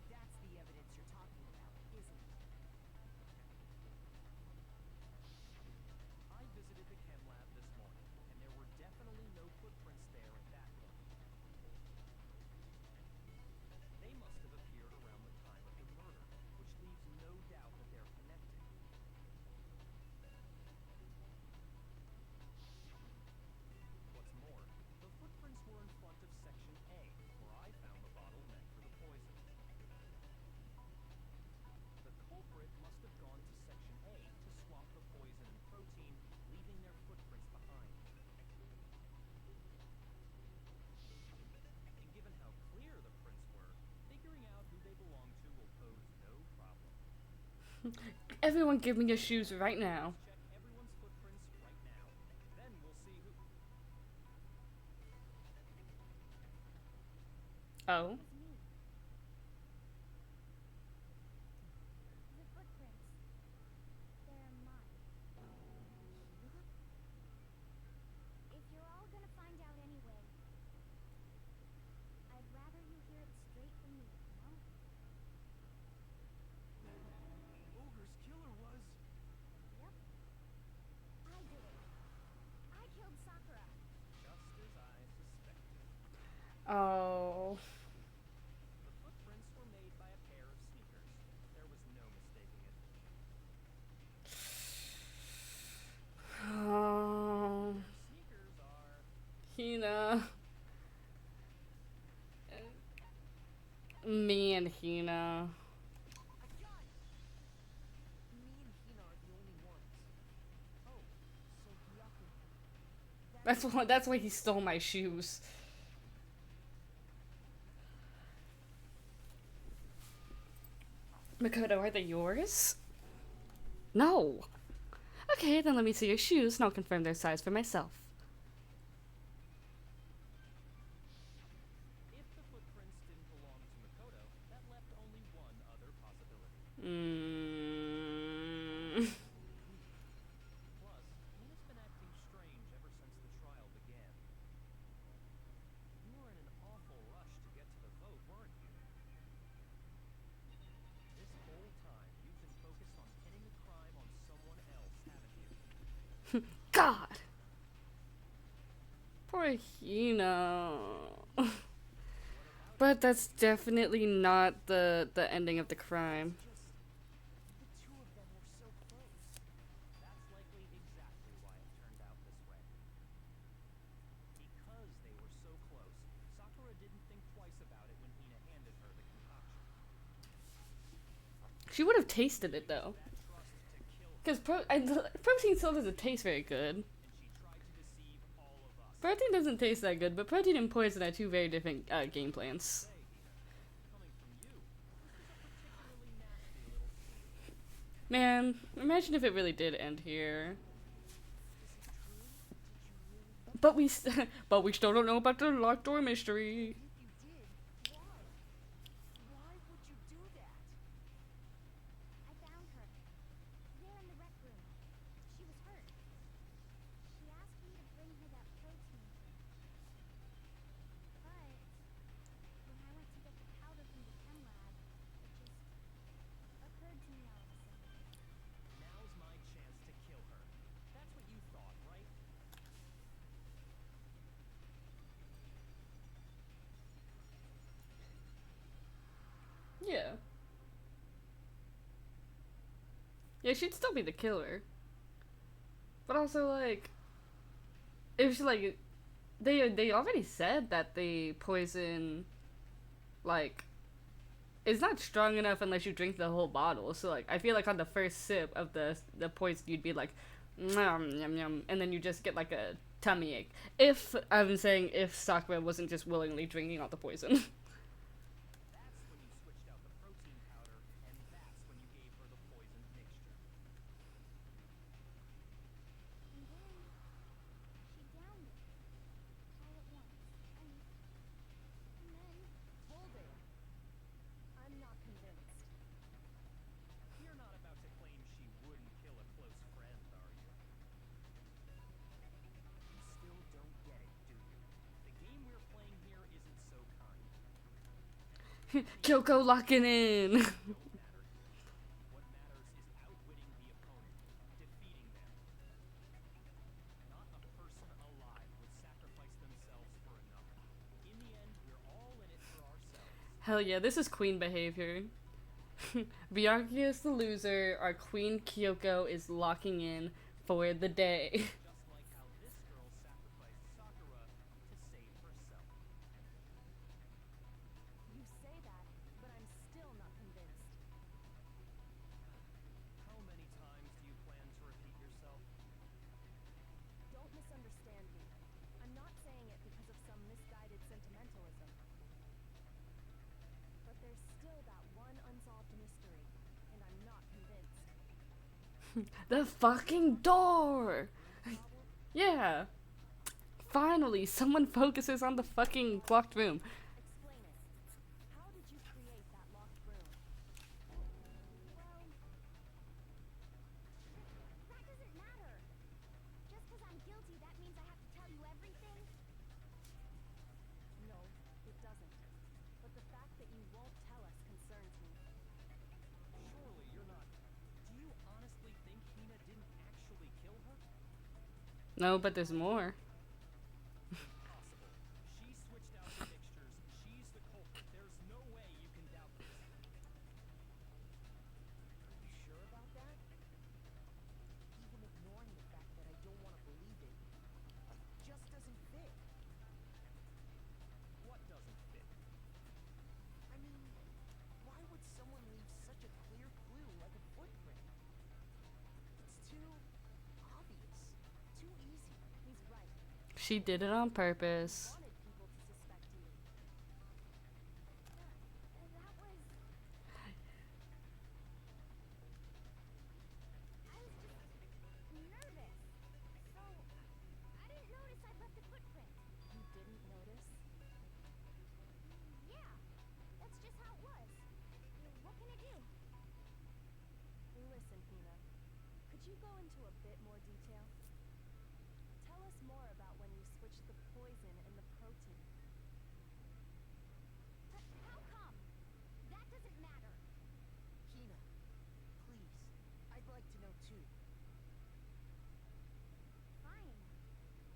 That's the evidence you're talking about, isn't it? I visited the chem lab this morning, and there were definitely no footprints there at that point. They must have appeared around the time of the murder, which leaves no doubt that they're connected. What's more, the footprints were in front of Section A, where I found the bottle meant for the poison. The culprit must have gone to Section A to swap the poison and protein, leaving their footprints behind. And given how clear the prints were, figuring out who they belong to will pose no problem. Everyone give me your shoes right now. Check everyone's footprints right now. Then we'll see who... Oh. It's me. The footprints. They're mine. If you're all gonna find out anyway, I'd rather you hear it straight from me, no? Ogre's killer was... Yep. I did it. I killed Sakura. Just as I suspected. Oh. The footprints were made by a pair of sneakers. There was no mistaking it. Oh. Sneakers are... Hina. Me and Hina. I got it! Me and Hina are the only ones. Oh, so Byakuya. That's why he stole my shoes. Makoto, are they yours? No. Okay, then let me see your shoes and I'll confirm their size for myself. If the footprints didn't belong to Makoto, that left only one other possibility. Plus, Hina's been acting strange ever since the trial began. You were in an awful rush to get to the vote, weren't you? This whole time, you've been focused on pinning the crime on someone else, haven't you? God. Poor Hina. But that's definitely not the ending of the crime. The two of them were so close. That's likely exactly why it turned out this way. Because they were so close, Sakura didn't think twice about it when Hina handed her the concoction. She would have tasted it though. That trust to kill her, Because protein still doesn't taste very good. and she tried to deceive all of us. Protein doesn't taste that good, but protein and poison are two very different game plans. Say, Hina, coming from you, this is a particularly nasty little scheme. Man, imagine if it really did end here. But we but we still don't know about the locked door mystery. If you did, why? Why would you do that? I found her. There in the rec room. She was hurt. She asked me to bring her that protein drink. But when I went to get the powder from the chem lab, it just occurred to me all of a sudden. Now's my chance to kill her. That's what you thought, right? Yeah. Yeah, she'd still be the killer. But also, like, it was like, they already said that the poison, like, it's not strong enough unless you drink the whole bottle. So like I feel like on the first sip of the poison you'd be like yum yum yum, and then you just get like a tummy ache. If I'm saying if Sakura wasn't just willingly drinking all the poison. That's when you switched out the protein powder, and that's when you gave her the poisoned mixture. And then she downed it all at once. And then Hold it. I'm not convinced. You're not about to claim she wouldn't kill a close friend, are you? You still don't get it, do you? The game we're playing here isn't so kind. Kyoko locking in. Don't matter here. What matters is outwitting the opponent, defeating them. Not a person alive would sacrifice themselves for another. In the end, we're all in it for ourselves. Hell yeah, this is queen behavior. Byakuya is the loser, our queen Kyoko is locking in for the day. Just like how this girl sacrificed Sakura to save herself. You say that, but I'm still not convinced. How many times do you plan to repeat yourself? Don't misunderstand me. I'm not saying it because of some misguided sentimentalism. But there's still that one unsolved mystery, and I'm not convinced. The fucking door! Yeah. Finally, someone focuses on the fucking locked room. Explain it. How did you create that locked room? well, that doesn't matter. Just because I'm guilty, that means I have to tell you everything? No, it doesn't. But the fact that you won't tell us concerns me. Surely you're not. Do you honestly think Hina didn't actually kill her? No, but there's more. Impossible. She switched out the mixtures. She's the culprit. There's no way you can doubt this. Are you sure about that? Even ignoring the fact that I don't want to believe it, just doesn't fit. What doesn't fit? I mean, why would someone leave such a clear clue like a footprint? It's too obvious, too easy. He's right. She did it on purpose. Wanted people to suspect you. That was... I was just nervous. So, I didn't notice I'd left a footprint. You didn't notice? Yeah, that's just how it was. What can I do? Listen, Hina. Could you go into a bit more detail? Tell us more about when you switched the poison and the protein. How come? That doesn't matter. Hina, please. I'd like to know too. Fine.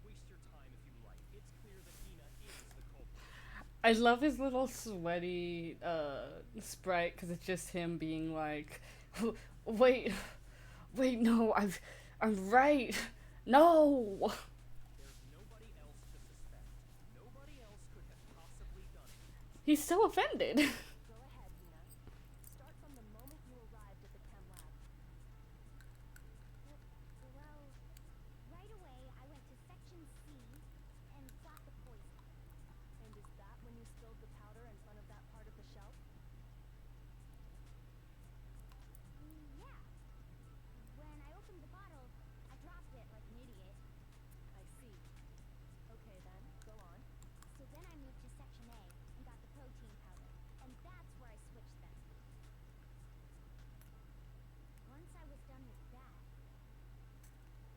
Waste your time if you like. It's clear that Hina is the culprit. I love his little sweaty sprite because it's just him being like, wait, no, I'm right. No. There's nobody else to suspect. Nobody else could have possibly done it. He's so offended. Go ahead, Hina. Start from the moment you arrived at the chem lab. Well, right away I went to section C and got the poison. And is that when you spilled the powder in front of that part of the shelf? Yeah. When I opened the bottle, I dropped it like an idiot. I see. Okay then, go on. So then I moved to section A and got the protein powder, and that's where I switched them. Once I was done with that,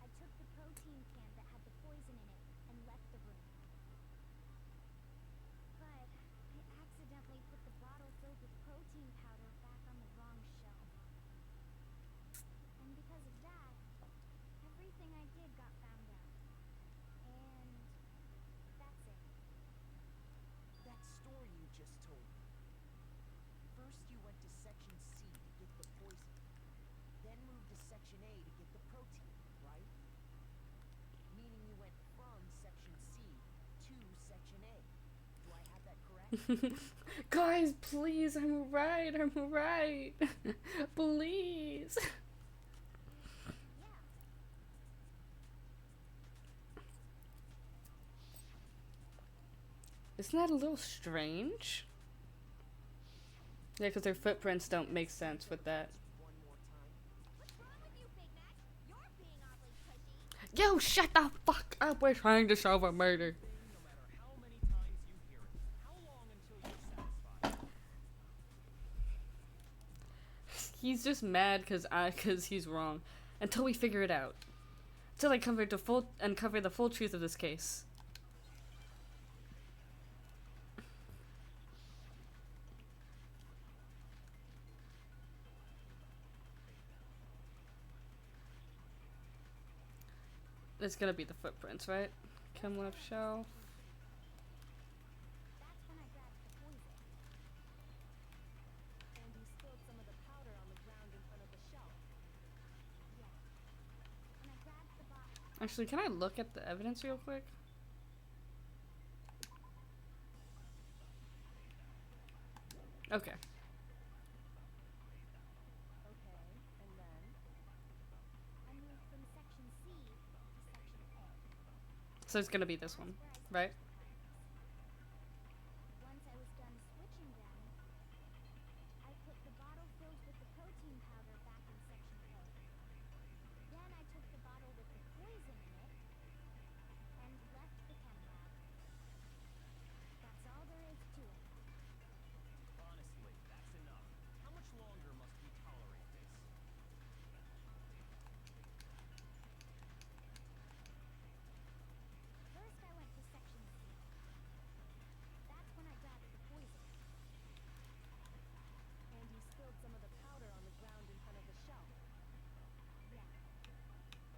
I took the protein can that had the poison in it and left the room. But I accidentally put the bottle filled with protein powder back on the wrong shelf. And because of that, everything I did got found out. And that's it. That story you just told me. First you went to section C to get the poison, then moved to section A to get the protein, right? Meaning you went from section C to section A. Do I have that correct? Guys, please, I'm right. I'm right. Please. Isn't that a little strange? Yeah, because their footprints don't make sense with that. One more time. What's wrong with you, Big Mac? You're being awfully pushy. Yo, shut the fuck up. We're trying to solve a murder. No matter how many times you hear it. How long until you're satisfied? He's just mad cause he's wrong. Until we figure it out. Until I uncover the full truth of this case. It's gonna be the footprints, right? Chem lab shelf. That's when I grabbed the poison. And you spilled some of the powder on the ground in front of the shelf. Yeah. When I grabbed the bottle. Actually, can I look at the evidence real quick? Okay. Okay, and then? I moved from section C to section A. So it's gonna be this one, right? Once I was done switching them, I put the bottle filled with the protein powder back in section A. Then I took the bottle with the poison in it and left the chem lab. That's all there is to it. Honestly, that's enough. How much longer must we tolerate this? First I went to section C. That's when I grabbed the poison. And you spilled some of the powder on the ground in front of the shelf. Yeah.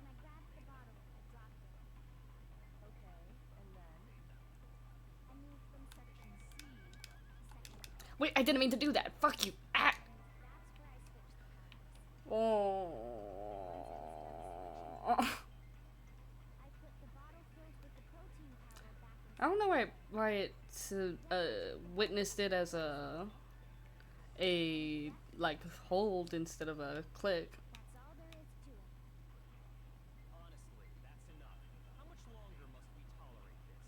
When I grabbed the bottle, I dropped it. Okay, and then? I moved from section C to section A. Wait, I didn't mean to do that. Fuck you. Ah. That's where I switched the powders. Oh. I put the bottle filled with the protein powder back in. I don't know why it witnessed it as a like hold instead of a click. That's all there is to it. Honestly, that's enough. How much longer must we tolerate this?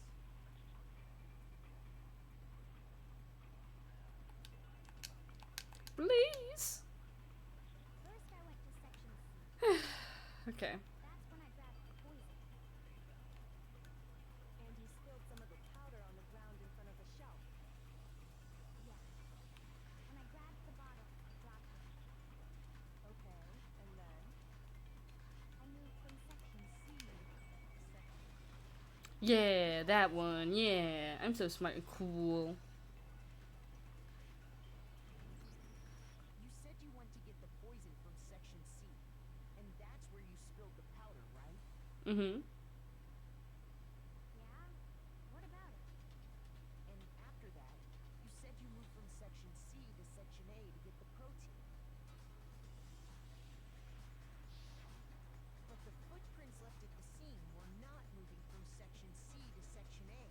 Please. First I went to section C. Okay. That's when I grabbed the poison. And you spilled some of the powder on the ground in front of the shelf. Yeah. When I grabbed the bottle, I dropped it. Okay, and then? I moved from section C to section A. Yeah, that one. Yeah, I'm so smart and cool. You said you went to get the poison from section C, and that's where you spilled the powder, right? Mm-hmm. Yeah? What about it? And after that, you said you moved from section C to section A to get the protein. But the footprints left at the scene were not moving from section C to section A.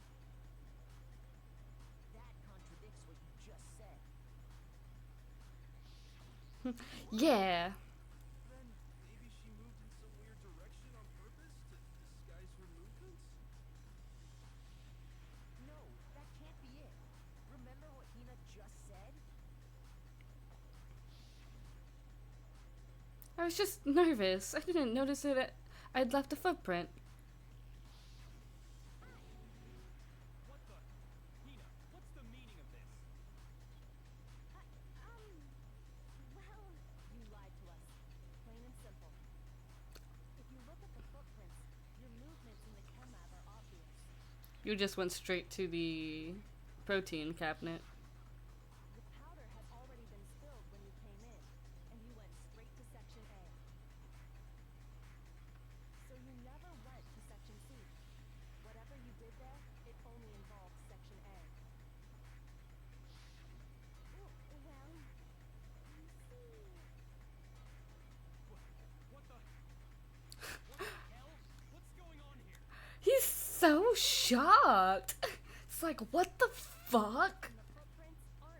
That contradicts what you just said. Yeah. Then maybe she moved in some weird direction on purpose to disguise her movements? No, that can't be it. Remember what Hina just said? I was just nervous. I didn't notice that I'd left a footprint. What the? Hina, what's the meaning of this? Well, You lied to us. Plain and simple. If you look at the footprints, your movements in the chem lab are obvious. You just went straight to the protein cabinet. The powder had already been spilled when you came in, and you went straight to section A. So you never went to section C. Whatever you did there, it only involved section A. well, you see. What the? What the hell? What's going on here? He's so shocked. It's like, what the fuck? And the footprints aren't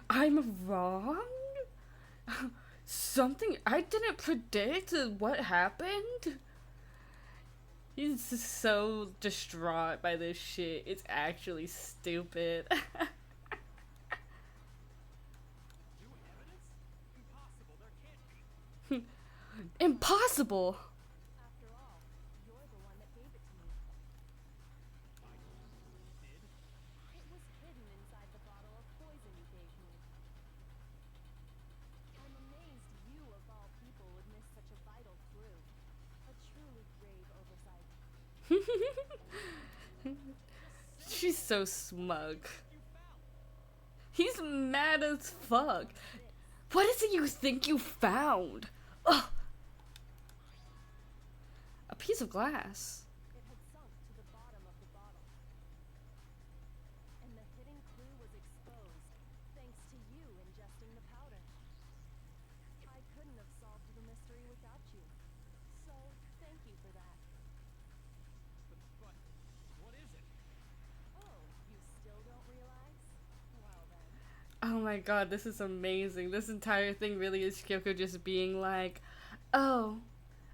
I'm wrong? Something I didn't predict what happened? He's just so distraught by this shit. It's actually stupid. New evidence? Impossible. There can't be. Impossible! After all, you're the one that gave it to me. I did. It was hidden inside the bottle of poison you gave me. I'm amazed you, of all people, would miss such a vital clue. A truly grave oversight. She's so smug. You found. He's mad as fuck. What is it you think you found? Ugh. A piece of glass. It had sunk to the bottom of the bottle. And the hidden clue was exposed, thanks to you ingesting the powder. I couldn't have solved the mystery without you. So, thank you for that. But what is it? Oh, you still don't realize? Well then. Oh my god, this is amazing. This entire thing really is Kyoko just being like, oh,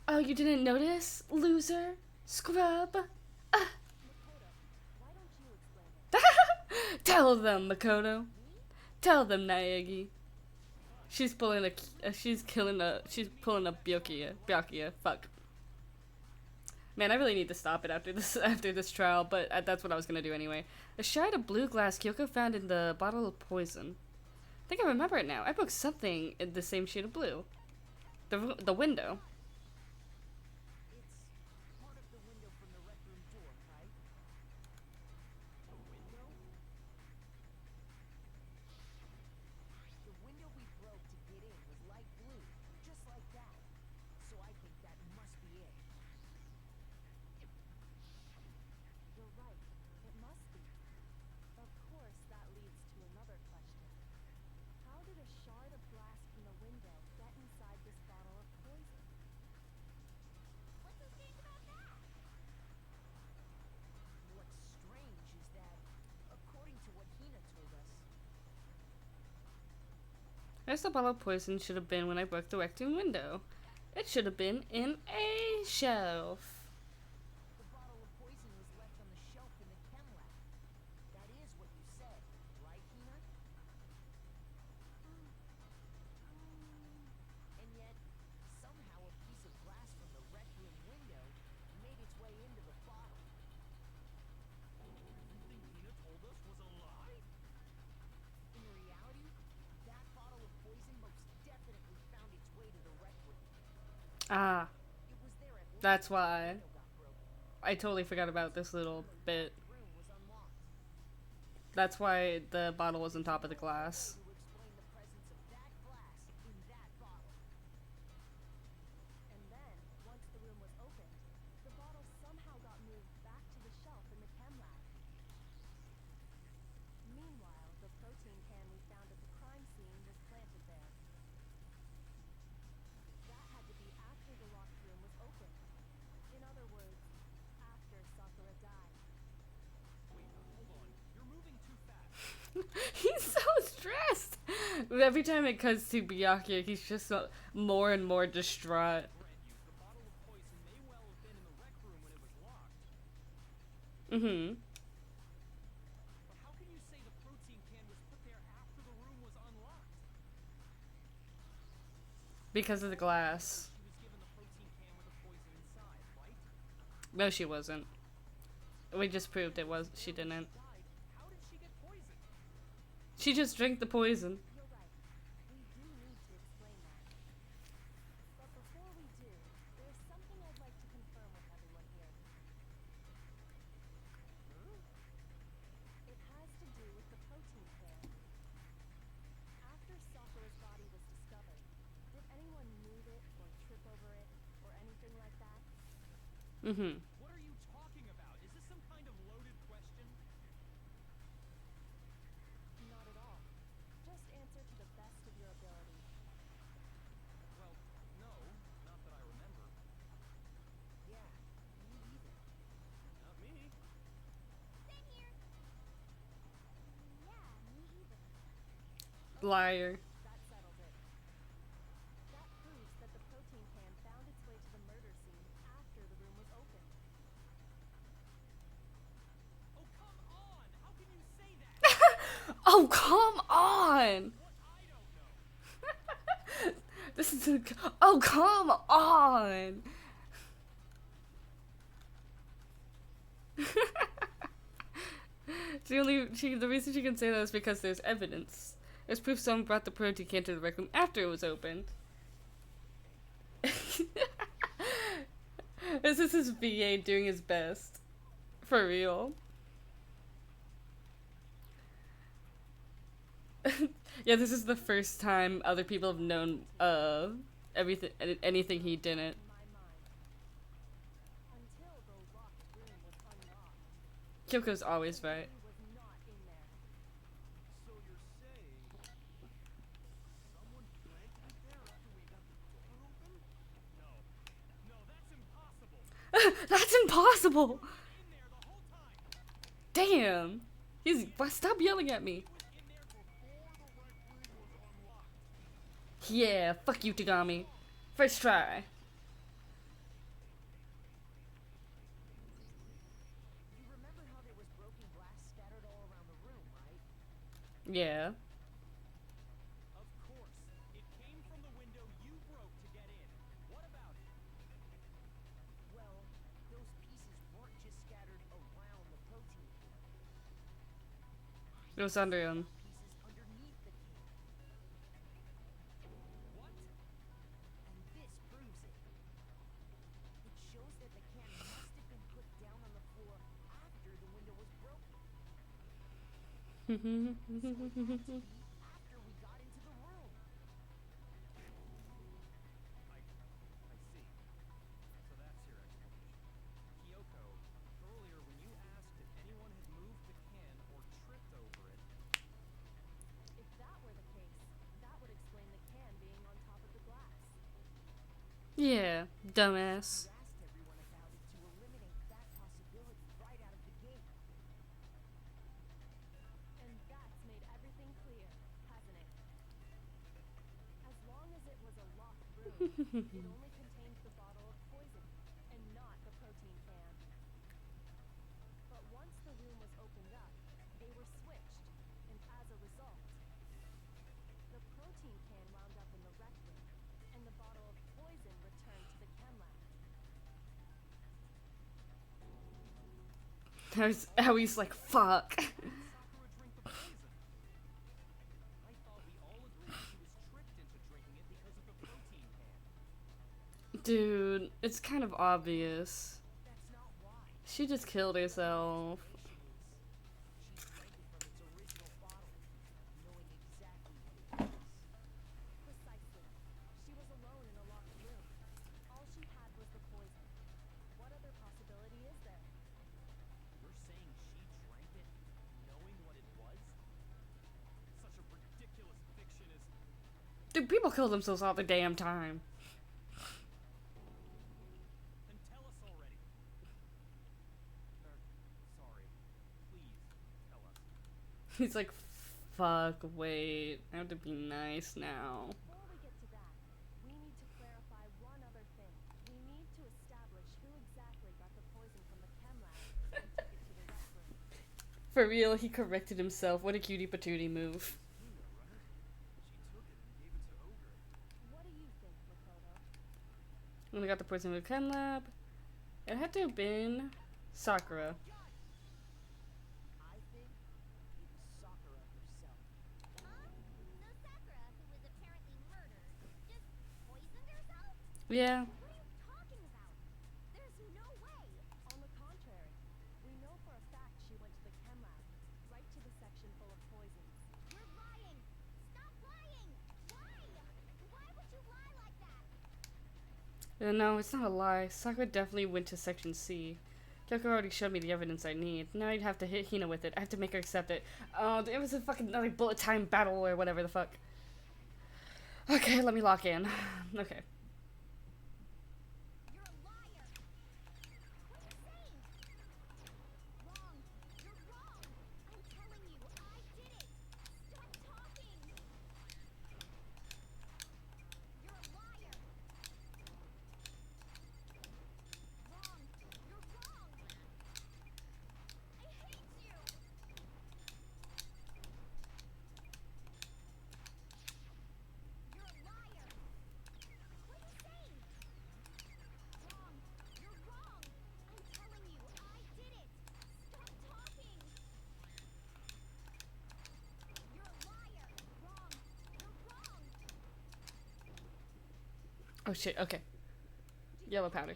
you didn't notice? Loser? Scrub? Makoto, why don't you explain it? Tell them, Makoto. Tell them, Naegi. She's pulling she's pulling a Byakuya. Fuck. Man, I really need to stop it after this trial, but that's what I was gonna do anyway. A shard of blue glass Kyoko found in the bottle of poison. I think I remember it now. I broke something in the same shade of blue. The window. It's part of the window from the rec room door, right? A window? The window we broke to get in was light blue, just like that. So I think that must be it. You're right. It must be. Of course, that leads to another question. How did a shard of glass from the window get inside this bottle of poison? What's so strange about that? What's strange is that, according to what Hina told us, I guess the bottle of poison should have been when I broke the rec room window. It should have been in a shelf. the bottle of poison was left on the shelf in the chem lab. That is what you said, right, Hina? And yet, somehow a piece of glass from the rec room window made its way into the bottle. Everything Hina told us was a lie? In reality, that bottle of poison most definitely found its way to the rec room. Ah, It was there at that's last when the why. window got broken. I totally forgot about this little bit. The room was unlocked. That's why the bottle was on top of the glass. To explain the presence of that glass in that bottle. And then, once the room was opened, the bottle somehow got moved back to the shelf in the chem lab. Meanwhile, the protein can we found at the crime scene was planted there. That had to be after the locked room was opened. In other words, after Sakura died. Wait, hold on. You're moving too fast. He's so stressed. Every time it cuts to Byakuya, he's just more and more distraught. Brent used the bottle of poison may well have been in the rec room when it was locked. Mm-hmm. But how can you say the protein can was put there after the room was unlocked? Because of the glass. She was given the protein can with the poison inside, right? No, she wasn't. We just proved it was. She didn't. Died. How did she get poisoned? She just drank the poison. You're right. We do need to explain that. But before we do, there's something I'd like to confirm with everyone here. It has to do with the protein can. After Sakura's body was discovered, did anyone move it or trip over it or anything like that? Mm-hmm. What are you talking about? Is this some kind of loaded question? Not at all. Just answer to the best of your ability. Well, no, not that I remember. Yeah, me either. Not me. Same here. Yeah, me either. Liar. That settles it. That proves that the protein can found its way to the murder scene after the room was opened. Oh, come on! How can you say that? Oh, come on! What I don't know. This is a. Oh, come on! The reason she can say that is because there's evidence. There's proof someone brought the protein can to the rec room after it was opened. This is his VA doing his best. For real. Yeah, this is the first time other people have known anything he didn't. In my mind. Until the locked room was unlocked, Kyoko's always right. he was not in there. So you're saying someone planted it there after we got the door open? No. No, that's impossible. That's impossible! In there the whole time. Damn! Stop yelling at me. In there before the rec room was unlocked. Yeah, fuck you, Tagami. First try. You remember how there was broken glass scattered all around the room, right? Yeah. Of course. It came from the window you broke to get in. What about it? Well, those pieces weren't just scattered around the protein can. It was under him. Pieces underneath the can. What? And this proves it. It shows that the can must have been put down on the floor after the window was broken. After we got into the room. I see. So that's your explanation. Kyoko, earlier when you asked if anyone had moved the can or tripped over it, If that were the case, that would explain the can being on top of the glass. Yeah, dumbass. You asked everyone about it to eliminate that possibility right out of the gate. And that's made everything clear, hasn't it? As long as it was a locked room, it only contained the bottle of poison, and not the protein can. But once the room was opened up, they were switched, and as a result, the protein can wound up in the rec room, and the bottle of poison returned to the chem lab. How he's like, fuck. Sakura drink the poison? I thought we all agreed she was tricked into drinking it because of the protein can. Dude, it's kind of obvious. That's not why. She just killed herself. She drank it from its original bottle, knowing exactly what it was. Precisely. She was alone in a locked room. All she had was the poison. What other possibility is there? You're saying she drank it knowing what it was? Such a ridiculous fiction is. Dude, people kill themselves all the damn time. Then tell us already. Sorry. Please, tell us. He's like, fuck, wait. I have to be nice now. Before we get to that, we need to clarify one other thing. We need to establish who exactly got the poison from the chem lab and took it to the rec room. For real, he corrected himself. What a cutie patootie move. Hina, right? She took it and gave it to Ogre. What do you think, Makoto? When we got the poison from the chem lab, it had to have been Sakura. I think it was Sakura herself. So Sakura, who was apparently murdered, just poisoned herself? Yeah. What are you talking about? There's no way. On the contrary, we know for a fact she went to the chem lab, right to the section full of poisons. You're lying. Stop lying. Why? Why would you lie like that? No, it's not a lie. Sakura definitely went to section C. Kyoko already showed me the evidence I need. Now I'd have to hit Hina with it. I have to make her accept it. Oh, it was a fucking like bullet time battle or whatever the fuck. Okay, let me lock in. Okay. You're a liar. What are you saying? Wrong. You're wrong. I'm telling you, I did it. Stop talking. Oh shit, okay. Yellow powder.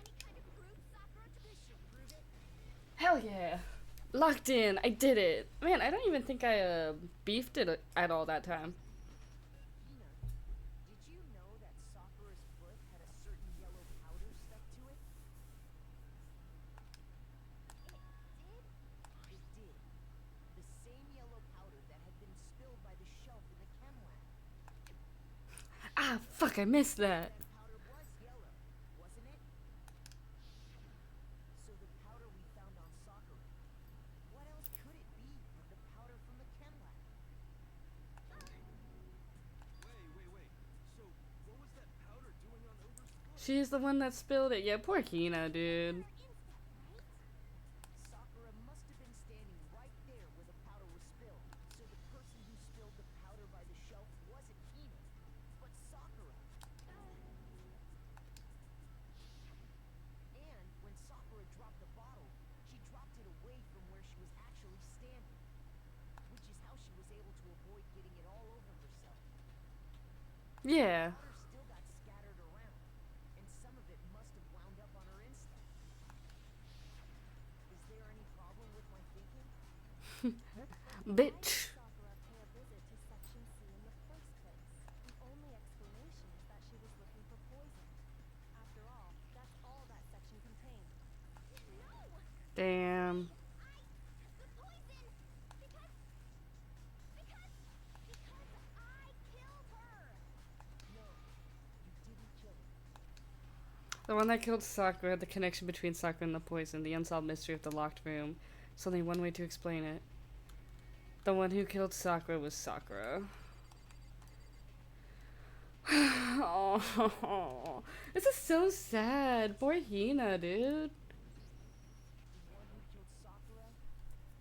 Hell yeah. Locked in. I did it. Man, I don't even think I beefed it at all that time. Hina, did you know that Sakura's foot had a certain yellow powder stuck to it? It did. The same yellow powder that had been spilled by the shelf in the chem lab. Ah, fuck, I missed that. That powder was yellow, wasn't it? So the powder we found on Sakura. What else could it be but the powder from the chem lab? Wait. So, what was that powder doing on Ogre's foot? She's the one that spilled it. Yeah, poor Hina, dude. Sakura must have been standing right there where the powder was spilled. So the person who spilled the powder by the shelf wasn't Hina, but Sakura. And when Sakura dropped the bottle, she dropped it away from where she was actually standing, which is how she was able to avoid getting it all over herself. Yeah. Powder still got scattered around, and some of it must have wound up on her instep. Is there any problem with my thinking? Bitch. Sakura pay a visit to Section C in the first place? The only explanation is that she was looking for poison. After all, that's all that section contained. Damn. The poison! Because I killed her! No, you didn't kill her. The one that killed Sakura, the connection between Sakura and the poison, the unsolved mystery of the locked room. There's only one way to explain it. The one who killed Sakura was Sakura. Oh, this is so sad. Poor Hina, dude. The one who killed Sakura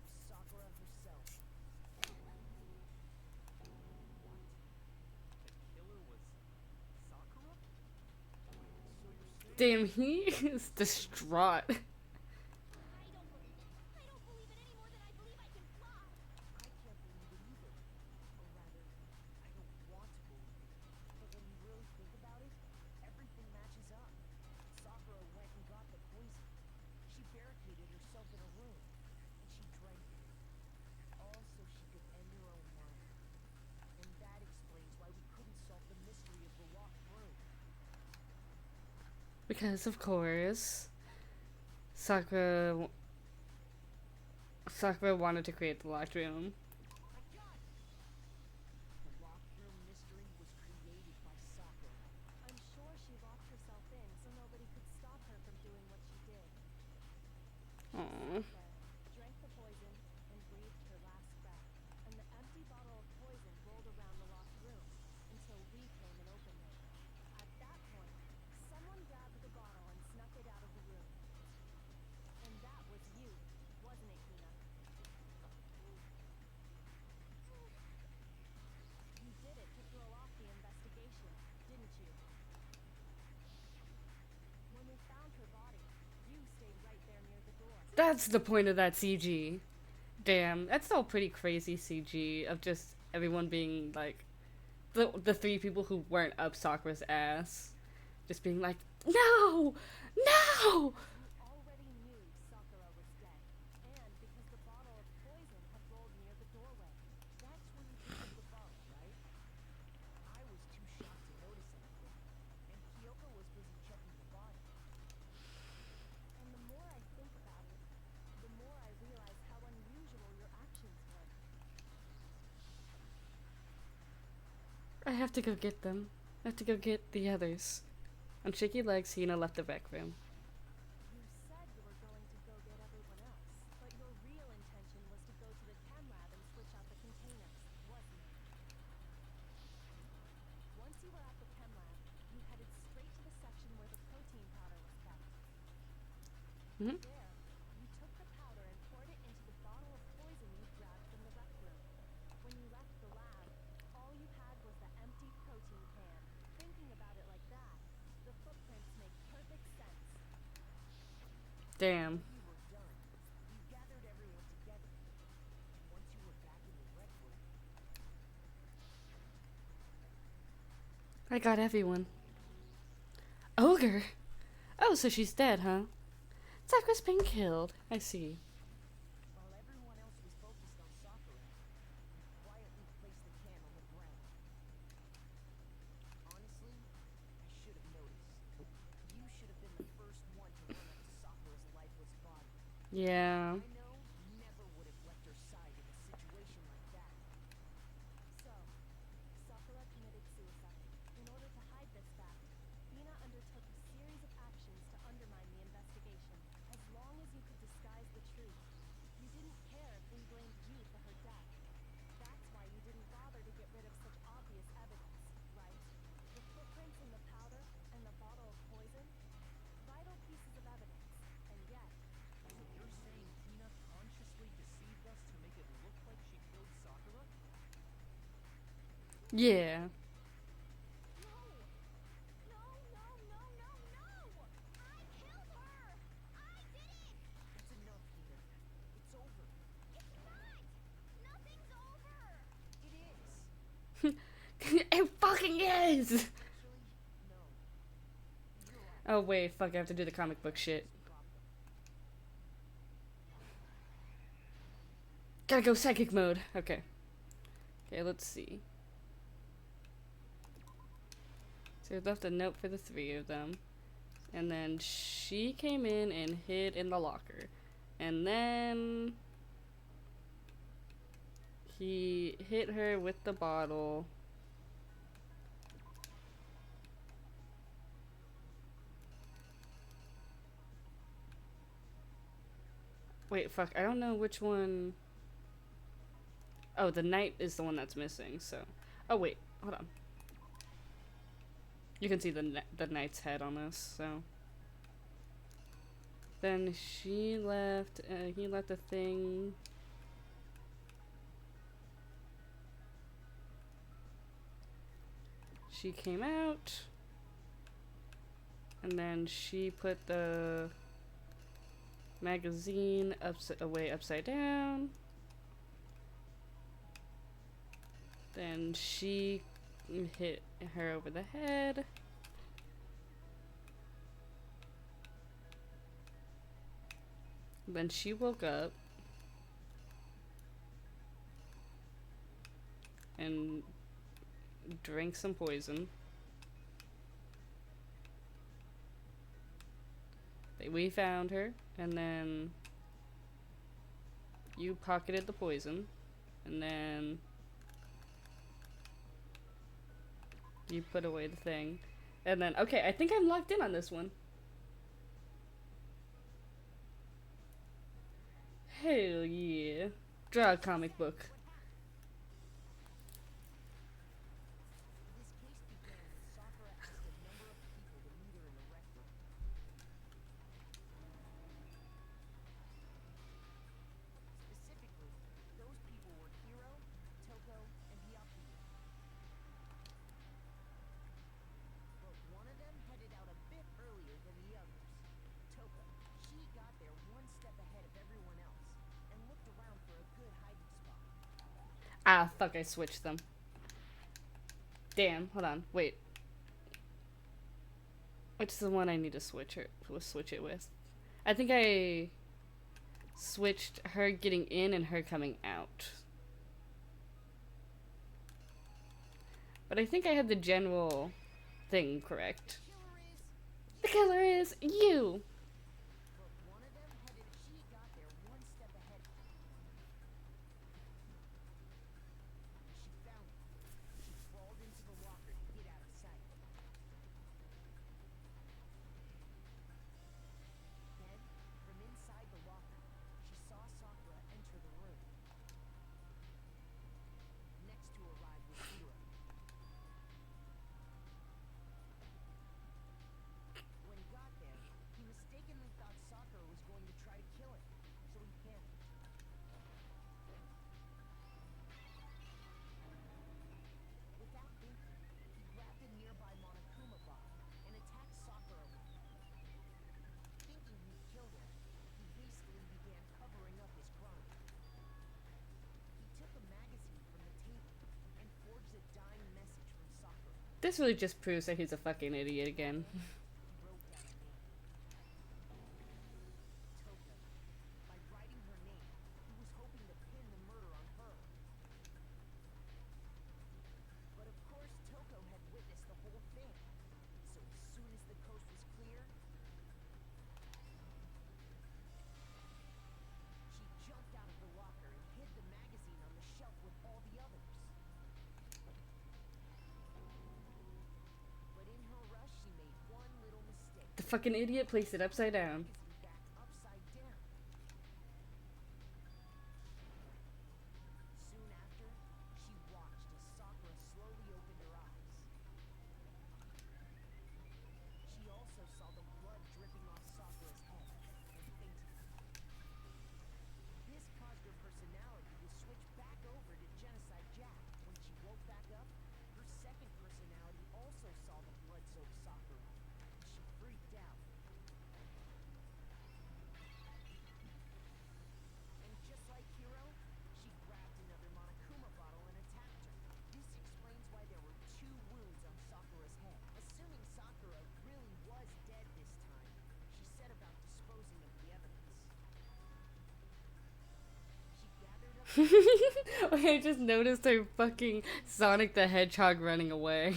was Sakura herself. The killer was Sakura? So you're saying Damn, he is distraught. I don't believe it. I don't believe it any more than I believe I can fly. I can't believe it either. Or rather, I don't want to believe it. But when you really think about it, everything matches up. Sakura went and got the poison. She barricaded herself in a room, and she drank it. All so she could end her own life. And that explains why we couldn't solve the mystery of the locked room. Because, of course, Sakura wanted to create the locked room. I got it! The locked room mystery was created by Sakura. I'm sure she locked herself in so nobody could stop her from doing what she did. Aww. There, drank the poison, and breathed her last breath. And the empty bottle of poison rolled around the locked room until we came and opened it. At that point, someone grabbed the bottle and snuck it out of the room. And that was you, wasn't it, Hina? You did it to throw off the investigation, didn't you? When we found her body, you stayed right there near the door. That's the point of that CG. Damn, that's still pretty crazy CG of just everyone being like, the three people who weren't up Sakura's ass, just being like, no, no. You already knew Sakura was dead, and because the bottle of poison had rolled near the doorway. That's when you picked up the bottle, right? I was too shocked to notice anything, and Kyoko was busy checking the body. And the more I think about it, the more I realize how unusual your actions were. I have to go get them. I have to go get the others. On shaky legs, Hina left the rec room. You said you were going to go get everyone else, but your real intention was to go to the chem lab and switch out the containers, wasn't it? Once you were at the chem lab, you headed straight to the section where the protein powder was kept. Mhm. There, you took the powder and poured it into the bottle of poison you grabbed from the rec room. When you left the lab, all you had was the empty protein can. Thinking about it like that, the footprints make perfect sense. Damn. You were done. You gathered everyone together. And once you were back in the rec room, I got everyone. booger. Oh, so she's dead, huh? Sakura's been killed. I see. While everyone else was focused on Sakura, he quietly placed the can on the ground. Honestly, I should have noticed. You should have been the first one to run up to Sakura's lifeless body. Yeah. I know you never would have left her side in a situation like that. So, Sakura committed suicide. In order to hide this fact, Hina undertook a series of actions to undermine the investigation. As long as you could disguise the truth, you didn't care if we blamed you for her death. That's why you didn't bother to get rid of such obvious evidence, right? The footprints in the powder and the bottle of poison? Vital pieces of evidence. And yet, You're saying Hina consciously deceived us to make it look like she killed Sakura? Yeah. No! No, no, no, no, no! I killed her! I did it! It's enough, Hina. It's over. It's not! Nothing's over! It is. It fucking is! Actually, no. You're right. Oh wait, fuck, I have to do the comic book shit. Problem. Gotta go psychic mode. Okay. Okay, let's see. So we left a note for the three of them. And then she came in and hid in the locker. And then he hit her with the bottle. Wait, fuck, I don't know which one. Oh, the knight is the one that's missing, so. Oh, wait, hold on. You can see the knight's head on this, so. Then she left, he left a thing. She came out. And then she put the magazine away upside down. Then she hit her over the head. Then she woke up and drank some poison. We found her, and then you pocketed the poison, and then you put away the thing, and then, okay, I think I'm locked in on this one. Hell yeah. Draw a comic book. This case began when Sakura asked a number of people to meet her in the rec room. Specifically, those people were Hiro, Toko, and Hyakuya. But one of them headed out a bit earlier than the others. Toko. She got there one step ahead of everyone else and looked around for a good hiding spot. Ah, fuck, I switched them. Damn, hold on, wait. Which is the one I need to switch it with? I think I switched her getting in and her coming out. But I think I had the general thing correct. Killer is. The killer is you! But one of them headed. She got there one step ahead. She found it. She crawled into the locker to get out of sight. Then, from inside the locker, she saw Sakura enter the room. Next to arrive was Hiro. When he got there, he mistakenly thought Sakura was going to try to kill him, so he panicked. Without thinking, he grabbed a nearby Monokuma bottle and attacked Sakura with it. Thinking he'd killed her, he hastily began covering up his crime. He took a magazine from the table and forged a dying message from Sakura. This really just proves that he's a fucking idiot again. He wrote fucking idiot placed it upside down. magazine back upside down. Soon after, she watched as Sakura slowly opened her eyes. She also saw the blood dripping off Sakura's head and fainted. This caused her personality to switch back over to Genocide Jack. When she woke back up, her second personality also saw the blood-soaked Sakura, and she freaked out. And just like Hiro, she grabbed another Monokuma bottle and attacked her. This explains why there were 2 wounds on Sakura's head. Assuming Sakura really was dead this time, she set about disposing of the evidence. She gathered up I just noticed her fucking Sonic the Hedgehog running away.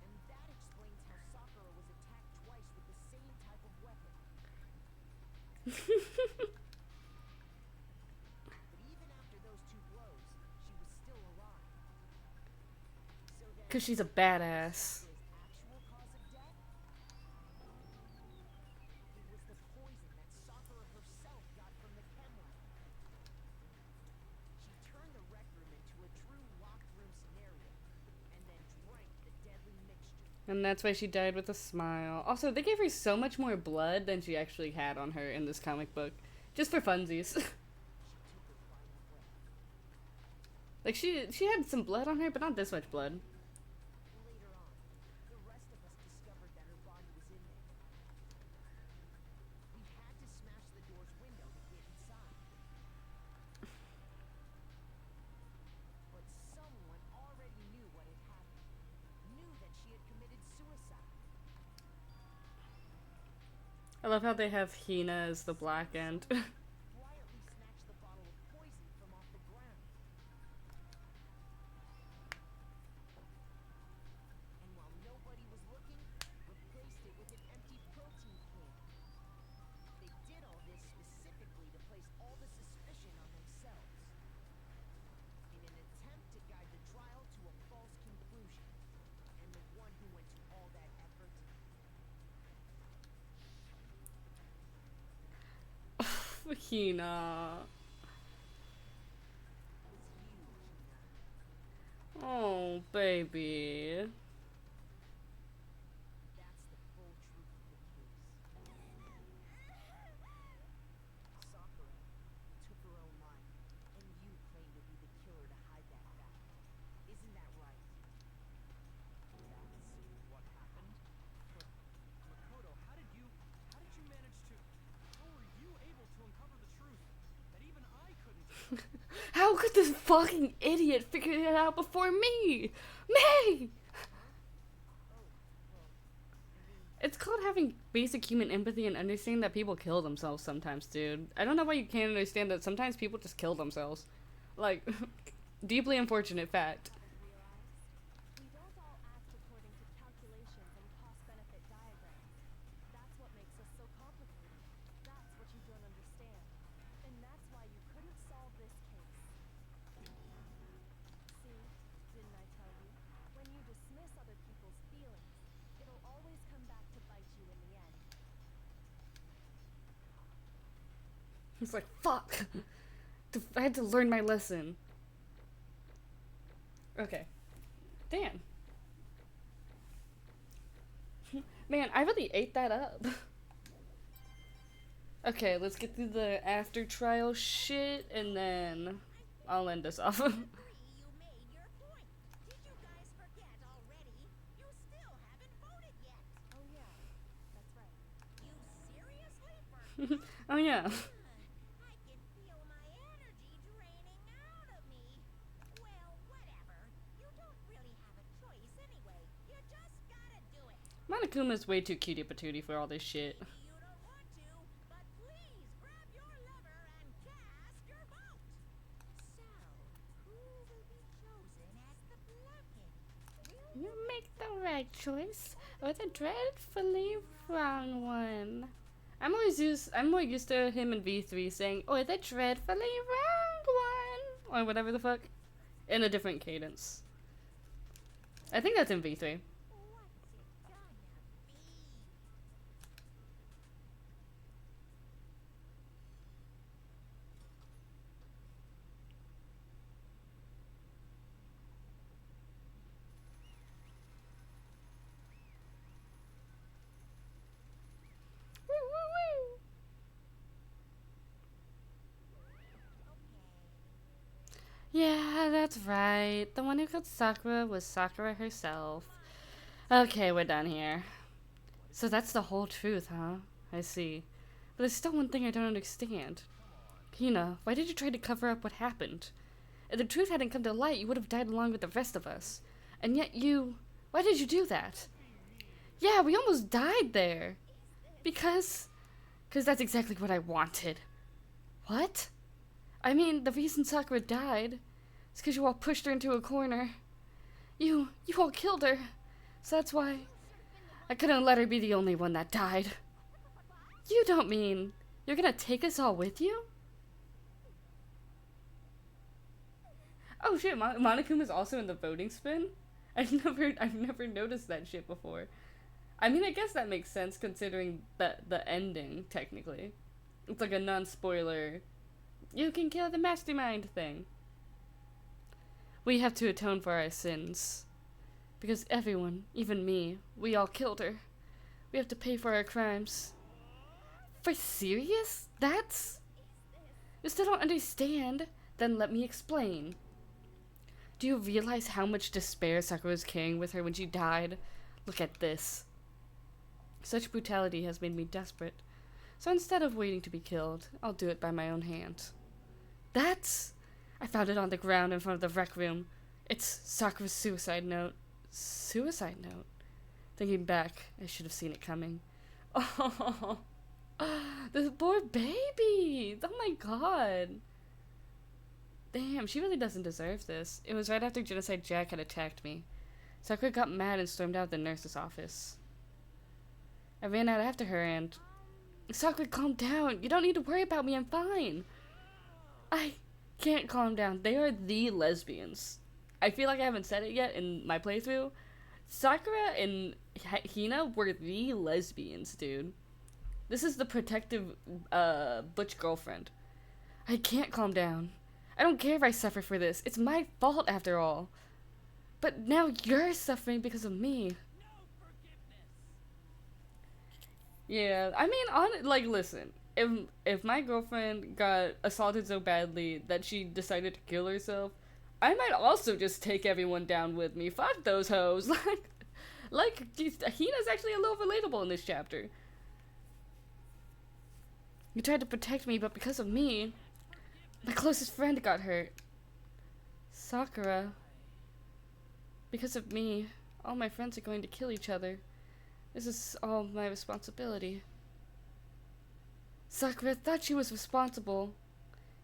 and that explains how Sakura was attacked twice with the same type of weapon. But even after those 2 blows, she was still alive. So then, Cause she's a badass. Sakura's actual cause of death? It was the poison that Sakura herself got from the chem lab. She turned the rec room into a true locked room scenario, and then drank the deadly mixture. And that's why she died with a smile. Also, they gave her so much more blood than she actually had on her in this comic book. Just for funsies. She took her final breath. Like, she had some blood on her, but not this much blood. Later on, the rest of us discovered that her body was in there. We had to smash the door's window to get inside. But someone already knew what had happened. Knew that she had committed suicide. I love how they have Hina as the black end. Quietly snatched the bottle of poison from off the ground. And while nobody was looking, replaced it with an empty protein can. They did all this specifically to place all the suspicion on themselves. In an attempt to guide the trial to a false conclusion. And the one who went to all that effort Hina. was you, Hina. Oh, baby. That's the full truth of the case. Sakura took her own life, and you claim to be the killer to hide that fact. Isn't that right? That's what happened. But Makoto, how did you manage to? How were you able to uncover the truth that even I couldn't? How could this fucking idiot figure it out before me? Me! It's called having basic human empathy and understanding that people kill themselves sometimes, dude. I don't know why you can't understand that sometimes people just kill themselves. Like, deeply unfortunate fact. Realize we don't all act according to calculations and cost-benefit diagrams. That's what makes us so complicated. That's what you don't understand. And that's why you couldn't solve this case. See, didn't I tell you? When you dismiss other people's feelings, it'll always come back to bite you in the end. It's like, fuck. I had to learn my lesson. Okay. Damn. Man, I really ate that up. Okay, let's get through the after trial shit and then I'll end this off. Agree you made your point. Did you guys forget already? You still haven't voted yet. Oh yeah, that's right. You seriously forgot? Oh yeah. I can feel my energy draining out of me. Well, whatever. You don't really have a choice anyway. You just gotta do it. Monokuma's way too cutie patootie for all this shit. Maybe you don't want to, but please grab your lever and cast your vote. So, who will be chosen as the Blackened? You make the right choice or the dreadfully wrong one. I'm more used to him in V3 saying, or the dreadfully wrong one, or whatever the fuck, in a different cadence. I think that's in V3. Yeah, that's right. The one who killed Sakura was Sakura herself. Okay, we're done here. So that's the whole truth, huh? I see. But there's still one thing I don't understand. Hina, why did you try to cover up what happened? If the truth hadn't come to light, you would have died along with the rest of us. And yet you... Why did you do that? Yeah, we almost died there. Because that's exactly what I wanted. What? I mean, the reason Sakura died is because you all pushed her into a corner. You all killed her. So that's why I couldn't let her be the only one that died. You don't mean you're gonna take us all with you? Oh shit, Monokuma's also in the voting spin? I've never noticed that shit before. I mean, I guess that makes sense considering the ending, technically. It's like a non-spoiler, you can kill the mastermind thing. We have to atone for our sins. Because everyone, even me, we all killed her. We have to pay for our crimes. For serious? That's... You still don't understand? Then let me explain. Do you realize how much despair Sakura was carrying with her when she died? Look at this. Such brutality has made me desperate. So instead of waiting to be killed, I'll do it by my own hand. That's... I found it on the ground in front of the rec room. It's Sakura's suicide note. Suicide note? Thinking back, I should have seen it coming. Oh, this poor baby! Oh my god. Damn, she really doesn't deserve this. It was right after Genocide Jack had attacked me. Sakura got mad and stormed out of the nurse's office. I ran out after her and... Sakura, calm down. You don't need to worry about me. I'm fine. I can't calm down. They are the lesbians. I feel like I haven't said it yet in my playthrough. Sakura and Hina were the lesbians, dude. This is the protective, butch girlfriend. I can't calm down. I don't care if I suffer for this. It's my fault after all. But now you're suffering because of me. Yeah, I mean, listen. If my girlfriend got assaulted so badly that she decided to kill herself, I might also just take everyone down with me. Fuck those hoes. Hina's actually a little relatable in this chapter. You tried to protect me, but because of me, my closest friend got hurt. Sakura. Because of me, all my friends are going to kill each other. This is all my responsibility. Sakura thought she was responsible,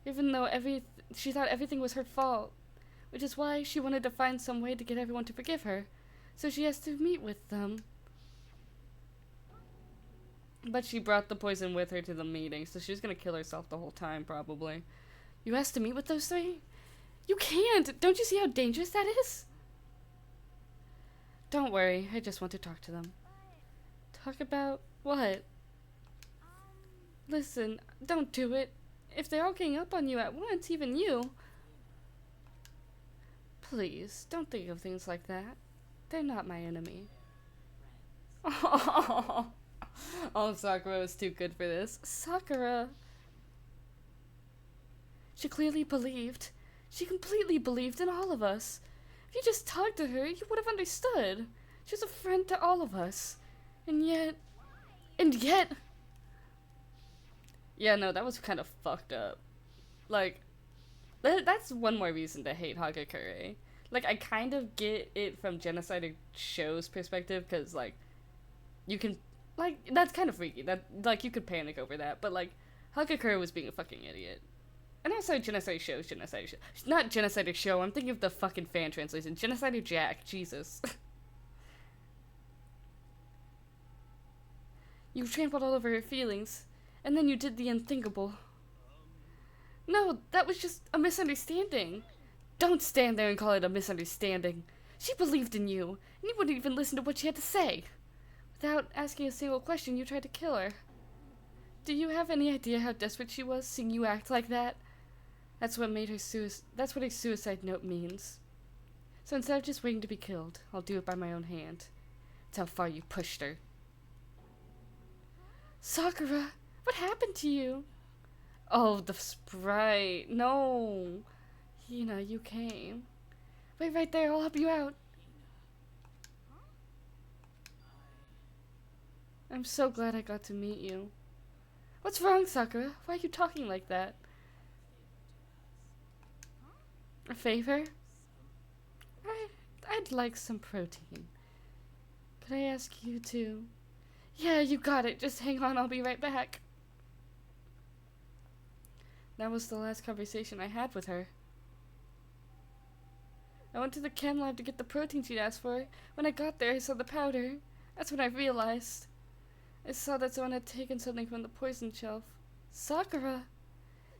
even though she thought everything was her fault, which is why she wanted to find some way to get everyone to forgive her, so she has to meet with them. But she brought the poison with her to the meeting, so she's gonna kill herself the whole time, probably. You asked to meet with those three? You can't! Don't you see how dangerous that is? Don't worry, I just want to talk to them. Talk about what? Listen, don't do it. If they're all getting up on you at once, even you. Please, don't think of things like that. They're not my enemy. Oh, Sakura was too good for this. Sakura. She clearly believed. She completely believed in all of us. If you just talked to her, you would have understood. She was a friend to all of us. And yet... Yeah, no, that was kind of fucked up. Like, that's one more reason to hate Hagakure. Like, I kind of get it from Genocide Show's perspective, because, like, you can... Like, that's kind of freaky. That, like, you could panic over that, but, like, Hagakure was being a fucking idiot. And also Genocide Show. Not Genocide Show, I'm thinking of the fucking fan translation. Genocide Jack, Jesus. You trampled all over her feelings, and then you did the unthinkable. No, that was just a misunderstanding. Don't stand there and call it a misunderstanding. She believed in you, and you wouldn't even listen to what she had to say. Without asking a single question, you tried to kill her. Do you have any idea how desperate she was, seeing you act like that? That's what her suicide note means. So instead of just waiting to be killed, I'll do it by my own hand. That's how far you pushed her. Sakura, what happened to you? Oh, the sprite. No. Hina, you came. Wait right there, I'll help you out. I'm so glad I got to meet you. What's wrong, Sakura? Why are you talking like that? A favor? I'd like some protein. Could I ask you to? Yeah, you got it. Just hang on, I'll be right back. That was the last conversation I had with her. I went to the chem lab to get the protein she'd asked for. When I got there, I saw the powder. That's when I realized. I saw that someone had taken something from the poison shelf. Sakura!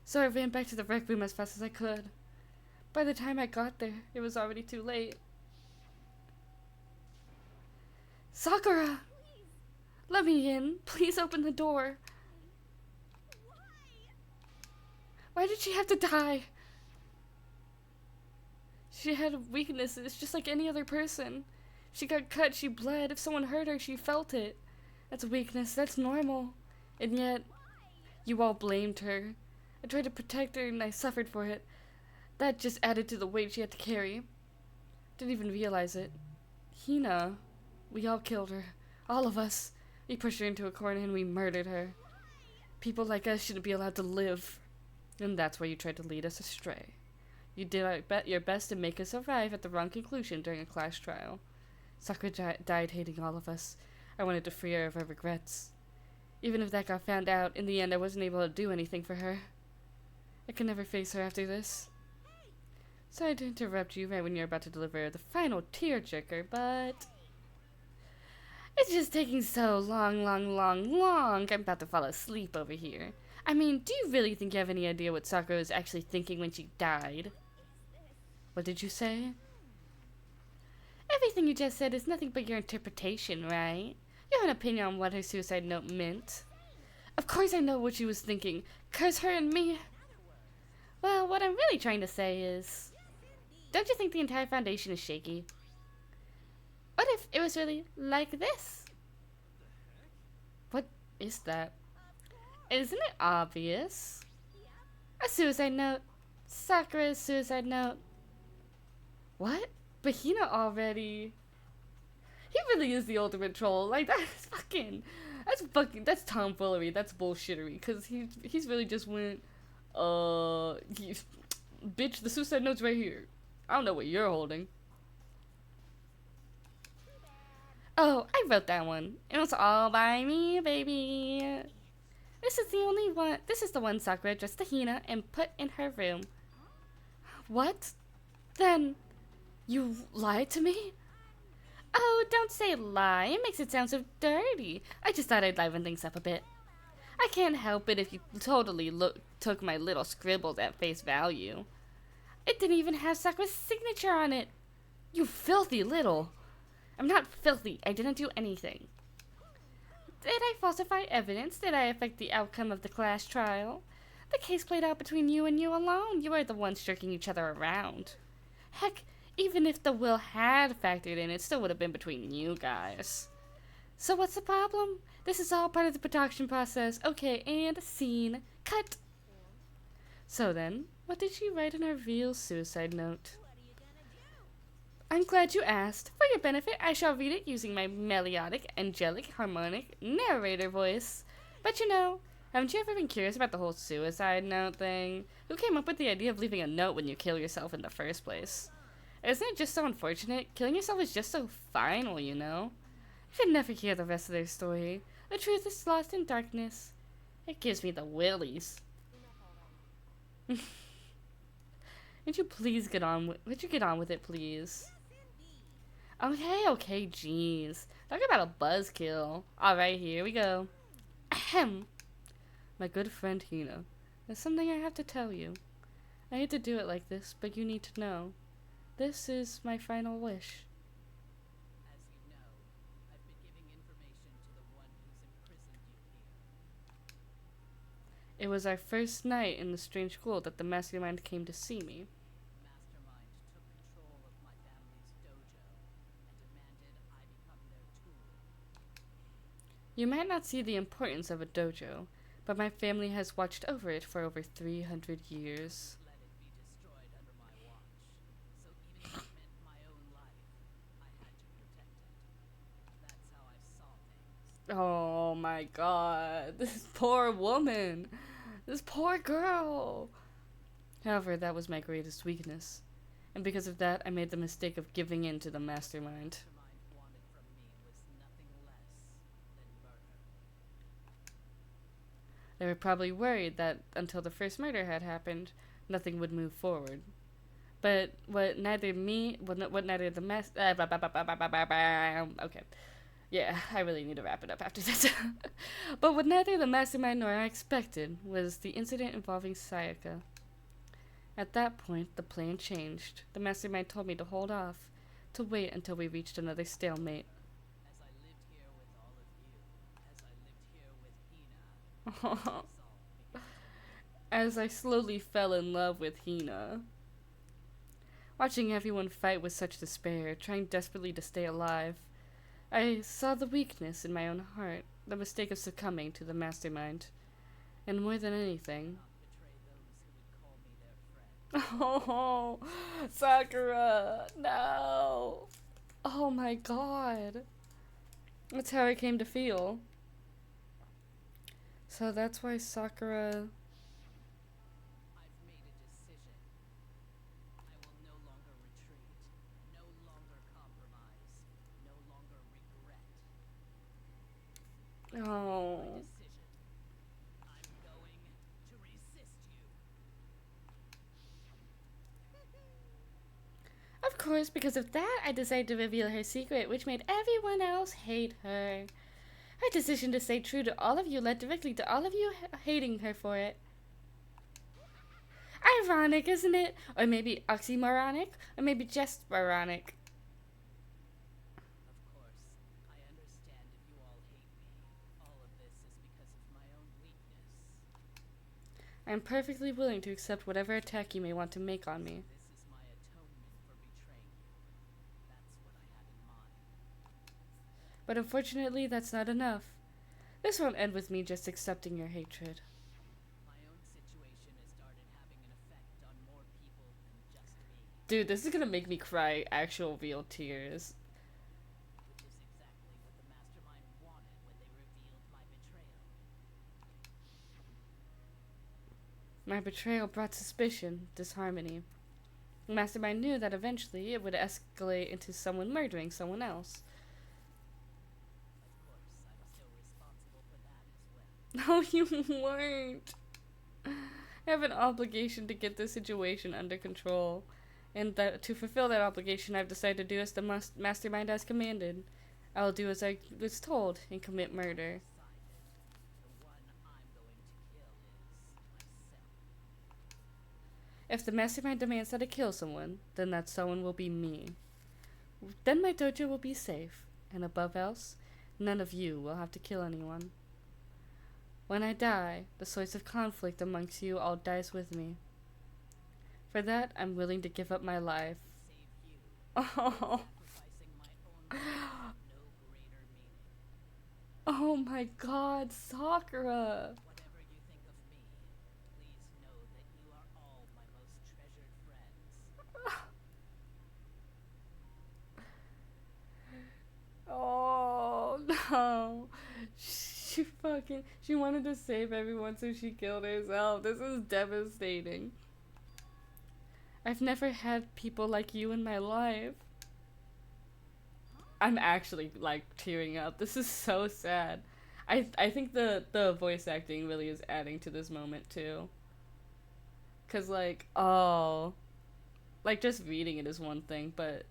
So I ran back to the rec room as fast as I could. By the time I got there, it was already too late. Sakura! Let me in. Please open the door. Why did she have to die? She had weaknesses just like any other person. She got cut, she bled. If someone hurt her, she felt it. That's a weakness, that's normal. And yet, you all blamed her. I tried to protect her and I suffered for it. That just added to the weight she had to carry. Didn't even realize it. Hina, we all killed her. All of us. We pushed her into a corner and we murdered her. People like us shouldn't be allowed to live. And that's why you tried to lead us astray. You did your best to make us arrive at the wrong conclusion during a class trial. Sakura died hating all of us. I wanted to free her of her regrets. Even if that got found out, in the end I wasn't able to do anything for her. I could never face her after this. Sorry to interrupt you right when you're about to deliver the final tearjerker, but... it's just taking so long. I'm about to fall asleep over here. I mean, do you really think you have any idea what Sakura was actually thinking when she died? What did you say? Everything you just said is nothing but your interpretation, right? You have an opinion on what her suicide note meant. Of course I know what she was thinking. Curse her and me. Well, what I'm really trying to say is... don't you think the entire foundation is shaky? What if it was really like this? What is that? Isn't it obvious? A suicide note. Sakura's suicide note. What? But Hina already... he really is the ultimate troll. Like, that's tomfoolery. That's bullshittery. Because he's really just went, bitch, the suicide note's right here. I don't know what you're holding. Oh, I wrote that one. It was all by me, baby. This is the only one. This is the one Sakura dressed to Hina and put in her room. What? Then, you lied to me? Oh, don't say lie. It makes it sound so dirty. I just thought I'd liven things up a bit. I can't help it if you totally took my little scribbles at face value. It didn't even have Sakura's signature on it. You filthy little... I'm not filthy. I didn't do anything. Did I falsify evidence? Did I affect the outcome of the class trial? The case played out between you and you alone. You were the ones jerking each other around. Heck, even if the will had factored in, it still would have been between you guys. So what's the problem? This is all part of the production process. Okay, and scene. Cut! So then, what did she write in her real suicide note? I'm glad you asked. For your benefit, I shall read it using my melodic, angelic, harmonic narrator voice. But you know, haven't you ever been curious about the whole suicide note thing? Who came up with the idea of leaving a note when you kill yourself in the first place? Isn't it just so unfortunate? Killing yourself is just so final, you know? You should never hear the rest of their story. The truth is lost in darkness. It gives me the willies. Would you please get on with it, please? Okay, jeez. Talk about a buzzkill. Alright, here we go. Ahem. My good friend Hina, there's something I have to tell you. I hate to do it like this, but you need to know. This is my final wish. As you know, I've been giving information to the one who's imprisoned you here. It was our first night in the strange school that the mastermind came to see me. Mastermind took control of my family's dojo and demanded I become their tool. You might not see the importance of a dojo, but my family has watched over it for over 300 years. Let it be destroyed under my Oh my god. This poor woman. This poor girl. However, that was my greatest weakness. And because of that, I made the mistake of giving in to the mastermind. Mastermind wanted from me was nothing less than murder. They were probably worried that until the first murder had happened, nothing would move forward. But what neither the okay. Yeah, I really need to wrap it up after this. But what neither the mastermind nor I expected was the incident involving Sayaka. At that point, the plan changed. The mastermind told me to hold off, to wait until we reached another stalemate. As I lived here with all of you, as I lived here with Hina, this all began to As I slowly fell in love with Hina. Watching everyone fight with such despair, trying desperately to stay alive, I saw the weakness in my own heart, the mistake of succumbing to the mastermind. And more than anything, not betray those who would call me their friend. oh, Sakura, no. Oh my god. That's how I came to feel. So that's why Sakura... I've made a decision. I will no longer retreat, no longer compromise, no longer regret. Oh. My decision. I'm going to resist you. Of course, because of that, I decided to reveal her secret, which made everyone else hate her. Her decision to stay true to all of you led directly to all of you hating her for it. Ironic, isn't it? Or maybe oxymoronic? Or maybe just moronic? Of course, I understand if you all hate me. All of this is because of my own weakness. I am perfectly willing to accept whatever attack you may want to make on me. This is my atonement for betraying you. That's what I had in mind. But unfortunately, that's not enough. This won't end with me just accepting your hatred. My own situation has started having an effect on more people than just me, Dude, this is gonna make me cry actual real tears. which is exactly what the mastermind wanted when they revealed my betrayal. My betrayal brought suspicion, disharmony. The mastermind knew that eventually it would escalate into someone murdering someone else. Of course, I'm still responsible for that as well. No, you weren't. I have an obligation to get this situation under control. And that to fulfill that obligation, I've decided to do as the mastermind has commanded. I will do as I was told and commit murder. Decided. The one I'm going to kill is myself. If the mastermind demands that I kill someone, then that someone will be me. Then my dojo will be safe, and above else, none of you will have to kill anyone. When I die, the source of conflict amongst you all dies with me. For that, I'm willing to give up my life. Save you. Oh, Sacrificing my own life has no greater meaning. oh my god, Sakura! Whatever you think of me, please know that you are all my most treasured friends. Oh no. She wanted to save everyone, so she killed herself. This is devastating. I've never had people like you in my life. I'm actually like tearing up. This is so sad. I think the voice acting really is adding to this moment too. Cause like, oh, like just reading it is one thing, but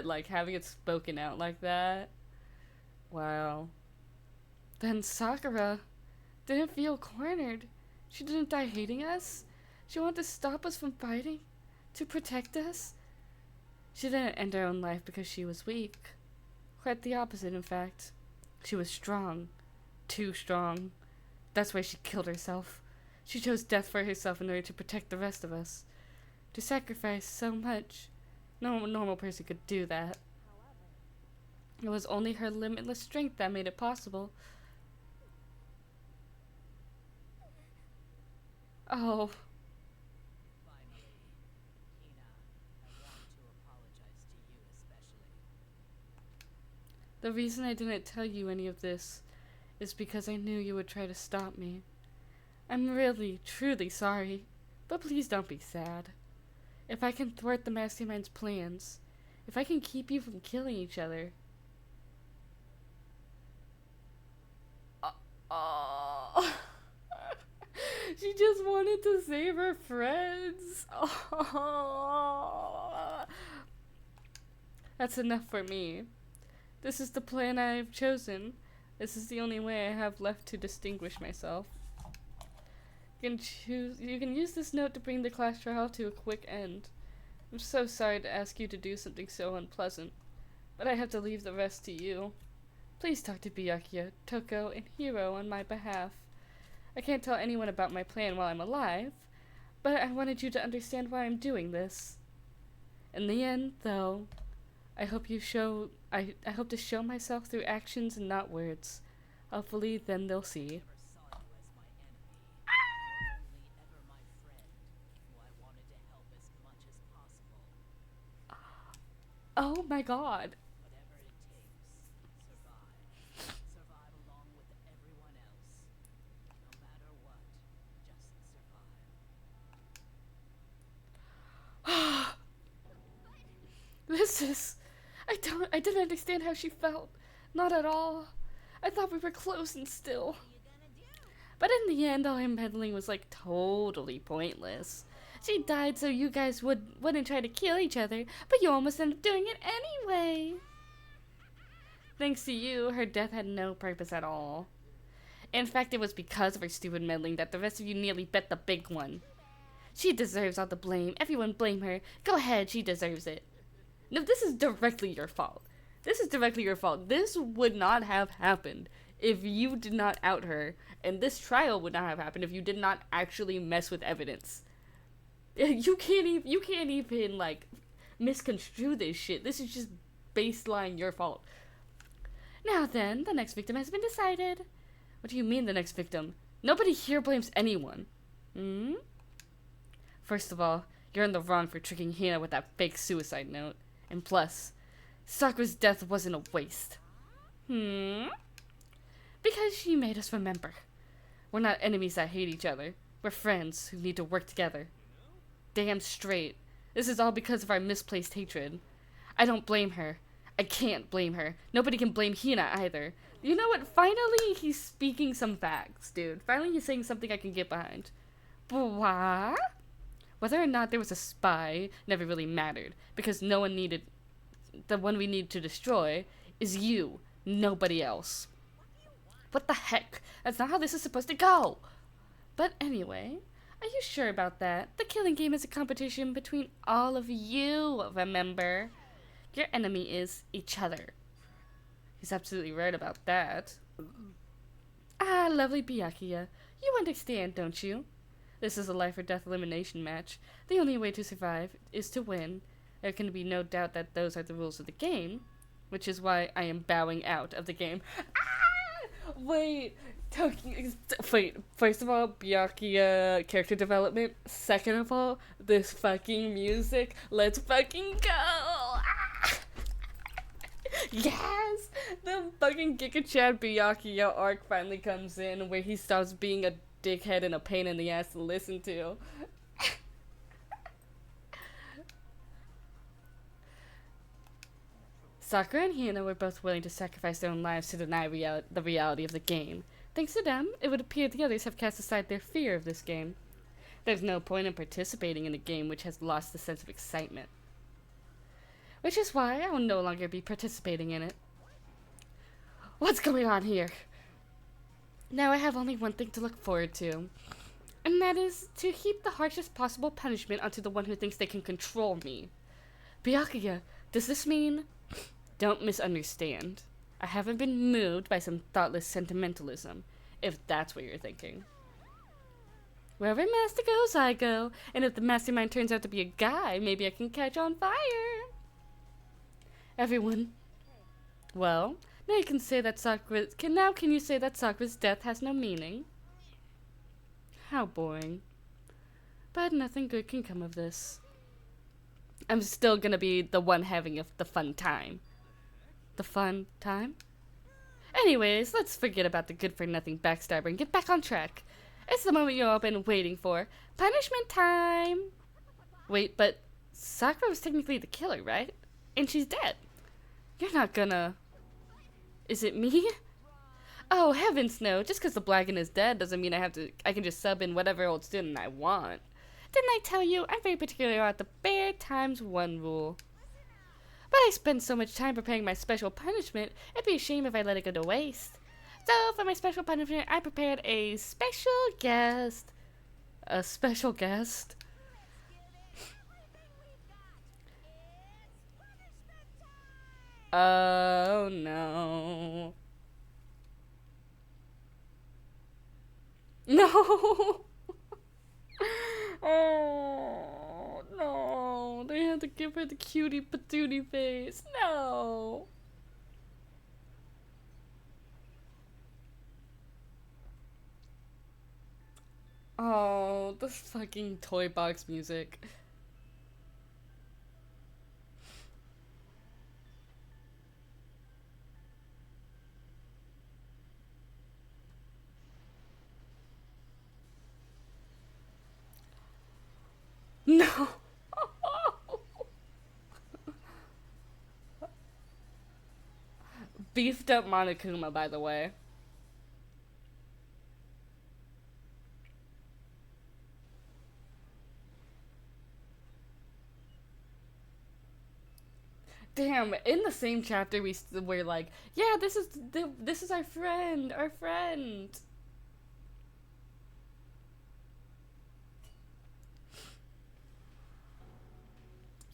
like having it spoken out like that, wow. Then Sakura didn't feel cornered. She didn't die hating us. She wanted to stop us from fighting, to protect us. She didn't end her own life because she was weak. Quite the opposite, in fact. She was strong. Too strong. That's why she killed herself. She chose death for herself in order to protect the rest of us. To sacrifice so much. No normal person could do that. However, It was only her limitless strength that made it possible. Oh, Finally, Hina, I want to apologize to you especially. the reason I didn't tell you any of this is because I knew you would try to stop me. I'm really, truly sorry, but please don't be sad. If I can thwart the Mastermind's plans, if I can keep you from killing each other... Oh. She just wanted to save her friends. Oh. That's enough for me. This is the plan I have chosen. This is the only way I have left to distinguish myself. You can use this note to bring the class trial to a quick end. I'm so sorry to ask you to do something so unpleasant, but I have to leave the rest to you. Please talk to Byakuya, Toko, and Hiro on my behalf. I can't tell anyone about my plan while I'm alive, but I wanted you to understand why I'm doing this. In the end, though, I hope to show myself through actions and not words. Hopefully, then they'll see. Oh my god. Whatever it takes, survive. Survive along with everyone else. No matter what, just survive. This is... I didn't understand how she felt. Not at all. I thought we were close and still. But in the end, all her meddling was like totally pointless. She died so you guys wouldn't try to kill each other, but you almost ended up doing it anyway. Thanks to you, her death had no purpose at all. In fact, it was because of her stupid meddling that the rest of you nearly bet the big one. She deserves all the blame. Everyone blame her. Go ahead, she deserves it. No, this is directly your fault. This is directly your fault. This would not have happened if you did not out her, and this trial would not have happened if you did not actually mess with evidence. You can't even like misconstrue this shit. This is just baseline your fault. Now then, the next victim has been decided. What do you mean the next victim? Nobody here blames anyone. First of all, you're in the wrong for tricking Hina with that fake suicide note. And plus, Sakura's death wasn't a waste. Because she made us remember. We're not enemies that hate each other. We're friends who need to work together. Damn straight. This is all because of our misplaced hatred. I don't blame her. I can't blame her. Nobody can blame Hina either. You know what? Finally, he's speaking some facts, dude. Finally, he's saying something I can get behind. What? Whether or not there was a spy never really mattered, because no one needed... The one we need to destroy is you, nobody else. What the heck? That's not how this is supposed to go! But anyway, are you sure about that? The killing game is a competition between all of you, remember? Your enemy is each other. He's absolutely right about that. Ah, lovely Byakuya. You understand, don't you? This is a life or death elimination match. The only way to survive is to win. There can be no doubt that those are the rules of the game, which is why I am bowing out of the game. Ah! Wait, first of all, Byakuya character development. Second of all, this fucking music. Let's fucking go! Ah! Yes! The fucking Giga Chad Byakuya arc finally comes in, where he stops being a dickhead and a pain in the ass to listen to. Sakura and Hina were both willing to sacrifice their own lives to deny the reality of the game. Thanks to them, it would appear the others have cast aside their fear of this game. There's no point in participating in a game which has lost the sense of excitement. Which is why I will no longer be participating in it. What's going on here? Now I have only one thing to look forward to, and that is to heap the harshest possible punishment onto the one who thinks they can control me. Byakuya, does this mean... Don't misunderstand. I haven't been moved by some thoughtless sentimentalism, if that's what you're thinking. Wherever Master goes, I go, and if the mastermind turns out to be a guy, maybe I can catch on fire. Everyone. Well, now you can say that can you say that Sakura's death has no meaning? How boring. But nothing good can come of this. I'm still gonna be the one having the fun time. The fun time? Anyways, let's forget about the good-for-nothing backstabber and get back on track. It's the moment you've all been waiting for. Punishment time! Wait, but Sakura was technically the killer, right? And she's dead. You're not gonna... Is it me? Oh, heavens no. Just because the Blacken is dead doesn't mean I can just sub in whatever old student I want. Didn't I tell you? I'm very particular about the bare times one rule. But I spent so much time preparing my special punishment, it'd be a shame if I let it go to waste. So, for my special punishment, I prepared a special guest. A special guest? Oh no. No! Oh no, they had to give her the cutie patootie face. No. Oh, this fucking toy box music. No. Beefed up Monokuma, by the way. Damn, in the same chapter we're like, yeah, this is our friend,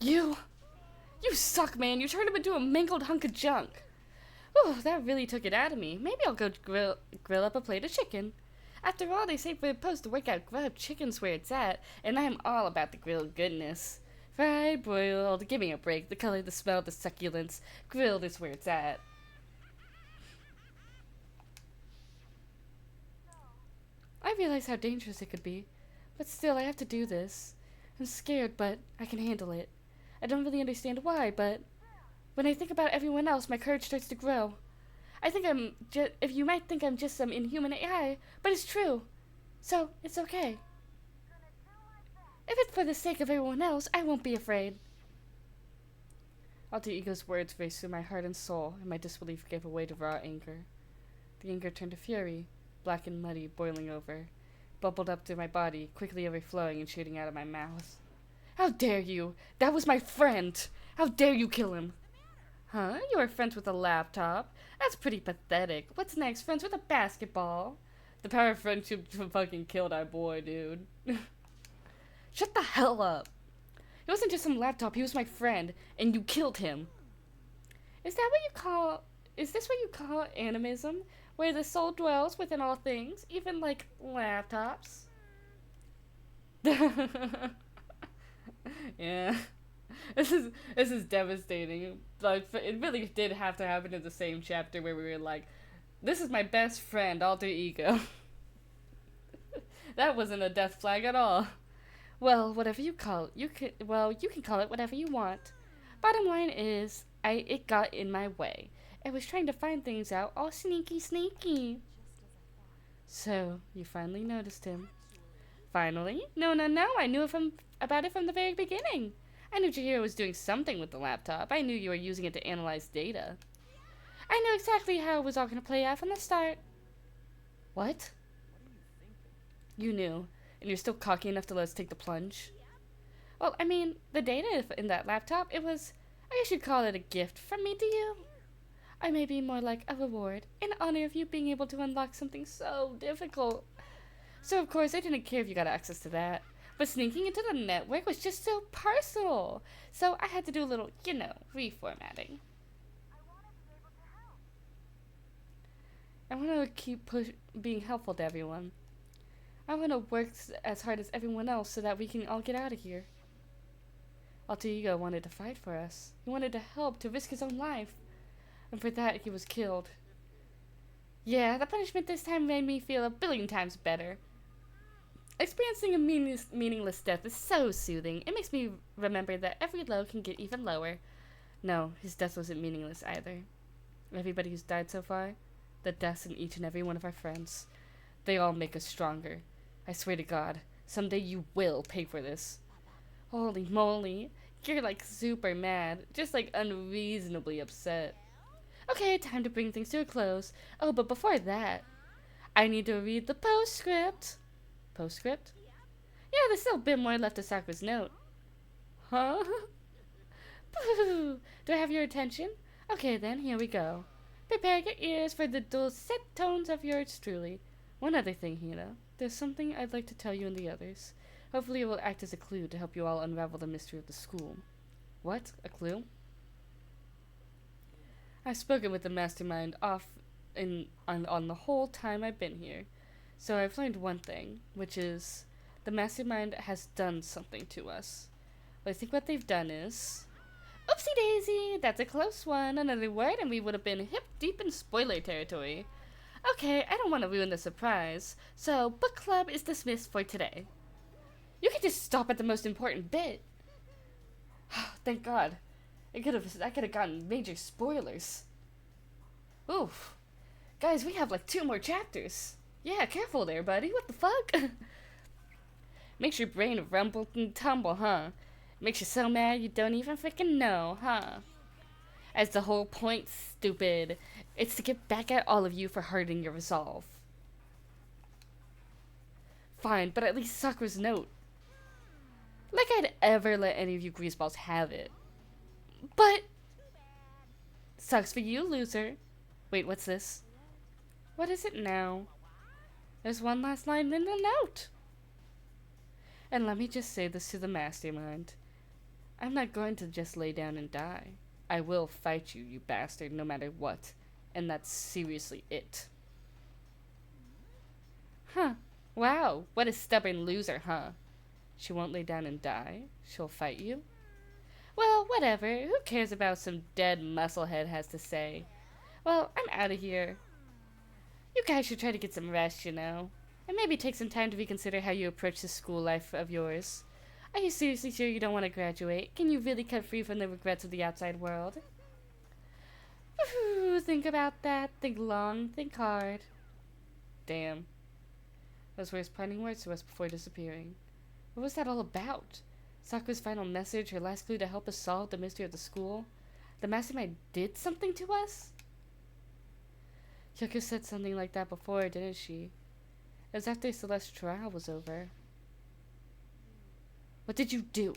You suck, man. You turned him into a mangled hunk of junk. Whew, that really took it out of me. Maybe I'll go grill up a plate of chicken. After all, they say for a post to work out grilled chicken's where it's at, and I'm all about the grilled goodness. Fried, broiled, give me a break. The color, the smell, the succulence. Grilled is where it's at. I realize how dangerous it could be, but still I have to do this. I'm scared, but I can handle it. I don't really understand why, but when I think about everyone else, my courage starts to grow. I think if you might think I'm just some inhuman AI, but it's true. So, it's okay. If it's for the sake of everyone else, I won't be afraid. Alter Ego's words raced through my heart and soul, and my disbelief gave way to raw anger. The anger turned to fury, black and muddy, boiling over, bubbled up through my body, quickly overflowing and shooting out of my mouth. How dare you! That was my friend! How dare you kill him? Huh? You were friends with a laptop? That's pretty pathetic. What's next? Friends with a basketball? The power of friendship fucking killed our boy, dude. Shut the hell up. He wasn't just some laptop, he was my friend, and you killed him. Is this what you call animism? Where the soul dwells within all things, even like laptops? Yeah. This is devastating. Like, it really did have to happen in the same chapter where we were like, this is my best friend, Alter Ego. That wasn't a death flag at all. Well, whatever you call it, you can call it whatever you want. Bottom line is, it got in my way. I was trying to find things out, all sneaky. So, you finally noticed him. Finally? No, I knew about it from the very beginning. I knew Chihiro was doing something with the laptop. I knew you were using it to analyze data. I knew exactly how it was all going to play out from the start. What? You knew, and you're still cocky enough to let us take the plunge? Well, I mean, the data in that laptop, I guess you'd call it a gift from me to you. Or maybe more like a reward, in honor of you being able to unlock something so difficult. So, of course, I didn't care if you got access to that. But sneaking into the network was just so personal. So I had to do a little, reformatting. I want to keep being helpful to everyone. I want to work as hard as everyone else so that we can all get out of here. Alter Ego wanted to fight for us. He wanted to help, to risk his own life. And for that, he was killed. Yeah, the punishment this time made me feel a billion times better. Experiencing a meaningless death is so soothing. It makes me remember that every low can get even lower. No, his death wasn't meaningless either. Everybody who's died so far, the deaths in each and every one of our friends. They all make us stronger. I swear to God, someday you will pay for this. Holy moly, you're like super mad, just like unreasonably upset. Okay, time to bring things to a close. Oh, but before that, I need to read the postscript. Postscript? Yeah, there's still a bit more left of Sakura's note. Huh? Boo! Do I have your attention? Okay then, here we go. Prepare your ears for the dulcet tones of yours truly. One other thing, Hina. There's something I'd like to tell you and the others. Hopefully it will act as a clue to help you all unravel the mystery of the school. What? A clue? I've spoken with the mastermind on the whole time I've been here. So I've learned one thing, which is the mastermind has done something to us. But I think what they've done is... Oopsie daisy! That's a close one. Another word and we would have been hip deep in spoiler territory. Okay, I don't want to ruin the surprise, so book club is dismissed for today. You can just stop at the most important bit. Thank God. I could have gotten major spoilers. Oof. Guys, we have like 2 more chapters. Yeah, careful there, buddy. What the fuck? Makes your brain rumble and tumble, huh? Makes you so mad you don't even freaking know, huh? As the whole point, stupid. It's to get back at all of you for hurting your resolve. Fine, but at least Sakura's note. Like I'd ever let any of you greaseballs have it. But... Sucks for you, loser. Wait, what's this? What is it now? There's one last line in the note. And let me just say this to the mastermind. I'm not going to just lay down and die. I will fight you, you bastard, no matter what. And that's seriously it. Huh. Wow, what a stubborn loser, huh? She won't lay down and die? She'll fight you? Well, whatever. Who cares about some dead musclehead has to say? Well, I'm out of here. You guys should try to get some rest, you know. And maybe take some time to reconsider how you approach this school life of yours. Are you seriously sure you don't want to graduate? Can you really cut free from the regrets of the outside world? Woohoo, think about that. Think long, think hard. Damn. Those were his parting words to us before disappearing. What was that all about? Sakura's final message, her last clue to help us solve the mystery of the school? The mastermind did something to us? Kyoko said something like that before, didn't she? It was after Celeste's trial was over. What did you do?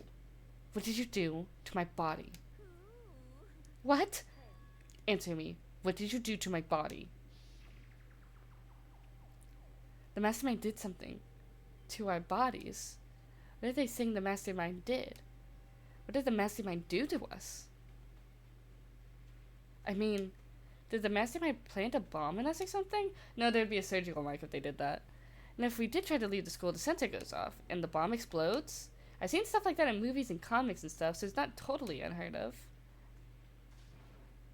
What did you do to my body? What? Answer me. What did you do to my body? The mastermind did something. To our bodies. What are they saying the mastermind did? What did the mastermind do to us? I mean, did the mastermind plant a bomb in us or something? No, there'd be a surgical mark if they did that. And if we did try to leave the school, the sensor goes off, and the bomb explodes? I've seen stuff like that in movies and comics and stuff, so it's not totally unheard of.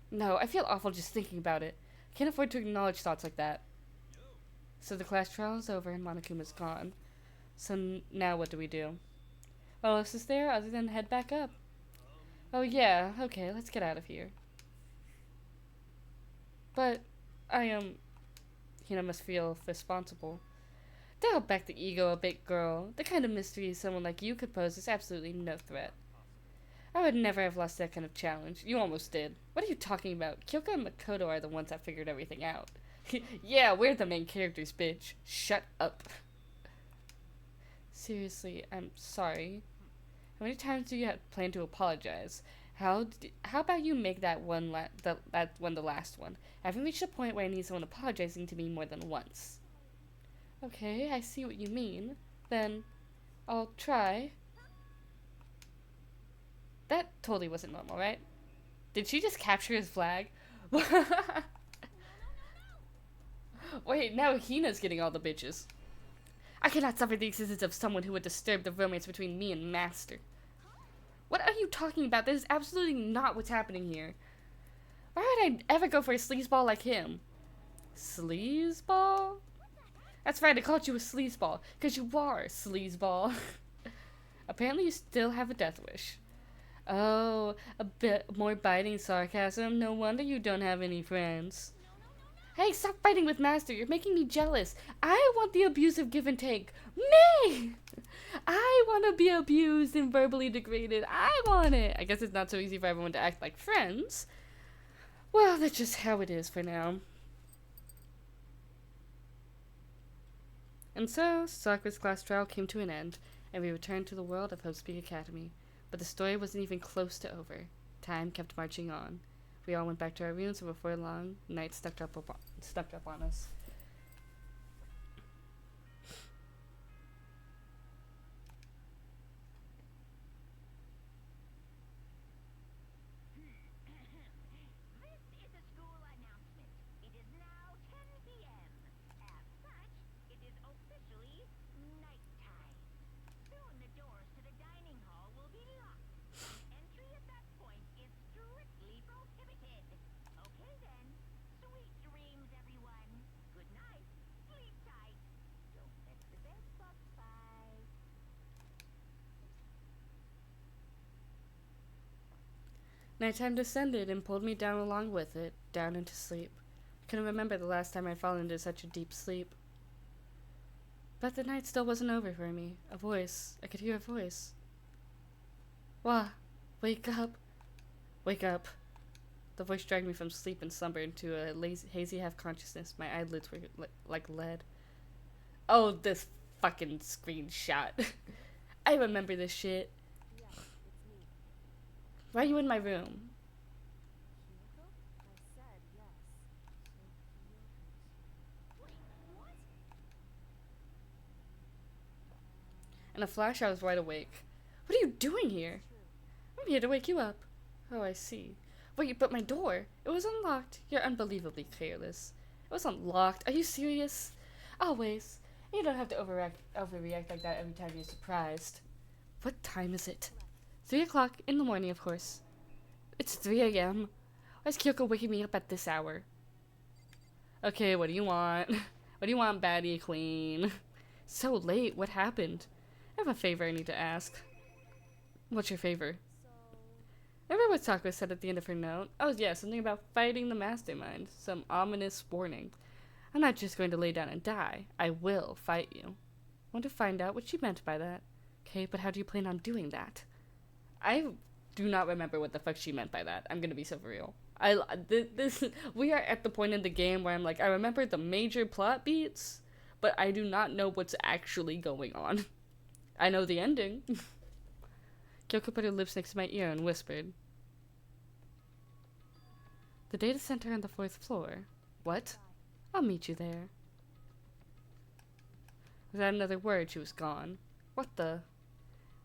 No, I feel awful just thinking about it. I can't afford to acknowledge thoughts like that. So the class trial is over and Monokuma's gone. So now what do we do? What else is there other than head back up? Oh yeah, okay, let's get out of here. But Hina must feel responsible. Dial back the ego a bit, girl. The kind of mystery someone like you could pose is absolutely no threat. I would never have lost that kind of challenge. You almost did. What are you talking about? Kyoko and Makoto are the ones that figured everything out. Yeah, we're the main characters, bitch. Shut up. Seriously, I'm sorry. How many times do you plan to apologize? How about you make that one the last one? I haven't reached a point where I need someone apologizing to me more than once. Okay, I see what you mean. Then, I'll try. That totally wasn't normal, right? Did she just capture his flag? Wait, now Hina's getting all the bitches. I cannot suffer the existence of someone who would disturb the romance between me and Master. What are you talking about? That is absolutely not what's happening here. Why would I ever go for a sleazeball like him? Sleazeball? That's right, I called you a sleazeball, because you are a sleazeball. Apparently you still have a death wish. Oh, a bit more biting sarcasm. No wonder you don't have any friends. Hey, stop fighting with Master. You're making me jealous. I want the abusive give and take. Me! I want to be abused and verbally degraded. I want it. I guess it's not so easy for everyone to act like friends. Well, that's just how it is for now. And so, Sakura's class trial came to an end, and we returned to the world of Hope's Peak Academy. But the story wasn't even close to over. Time kept marching on. We all went back to our rooms, and before long, night snuck up on us. This is a school announcement. It is now 10 p.m. As such, it is officially nighttime. Soon the doors to the dining hall will be locked. Entry at that point is strictly prohibited. Okay then. Sweet dreams, everyone. Good night. Sleep tight. Don't let the bed bug bite. Nighttime descended and pulled me down along with it, down into sleep. Couldn't remember the last time I'd fallen into such a deep sleep. But the night still wasn't over for me. A voice. I could hear a voice. Wah! Wake up! Wake up! The voice dragged me from sleep and slumber into a hazy half-consciousness. My eyelids were like lead. Oh, this fucking screenshot. I remember this shit. Yeah, it's me. Why are you in my room? Kyoko? I said yes. So Kyoko's. What? In a flash, I was wide awake. What are you doing here? I'm here to wake you up. Oh, I see. Wait, but my door. It was unlocked. You're unbelievably careless. It was unlocked. Are you serious? Always. You don't have to overreact like that every time you're surprised. What time is it? 3 o'clock in the morning, of course. It's 3 a.m. Why is Kyoko waking me up at this hour? Okay, what do you want? What do you want, baddie queen? So late, what happened? I have a favor I need to ask. What's your favor? Remember what Sakura said at the end of her note? Oh yeah, something about fighting the mastermind. Some ominous warning. I'm not just going to lay down and die. I will fight you. Want to find out what she meant by that. Okay, but how do you plan on doing that? I do not remember what the fuck she meant by that. I'm gonna be so for real. We are at the point in the game where I'm like, I remember the major plot beats, but I do not know what's actually going on. I know the ending. Kyoko put her lips next to my ear and whispered. The data center on the 4th floor. What? I'll meet you there. Without another word, she was gone. What the?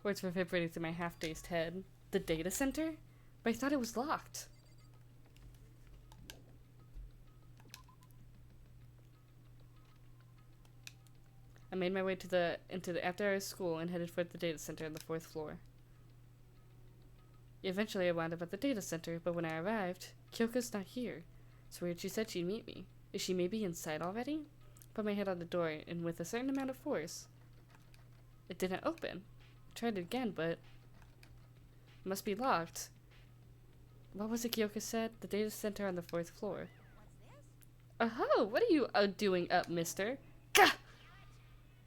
Words reverberated through my half-dazed head. The data center? But I thought it was locked. I made my way into the after-hours school and headed for the data center on the 4th floor. Eventually, I wound up at the data center, but when I arrived, Kyoko's not here. It's weird she said she'd meet me. Is she maybe inside already? Put my head on the door, and with a certain amount of force, it didn't open. I tried it again, but it must be locked. What was it Kyoko said? The data center on the 4th floor. Oh, what are you doing up, mister? Gah!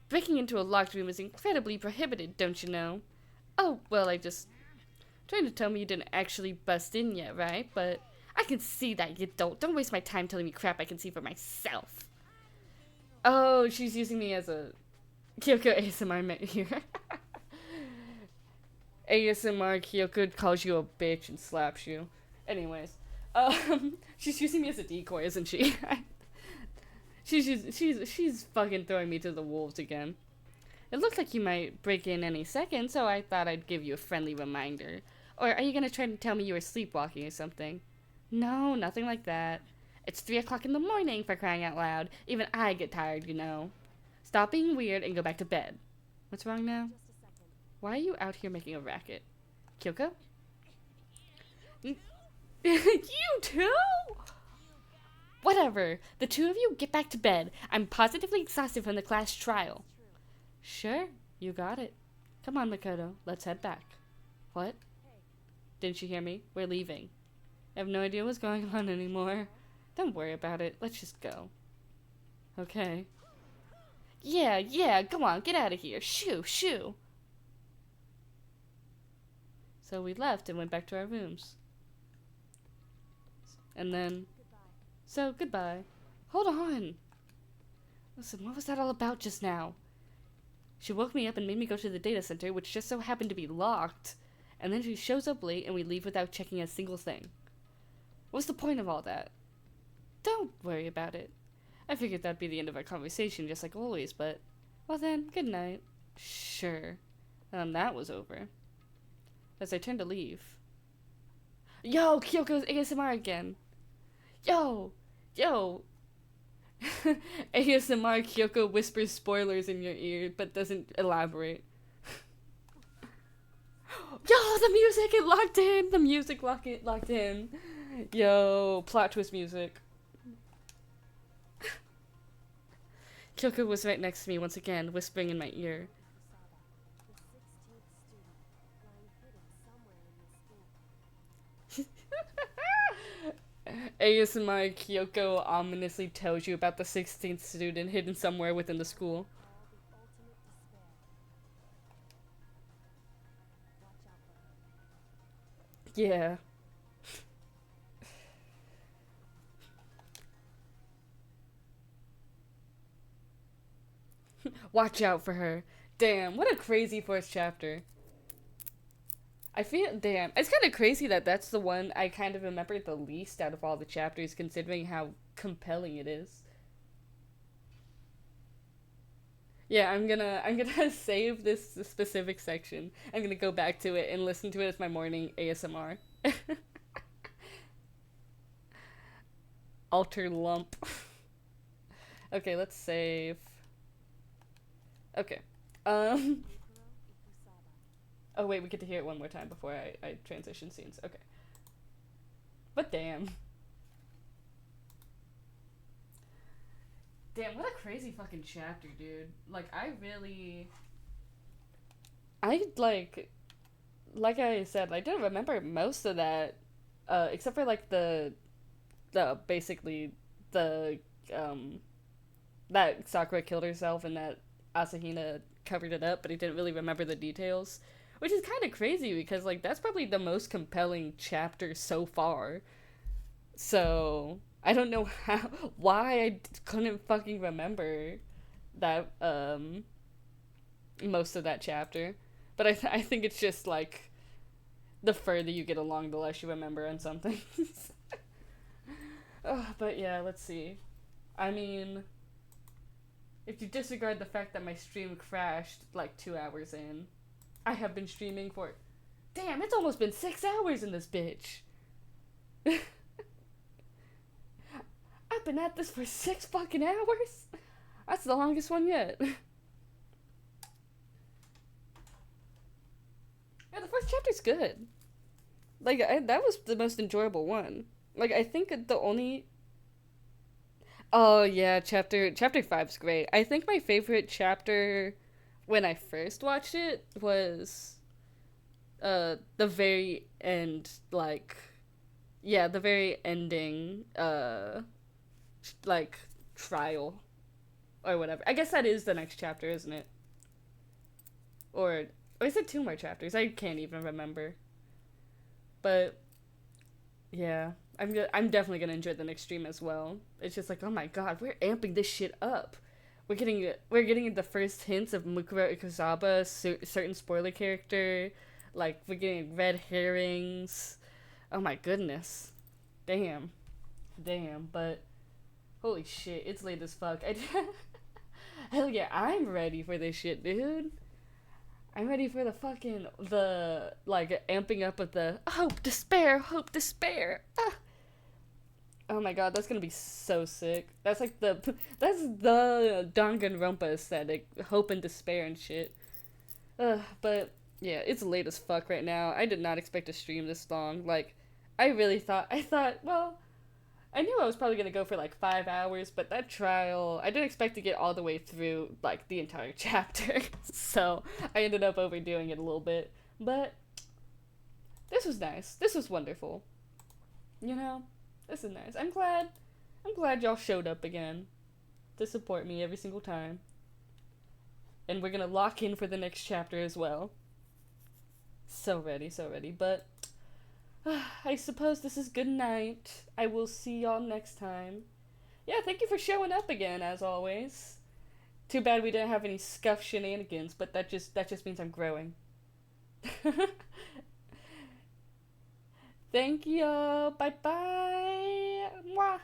Breaking into a locked room is incredibly prohibited, don't you know? Oh, well, trying to tell me you didn't actually bust in yet, right? But I can see that you don't. Don't waste my time telling me crap I can see for myself. Oh, she's using me as a Kyoko ASMR here. ASMR Kyoko calls you a bitch and slaps you. Anyways, she's using me as a decoy, isn't she? She's fucking throwing me to the wolves again. It looks like you might break in any second, so I thought I'd give you a friendly reminder. Or are you gonna try to tell me you were sleepwalking or something? No, nothing like that. It's 3 o'clock in the morning, for crying out loud. Even I get tired, you know. Stop being weird and go back to bed. What's wrong now? Just a second. Why are you out here making a racket? Kyoko? You too? Whatever. The two of you get back to bed. I'm positively exhausted from the class trial. Sure, you got it. Come on, Makoto. Let's head back. What? Hey, Didn't you hear me? We're leaving. I have no idea what's going on anymore. Don't worry about it. Let's just go. Okay. Yeah, yeah, come on, get out of here. Shoo, shoo. So we left and went back to our rooms. And then... So, goodbye. Hold on. Listen, what was that all about just now? She woke me up and made me go to the data center, which just so happened to be locked. And then she shows up late and we leave without checking a single thing. What's the point of all that? Don't worry about it. I figured that'd be the end of our conversation, just like always, but... Well then, good night. Sure. And that was over. As I turned to leave... Yo, Kyoko's ASMR again! Yo! Yo! ASMR Kyoko whispers spoilers in your ear, but doesn't elaborate. Yo, the music, it locked in! The music locked in. Yo, plot twist music. Kyoko was right next to me once again, whispering in my ear. ASMR Kyoko ominously tells you about the 16th student hidden somewhere within the school. Yeah. Watch out for her. Damn, what a crazy first chapter. I feel, damn, it's kind of crazy that that's the one I kind of remember the least out of all the chapters, considering how compelling it is. Yeah, I'm gonna save this specific section. I'm gonna go back to it and listen to it as my morning ASMR. Alter lump. Okay, let's save. Okay. Oh wait, we get to hear it one more time before I transition scenes. Okay. But damn. Damn, what a crazy fucking chapter, dude. Like, like I said, I didn't remember most of that, except for, like, basically, that Sakura killed herself and that Asahina covered it up, but I didn't really remember the details. Which is kind of crazy because, like, that's probably the most compelling chapter so far. So, I don't know why I couldn't fucking remember that, most of that chapter. But I think it's just, like, the further you get along, the less you remember on something. But yeah, let's see. I mean, if you disregard the fact that my stream crashed, like, 2 hours in, I have been streaming for... Damn, it's almost been 6 hours in this bitch. I've been at this for 6 fucking hours? That's the longest one yet. Yeah, the first chapter's good. Like, that was the most enjoyable one. Like, I think the only... Oh, yeah, chapter 5's great. I think my favorite chapter... when I first watched it was the very end, like, yeah, the very ending, like, trial or whatever. I guess that is the next chapter, isn't it? Or is it 2 more chapters? I can't even remember. But yeah, I'm definitely gonna enjoy the next stream as well. It's just like, oh my god, we're amping this shit up. We're getting the first hints of Mukuro Ikusaba, certain spoiler character. Like, we're getting red herrings. Oh my goodness. Damn. But holy shit, it's late as fuck. Hell yeah, I'm ready for this shit, dude. I'm ready for the like, amping up of the hope, despair. Ah. Oh my god, that's gonna be so sick. That's like that's the Danganronpa aesthetic, hope and despair and shit. But yeah, it's late as fuck right now. I did not expect to stream this long. Like, I thought, well, I knew I was probably gonna go for like 5 hours, but that trial, I didn't expect to get all the way through, like, the entire chapter. So I ended up overdoing it a little bit. But this was nice. This was wonderful. You know? This is nice. I'm glad I'm glad y'all showed up again to support me every single time. And we're gonna lock in for the next chapter as well. So ready, so ready. But I suppose this is good night. I will see y'all next time. Yeah, thank you for showing up again, as always. Too bad we didn't have any scuff shenanigans, but that just means I'm growing. Thank you. Bye bye. Mwah.